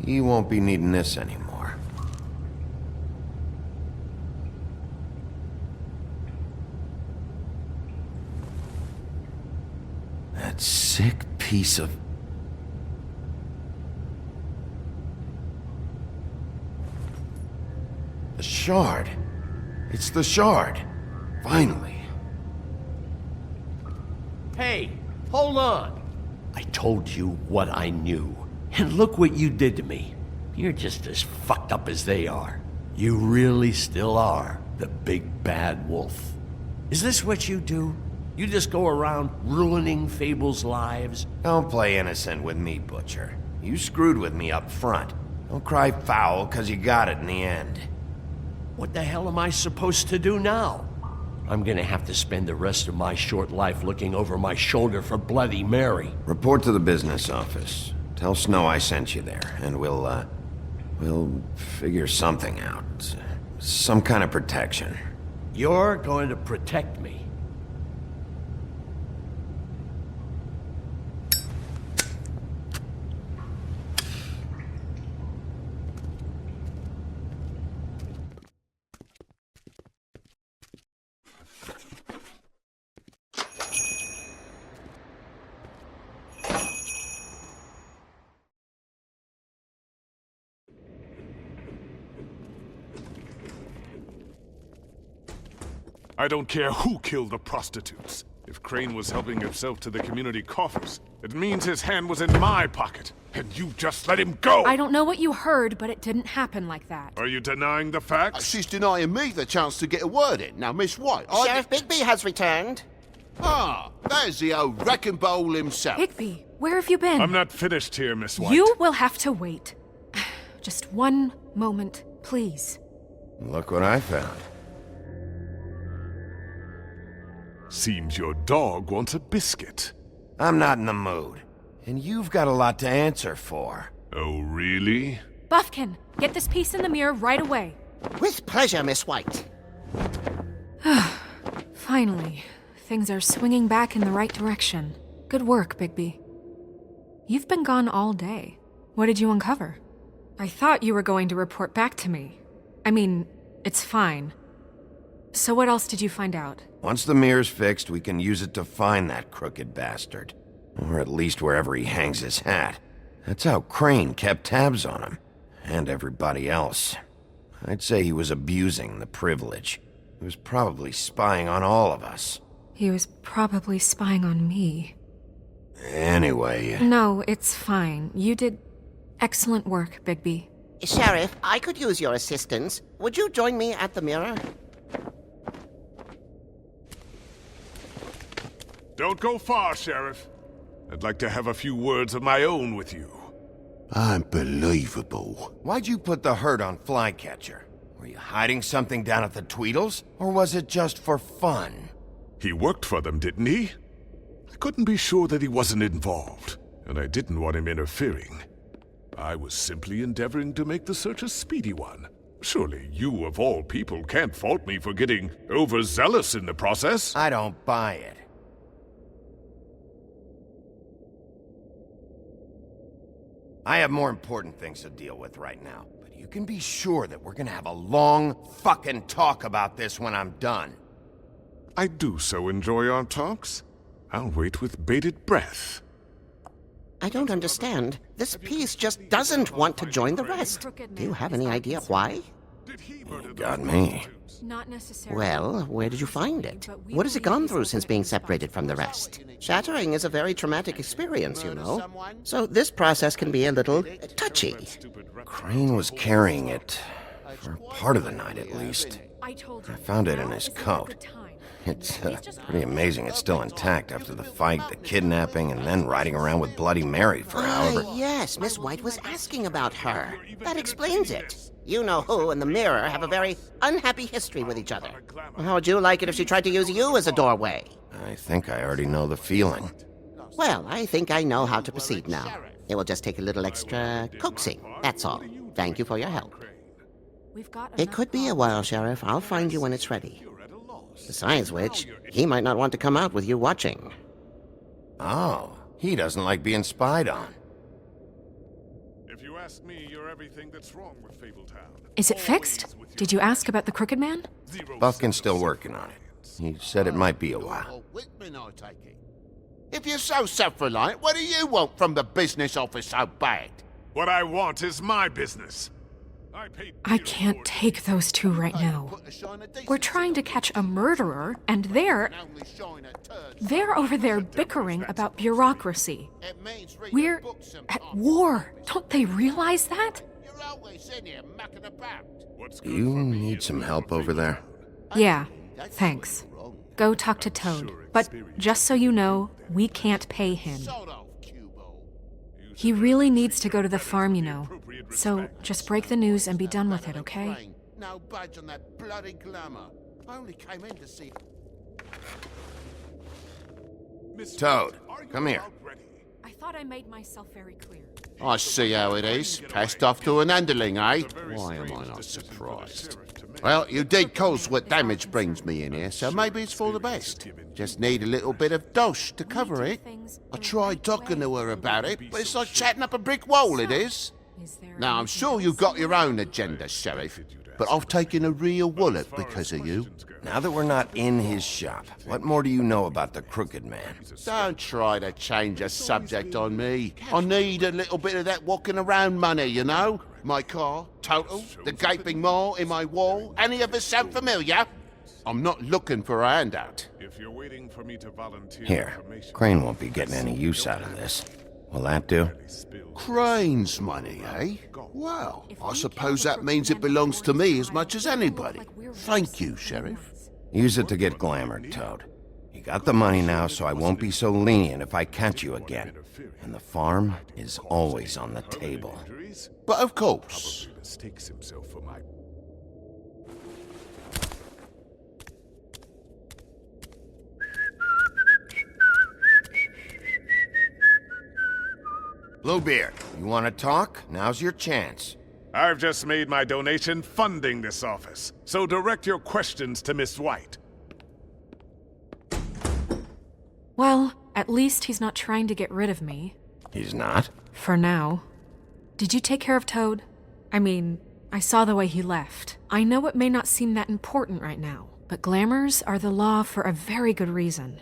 You won't be needing this anymore. That sick piece of... The shard. It's the shard. Finally. Hey, hold on. I told you what I knew. And look what you did to me. You're just as fucked up as they are. You really still are the big bad wolf. Is this what you do? You just go around ruining Fable's lives? Don't play innocent with me, Butcher. You screwed with me up front. Don't cry foul, 'cause you got it in the end. What the hell am I supposed to do now? I'm gonna have to spend the rest of my short life looking over my shoulder for Bloody Mary. Report to the business office. Tell Snow I sent you there, and we'll figure something out. Some kind of protection. You're going to protect me. I don't care who killed the prostitutes. If Crane was helping himself to the community coffers, it means his hand was in my pocket, and you just let him go! I don't know what you heard, but it didn't happen like that. Are you denying the facts? She's denying me the chance to get a word in. Now, Miss White, Sheriff Bigby has returned. Ah, there's the old wrecking bowl himself. Bigby, where have you been? I'm not finished here, Miss White. You will have to wait. Just one moment, please. Look what I found. Seems your dog wants a biscuit. I'm not in the mood. And you've got a lot to answer for. Oh, really? Buffkin, get this piece in the mirror right away. With pleasure, Miss White. Finally, things are swinging back in the right direction. Good work, Bigby. You've been gone all day. What did you uncover? I thought you were going to report back to me. I mean, it's fine. So what else did you find out? Once the mirror's fixed, we can use it to find that crooked bastard. Or at least wherever he hangs his hat. That's how Crane kept tabs on him. And everybody else. I'd say he was abusing the privilege. He was probably spying on all of us. He was probably spying on me. Anyway... No, it's fine. You did excellent work, Bigby. Sheriff, I could use your assistance. Would you join me at the mirror? Don't go far, Sheriff. I'd like to have a few words of my own with you. Unbelievable. Why'd you put the hurt on Flycatcher? Were you hiding something down at the Tweedles? Or was it just for fun? He worked for them, didn't he? I couldn't be sure that he wasn't involved, and I didn't want him interfering. I was simply endeavoring to make the search a speedy one. Surely you, of all people, can't fault me for getting overzealous in the process. I don't buy it. I have more important things to deal with right now, but you can be sure that we're gonna have a long fucking talk about this when I'm done. I do so enjoy our talks. I'll wait with bated breath. I don't understand. This piece just doesn't want to join the rest. Do you have any idea why? You got me. Not necessarily. Well, where did you find it? What has it gone through since being separated from the rest? Shattering is a very traumatic experience, you know. So this process can be a little touchy. Crane was carrying it. For part of the night, at least. I found it in his coat. It's pretty amazing it's still intact after the fight, the kidnapping, and then riding around with Bloody Mary for however... Yes, Miss White was asking about her. That explains it. You know who and the mirror have a very unhappy history with each other. How would you like it if she tried to use you as a doorway? I think I already know the feeling. Well, I think I know how to proceed now. It will just take a little extra coaxing, that's all. Thank you for your help. It could be a while, Sheriff. I'll find you when it's ready. Besides which, he might not want to come out with you watching. Oh, he doesn't like being spied on. If you ask me, you're everything that's wrong with Fabletown. Is it fixed? Did you ask about the Crooked Man? Buffkin's still working on it. He said it might be a while. If you're so self-reliant, what do you want from the business office so bad? What I want is my business. I can't take those two right now. We're trying to catch a murderer, and they're over there bickering about bureaucracy. We're at war. Don't they realize that? Do you need some help over there? Yeah, thanks. Go talk to Toad. But just so you know, we can't pay him. He really needs to go to the farm, you know. So just break the news and be done with it, okay? No budge on that bloody glamour. I only came in to see... Toad, come here. I thought I made myself very clear. I see how it is. Passed off to an underling, eh? Why am I not surprised? Well, you did cause what damage brings me in here, so maybe it's for the best. Just need a little bit of dosh to cover it. I tried talking to her about it, but it's like chatting up a brick wall, it is. Now, I'm sure you've got your own agenda, Sheriff, but I've taken a real wallet because of you. Now that we're not in his shop, what more do you know about the Crooked Man? Don't try to change a subject on me. I need a little bit of that walking around money, you know? My car, total, the gaping maw in my wall. Any of us sound familiar? I'm not looking for a handout. If you're waiting for me to volunteer Here, Crane won't be getting any use out of this. Will that do? Crane's money, eh? Well, I suppose that means it belongs to me as much as anybody. Thank you, Sheriff. Use it to get glamored, Toad. You got the money now, so I won't be so lenient if I catch you again. And the farm is always on the table. But of course. Mistakes himself for my... Bluebeard, you want to talk? Now's your chance. I've just made my donation funding this office, so direct your questions to Miss White. Well, at least he's not trying to get rid of me. He's not? For now. Did you take care of Toad? I mean, I saw the way he left. I know it may not seem that important right now, but glamours are the law for a very good reason.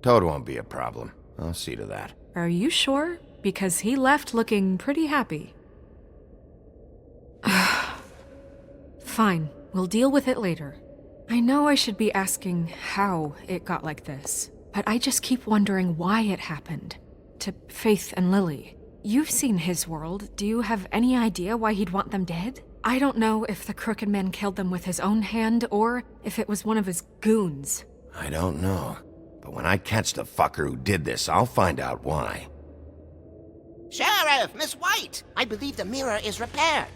Toad won't be a problem. I'll see to that. Are you sure? Because he left looking pretty happy. Fine, we'll deal with it later. I know I should be asking how it got like this, but I just keep wondering why it happened. To Faith and Lily. You've seen his world. Do you have any idea why he'd want them dead? I don't know if the Crooked Man killed them with his own hand or if it was one of his goons. I don't know. But when I catch the fucker who did this, I'll find out why. Sheriff, Miss White! I believe the mirror is repaired.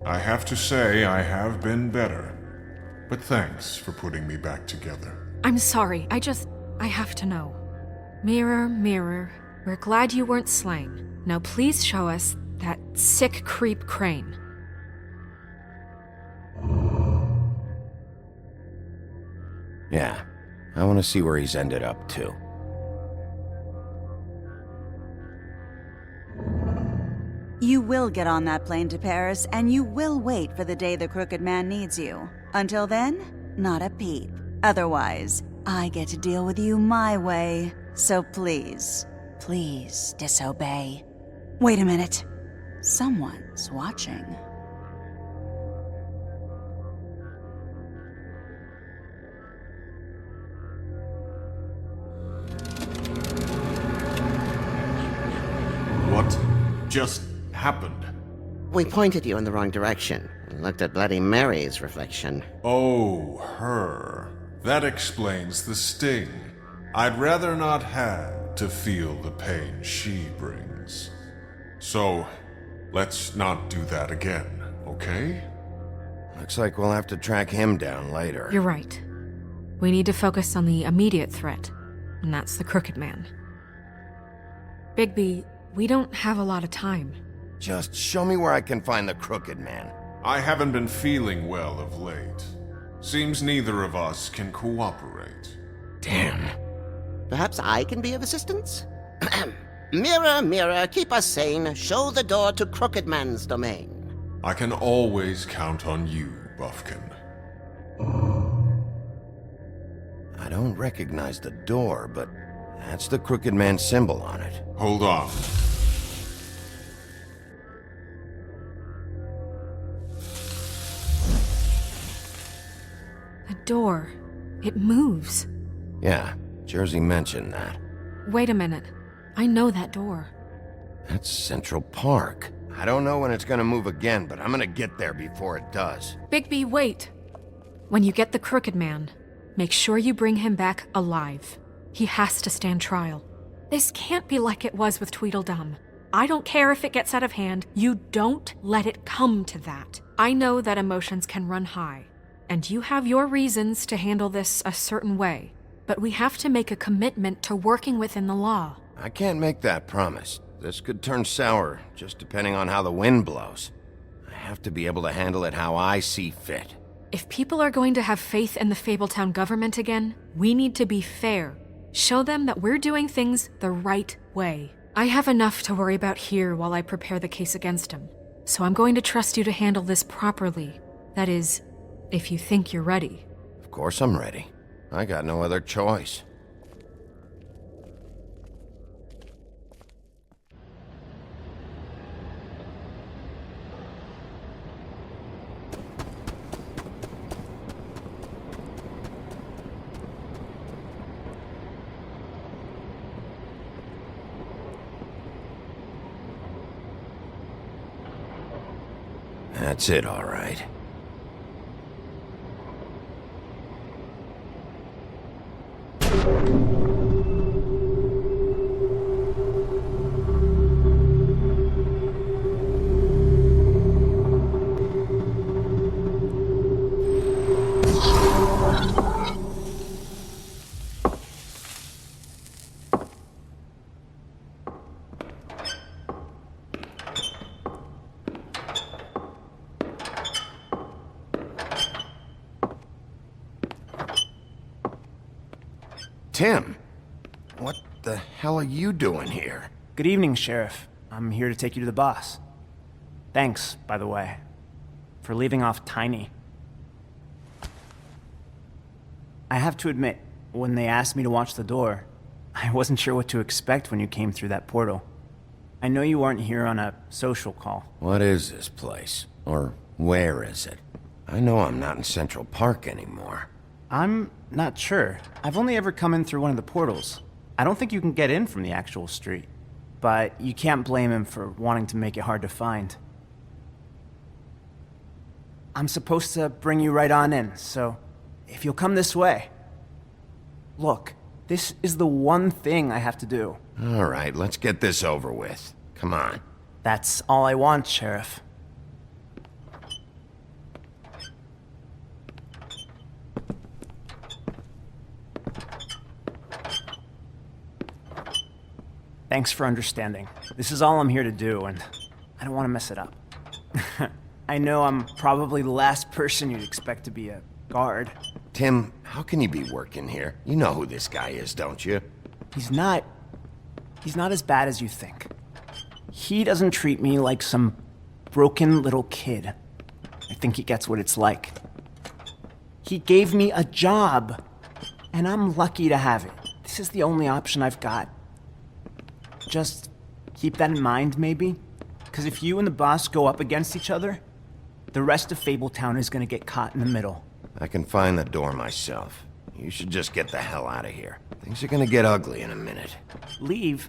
I have to say I have been better. But thanks for putting me back together. I'm sorry, I have to know. Mirror, mirror, we're glad you weren't slain. Now please show us that sick creep Crane. Yeah, I want to see where he's ended up, too. You will get on that plane to Paris, and you will wait for the day the Crooked Man needs you. Until then, not a peep. Otherwise, I get to deal with you my way. So please, please disobey. Wait a minute. Someone's watching. What just happened? We pointed you in the wrong direction and looked at Bloody Mary's reflection. Oh, her. That explains the sting. I'd rather not have to feel the pain she brings. So, let's not do that again, okay? Looks like we'll have to track him down later. You're right. We need to focus on the immediate threat, and that's the Crooked Man. Bigby, we don't have a lot of time. Just show me where I can find the Crooked Man. I haven't been feeling well of late. Seems neither of us can cooperate. Damn. Perhaps I can be of assistance? Mirror, mirror, keep us sane. Show the door to Crooked Man's domain. I can always count on you, Buffkin. I don't recognize the door, but that's the Crooked Man symbol on it. Hold on. The door. It moves. Yeah, Jersey mentioned that. Wait a minute. I know that door. That's Central Park. I don't know when it's gonna move again, but I'm gonna get there before it does. Bigby, wait! When you get the Crooked Man, make sure you bring him back alive. He has to stand trial. This can't be like it was with Tweedledum. I don't care if it gets out of hand. You don't let it come to that. I know that emotions can run high, and you have your reasons to handle this a certain way. But we have to make a commitment to working within the law. I can't make that promise. This could turn sour, just depending on how the wind blows. I have to be able to handle it how I see fit. If people are going to have faith in the Fabletown government again, we need to be fair. Show them that we're doing things the right way. I have enough to worry about here while I prepare the case against him. So I'm going to trust you to handle this properly. That is, if you think you're ready. Of course I'm ready. I got no other choice. That's it, all right. Tim, what the hell are you doing here? Good evening, Sheriff. I'm here to take you to the boss. Thanks, by the way, for leaving off Tiny. I have to admit, when they asked me to watch the door, I wasn't sure what to expect when you came through that portal. I know you aren't here on a social call. What is this place? Or where is it? I know I'm not in Central Park anymore. I'm not sure. I've only ever come in through one of the portals. I don't think you can get in from the actual street. But you can't blame him for wanting to make it hard to find. I'm supposed to bring you right on in, so if you'll come this way. Look, this is the one thing I have to do. All right, let's get this over with. Come on. That's all I want, Sheriff. Thanks for understanding. This is all I'm here to do, and I don't want to mess it up. I know I'm probably the last person you'd expect to be a guard. Tim, how can you be working here? You know who this guy is, don't you? He's not as bad as you think. He doesn't treat me like some broken little kid. I think he gets what it's like. He gave me a job, and I'm lucky to have it. This is the only option I've got. Just keep that in mind, maybe? Because if you and the boss go up against each other, the rest of Fabletown is gonna get caught in the middle. I can find the door myself. You should just get the hell out of here. Things are gonna get ugly in a minute. Leave?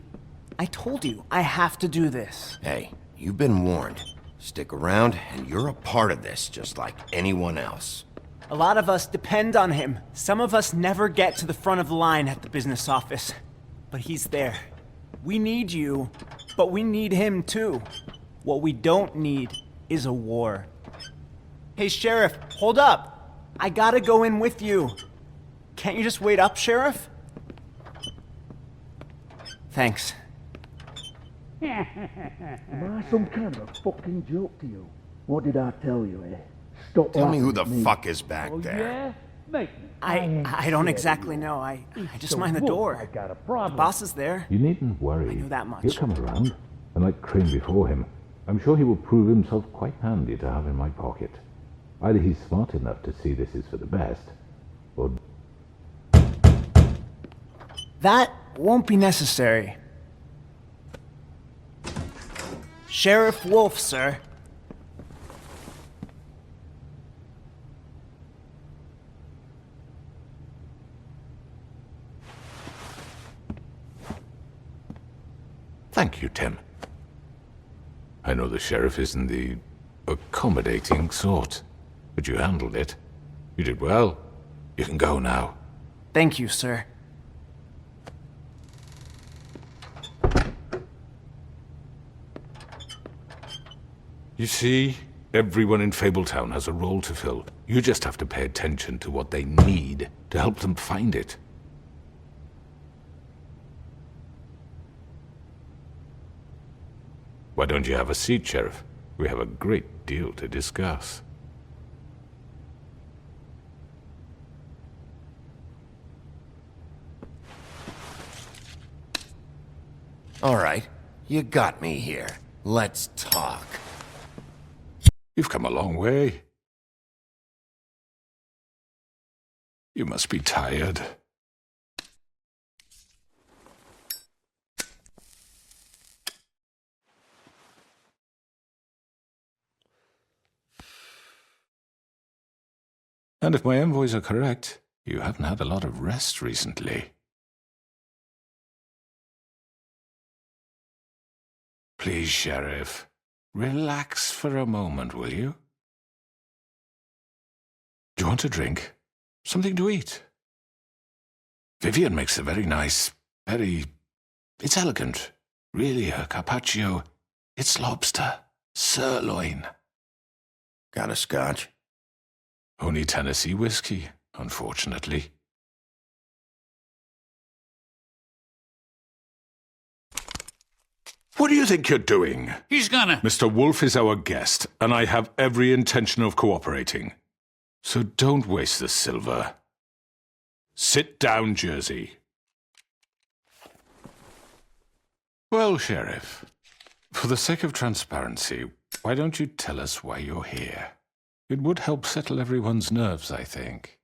I told you, I have to do this. Hey, you've been warned. Stick around, and you're a part of this, just like anyone else. A lot of us depend on him. Some of us never get to the front of the line at the business office. But he's there. We need you, but we need him too. What we don't need is a war. Hey, Sheriff, hold up. I gotta go in with you. Can't you just wait up, Sheriff? Thanks. Am I some kind of a fucking joke to you? What did I tell you, eh? Stop. Tell me who the fuck is back there. Yeah? Make me. I don't exactly know. I just mind the door. I got a problem. The boss is there. You needn't worry. I knew that much. He'll come around, and like Crane before him, I'm sure he will prove himself quite handy to have in my pocket. Either he's smart enough to see this is for the best, or... That won't be necessary. Sheriff Wolf, sir. Thank you, Tim. I know the sheriff isn't the accommodating sort, but you handled it. You did well. You can go now. Thank you, sir. You see, everyone in Fabletown has a role to fill. You just have to pay attention to what they need to help them find it. Why don't you have a seat, Sheriff? We have a great deal to discuss. All right, you got me here. Let's talk. You've come a long way. You must be tired. And if my envoys are correct, you haven't had a lot of rest recently. Please, Sheriff, relax for a moment, will you? Do you want a drink? Something to eat? Vivian makes a very nice, it's elegant. Really, her carpaccio, it's lobster, sirloin. Got a scotch? Only Tennessee whiskey, unfortunately. What do you think you're doing? He's gonna... Mr. Wolf is our guest, and I have every intention of cooperating. So don't waste the silver. Sit down, Jersey. Well, Sheriff, for the sake of transparency, why don't you tell us why you're here? It would help settle everyone's nerves, I think.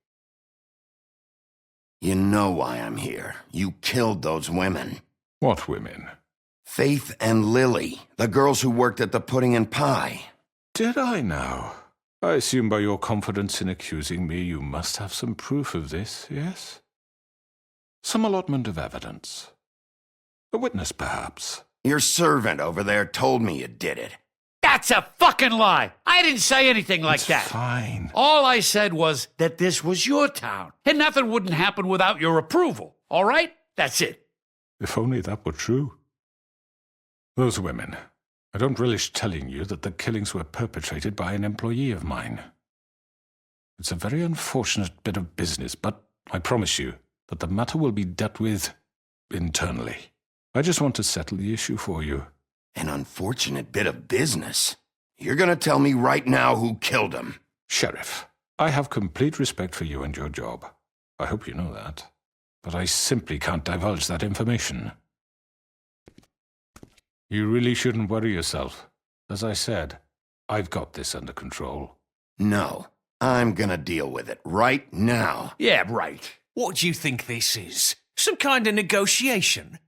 You know why I'm here. You killed those women. What women? Faith and Lily, the girls who worked at the Pudding and Pie. Did I now? I assume by your confidence in accusing me, you must have some proof of this, yes? Some allotment of evidence. A witness, perhaps. Your servant over there told me you did it. That's a fucking lie. I didn't say anything like that. Fine. All I said was that this was your town, and nothing wouldn't happen without your approval. All right? That's it. If only that were true. Those women. I don't relish telling you that the killings were perpetrated by an employee of mine. It's a very unfortunate bit of business, but I promise you that the matter will be dealt with internally. I just want to settle the issue for you. An unfortunate bit of business? You're gonna tell me right now who killed him? Sheriff, I have complete respect for you and your job. I hope you know that. But I simply can't divulge that information. You really shouldn't worry yourself. As I said, I've got this under control. No, I'm gonna deal with it right now. Yeah, right. What do you think this is? Some kind of negotiation?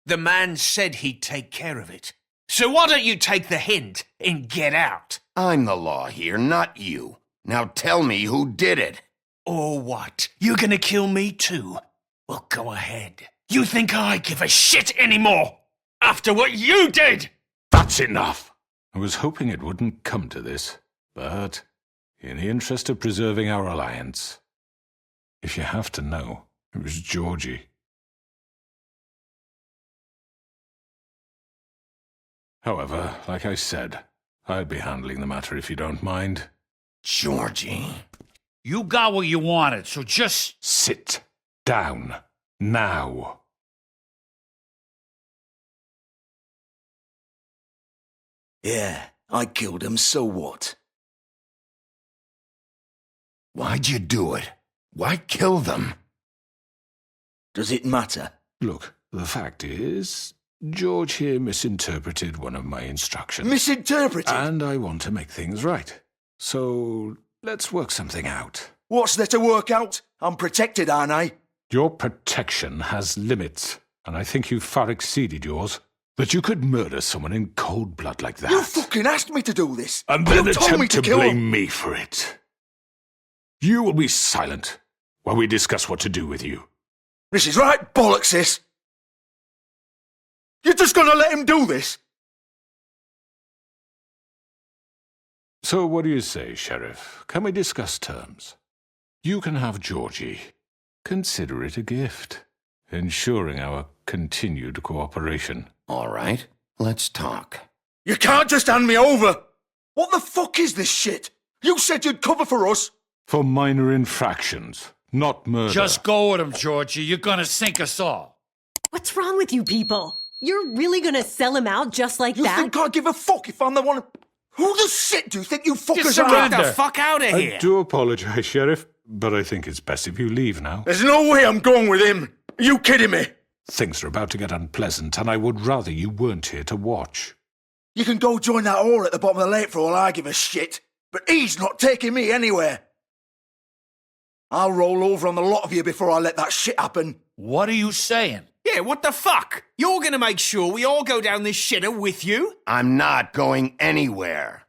The man said he'd take care of it. So why don't you take the hint and get out? I'm the law here, not you. Now tell me who did it. Or what? You're gonna kill me too? Well, go ahead. You think I give a shit anymore? After what you did? That's enough! I was hoping it wouldn't come to this, but in the interest of preserving our alliance, if you have to know, it was Georgie. However, like I said, I'll be handling the matter if you don't mind. Georgie. You got what you wanted, so just... Sit down. Now. Yeah, I killed him, so what? Why'd you do it? Why kill them? Does it matter? Look, the fact is, George here misinterpreted one of my instructions. Misinterpreted? And I want to make things right. So, let's work something out. What's there to work out? I'm protected, aren't I? Your protection has limits, and I think you've far exceeded yours. That you could murder someone in cold blood like that. You fucking asked me to do this. And then you told me attempt to kill blame him. me for it. You will be silent while we discuss what to do with you. This is right bollocks, this. You're just gonna let him do this? So what do you say, Sheriff? Can we discuss terms? You can have Georgie. Consider it a gift, ensuring our continued cooperation. All right, let's talk. You can't just hand me over. What the fuck is this shit? You said you'd cover for us. For minor infractions, not murder. Just go with him, Georgie. You're gonna sink us all. What's wrong with you people? You're really gonna sell him out just like that? You think I give a fuck if I'm the one... Who the shit do you think you fuckers are? Get the fuck out of here! I do apologize, Sheriff, but I think it's best if you leave now. There's no way I'm going with him. Are you kidding me? Things are about to get unpleasant, and I would rather you weren't here to watch. You can go join that whore at the bottom of the lake for all I give a shit, but he's not taking me anywhere. I'll roll over on the lot of you before I let that shit happen. What are you saying? Yeah, what the fuck? You're gonna make sure we all go down this shitter with you? I'm not going anywhere.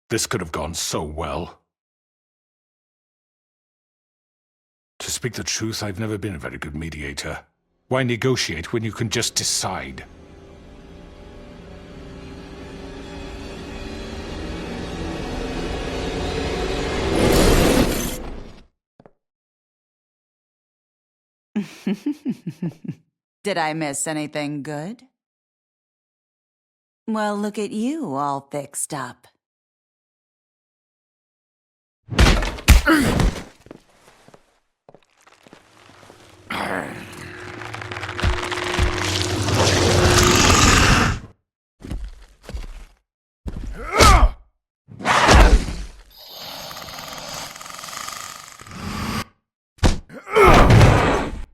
This could have gone so well. To speak the truth, I've never been a very good mediator. Why negotiate when you can just decide? Did I miss anything good? Well, look at you, all fixed up.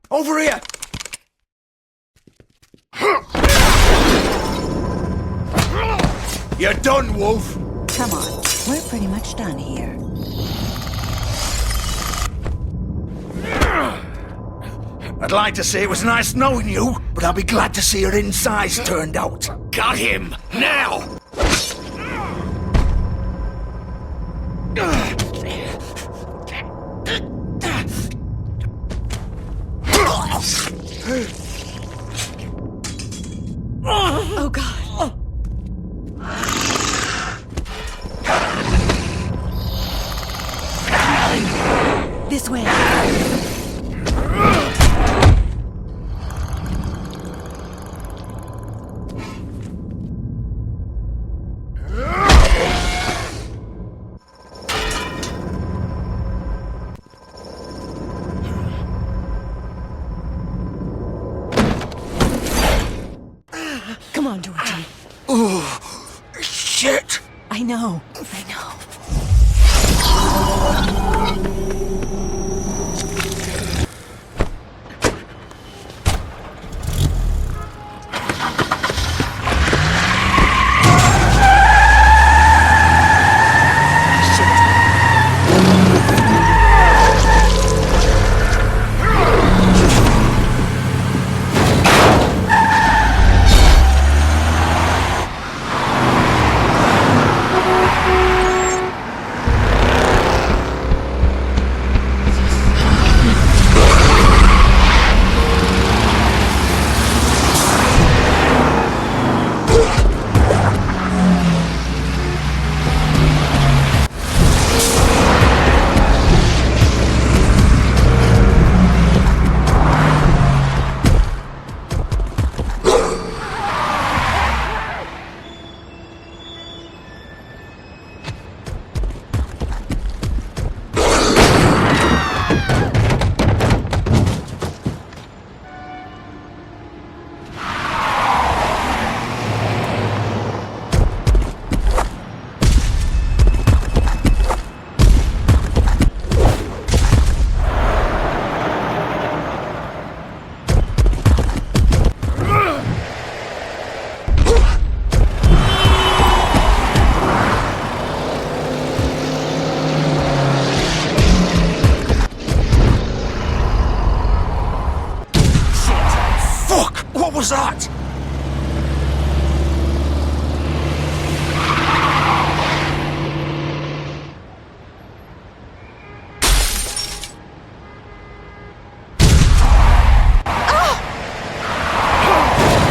Over here! You're done, Wolf! Come on, we're pretty much done here. I'd like to say it was nice knowing you, but I'll be glad to see your insides turned out. Got him! Now! Oh, God. This way. Come on, Georgie. Oh, shit! I know. What was that?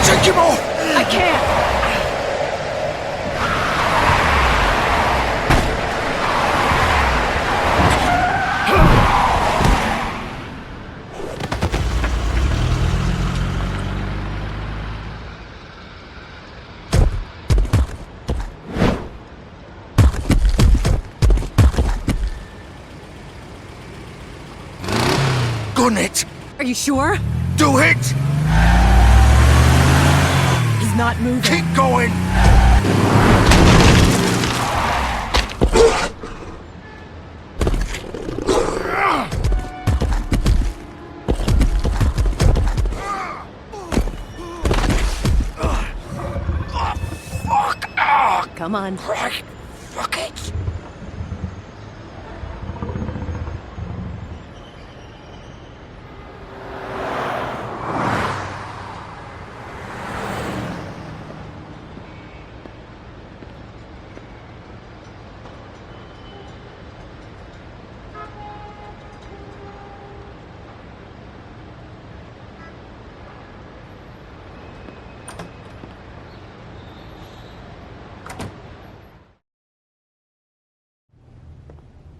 Take him off! I can't! Gun it! Are you sure? Do it! He's not moving. Keep going! Come on. Right. Fuck it!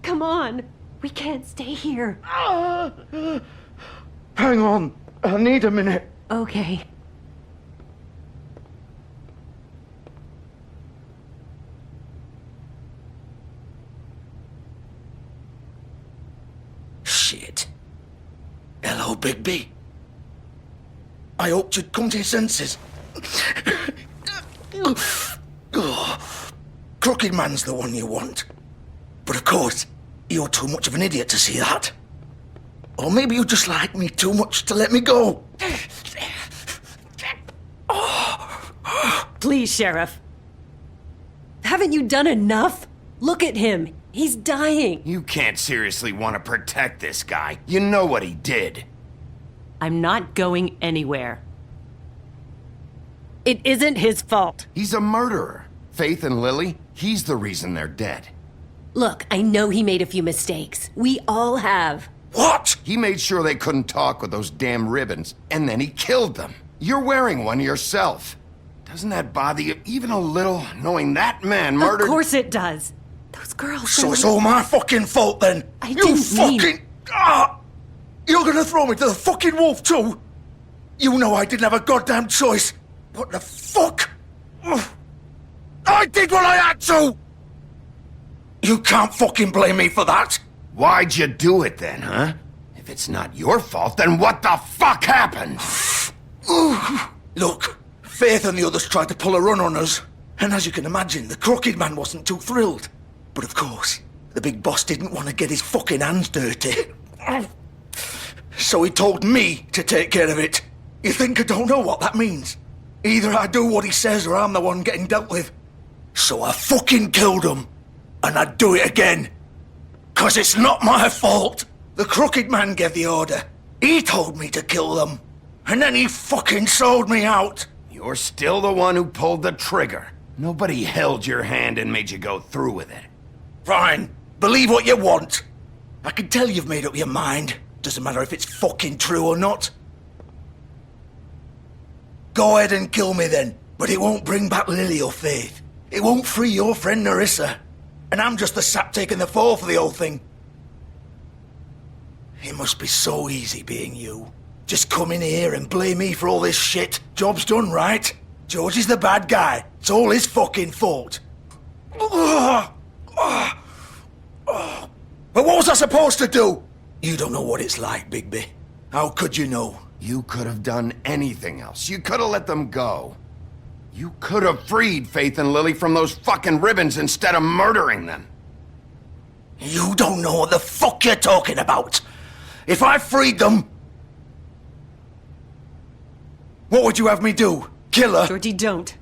Come on. We can't stay here. Hang on. I need a minute. Okay. Shit. Hello, Bigby. I hoped you'd come to your senses. Crooked Man's the one you want. But of course, you're too much of an idiot to see that. Or maybe you just like me too much to let me go. Please, Sheriff. Haven't you done enough? Look at him. He's dying. You can't seriously want to protect this guy. You know what he did. I'm not going anywhere. It isn't his fault. He's a murderer. Faith and Lily, he's the reason they're dead. Look, I know he made a few mistakes. We all have. What? He made sure they couldn't talk with those damn ribbons, and then he killed them. You're wearing one yourself. Doesn't that bother you even a little, knowing that man murdered— Of course it does. Those girls— So it's all my fucking fault then? I didn't mean— You're gonna throw me to the fucking wolf too? You know I didn't have a goddamn choice. What the fuck? I did what I had to! You can't fucking blame me for that. Why'd you do it then, huh? If it's not your fault, then what the fuck happened? Look, Faith and the others tried to pull a run on us. And as you can imagine, the Crooked Man wasn't too thrilled. But of course, the big boss didn't want to get his fucking hands dirty. So he told me to take care of it. You think I don't know what that means? Either I do what he says or I'm the one getting dealt with. So I fucking killed him. And I'd do it again. 'Cause it's not my fault. The Crooked Man gave the order. He told me to kill them. And then he fucking sold me out. You're still the one who pulled the trigger. Nobody held your hand and made you go through with it. Fine. Believe what you want. I can tell you've made up your mind. Doesn't matter if it's fucking true or not. Go ahead and kill me then. But it won't bring back Lily or Faith. It won't free your friend Nerissa. And I'm just the sap taking the fall for the whole thing. It must be so easy being you. Just come in here and blame me for all this shit. Job's done, right? George is the bad guy. It's all his fucking fault. But what was I supposed to do? You don't know what it's like, Bigby. How could you know? You could have done anything else. You could have let them go. You could have freed Faith and Lily from those fucking ribbons instead of murdering them. You don't know what the fuck you're talking about. If I freed them... What would you have me do? Kill her? Georgie, don't.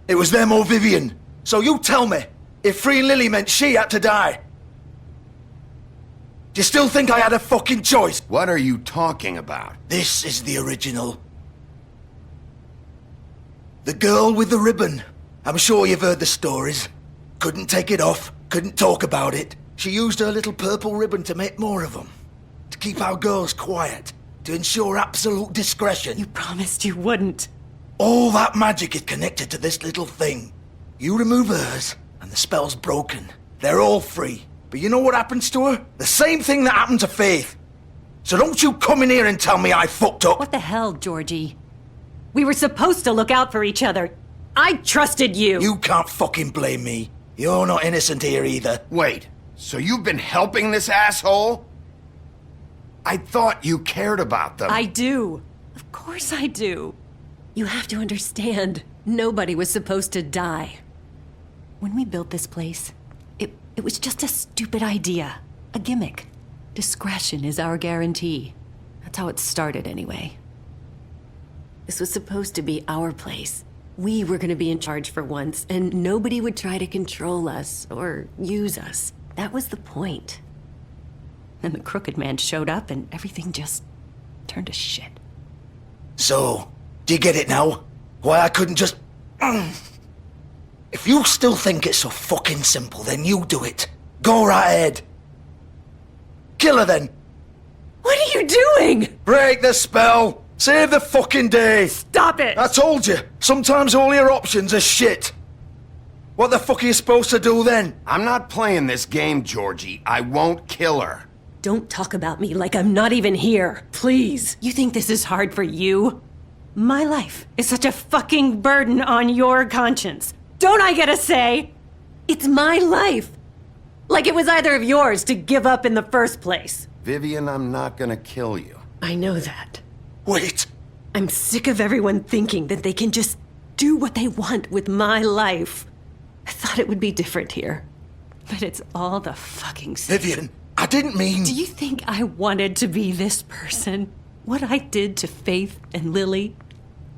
It was them or Vivian. So you tell me, if freeing Lily meant she had to die. Do you still think I had a fucking choice? What are you talking about? This is the original. The girl with the ribbon. I'm sure you've heard the stories. Couldn't take it off, couldn't talk about it. She used her little purple ribbon to make more of them. To keep our girls quiet. To ensure absolute discretion. You promised you wouldn't. All that magic is connected to this little thing. You remove hers, and the spell's broken. They're all free. But you know what happens to her? The same thing that happened to Faith. So don't you come in here and tell me I fucked up. What the hell, Georgie? We were supposed to look out for each other. I trusted you. You can't fucking blame me. You're not innocent here either. Wait, so you've been helping this asshole? I thought you cared about them. I do. Of course I do. You have to understand, nobody was supposed to die. When we built this place, it was just a stupid idea. A gimmick. Discretion is our guarantee. That's how it started anyway. This was supposed to be our place. We were gonna be in charge for once, and nobody would try to control us or use us. That was the point. Then the Crooked Man showed up and everything just turned to shit. So, do you get it now? Why I couldn't just... If you still think it's so fucking simple, then you do it. Go right ahead. Kill her then. What are you doing? Break the spell. Save the fucking day. Stop it. I told you. Sometimes all your options are shit. What the fuck are you supposed to do then? I'm not playing this game, Georgie. I won't kill her. Don't talk about me like I'm not even here. Please. You think this is hard for you? My life is such a fucking burden on your conscience. Don't I get a say? It's my life. Like it was either of yours to give up in the first place. Vivian, I'm not gonna kill you. I know that. Wait. I'm sick of everyone thinking that they can just do what they want with my life. I thought it would be different here. But it's all the fucking same. Vivian, I didn't mean... Do you think I wanted to be this person? What I did to Faith and Lily?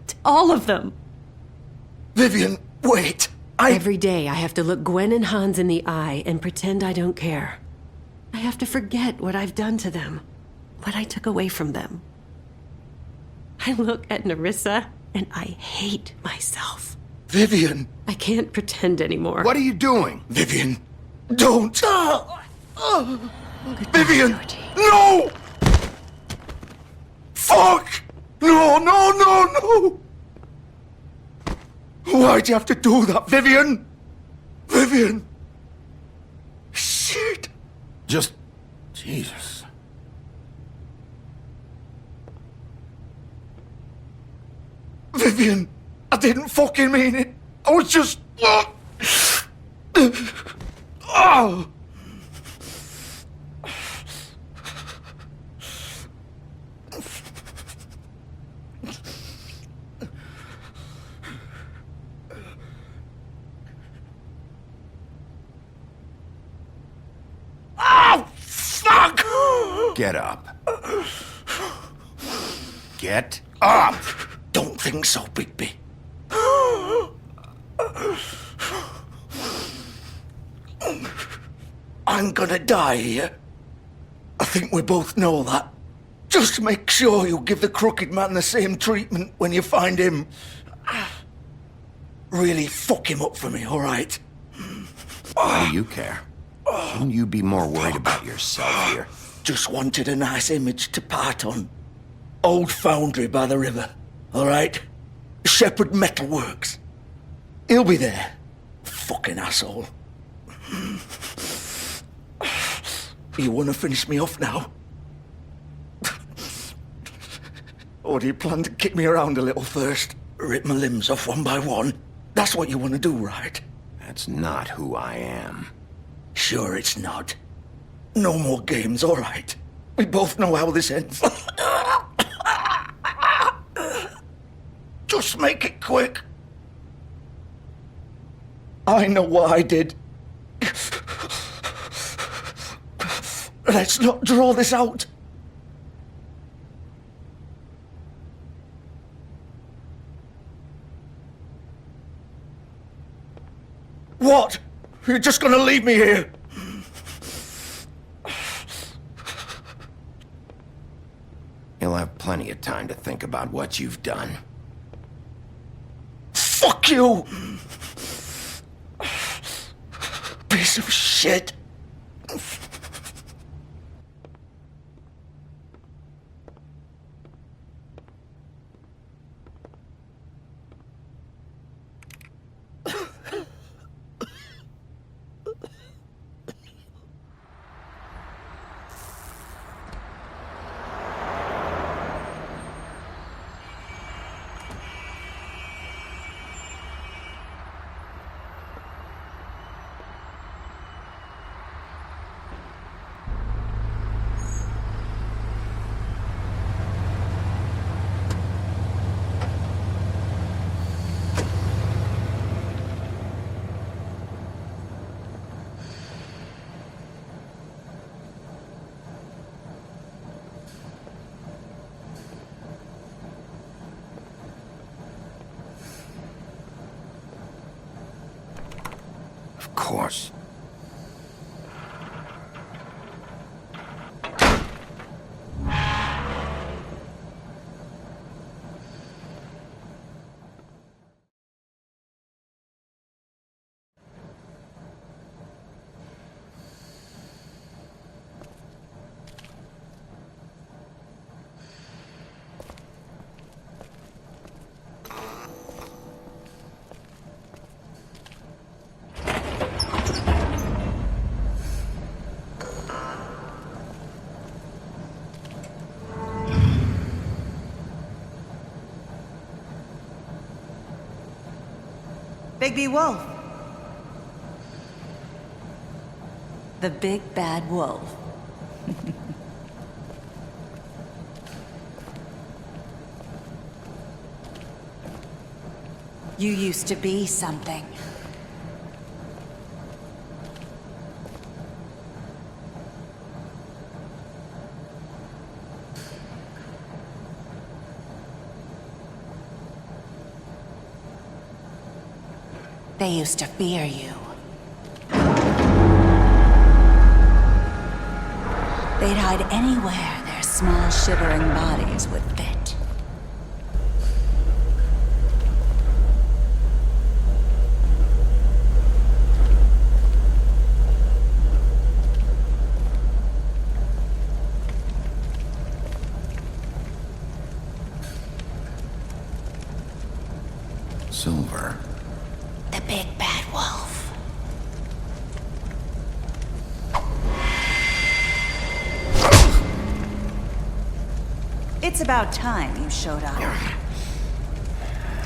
To all of them? Vivian, wait. Every day I have to look Gwen and Hans in the eye and pretend I don't care. I have to forget what I've done to them. What I took away from them. I look at Nerissa and I hate myself. Vivian. I can't pretend anymore. What are you doing? Vivian, don't. Vivian, no! Fuck! No, no, no, no! Why'd you have to do that, Vivian? Vivian! Shit! Just... Jesus. Vivian, I didn't fucking mean it. I was just... Oh! Oh, fuck! Get up. Get up! Don't think so, Bigby. I'm gonna die here. I think we both know that. Just make sure you give the Crooked Man the same treatment when you find him. Really fuck him up for me, all right? Why do you care? Shouldn't you be more worried about yourself here? Just wanted a nice image to part on. Old foundry by the river, all right? Shepherd Metalworks. He'll be there. Fucking asshole. You want to finish me off now? Or do you plan to kick me around a little first? Rip my limbs off one by one? That's what you want to do, right? That's not who I am. Sure it's not. No more games, all right? We both know how this ends. Just make it quick. I know what I did. Let's not draw this out. What? You're just gonna leave me here? You'll have plenty of time to think about what you've done. Fuck you! Piece of shit. Of course. Bigby Wolf. The big bad wolf. You used to be something. They used to fear you. They'd hide anywhere their small shivering bodies would fit. Silver. The big bad wolf. It's about time you showed up.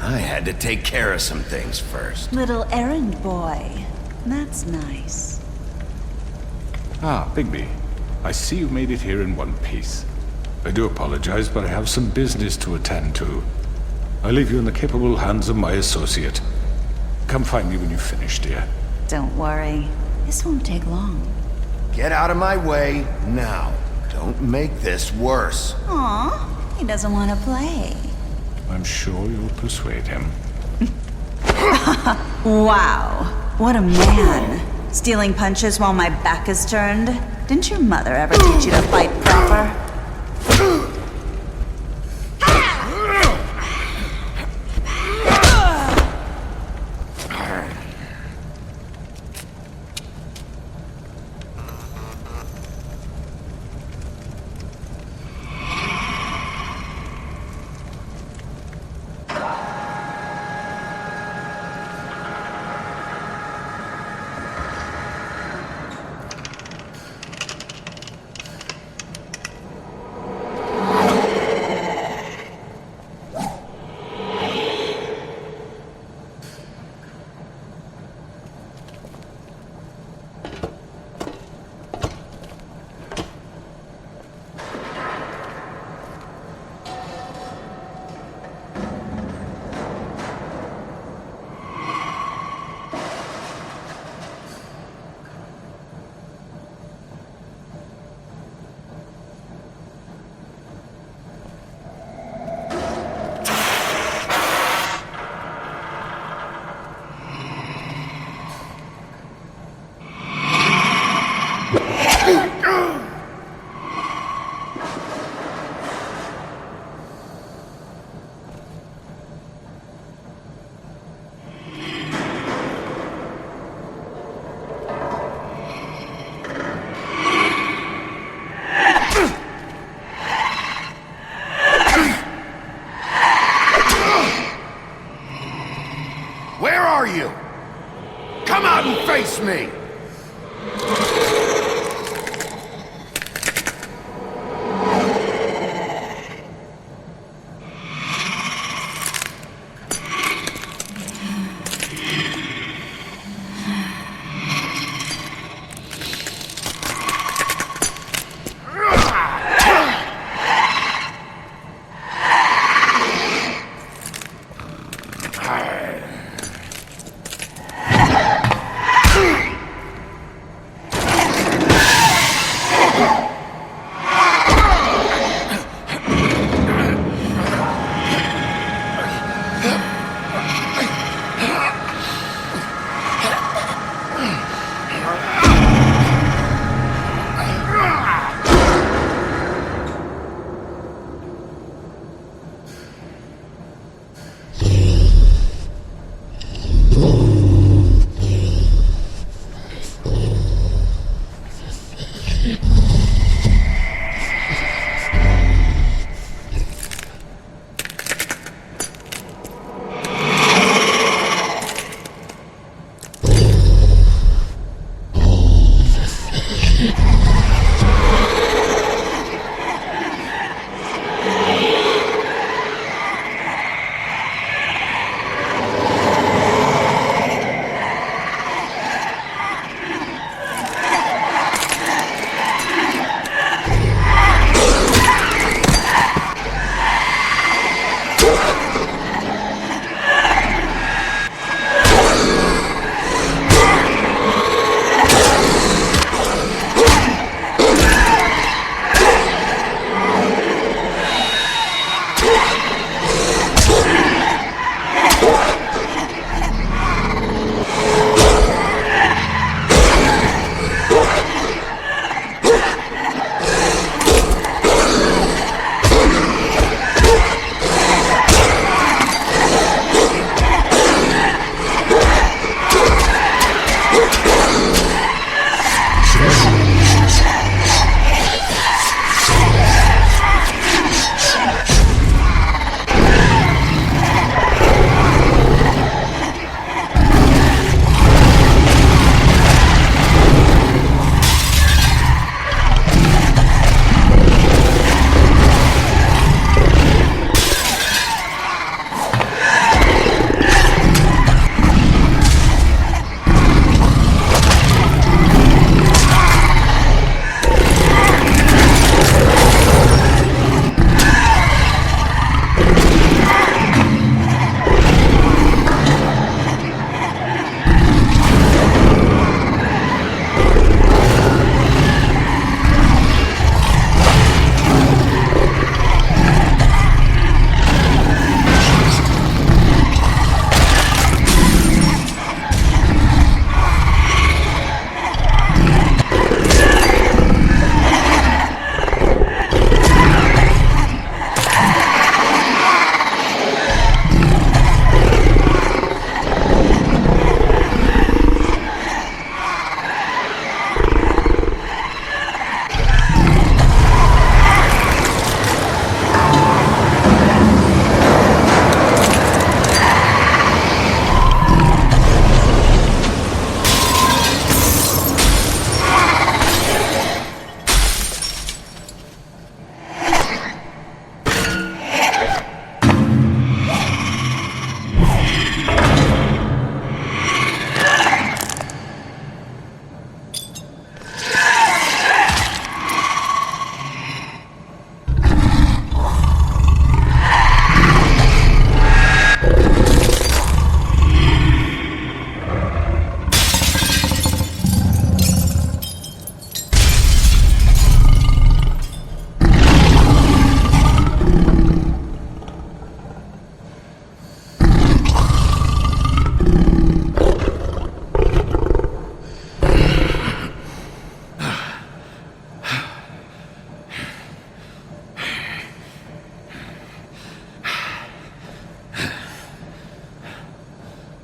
I had to take care of some things first. Little errand boy. That's nice. Ah, Bigby. I see you made it here in one piece. I do apologize, but I have some business to attend to. I leave you in the capable hands of my associate. Come find me when you've finished, dear. Don't worry. This won't take long. Get out of my way now. Don't make this worse. Aw, he doesn't want to play. I'm sure you'll persuade him. Wow, what a man. Stealing punches while my back is turned? Didn't your mother ever teach you to fight proper? Where are you? Come out and face me!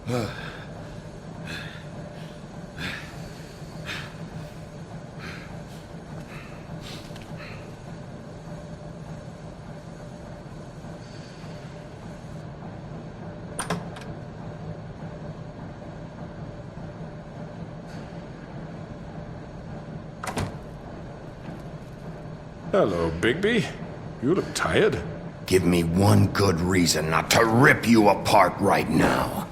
Hello, Bigby. You look tired. Give me one good reason not to rip you apart right now.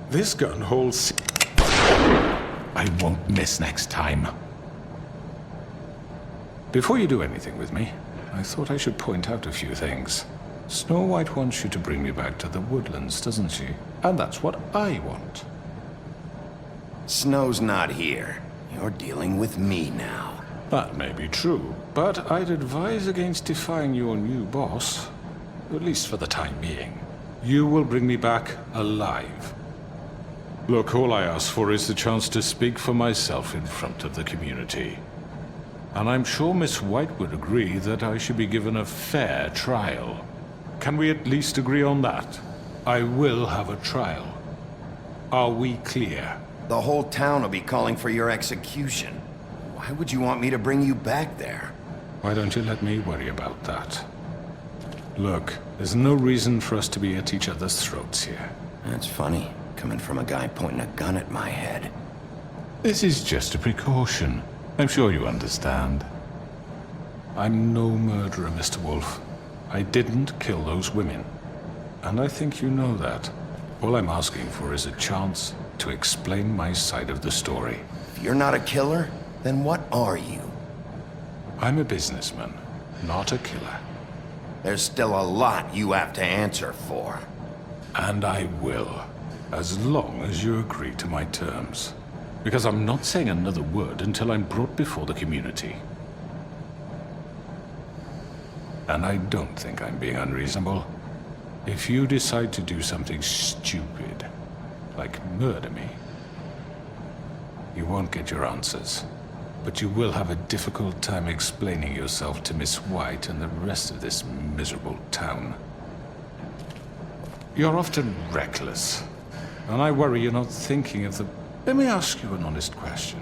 This gun holds... I won't miss next time. Before you do anything with me, I thought I should point out a few things. Snow White wants you to bring me back to the woodlands, doesn't she? And that's what I want. Snow's not here. You're dealing with me now. That may be true, but I'd advise against defying your new boss, at least for the time being. You will bring me back alive. Look, all I ask for is the chance to speak for myself in front of the community. And I'm sure Miss White would agree that I should be given a fair trial. Can we at least agree on that? I will have a trial. Are we clear? The whole town will be calling for your execution. Why would you want me to bring you back there? Why don't you let me worry about that? Look, there's no reason for us to be at each other's throats here. That's funny, coming from a guy pointing a gun at my head. This is just a precaution. I'm sure you understand. I'm no murderer, Mr. Wolf. I didn't kill those women. And I think you know that. All I'm asking for is a chance to explain my side of the story. If you're not a killer, then what are you? I'm a businessman, not a killer. There's still a lot you have to answer for. And I will, as long as you agree to my terms. Because I'm not saying another word until I'm brought before the community. And I don't think I'm being unreasonable. If you decide to do something stupid, like murder me, you won't get your answers. But you will have a difficult time explaining yourself to Miss White and the rest of this miserable town. You're often reckless, and I worry you're not thinking of the... Let me ask you an honest question.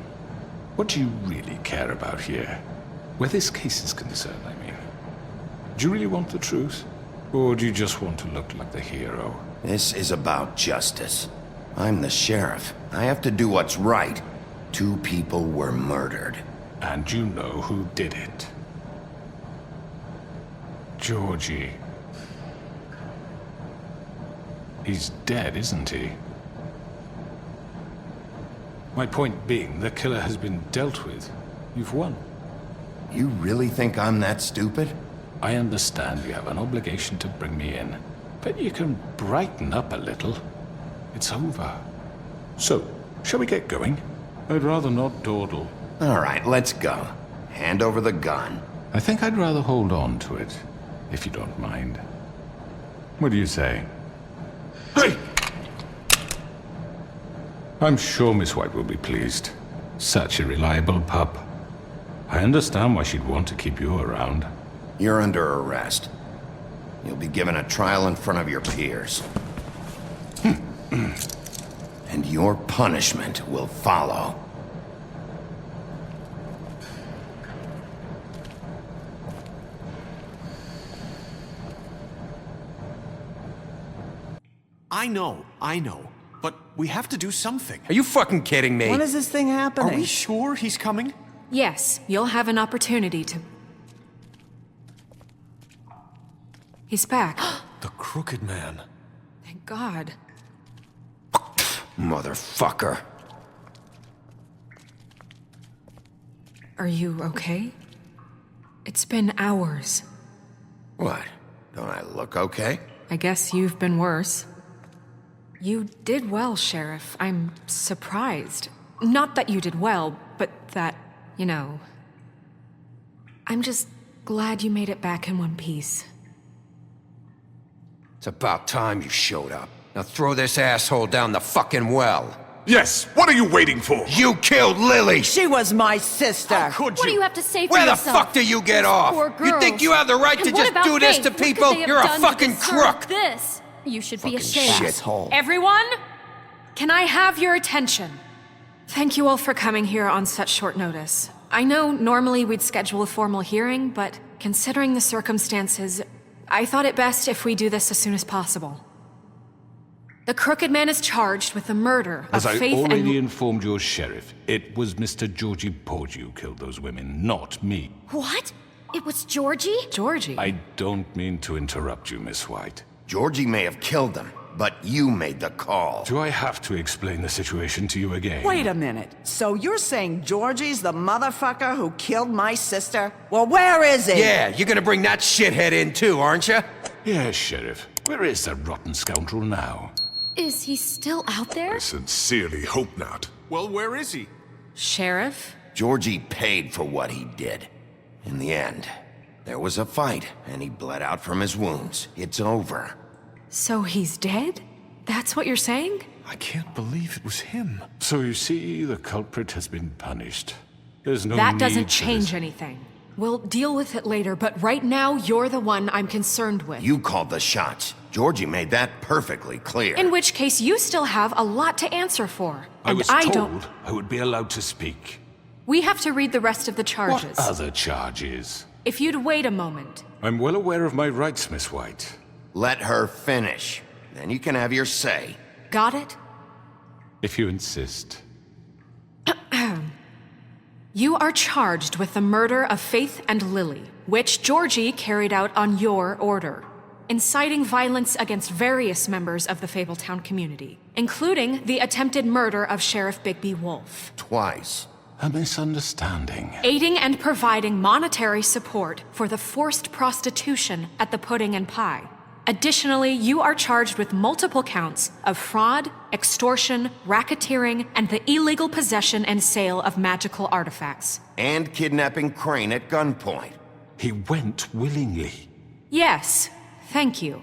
What do you really care about here? Where this case is concerned, I mean. Do you really want the truth? Or do you just want to look like the hero? This is about justice. I'm the sheriff. I have to do what's right. 2 people were murdered. And you know who did it. Georgie. He's dead, isn't he? My point being, the killer has been dealt with. You've won. You really think I'm that stupid? I understand you have an obligation to bring me in, but you can brighten up a little. It's over. So, shall we get going? I'd rather not dawdle. All right, let's go. Hand over the gun. I think I'd rather hold on to it, if you don't mind. What do you say? Hey! I'm sure Miss White will be pleased. Such a reliable pup. I understand why she'd want to keep you around. You're under arrest. You'll be given a trial in front of your peers. And your punishment will follow. I know. But we have to do something. Are you fucking kidding me? When is this thing happening? Are we sure he's coming? Yes, you'll have an opportunity to... He's back. The Crooked Man. Thank God. Motherfucker. Are you okay? It's been hours. What? Don't I look okay? I guess you've been worse. You did well, Sheriff. I'm surprised. Not that you did well, but that, you know... I'm just glad you made it back in one piece. It's about time you showed up. Now throw this asshole down the fucking well. Yes, what are you waiting for? You killed Lily! She was my sister! How could you? What do you have to say for Where yourself? the fuck do you get off? Poor You think girls. you have the right And to what just about do this Faith? to What could people? they have You're a done to fucking deserve crook! This? You should be Fucking ashamed. shithole. Everyone, can I have your attention? Thank you all for coming here on such short notice. I know normally we'd schedule a formal hearing, but considering the circumstances, I thought it best if we do this as soon as possible. The Crooked Man is charged with the murder As of I Faith already and... informed your sheriff, it was Mr. Georgie Porgy who killed those women, not me. What? It was Georgie? Georgie? I don't mean to interrupt you, Miss White. Georgie may have killed them, but you made the call. Do I have to explain the situation to you again? Wait a minute. So you're saying Georgie's the motherfucker who killed my sister? Well, where is he? Yeah, you're gonna bring that shithead in too, aren't you? Yes, Sheriff. Where is that rotten scoundrel now? Is he still out there? I sincerely hope not. Well, where is he? Sheriff? Georgie paid for what he did. In the end, there was a fight, and he bled out from his wounds. It's over. So he's dead? That's what you're saying? I can't believe it was him. So you see, the culprit has been punished. There's no That need doesn't for change this. anything. We'll deal with it later, but right now, you're the one I'm concerned with. You called the shots. Georgie made that perfectly clear. In which case, you still have a lot to answer for. I And was I told don't... I would be allowed to speak. We have to read the rest of the charges. What other charges? If you'd wait a moment. I'm well aware of my rights, Miss White. Let her finish. Then you can have your say. Got it? If you insist. You are charged with the murder of Faith and Lily, which Georgie carried out on your order, inciting violence against various members of the Fabletown community, including the attempted murder of Sheriff Bigby Wolf. Twice. A misunderstanding. Aiding and providing monetary support for the forced prostitution at the Pudding and Pie. Additionally, you are charged with multiple counts of fraud, extortion, racketeering, and the illegal possession and sale of magical artifacts. And kidnapping Crane at gunpoint. He went willingly. Yes, thank you.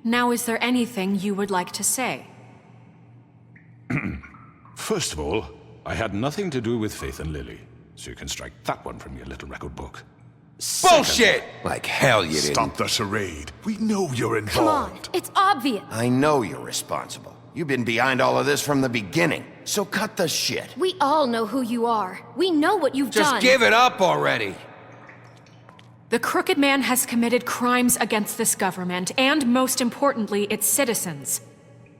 Now, is there anything you would like to say? First of all, I had nothing to do with Faith and Lily, so you can strike that one from your little record book. Bullshit! Like hell you didn't. Stop the charade. We know you're Come on, involved. it's obvious. I know you're responsible. You've been behind all of this from the beginning. So cut the shit. We all know who you are. We know what you've done. Just give it up already. The Crooked Man has committed crimes against this government and, most importantly, its citizens.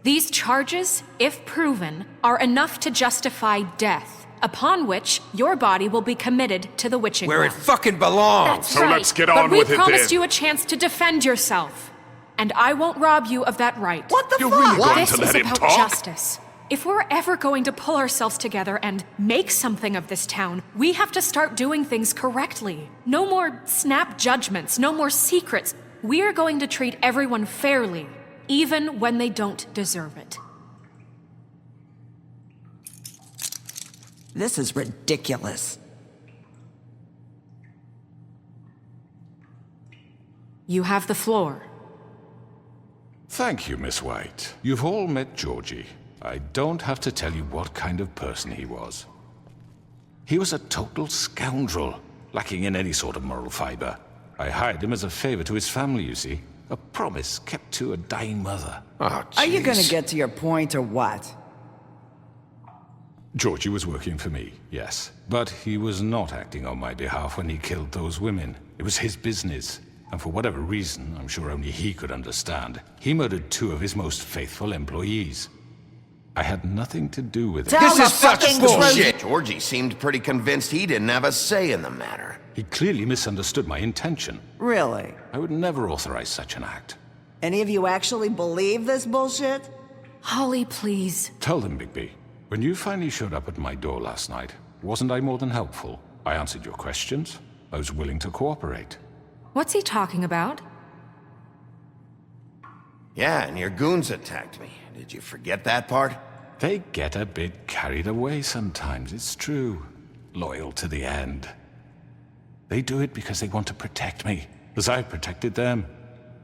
These charges, if proven, are enough to justify death, upon which your body will be committed to the witching Where it well. fucking belongs. That's So right. let's get on but with we it promised then. you a chance to defend yourself, and I won't rob you of that right. What the You're fuck? really going This to is let him about talk? justice. If we're ever going to pull ourselves together and make something of this town, we have to start doing things correctly. No more snap judgments, no more secrets. We are going to treat everyone fairly, even when they don't deserve it. This is ridiculous. You have the floor. Thank you, Miss White. You've all met Georgie. I don't have to tell you what kind of person he was. He was a total scoundrel, lacking in any sort of moral fiber. I hired him as a favor to his family, you see. A promise kept to a dying mother. Oh, Are you gonna jeez. get to your point or what? Georgie was working for me, yes. But he was not acting on my behalf when he killed those women. It was his business. And for whatever reason, I'm sure only he could understand, he murdered 2 of his most faithful employees. I had nothing to do with it. Tell the fucking Bullshit. Georgie seemed pretty convinced he didn't have a say in the matter. He clearly misunderstood my intention. Really? I would never authorize such an act. Any of you actually believe this bullshit? Holly, please. Tell them, Bigby. When you finally showed up at my door last night, wasn't I more than helpful? I answered your questions. I was willing to cooperate. What's he talking about? Yeah, and your goons attacked me. Did you forget that part? They get a bit carried away sometimes, it's true. Loyal to the end. They do it because they want to protect me, as I've protected them.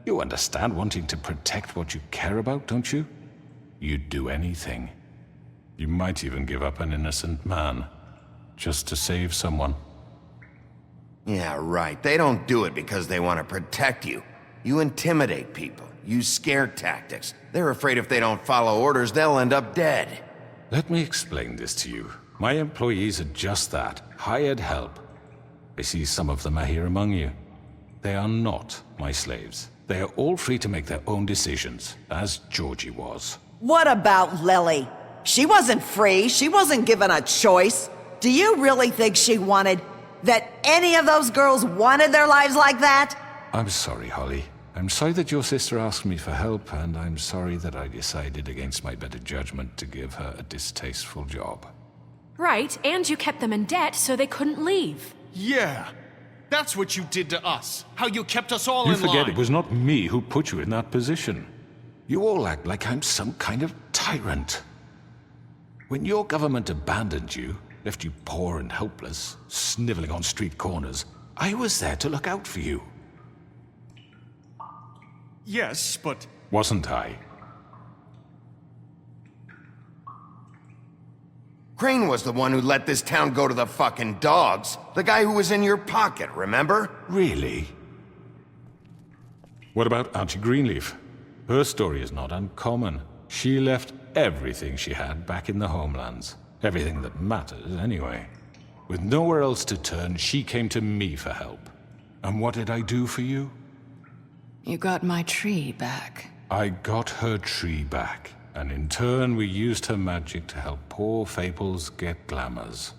You understand wanting to protect what you care about, don't you? You'd do anything. You might even give up an innocent man, just to save someone. Yeah, right. They don't do it because they want to protect you. You intimidate people, use scare tactics. They're afraid if they don't follow orders, they'll end up dead. Let me explain this to you. My employees are just that, hired help. I see some of them are here among you. They are not my slaves. They are all free to make their own decisions, as Georgie was. What about Lily? She wasn't free. She wasn't given a choice. Do you really think she wanted... that any of those girls wanted their lives like that? I'm sorry, Holly. I'm sorry that your sister asked me for help, and I'm sorry that I decided against my better judgment to give her a distasteful job. Right, and you kept them in debt so they couldn't leave. Yeah, that's what you did to us. How you kept us all in line. You forget it was not me who put you in that position. You all act like I'm some kind of tyrant. When your government abandoned you, left you poor and helpless, sniveling on street corners, I was there to look out for you. Yes, but... Wasn't I? Crane was the one who let this town go to the fucking dogs. The guy who was in your pocket, remember? Really? What about Auntie Greenleaf? Her story is not uncommon. She left everything she had back in the homelands. Everything that matters, anyway. With nowhere else to turn, she came to me for help. And what did I do for you? You got my tree back. I got her tree back. And in turn, we used her magic to help poor Fables get glamours.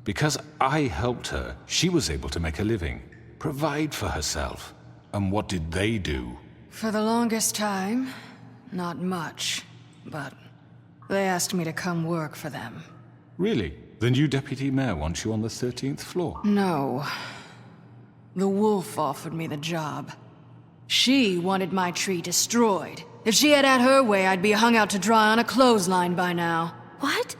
Because I helped her, she was able to make a living, provide for herself. And what did they do? For the longest time, not much. But they asked me to come work for them. Really? The new deputy mayor wants you on the 13th floor? No. The wolf offered me the job. She wanted my tree destroyed. If she had her way, I'd be hung out to dry on a clothesline by now. What?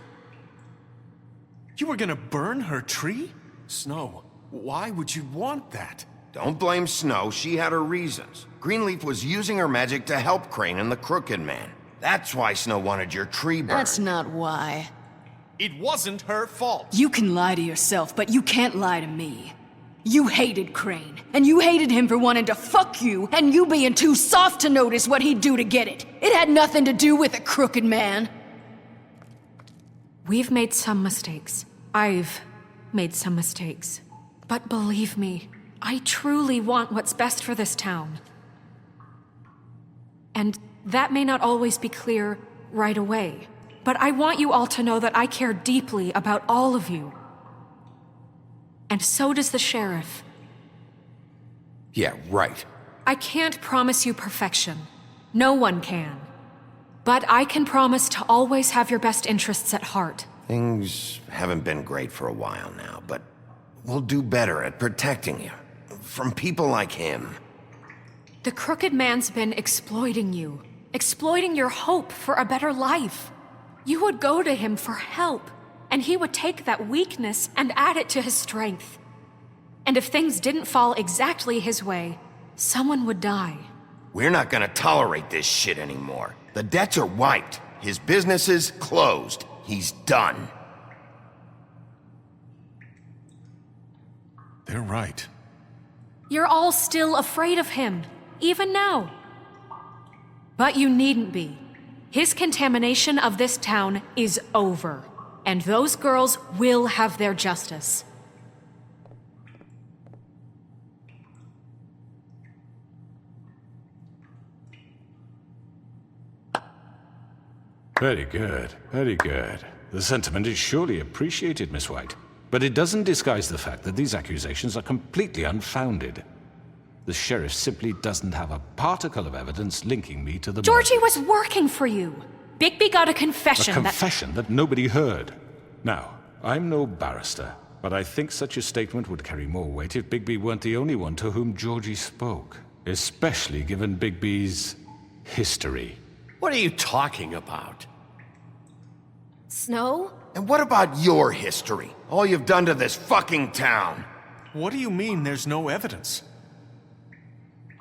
You were gonna burn her tree? Snow, why would you want that? Don't blame Snow, she had her reasons. Greenleaf was using her magic to help Crane and the Crooked Man. That's why Snow wanted your tree burned. That's not why. It wasn't her fault. You can lie to yourself, but you can't lie to me. You hated Crane, and you hated him for wanting to fuck you, and you being too soft to notice what he'd do to get it. It had nothing to do with a Crooked Man. We've made some mistakes. I've made some mistakes. But believe me, I truly want what's best for this town. And that may not always be clear right away, but I want you all to know that I care deeply about all of you. And so does the sheriff. Yeah, right. I can't promise you perfection. No one can. But I can promise to always have your best interests at heart. Things haven't been great for a while now, but we'll do better at protecting you. From people like him. The Crooked Man's been exploiting you. Exploiting your hope for a better life. You would go to him for help, and he would take that weakness and add it to his strength. And if things didn't fall exactly his way, someone would die. We're not gonna tolerate this shit anymore. The debts are wiped. His business is closed. He's done. They're right. You're all still afraid of him, even now. But you needn't be. His contamination of this town is over, and those girls will have their justice. Very good, very good. The sentiment is surely appreciated, Miss White. But it doesn't disguise the fact that these accusations are completely unfounded. The sheriff simply doesn't have a particle of evidence linking me to the Georgie was working for you. Bigby got a confession. A confession that nobody heard. Now, I'm no barrister, but I think such a statement would carry more weight if Bigby weren't the only one to whom Georgie spoke. Especially given Bigby's history. What are you talking about? Snow? And what about your history? All you've done to this fucking town. What do you mean there's no evidence?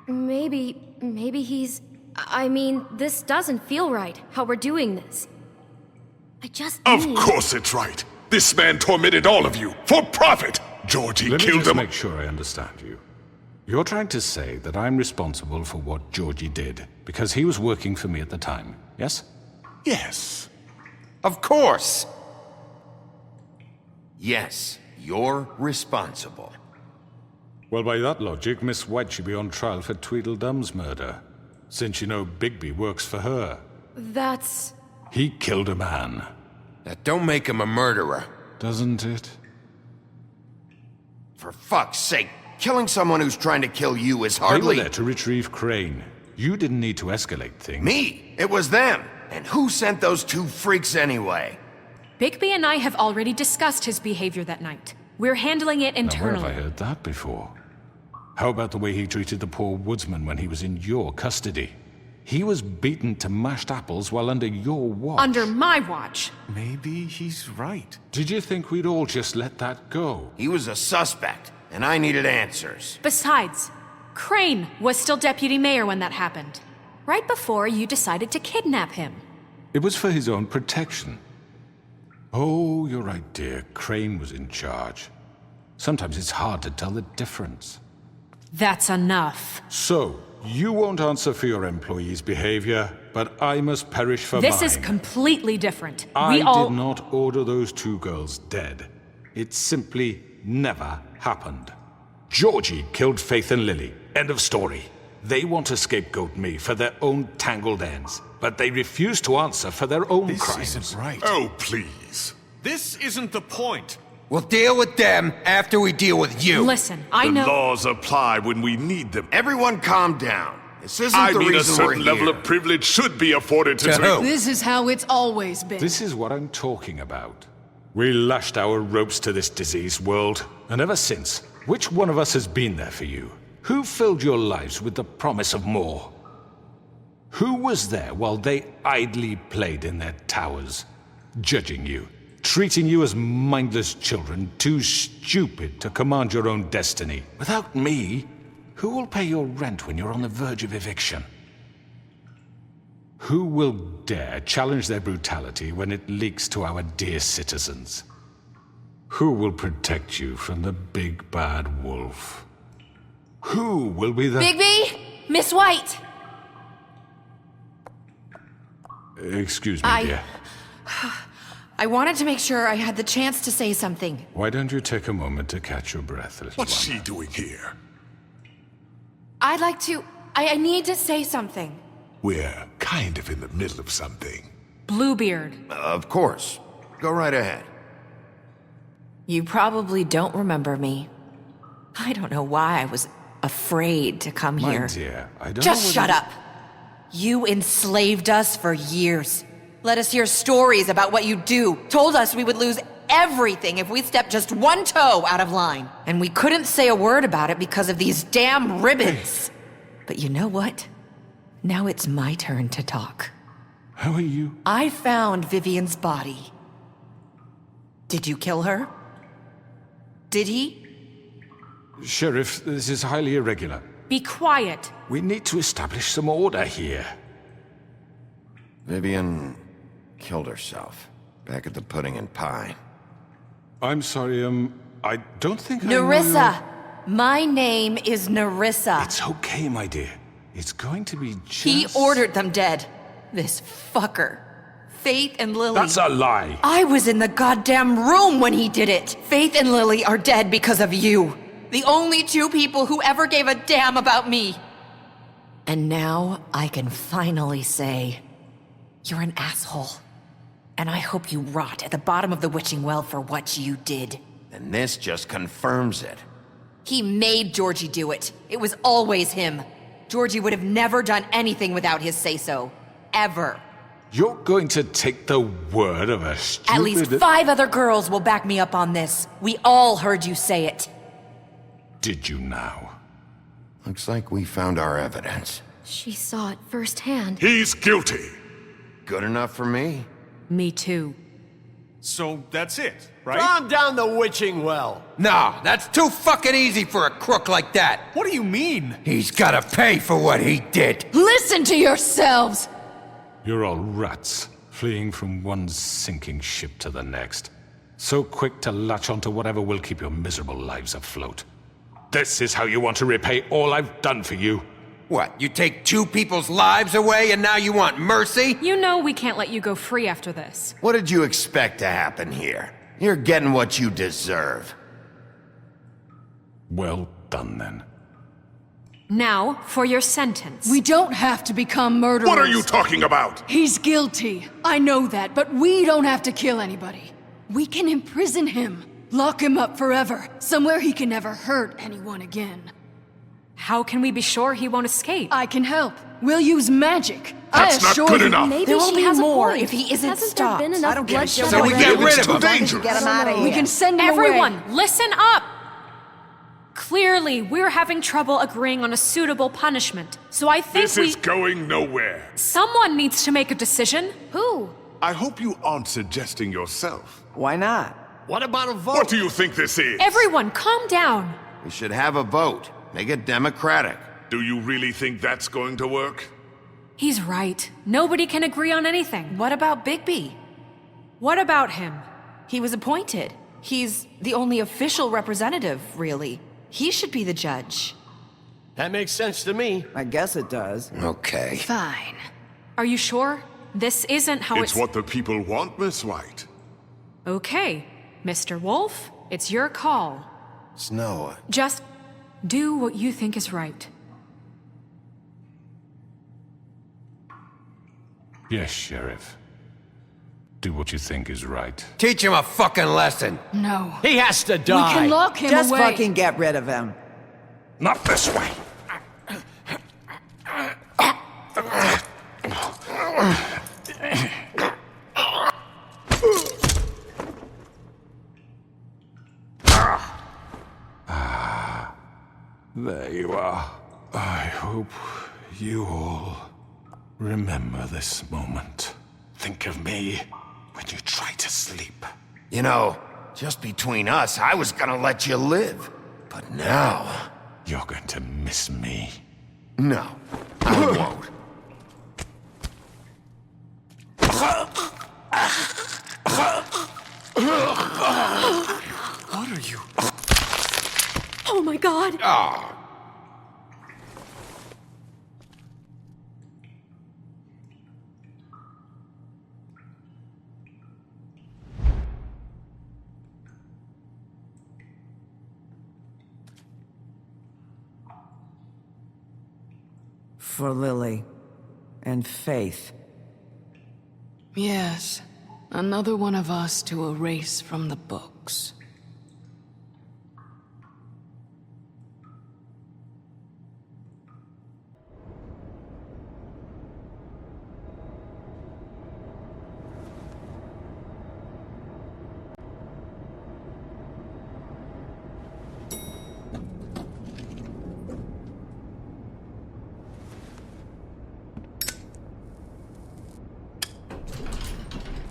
Maybe he's... I mean, this doesn't feel right, how we're doing this. I just Of course it's right. This man tormented all of you, for profit! Georgie Let me killed just them. make sure I understand you. You're trying to say that I'm responsible for what Georgie did, because he was working for me at the time, yes? Yes. Of course. Yes, you're responsible. Well, by that logic, Miss White should be on trial for Tweedledum's murder, since you know Bigby works for her. That's... He killed a man. That don't make him a murderer. Doesn't it? For fuck's sake, killing someone who's trying to kill you is They hardly... were there to retrieve Crane. You didn't need to escalate things. Me? It was them. And who sent those two freaks anyway? Bigby and I have already discussed his behavior that night. We're handling it Now, internally. where have I heard that before? How about the way he treated the poor woodsman when he was in your custody? He was beaten to mashed apples while under your watch. Under my watch. Maybe he's right. Did you think we'd all just let that go? He was a suspect, and I needed answers. Besides, Crane was still deputy mayor when that happened. Right before you decided to kidnap him. It was for his own protection. Oh, you're right, dear. Crane was in charge. Sometimes it's hard to tell the difference. That's enough. So, you won't answer for your employees' behavior, but I must perish for This mine. is completely different. I did not order those two girls dead. It simply never happened. Georgie killed Faith and Lily. End of story. They want to scapegoat me for their own tangled ends, but they refuse to answer for their own crimes. This isn't right. Oh, please. This isn't the point. We'll deal with them after we deal with you. Listen, I The know... laws apply when we need them. Everyone calm down. This isn't I the mean, a reason we're certain level here. of privilege should be afforded to... who? This is how it's always been. This is what I'm talking about. We lashed our ropes to this diseased world, and ever since, which one of us has been there for you? Who filled your lives with the promise of more? Who was there while they idly played in their towers, judging you, treating you as mindless children, too stupid to command your own destiny? Without me, who will pay your rent when you're on the verge of eviction? Who will dare challenge their brutality when it leaks to our dear citizens? Who will protect you from the big bad wolf? Who will be the... Bigby! Miss White! Excuse me, dear. I wanted to make sure I had the chance to say something. Why don't you take a moment to catch your breath, little What's one? she doing here? I'd like to... I need to say something. We're kind of in the middle of something. Bluebeard. Of course. Go right ahead. You probably don't remember me. I don't know why I was afraid to come My here. dear, I don't Just know shut whether- up. You enslaved us for years. Let us hear stories about what you do. Told us we would lose everything if we stepped just one toe out of line. And we couldn't say a word about it because of these damn ribbons. But you know what? Now it's my turn to talk. How are you? I found Vivian's body. Did you kill her? Did he? Sheriff, this is highly irregular. Be quiet. We need to establish some order here. Vivian killed herself back at the Pudding and Pie. I'm sorry, I don't think I know Nerissa! My name is Nerissa. It's okay, my dear. It's going to be just... He ordered them dead. This fucker. Faith and Lily. That's a lie. I was in the goddamn room when he did it. Faith and Lily are dead because of you. The only two people who ever gave a damn about me. And now I can finally say, you're an asshole. And I hope you rot at the bottom of the witching well for what you did. And this just confirms it. He made Georgie do it. It was always him. Georgie would have never done anything without his say-so. Ever. You're going to take the word of a stupid... At least 5 other girls will back me up on this. We all heard you say it. Did you now? Looks like we found our evidence. She saw it firsthand. He's guilty. Good enough for me. Me too. So that's it, right? Throw him down the witching well. No, that's too fucking easy for a crook like that. What do you mean? He's gotta pay for what he did. Listen to yourselves! You're all rats, fleeing from one sinking ship to the next. So quick to latch onto whatever will keep your miserable lives afloat. This is how you want to repay all I've done for you? What, you take 2 people's lives away and now you want mercy? You know we can't let you go free after this. What did you expect to happen here? You're getting what you deserve. Well done, then. Now, for your sentence. We don't have to become murderers. What are you talking about? He's guilty. I know that, but we don't have to kill anybody. We can imprison him. Lock him up forever. Somewhere he can never hurt anyone again. How can we be sure he won't escape? I can help. We'll use magic. That's not good enough. Maybe there will be more if he isn't Hasn't stopped. there been enough I don't give a shit. bloodshed So we already? get rid It's of too him. dangerous. Get him out of here. We can send him Everyone, away. listen up! Clearly, we're having trouble agreeing on a suitable punishment. So I think This is going nowhere. Someone needs to make a decision. Who? I hope you aren't suggesting yourself. Why not? What about a vote? What do you think this is? Everyone, calm down. We should have a vote. Make it democratic. Do you really think that's going to work? He's right. Nobody can agree on anything. What about Bigby? What about him? He was appointed. He's the only official representative, really. He should be the judge. That makes sense to me. I guess it does. Okay. Fine. Are you sure? This isn't how It's what the people want, Miss White. Okay, Mr. Wolf, it's your call. Snow, Just do what you think is right. Yes, Sheriff. Do what you think is right. Teach him a fucking lesson. No. He has to We die. can lock him Just away. fucking get rid of him. Not this way. There you are. I hope you all remember this moment. Think of me when you try to sleep. you know, just between us, I was gonna let you live. But now... You're going to miss me. No, I won't. What are you? Oh my god! Ah. For Lily. And Faith. Yes. Another one of us to erase from the books.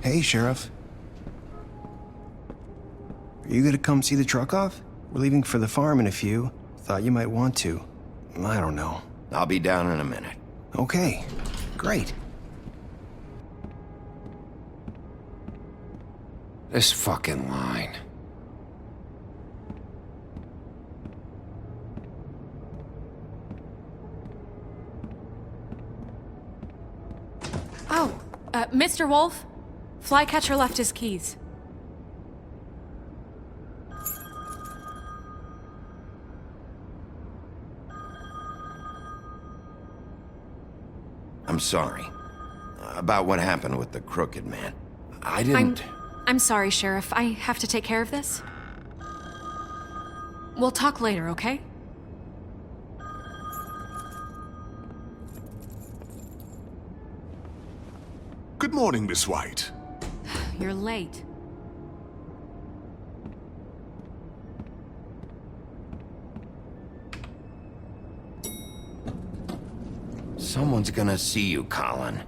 Hey, Sheriff. Are you gonna come see the truck off? We're leaving for the farm in a few. Thought you might want to. I don't know. I'll be down in a minute. Okay, great. This fucking line. Oh, Mr. Wolf? Flycatcher left his keys. I'm sorry. About what happened with the Crooked Man. I didn't... I'm sorry, Sheriff. I have to take care of this. We'll talk later, okay? Good morning, Miss White. You're late. Someone's gonna see you, Colin.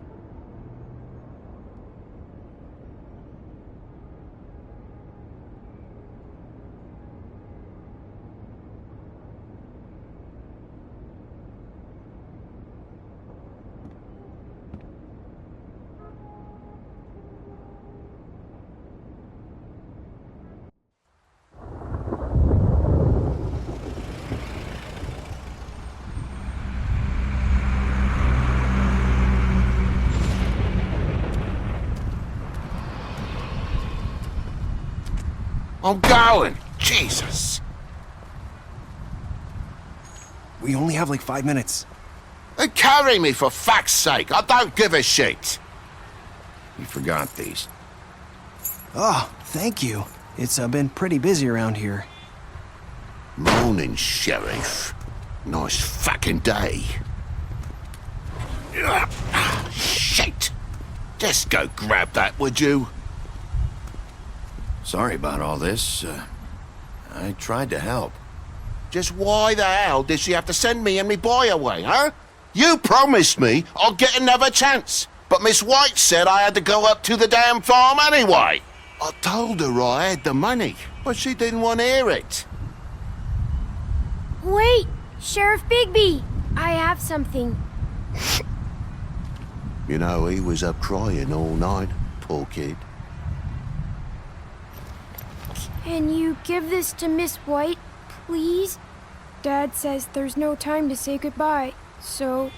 I'm going. Jesus. We only have like 5 minutes. Then carry me for fuck's sake. I don't give a shit. You forgot these. Oh, thank you. It's been pretty busy around here. Morning, Sheriff. Nice fucking day. Shit. Just go grab that, would you? Sorry about all this. I tried to help. Just why the hell did she have to send me and me boy away, huh? You promised me I'll get another chance, but Miss White said I had to go up to the damn farm anyway. I told her I had the money, but she didn't want to hear it. Wait! Sheriff Bigby! I have something. You know, he was up crying all night, poor kid. Can you give this to Miss White, please? Dad says there's no time to say goodbye, so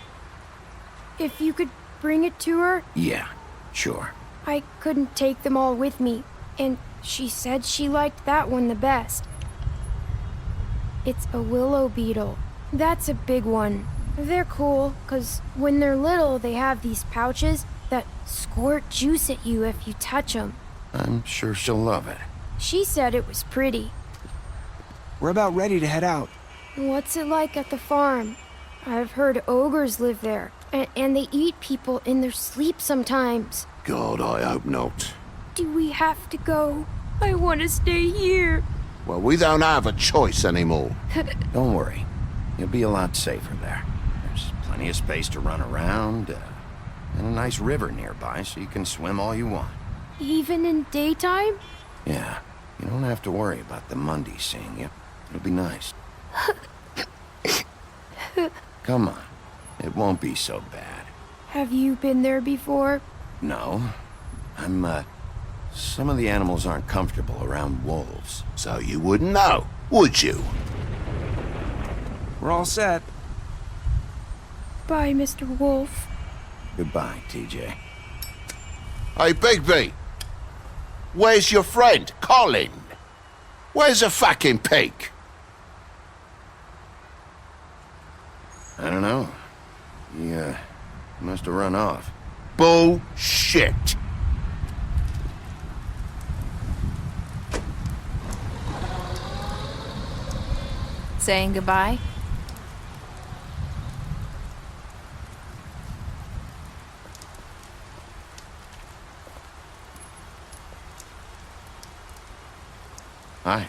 if you could bring it to her? Yeah, sure. I couldn't take them all with me, and she said she liked that one the best. It's a willow beetle. That's a big one. They're cool, 'cause when they're little, they have these pouches that squirt juice at you if you touch them. I'm sure she'll love it. She said it was pretty. We're about ready to head out. What's it like at the farm? I've heard ogres live there, and they eat people in their sleep sometimes. God, I hope not. Do we have to go? I want to stay here. Well, we don't have a choice anymore. Don't worry. You'll be a lot safer there. There's plenty of space to run around, and a nice river nearby so you can swim all you want. Even in daytime? Yeah, you don't have to worry about the Mundy seeing you. It'll be nice. Come on. It won't be so bad. Have you been there before? No. Some of the animals aren't comfortable around wolves. So you wouldn't know, would you? We're all set. Bye, Mr. Wolf. Goodbye, TJ. Hey, Bigby. Where's your friend, Colin? Where's the fucking pig? I don't know. He, must have run off. Bullshit. Saying goodbye? Hi.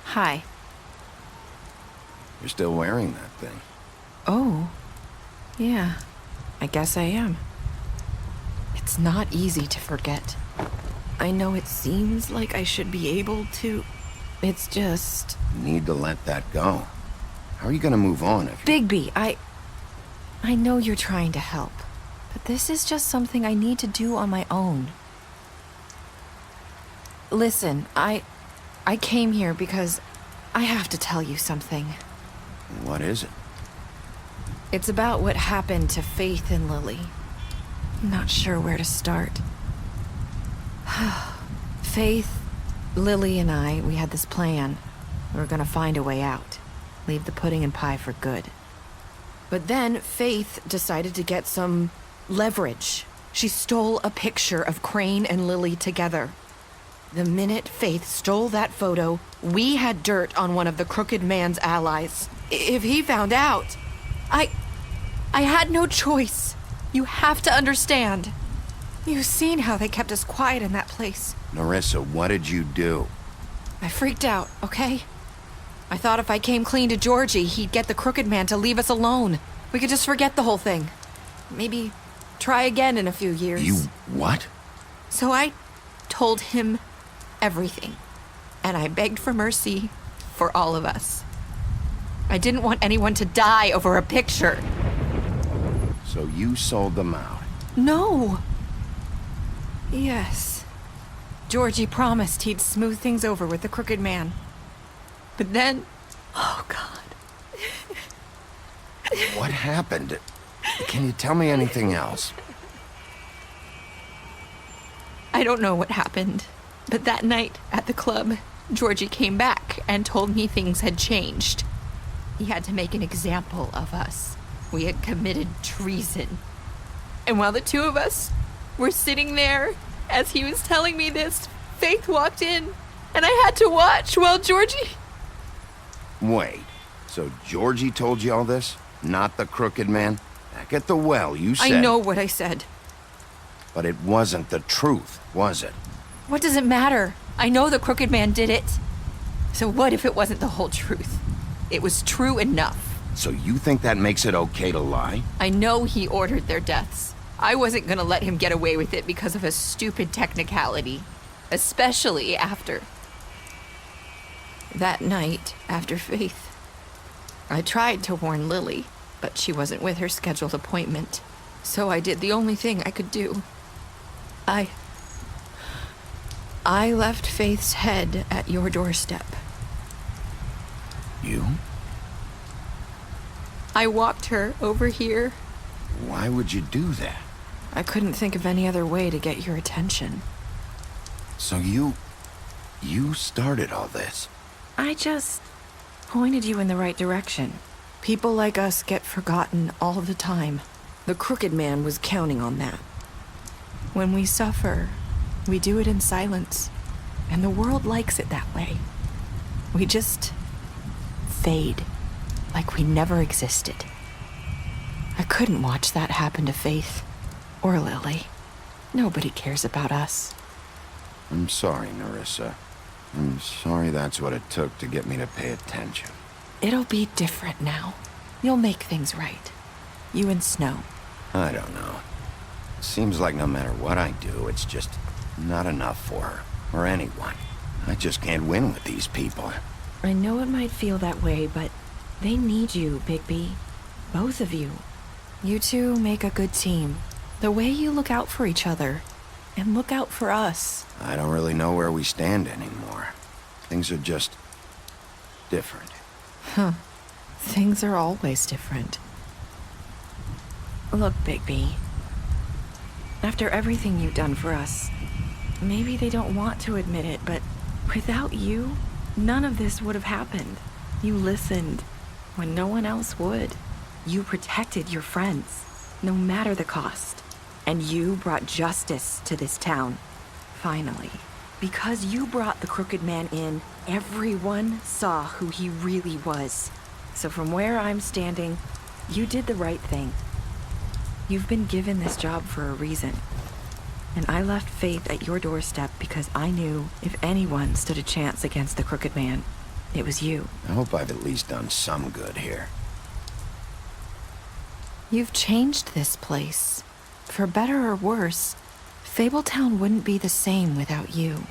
Hi. You're still wearing that thing. Oh. Yeah. I guess I am. It's not easy to forget. I know it seems like I should be able to. It's just... You need to let that go. How are you gonna move on if you... Bigby, I know you're trying to help, but this is just something I need to do on my own. Listen, I came here because I have to tell you something. What is it? It's about what happened to Faith and Lily. I'm not sure where to start. Faith, Lily, and I, we had this plan. We were gonna find a way out. Leave the pudding and pie for good. But then Faith decided to get some leverage. She stole a picture of Crane and Lily together. The minute Faith stole that photo, we had dirt on one of the Crooked Man's allies. If he found out, I had no choice. You have to understand. You've seen how they kept us quiet in that place. Narissa, what did you do? I freaked out, okay? I thought if I came clean to Georgie, he'd get the Crooked Man to leave us alone. We could just forget the whole thing. Maybe try again in a few years. You what? So I told him everything. And I begged for mercy for all of us. I didn't want anyone to die over a picture. So you sold them out? No. Yes. Georgie promised he'd smooth things over with the Crooked Man. But then... Oh, God. What happened? Can you tell me anything else? I don't know what happened. But that night at the club, Georgie came back and told me things had changed. He had to make an example of us. We had committed treason. And while the two of us were sitting there, as he was telling me this, Faith walked in, and I had to watch while Georgie... Wait, so Georgie told you all this? Not the Crooked Man? Back at the well, you said... I know what I said. But it wasn't the truth, was it? What does it matter? I know the Crooked Man did it. So what if it wasn't the whole truth? It was true enough. So you think that makes it okay to lie? I know he ordered their deaths. I wasn't gonna let him get away with it because of a stupid technicality. Especially after... that night, after Faith. I tried to warn Lily, but she wasn't with her scheduled appointment. So I did the only thing I could do. I left Faith's head at your doorstep. You? I walked her over here. Why would you do that? I couldn't think of any other way to get your attention. So you started all this? I just pointed you in the right direction. People like us get forgotten all the time. The Crooked Man was counting on that. When we suffer, we do it in silence, and the world likes it that way. We just fade, like we never existed. I couldn't watch that happen to Faith, or Lily. Nobody cares about us. I'm sorry, Nerissa. I'm sorry that's what it took to get me to pay attention. It'll be different now. You'll make things right. You and Snow. I don't know. Seems like no matter what I do, it's just not enough for her, or anyone. I just can't win with these people. I know it might feel that way, but they need you, Bigby. Both of you. You two make a good team. The way you look out for each other, and look out for us. I don't really know where we stand anymore. Things are just... different. Huh. Things are always different. Look, Bigby. After everything you've done for us, maybe they don't want to admit it, but without you, none of this would have happened. You listened when no one else would. You protected your friends, no matter the cost. And you brought justice to this town. Finally. Because you brought the Crooked Man in, everyone saw who he really was. So from where I'm standing, you did the right thing. You've been given this job for a reason. And I left Faith at your doorstep because I knew if anyone stood a chance against the Crooked Man, it was you. I hope I've at least done some good here. You've changed this place. For better or worse, Fabletown wouldn't be the same without you.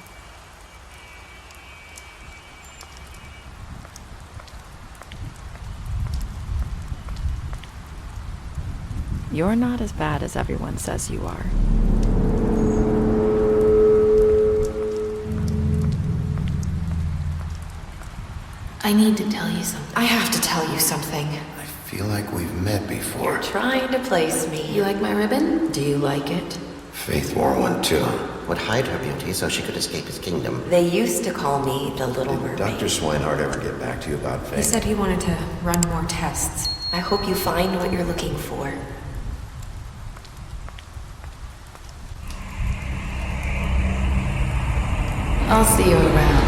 You're not as bad as everyone says you are. I need to tell you something. I have to tell you something. I feel like we've met before. You're trying to place me. You like my ribbon? Do you like it? Faith wore one too. Would hide her beauty so she could escape his kingdom. They used to call me the Little Did Mermaid. Dr. Swinehart ever get back to you about Faith? He said he wanted to run more tests. I hope you find what you're looking for. I'll see you around.